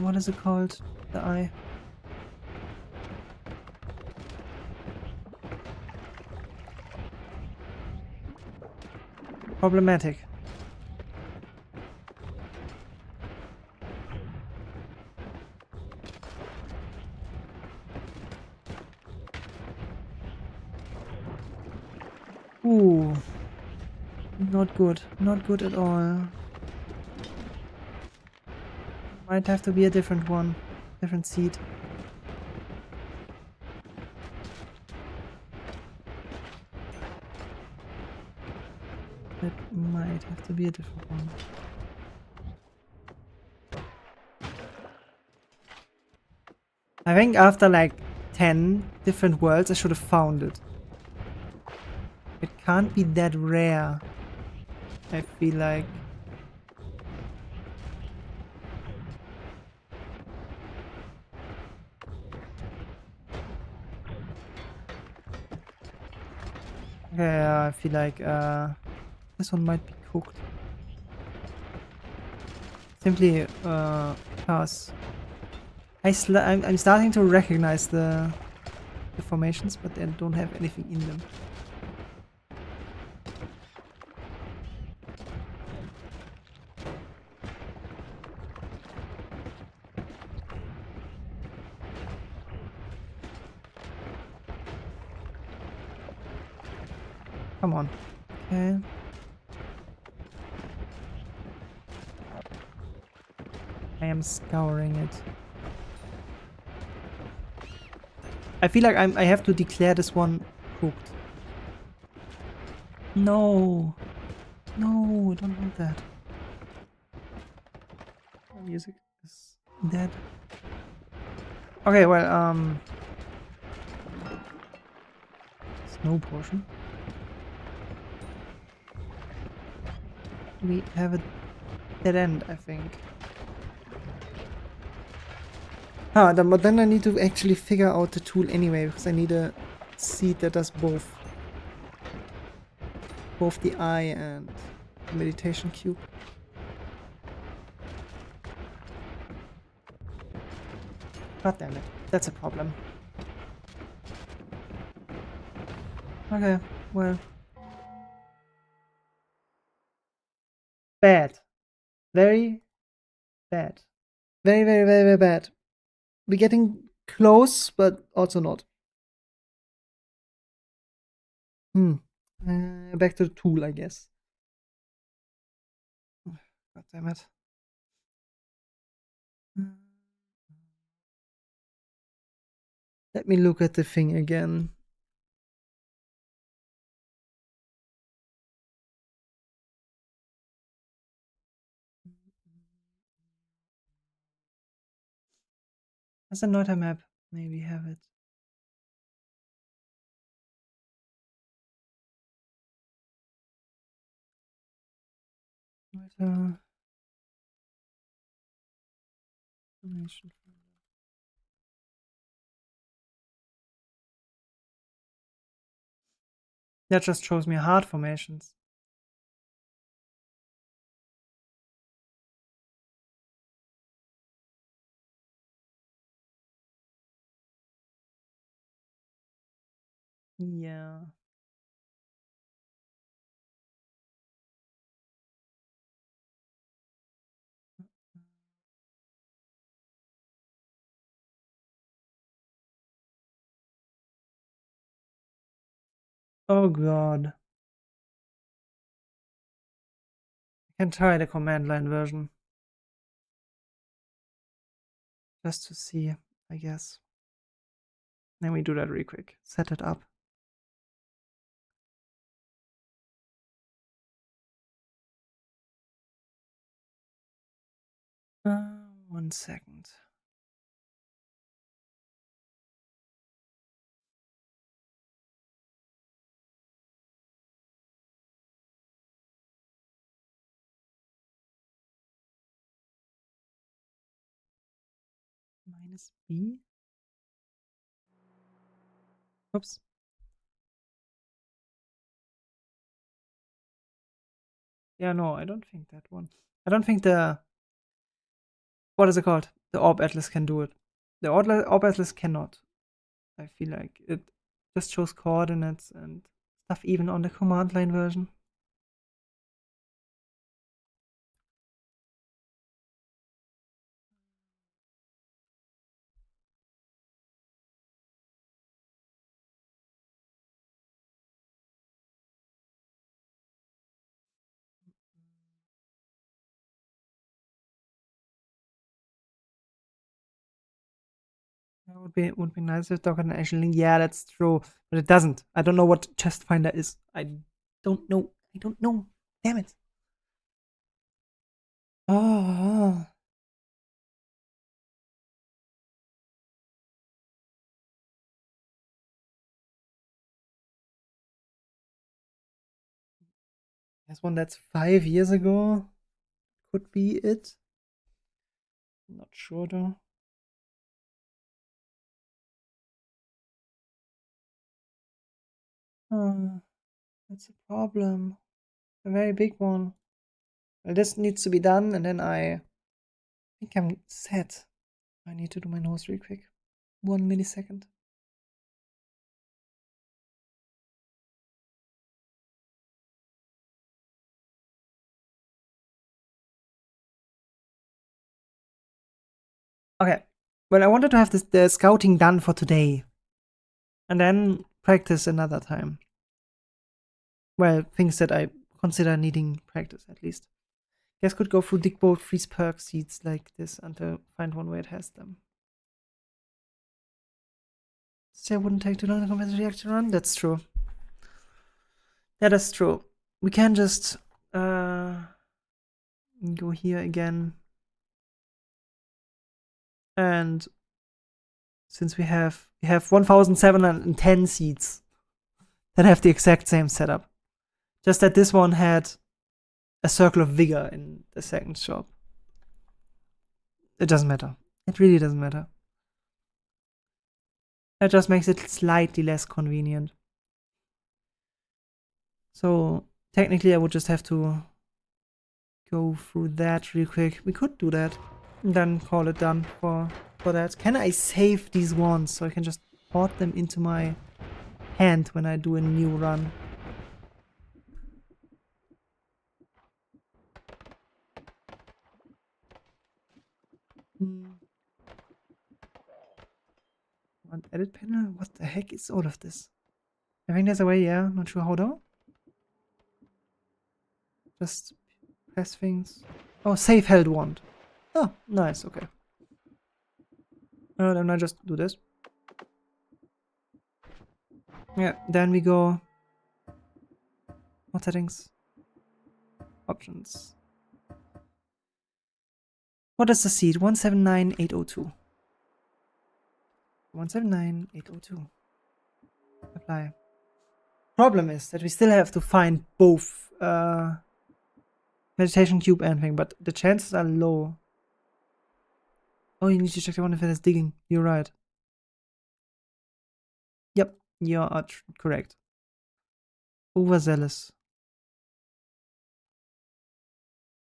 what is it called? The eye? Problematic. Ooh. Not good. Not good at all. Might have to be a different one. Different seed. That might have to be a different one. I think after like 10 different worlds I should have found it. It can't be that rare. I feel like. Okay, I feel like this one might be cooked. Simply because I'm starting to recognize the formations, but they don't have anything in them. Come on. Okay. I am scouring it. I feel like I have to declare this one cooked. No. No, I don't want that. The music is dead. Okay, well, snow portion. We have a dead end, I think. Ah, but then I need to actually figure out the tool anyway, because I need a seed that does both. Both the eye and the meditation cube. God damn it, that's a problem. Okay, well. Bad. Very bad. Very, very, very, very bad. We're getting close, but also not. Back to the tool, I guess. God damn it. Let me look at the thing again. As a Noita map, maybe have it. Noita. That just shows me hard formations. Yeah. Oh god. I can try the command line version. Just to see, I guess. Let me do that real quick. Set it up. Uh, 1 second. Minus B? Oops. Yeah, no, I don't think that one. I don't think the... What is it called? The Orb Atlas can do it. The Orb Atlas cannot. I feel like it just shows coordinates and stuff even on the command line version. That would be nice if Docker can actually link. Yeah, that's true, but it doesn't. I don't know what chest finder is. I don't know. I don't know. Damn it. Oh, there's one that's 5 years ago. Could be it. Not sure though. Oh, that's a problem. A very big one. Well, this needs to be done, and then I think I'm set. I need to do my nose real quick. 1 millisecond. Okay. Well, I wanted to have the scouting done for today. And then practice another time. Well, things that I consider needing practice at least. Guess could go through dig bolt freeze perk seeds like this until find one where it has them. Still wouldn't take too long to complete the reaction run. That's true. That is true. We can just go here again. And since we have 1,710 seeds that have the exact same setup. Just that this one had a circle of vigor in the second shop. It doesn't matter. It really doesn't matter. That just makes it slightly less convenient. So technically I would just have to go through that real quick. We could do that and then call it done for that. Can I save these ones so I can just port them into my hand when I do a new run? One edit panel? What the heck is all of this? I think there's a way, yeah. Not sure how though. Just press things. Oh, save held wand. Oh, nice, okay. Then I just do this. Yeah, then we go. What settings? Options. What is the seed? 179802. 179802. Apply. Problem is that we still have to find both meditation cube and thing, but the chances are low. Oh, you need to check the one if it is digging. You're right. Yep, you are correct. Overzealous.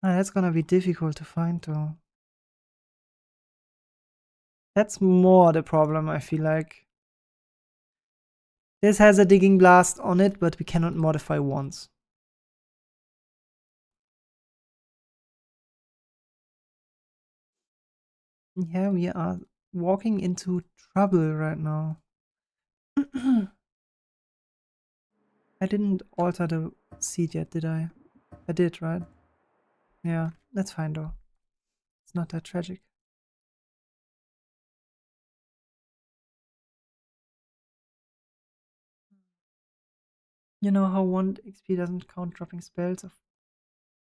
Ah, that's gonna be difficult to find though. That's more the problem, I feel like. This has a digging blast on it, but we cannot modify once. Yeah, we are walking into trouble right now. I didn't alter the seed yet, did I? I did, right? Yeah, that's fine though. It's not that tragic. You know how 1 XP doesn't count dropping spells of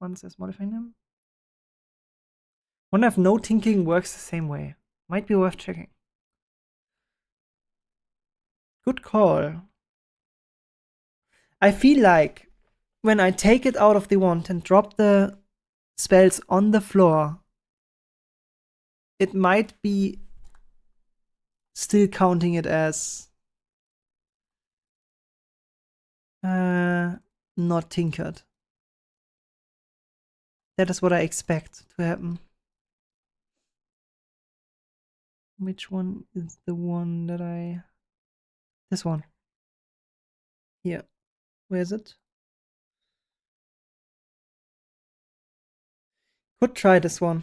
once as modifying them? Wonder if no thinking works the same way. Might be worth checking. Good call. I feel like when I take it out of the wand and drop the spells on the floor, it might be still counting it as not tinkered. That is what I expect to happen. Which one is the one that I... This one. Here. Where is it? Could try this one.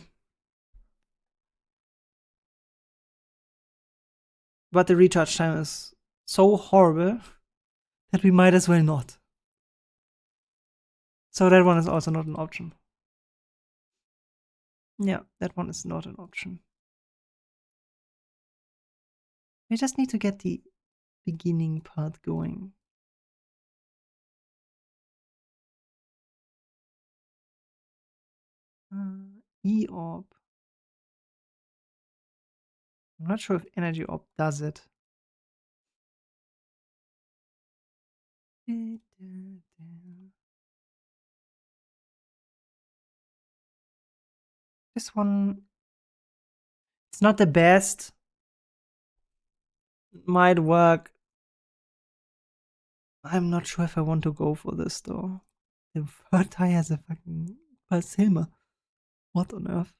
But the recharge time is so horrible that we might as well not. So that one is also not an option. Yeah, that one is not an option. We just need to get the beginning part going. E-orb. I'm not sure if energy orb does it. This one, it's not the best. Might work. I'm not sure if I want to go for this though. The third tie has a fucking Silma. What on earth?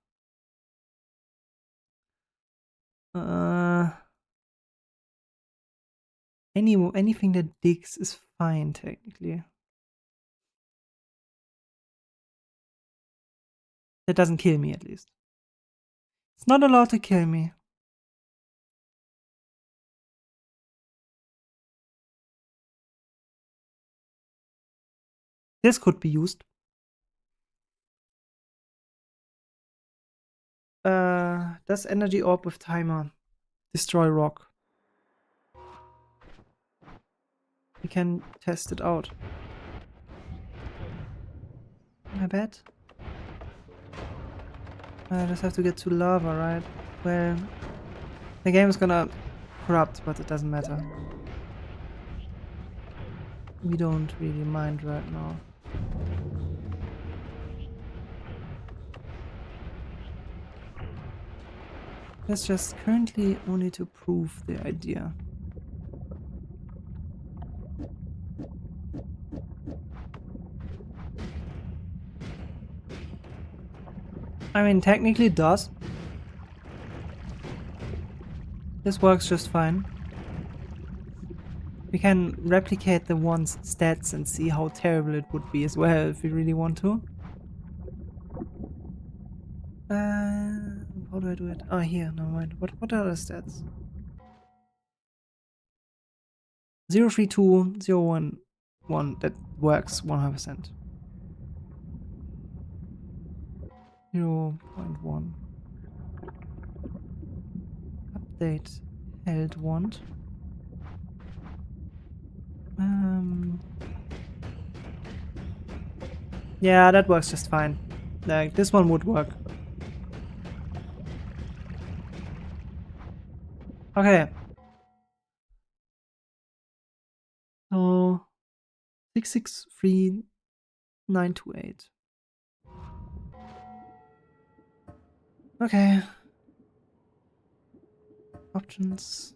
Anything that digs is fine technically. That doesn't kill me at least. It's not allowed to kill me. This could be used. Does energy orb with timer destroy rock? We can test it out. I bet. I just have to get to lava, right? Well, the game is gonna corrupt, but it doesn't matter. We don't really mind right now. That's just currently only to prove the idea. I mean, technically it does. This works just fine. We can replicate the one's stats and see how terrible it would be as well if we really want to. How do I do it? Oh, here, no mind. What are the stats? 032, 011. That works 100%. 0.1. Update held wand. Yeah, that works just fine. Like, this one would work. Okay. So 663928. Okay. Options.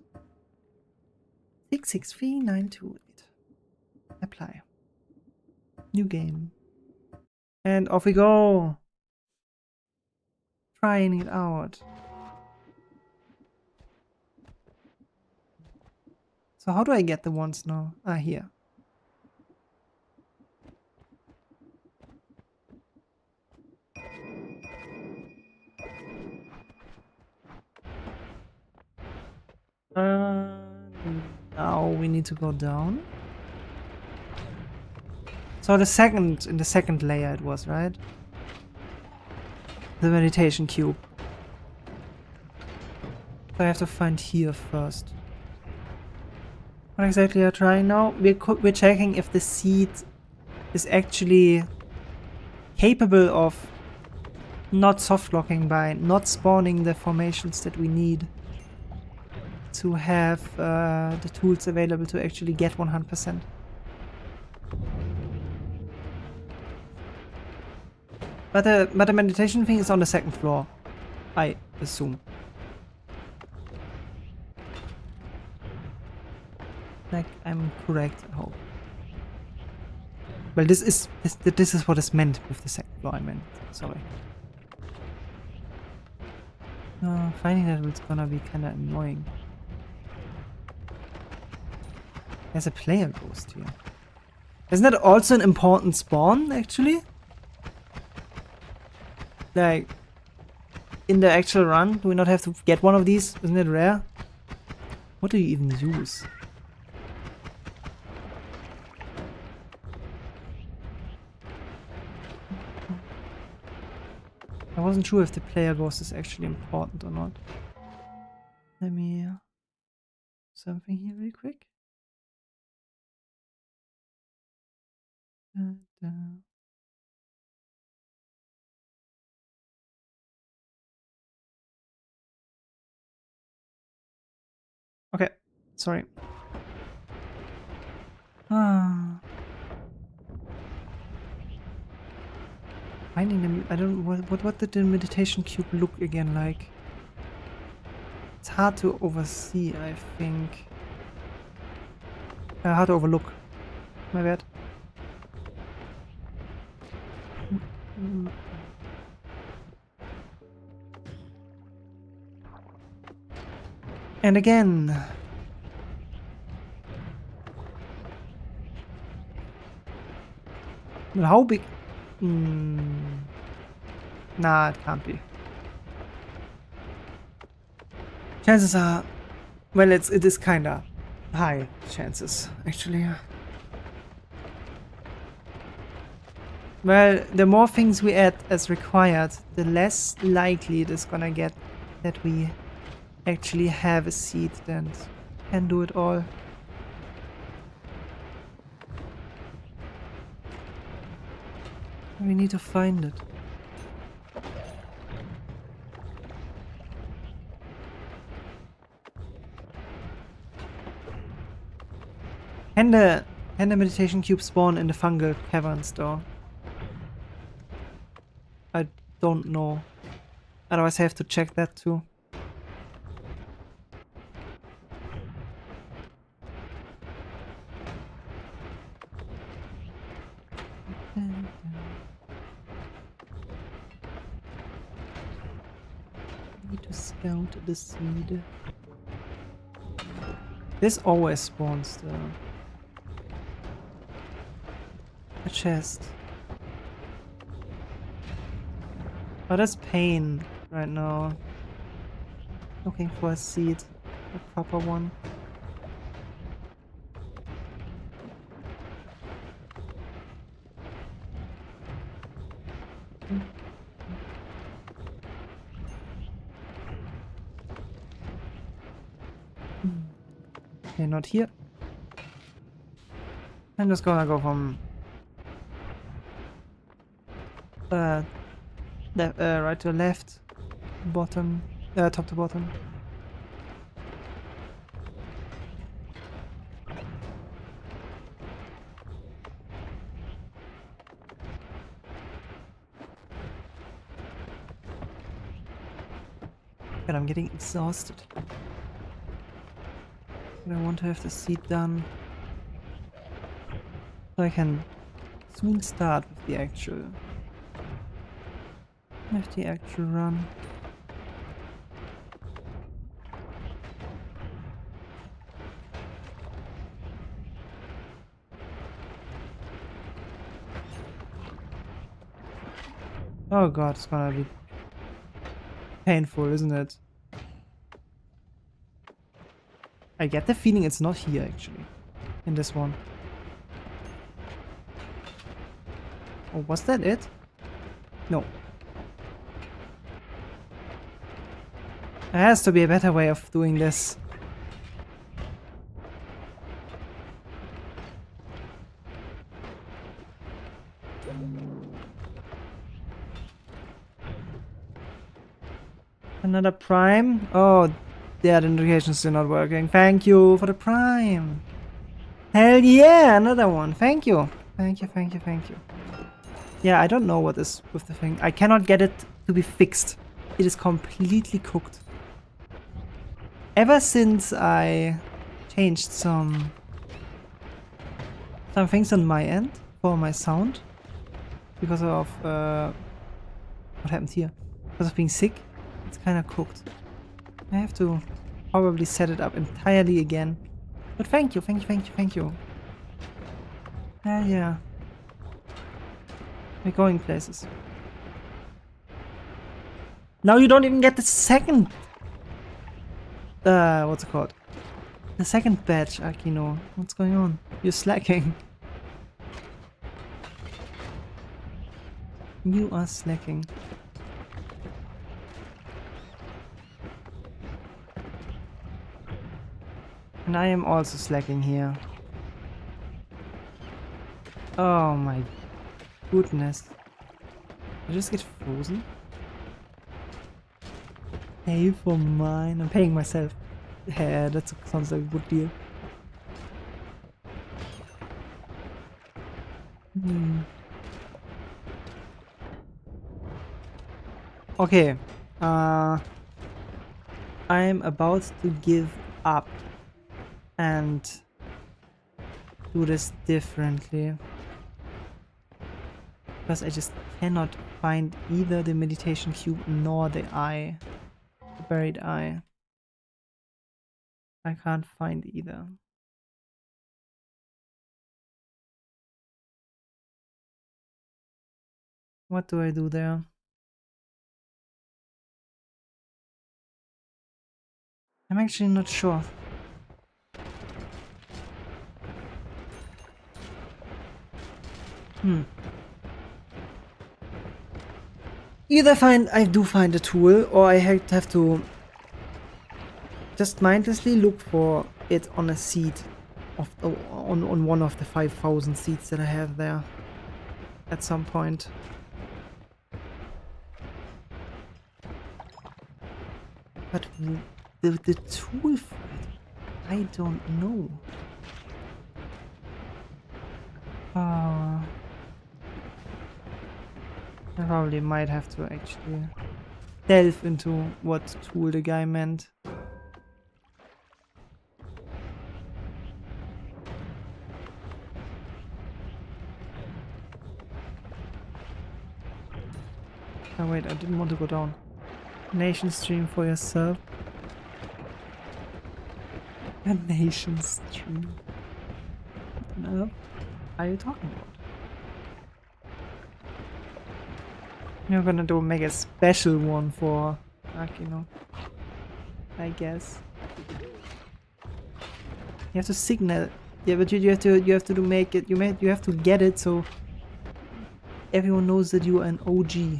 663928. Apply. New game. And off we go. Trying it out. So how do I get the ones now? Ah, here. Now we need to go down. So in the second layer it was, right? The meditation cube. So I have to find here first. What exactly are you trying now? We're checking if the seed is actually capable of not soft locking by not spawning the formations that we need to have the tools available to actually get 100%. But the meditation thing is on the second floor, I assume. Like, I'm correct, I hope. Well, this is what is meant with the second floor, I meant. Sorry. Finding that was gonna be kinda annoying. There's a player ghost here. Isn't that also an important spawn, actually? Like, in the actual run, do we not have to get one of these? Isn't it rare? What do you even use? I wasn't sure if the player ghost is actually important or not. Let me something here really quick. Okay, sorry. Finding them. I don't. What did the meditation cube look again like? It's hard to oversee, I think. Hard to overlook. My bad. And again. Well, how big? Nah, it can't be. Chances are, well, it is kinda high chances, actually. Well, the more things we add as required, the less likely it is gonna get that we actually have a seed that can do it all. We need to find it. Can the meditation cube spawn in the fungal caverns though? I don't know. Otherwise I have to check that too. Need to scout the seed. This always spawns a chest. Oh, that's pain right now. Looking for a seed, a proper one. Okay, not here. I'm just gonna go from right to left, bottom, top to bottom. But I'm getting exhausted. And I want to have the seed done so I can soon start with the actual run. Oh god, it's gonna be painful, isn't it? I get the feeling it's not here, actually. In this one. Oh, was that it? No. There has to be a better way of doing this. Another prime? Oh, yeah, the notification's still not working. Thank you for the prime. Hell yeah, another one. Thank you. Thank you, thank you, thank you. Yeah, I don't know what is with the thing. I cannot get it to be fixed. It is completely cooked. Ever since I changed some things on my end for my sound because of what happened here? Because of being sick, it's kind of cooked. I have to probably set it up entirely again. But thank you, thank you, thank you, thank you. Yeah. We're going places. Now you don't even get the second... what's it called? The second badge, Akino. What's going on? You're slacking. You are slacking. And I am also slacking here. Oh my goodness. Did I just get frozen? Pay for mine. I'm paying myself. Yeah, that sounds like a good deal. Okay. I'm about to give up and do this differently. Because I just cannot find either the meditation cube nor the eye. The buried eye. I can't find either. What do I do there? I'm actually not sure. Either I do find a tool, or I have to just mindlessly look for it on a seed of on one of the 5,000 seeds that I have there at some point. But the tool for it, I don't know. I probably might have to actually delve into what tool the guy meant. Oh wait, I didn't want to go down. Nation stream for yourself. A nation stream. What the hell are you talking about? You're gonna do a mega special one for Akino, I guess. You have to signal. Yeah, but you have to make it. You have to get it so everyone knows that you are an OG.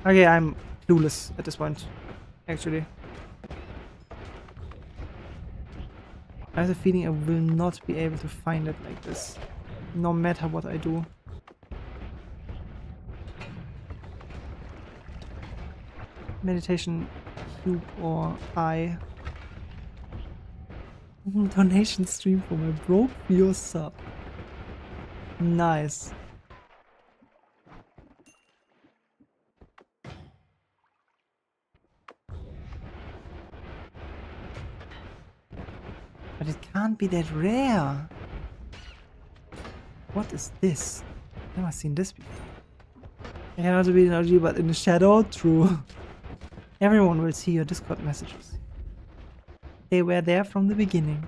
Okay, I'm clueless at this point, actually. I have a feeling I will not be able to find it like this, no matter what I do. Meditation cube or eye. Donation stream for my broke viewer sub. Nice. But it can't be that rare. What is this? I've never seen this before. I cannot be an OG, but in the shadow, true. Everyone will see your Discord messages. They were there from the beginning.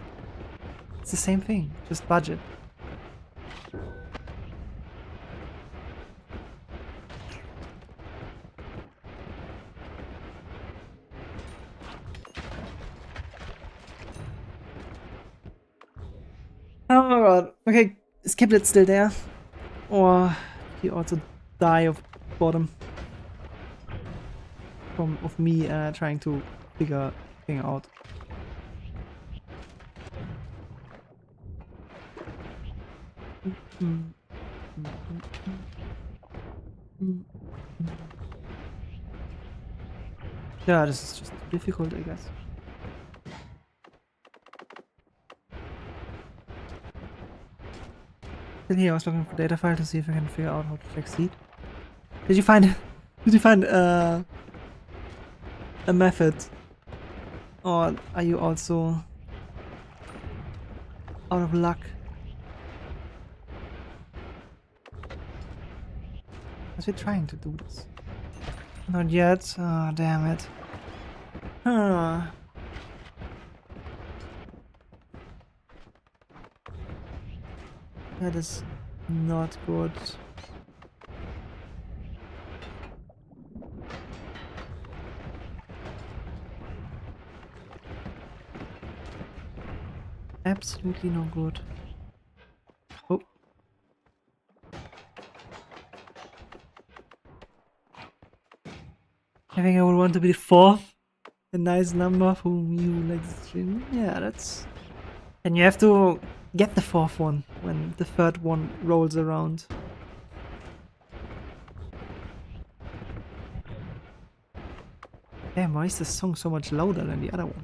It's the same thing, just budget. Oh my god. Okay, is Kiplet still there? Or he also die of boredom? Of me trying to figure thing out. Yeah, this is just too difficult, I guess. Then here I was looking for data file to see if I can figure out how to check seed. Did you find a method? Or are you also out of luck? Because we're trying to do this. Not yet. Oh, damn it. Huh. That is not good. Absolutely no good. Oh. I think I would want to be the fourth. A nice number for you like this stream. Yeah, that's... And you have to get the fourth one when the third one rolls around. Damn, why is this song so much louder than the other one?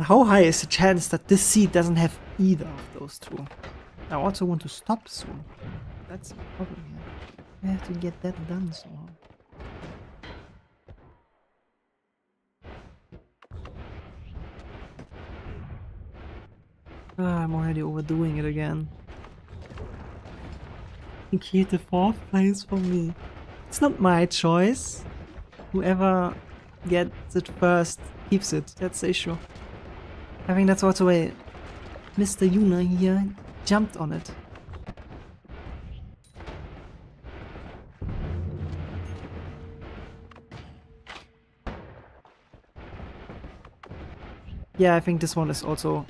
How high is the chance that this seed doesn't have either of those two? I also want to stop soon. That's the problem here. I have to get that done somehow. I'm already overdoing it again. Keep the fourth place for me. It's not my choice. Whoever gets it first keeps it. That's the issue. I think that's also why Mr. Yuna here jumped on it. Yeah, I think this one is also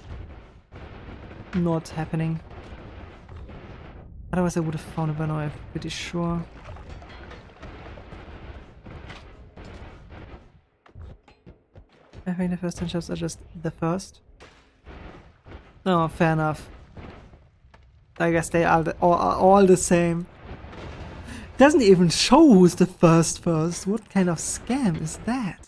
not happening. Otherwise I would have found it by now, I'm pretty sure. I think the first 10 shots are just the first. Oh, fair enough. I guess they are all the same. Doesn't even show who's the first. What kind of scam is that?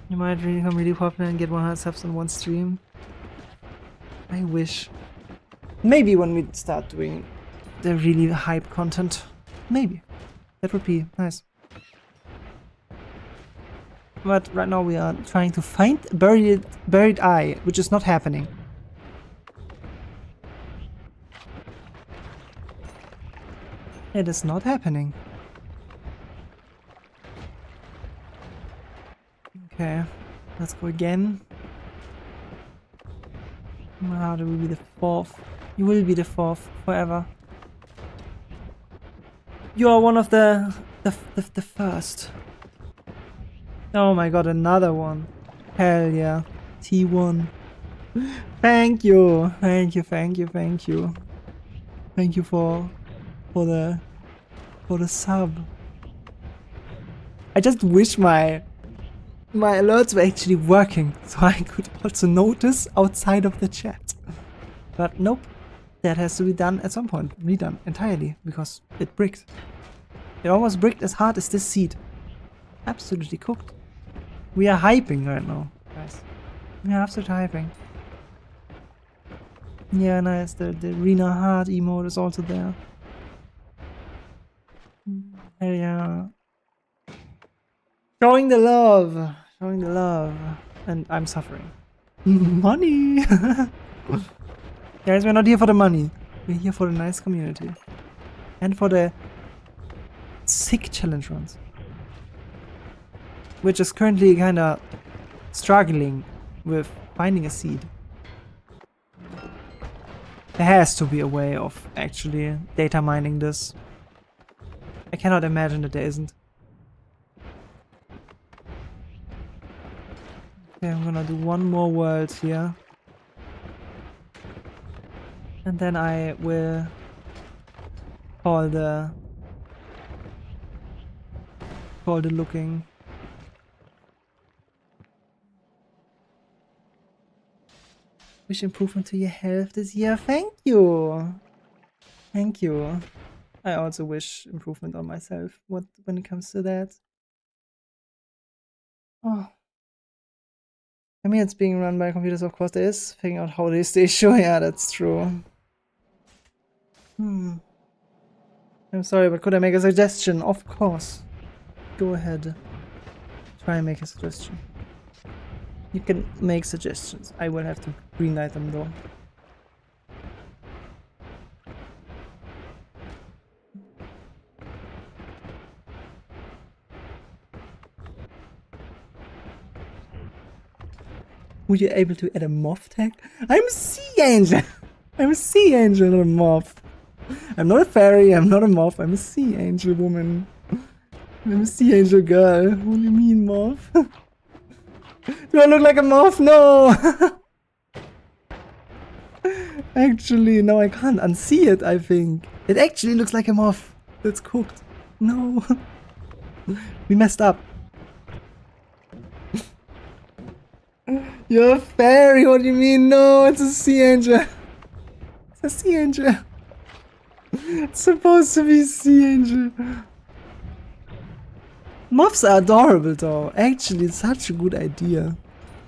You might really become really popular and get 100 subs in one stream. I wish. Maybe when we start doing the really hype content. Maybe. That would be nice. But right now we are trying to find a buried eye, which is not happening. It is not happening. Okay, let's go again. How do we be the fourth? You will be the fourth forever. You are one of the first. Oh my god, another one. Hell yeah. T1. Thank you. Thank you, thank you, thank you. Thank you for the sub. I just wish my alerts were actually working, so I could also notice outside of the chat. But nope. That has to be done at some point. Redone entirely, because it bricked. It almost bricked as hard as this seed. Absolutely cooked. We are hyping right now, guys. We are absolutely hyping. Yeah, nice. The Rina heart emote is also there. Hell yeah. Showing the love. Showing the love. And I'm suffering. Money! Guys, we're not here for the money. We're here for the nice community. And for the sick challenge runs. Which is currently kinda struggling with finding a seed. There has to be a way of actually data mining this. I cannot imagine that there isn't. Okay, I'm gonna do one more world here. And then I will call the looking. Wish improvement to your health this year. Thank you. Thank you. I also wish improvement on myself when it comes to that. Oh. I mean, it's being run by computers, of course. There is figuring out how they stay sure. Yeah, that's true. I'm sorry, but could I make a suggestion? Of course. Go ahead. Try and make a suggestion. You can make suggestions. I will have to greenlight them though. Were you able to add a moth tag? I'm a sea angel! I'm a sea angel, not a moth. I'm not a fairy, I'm not a moth, I'm a sea angel woman. I'm a sea angel girl. What do you mean, moth? Do I look like a moth? No! Actually, no, I can't unsee it, I think. It actually looks like a moth that's cooked. No. We messed up. You're a fairy, what do you mean? No, it's a sea angel. It's a sea angel. It's supposed to be sea angel. Moths are adorable though. Actually, it's such a good idea.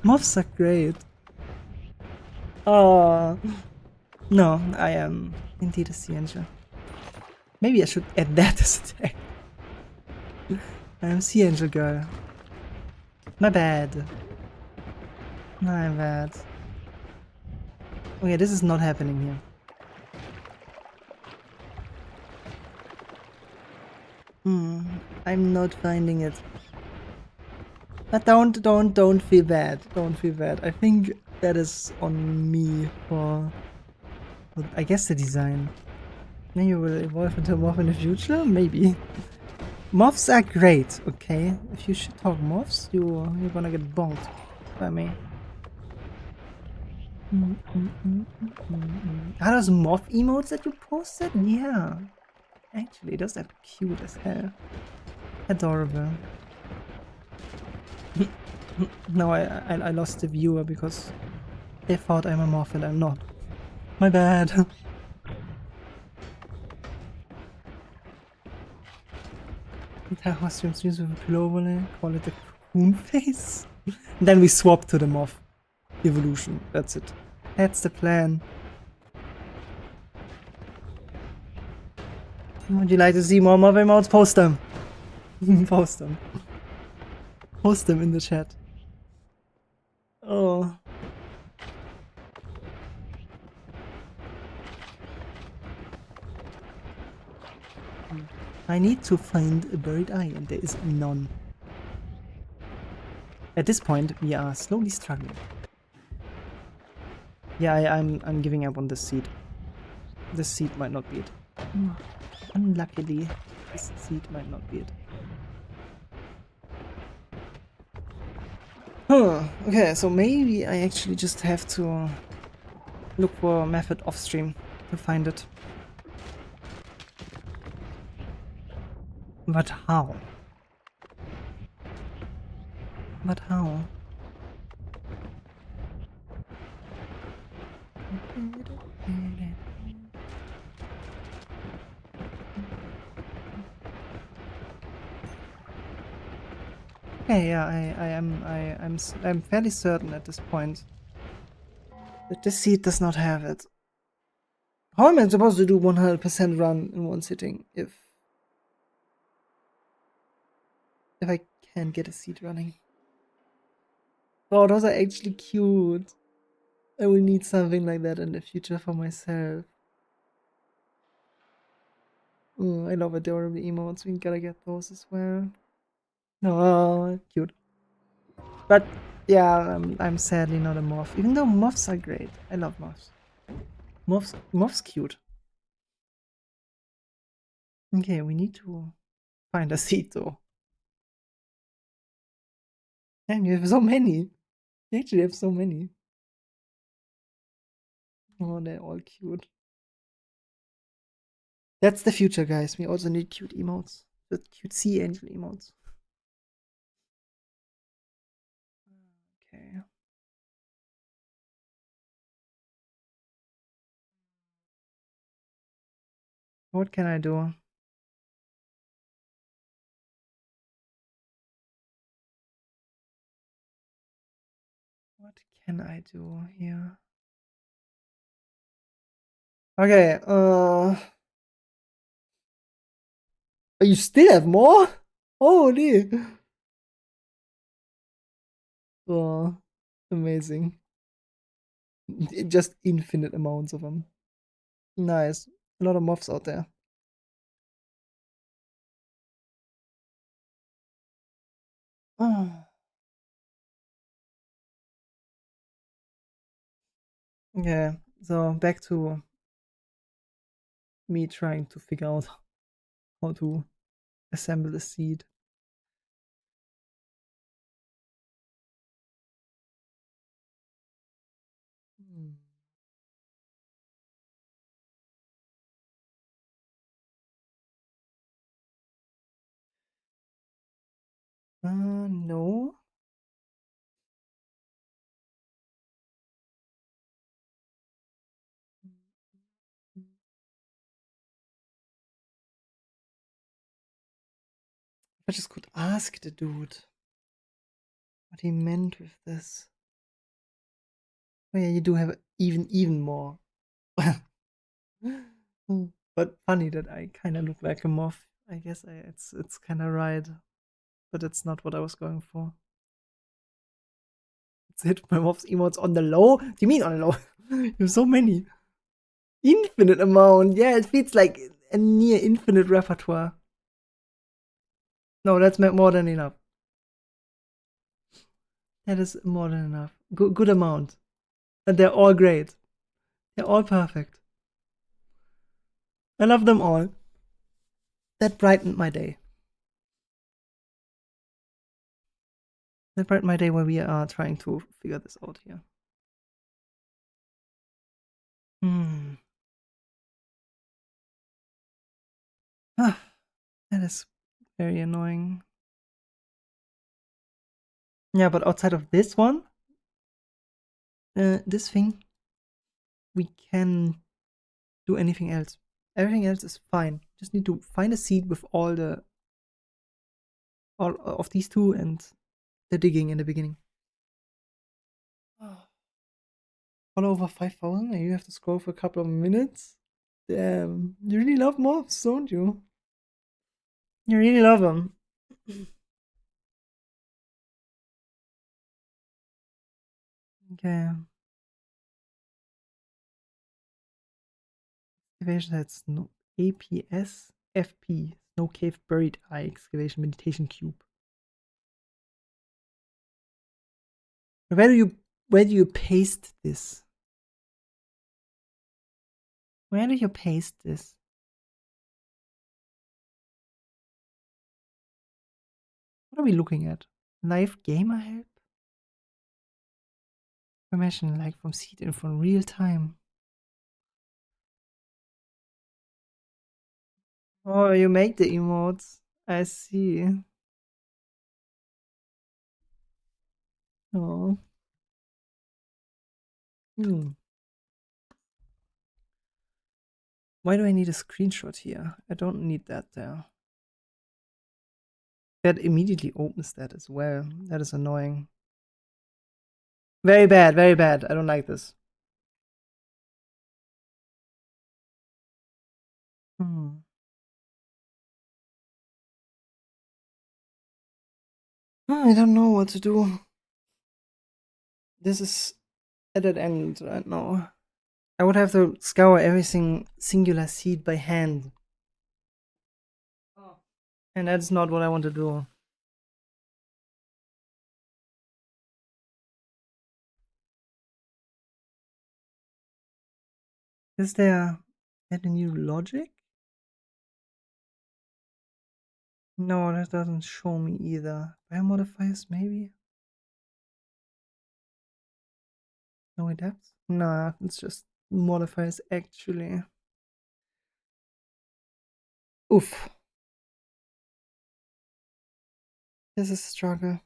Moths are great. Oh. No, I am indeed a sea angel. Maybe I should add that as a tag. I am sea angel girl. My bad. My bad. Okay, this is not happening here. I'm not finding it. But don't feel bad. Don't feel bad. I think that is on me for I guess the design. Maybe you will evolve into a moth in the future? Maybe. Moths are great, okay? If you should talk moths, you're gonna get bonked by me. Are those moth emotes that you posted? Yeah. Actually, those are cute as hell. Adorable. No, I lost the viewer because they thought I'm a moth and I'm not. My bad. Entire costume streams with a globally, call it a cocoon face. And then we swap to the moth evolution. That's it. That's the plan. Would you like to see more moth emotes? Post them. Post them. Post them in the chat. Oh. I need to find a buried eye and there is none. At this point, we are slowly struggling. Yeah, I'm giving up on this seed. This seed might not be it. Unluckily, this seed might not be it. Huh. Okay, so maybe I actually just have to look for a method off stream to find it. But how? But how? Okay, yeah, I'm fairly certain at this point that this seed does not have it. How am I supposed to do 100% run in one sitting if I can't get a seed running? Oh, those are actually cute. I will need something like that in the future for myself. Oh, I love adorable emotes. We gotta get those as well. Oh, cute. But yeah, I'm sadly not a moth. Even though moths are great. I love moths. Moths cute. Okay, we need to find a seat though. And you have so many. You actually have so many. Oh, they're all cute. That's the future, guys. We also need cute emotes. The cute sea angel emotes. Okay. What can I do? What can I do here? Okay, you still have more? Holy! Oh, amazing. Just infinite amounts of them. Nice. A lot of moths out there. Oh. Yeah, so back to me trying to figure out how to assemble the seed. Hmm. No. I just could ask the dude what he meant with this. Oh yeah, you do have even more. But funny that I kind of look like a moth. I guess it's kind of right, but it's not what I was going for. It's hit my moth's emotes on the low. Do you mean on the low? You have so many. Infinite amount. Yeah, it feels like a near infinite repertoire. No, that's more than enough. That is more than enough. Good amount. And they're all great. They're all perfect. I love them all. That brightened my day. That brightened my day when we are trying to figure this out here. Hmm. Ah, that is very annoying. Yeah, but outside of this one, this thing, we can do anything else. Everything else is fine. Just need to find a seed with all of these two and the digging in the beginning. Oh. All over 5,000 and you have to scroll for a couple of minutes? Damn. You really love mobs, don't you? You really love them. Okay. Excavation that's no APS FP. Snow Cave Buried Eye Excavation Meditation Cube. Where do you paste this? Where do you paste this? What are we looking at? Live gamer help? Information like from seed and from real time. Oh, you make the emotes. I see. Oh. Hmm. Why do I need a screenshot here? I don't need that there. That immediately opens that as well. That is annoying. Very bad, very bad. I don't like this. Hmm. I don't know what to do. This is at an end right now. I would have to scour everything singular seed by hand. And that's not what I want to do. Is there any new logic? No, that doesn't show me either. Biomodifiers, maybe? No adapts? Nah, it's just modifiers actually. Oof. This is a struggle.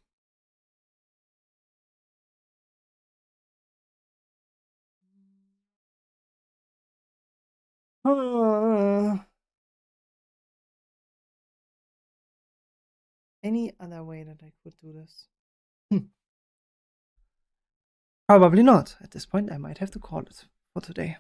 Any other way that I could do this? Probably not. At this point, I might have to call it for today.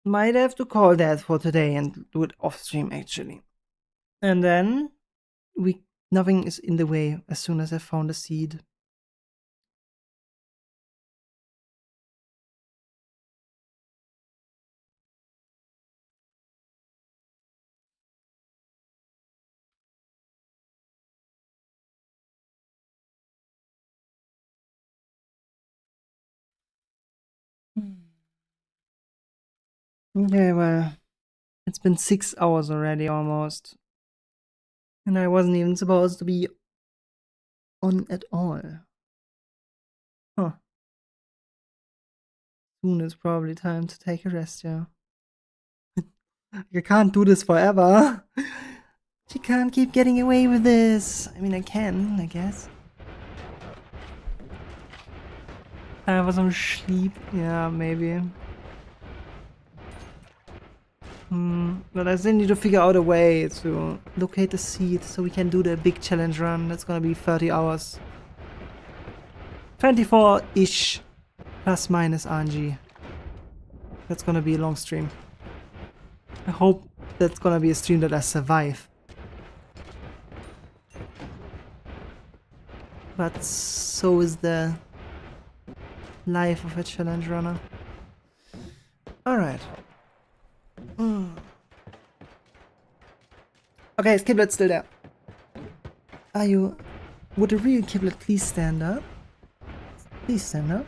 Might have to call that for today and do it off stream actually. And then nothing is in the way as soon as I found a seed. Okay, well, it's been 6 hours already almost. And I wasn't even supposed to be on at all. Huh. Soon is probably time to take a rest, yeah. I can't do this forever. She can't keep getting away with this. I mean, I can, I guess. Time for some sleep. Yeah, maybe. But I still need to figure out a way to locate the seed so we can do the big challenge run. That's gonna be 30 hours. 24-ish. Plus minus RNG. That's gonna be a long stream. I hope that's gonna be a stream that I survive. But so is the life of a challenge runner. Alright. Okay, is Kiblet still there? Are you... Would the real Kiblet please stand up? Please stand up.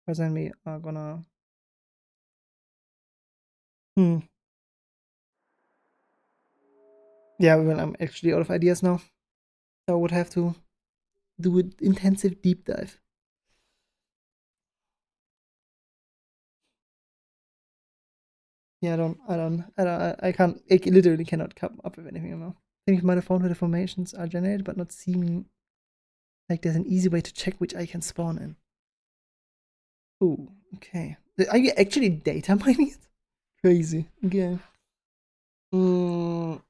Because then we are gonna... Yeah, well, I'm actually out of ideas now. So I would have to do an intensive deep dive. Yeah, I can't, I literally cannot come up with anything now. I think my phone with the formations are generated, but not seeming like there's an easy way to check which I can spawn in. Ooh, okay. Are you actually data mining it? Crazy. Okay. Well,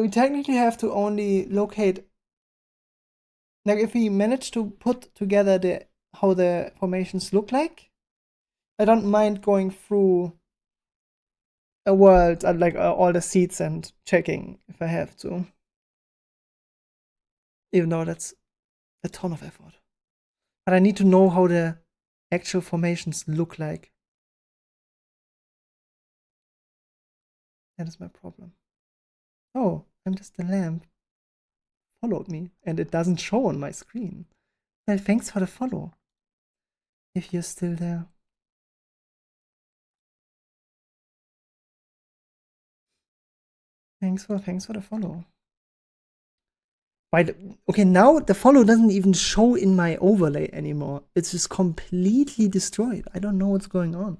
we technically have to only locate. Like, if we manage to put together how the formations look like, I don't mind going through a world, like all the seeds and checking if I have to. Even though that's a ton of effort. But I need to know how the actual formations look like. That is my problem. Oh, I'm just the lamp. Followed me, and it doesn't show on my screen. Well, thanks for the follow. If you're still there. Thanks for the follow. Okay, now the follow doesn't even show in my overlay anymore. It's just completely destroyed. I don't know what's going on.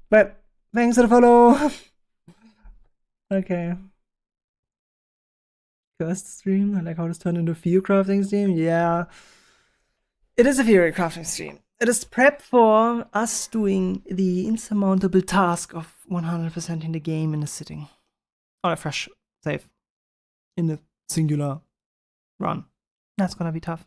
But thanks for the follow. Okay. First stream, I like how this turned into a fear crafting stream. Yeah. It is a theory crafting stream. It is prep for us doing the insurmountable task of 100% in the game in a sitting. On a fresh save. In a singular run. That's gonna be tough.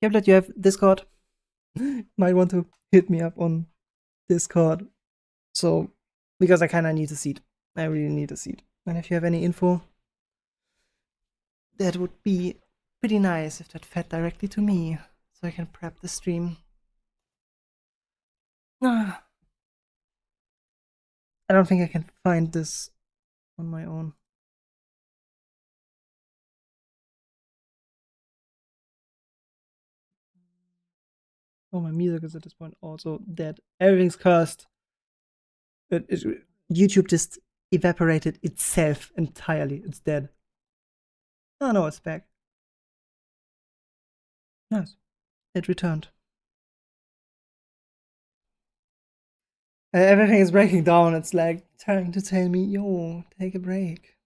Kiblet, you have Discord. Might want to hit me up on Discord. So, because I kind of need a seat. I really need a seat. And if you have any info, that would be pretty nice if that fed directly to me, so I can prep the stream. I don't think I can find this on my own. Oh, my music is at this point also dead. Everything's cursed. YouTube just evaporated itself entirely. It's dead. Oh no, it's back. Nice. It returned. Everything is breaking down. It's like trying to tell me, yo, take a break.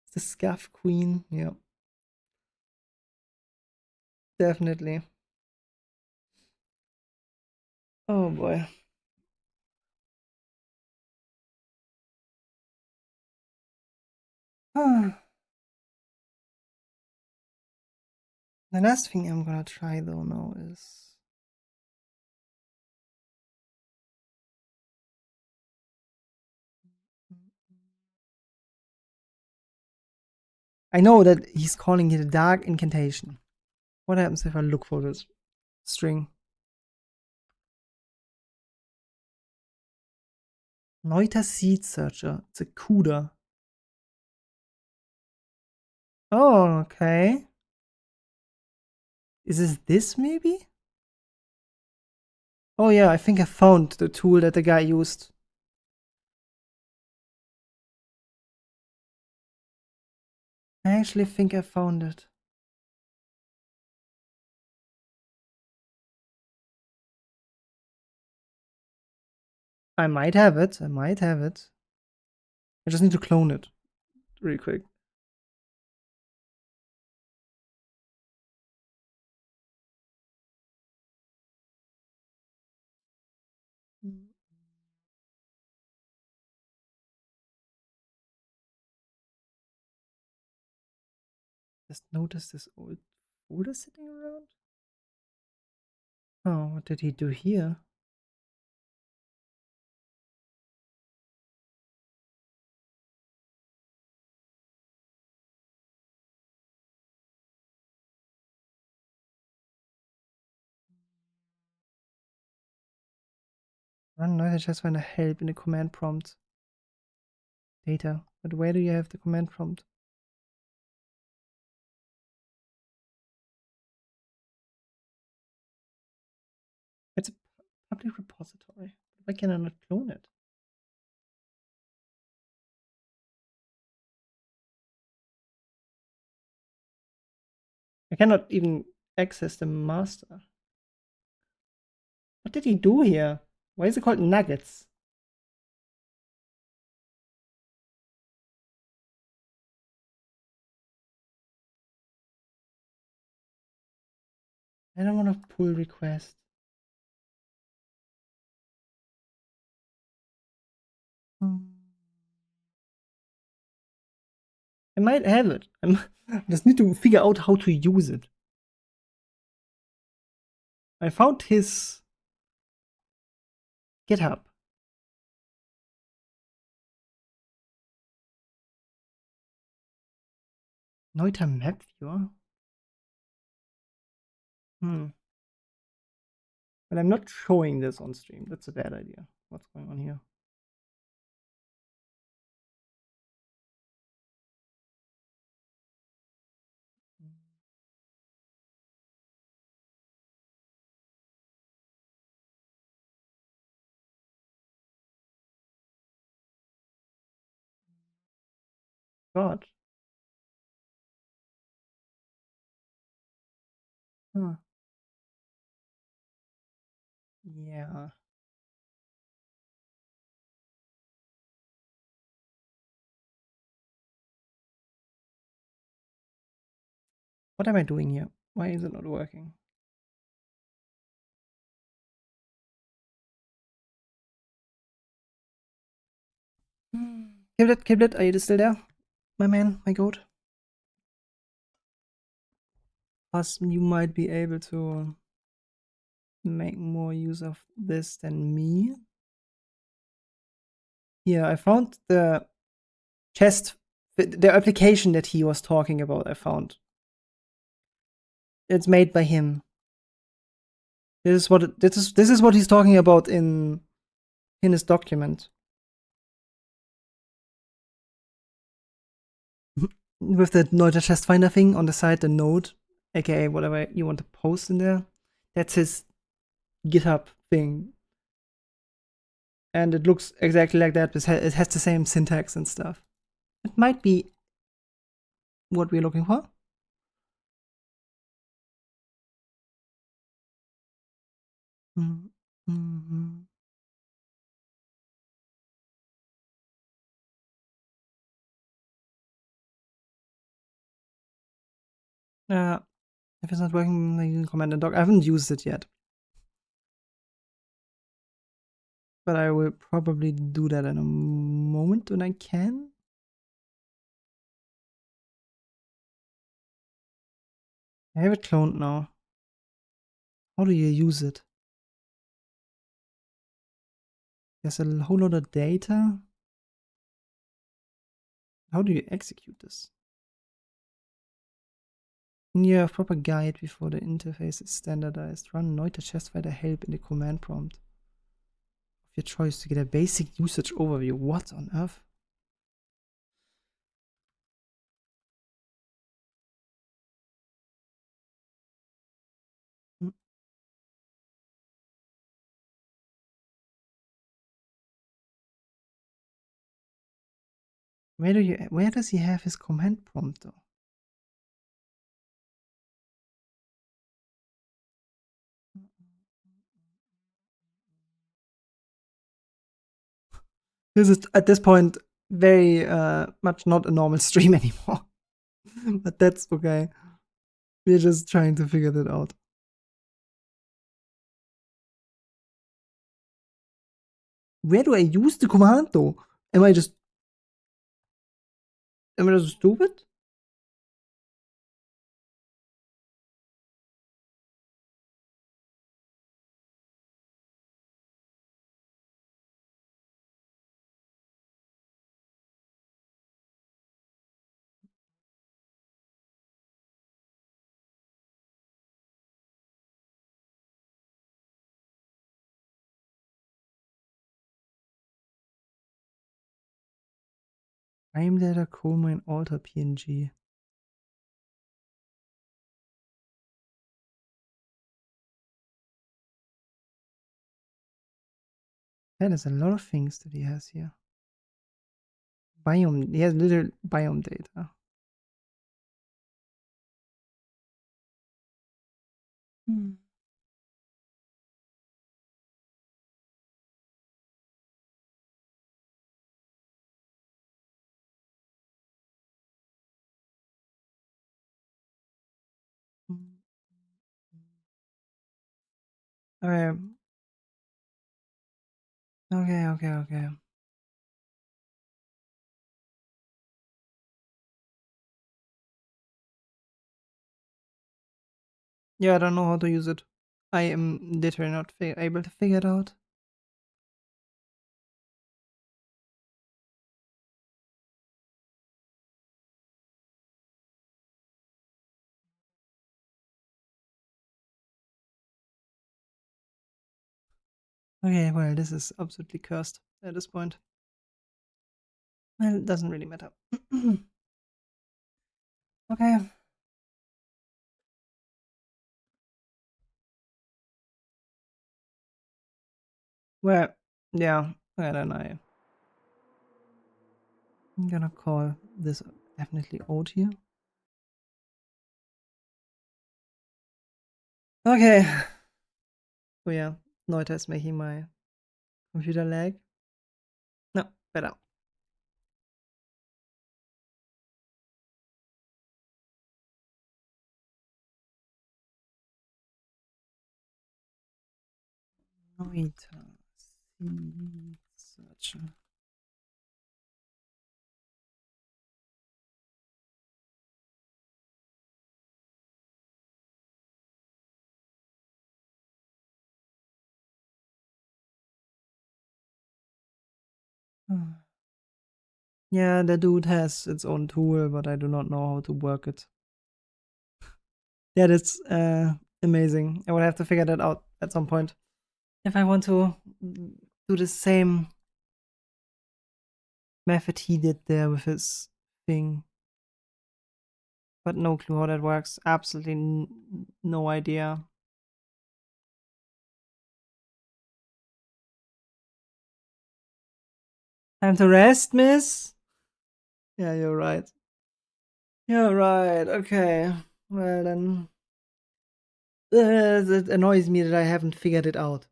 It's the scuff queen. Yeah. Definitely. Oh boy. The last thing I'm gonna try though now is I know that he's calling it a dark incantation. What happens if I look for this string? Neuter Seed Searcher. It's a CUDA. Oh, okay. Is this maybe? Oh yeah, I think I found the tool that the guy used. I actually think I found it. I might have it. I might have it. I just need to clone it really quick. Just notice this old folder sitting around. Oh, what did he do here? Run noise, I just want to help in the command prompt. Data. But where do you have the command prompt? It's a public repository. Why can I not clone it? I cannot even access the master. What did he do here? Why is it called nuggets? I don't want to pull request. I might have it. I just need to figure out how to use it. I found his GitHub. Neuter Map Viewer? But I'm not showing this on stream. That's a bad idea. What's going on here? God. Huh. Yeah. What am I doing here? Why is it not working? Kiblet, are you still there? My man, my goat? Plus, you might be able to make more use of this than me. Here, I found the chest, the application that he was talking about. I found it's made by him. This is what he's talking about in his document. With the Neuter Chest Finder thing on the side, the node, aka whatever you want to post in there. That's his GitHub thing. And it looks exactly like that. It has the same syntax and stuff. It might be what we're looking for. Mm-hmm. If it's not working, you can command and doc. I haven't used it yet. But I will probably do that in a moment when I can. I have it cloned now. How do you use it? There's a whole lot of data. How do you execute this? In your proper guide before the interface is standardized, run Neuter Chest Finder help in the command prompt of your choice to get a basic usage overview. What on earth? Where does he have his command prompt though? This is at this point very much not a normal stream anymore. But that's okay. We're just trying to figure that out. Where do I use the command though? Am I just stupid? Frame data, coal mine, alter, PNG. That is a lot of things that he has here. Biome, he has little biome data. Hmm. Okay. Okay. Yeah, I don't know how to use it. I am literally not able to figure it out. Okay, well, this is absolutely cursed at this point. Well, it doesn't really matter. Okay. Well, yeah, I don't know. I'm gonna call this definitely out here. Okay. Oh yeah, Neuter is making my computer lag. No, better. Neuter. Search. Yeah, the dude has its own tool, but I do not know how to work it. Yeah, that's amazing. I will have to figure that out at some point. If I want to do the same method he did there with his thing. But no clue how that works. Absolutely no idea. Time to rest, miss? Yeah, you're right. You're right. Okay. Well, then. It annoys me that I haven't figured it out.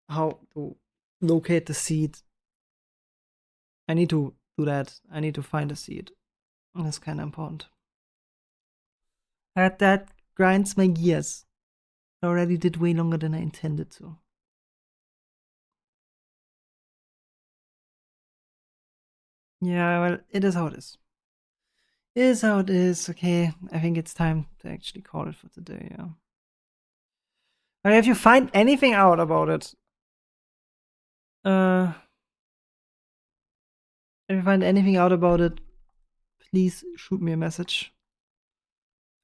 How to locate the seed. I need to do that. I need to find a seed. That's kind of important. That grinds my gears. I already did way longer than I intended to. Yeah, well, it is how it is. It is how it is. Okay, I think it's time to actually call it for today, yeah. Okay, if you find anything out about it, if you find anything out about it, please shoot me a message.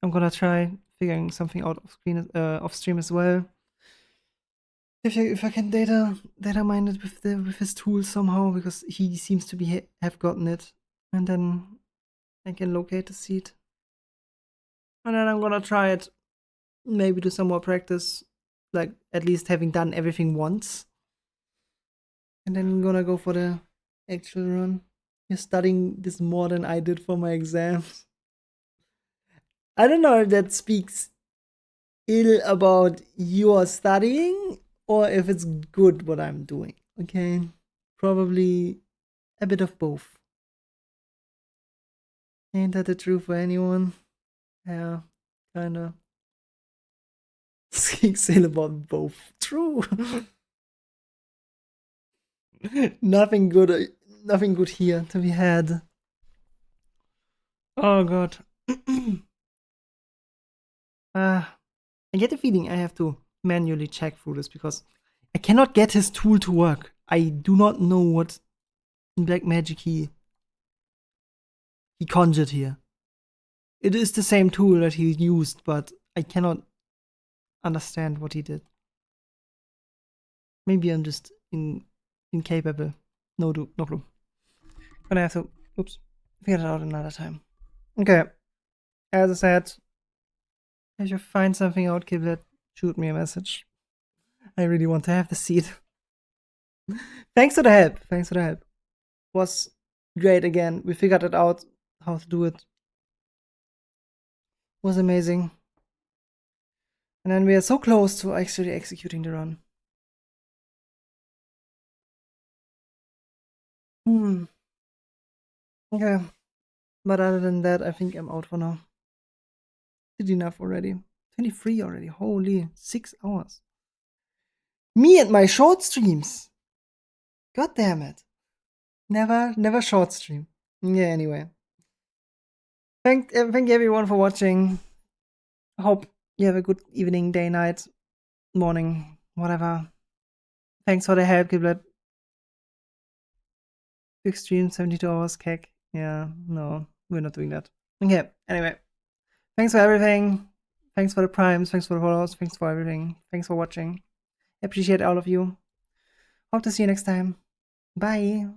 I'm gonna try figuring something out off stream as well. If I can data mine it with his tools somehow, because he seems to have gotten it, and then I can locate the seed, and then I'm gonna try it. Maybe do some more practice, like at least having done everything once, and then I'm gonna go for the actual run. You're studying this more than I did for my exams. I don't know if that speaks ill about your studying or if it's good what I'm doing. Okay, probably a bit of both. Ain't that the truth for anyone? Yeah, kinda. Speaks ill about both. True. Nothing good. Nothing good here to be had. Oh god. I get the feeling I have to manually check through this because I cannot get his tool to work. I do not know what black magic he conjured here. It is the same tool that he used, but I cannot understand what he did. Maybe I'm just incapable. No clue. Gonna have to figure it out another time. Okay. As I said, if you find something out, Kiblet, shoot me a message. I really want to have the seed. Thanks for the help. Thanks for the help. Was great again. We figured it out how to do it. Was amazing. And then we are so close to actually executing the run. Okay. But other than that, I think I'm out for now. Did enough already. 23 already. Holy 6 hours. Me and my short streams. God damn it. Never short stream. Yeah, anyway. Thank everyone for watching. Hope you have a good evening, day, night, morning, whatever. Thanks for the help, Giblet. Big stream, 72 hours, keck. Yeah, no, we're not doing that. Okay, anyway. Thanks for everything. Thanks for the primes. Thanks for the follows. Thanks for everything. Thanks for watching. Appreciate all of you. Hope to see you next time. Bye.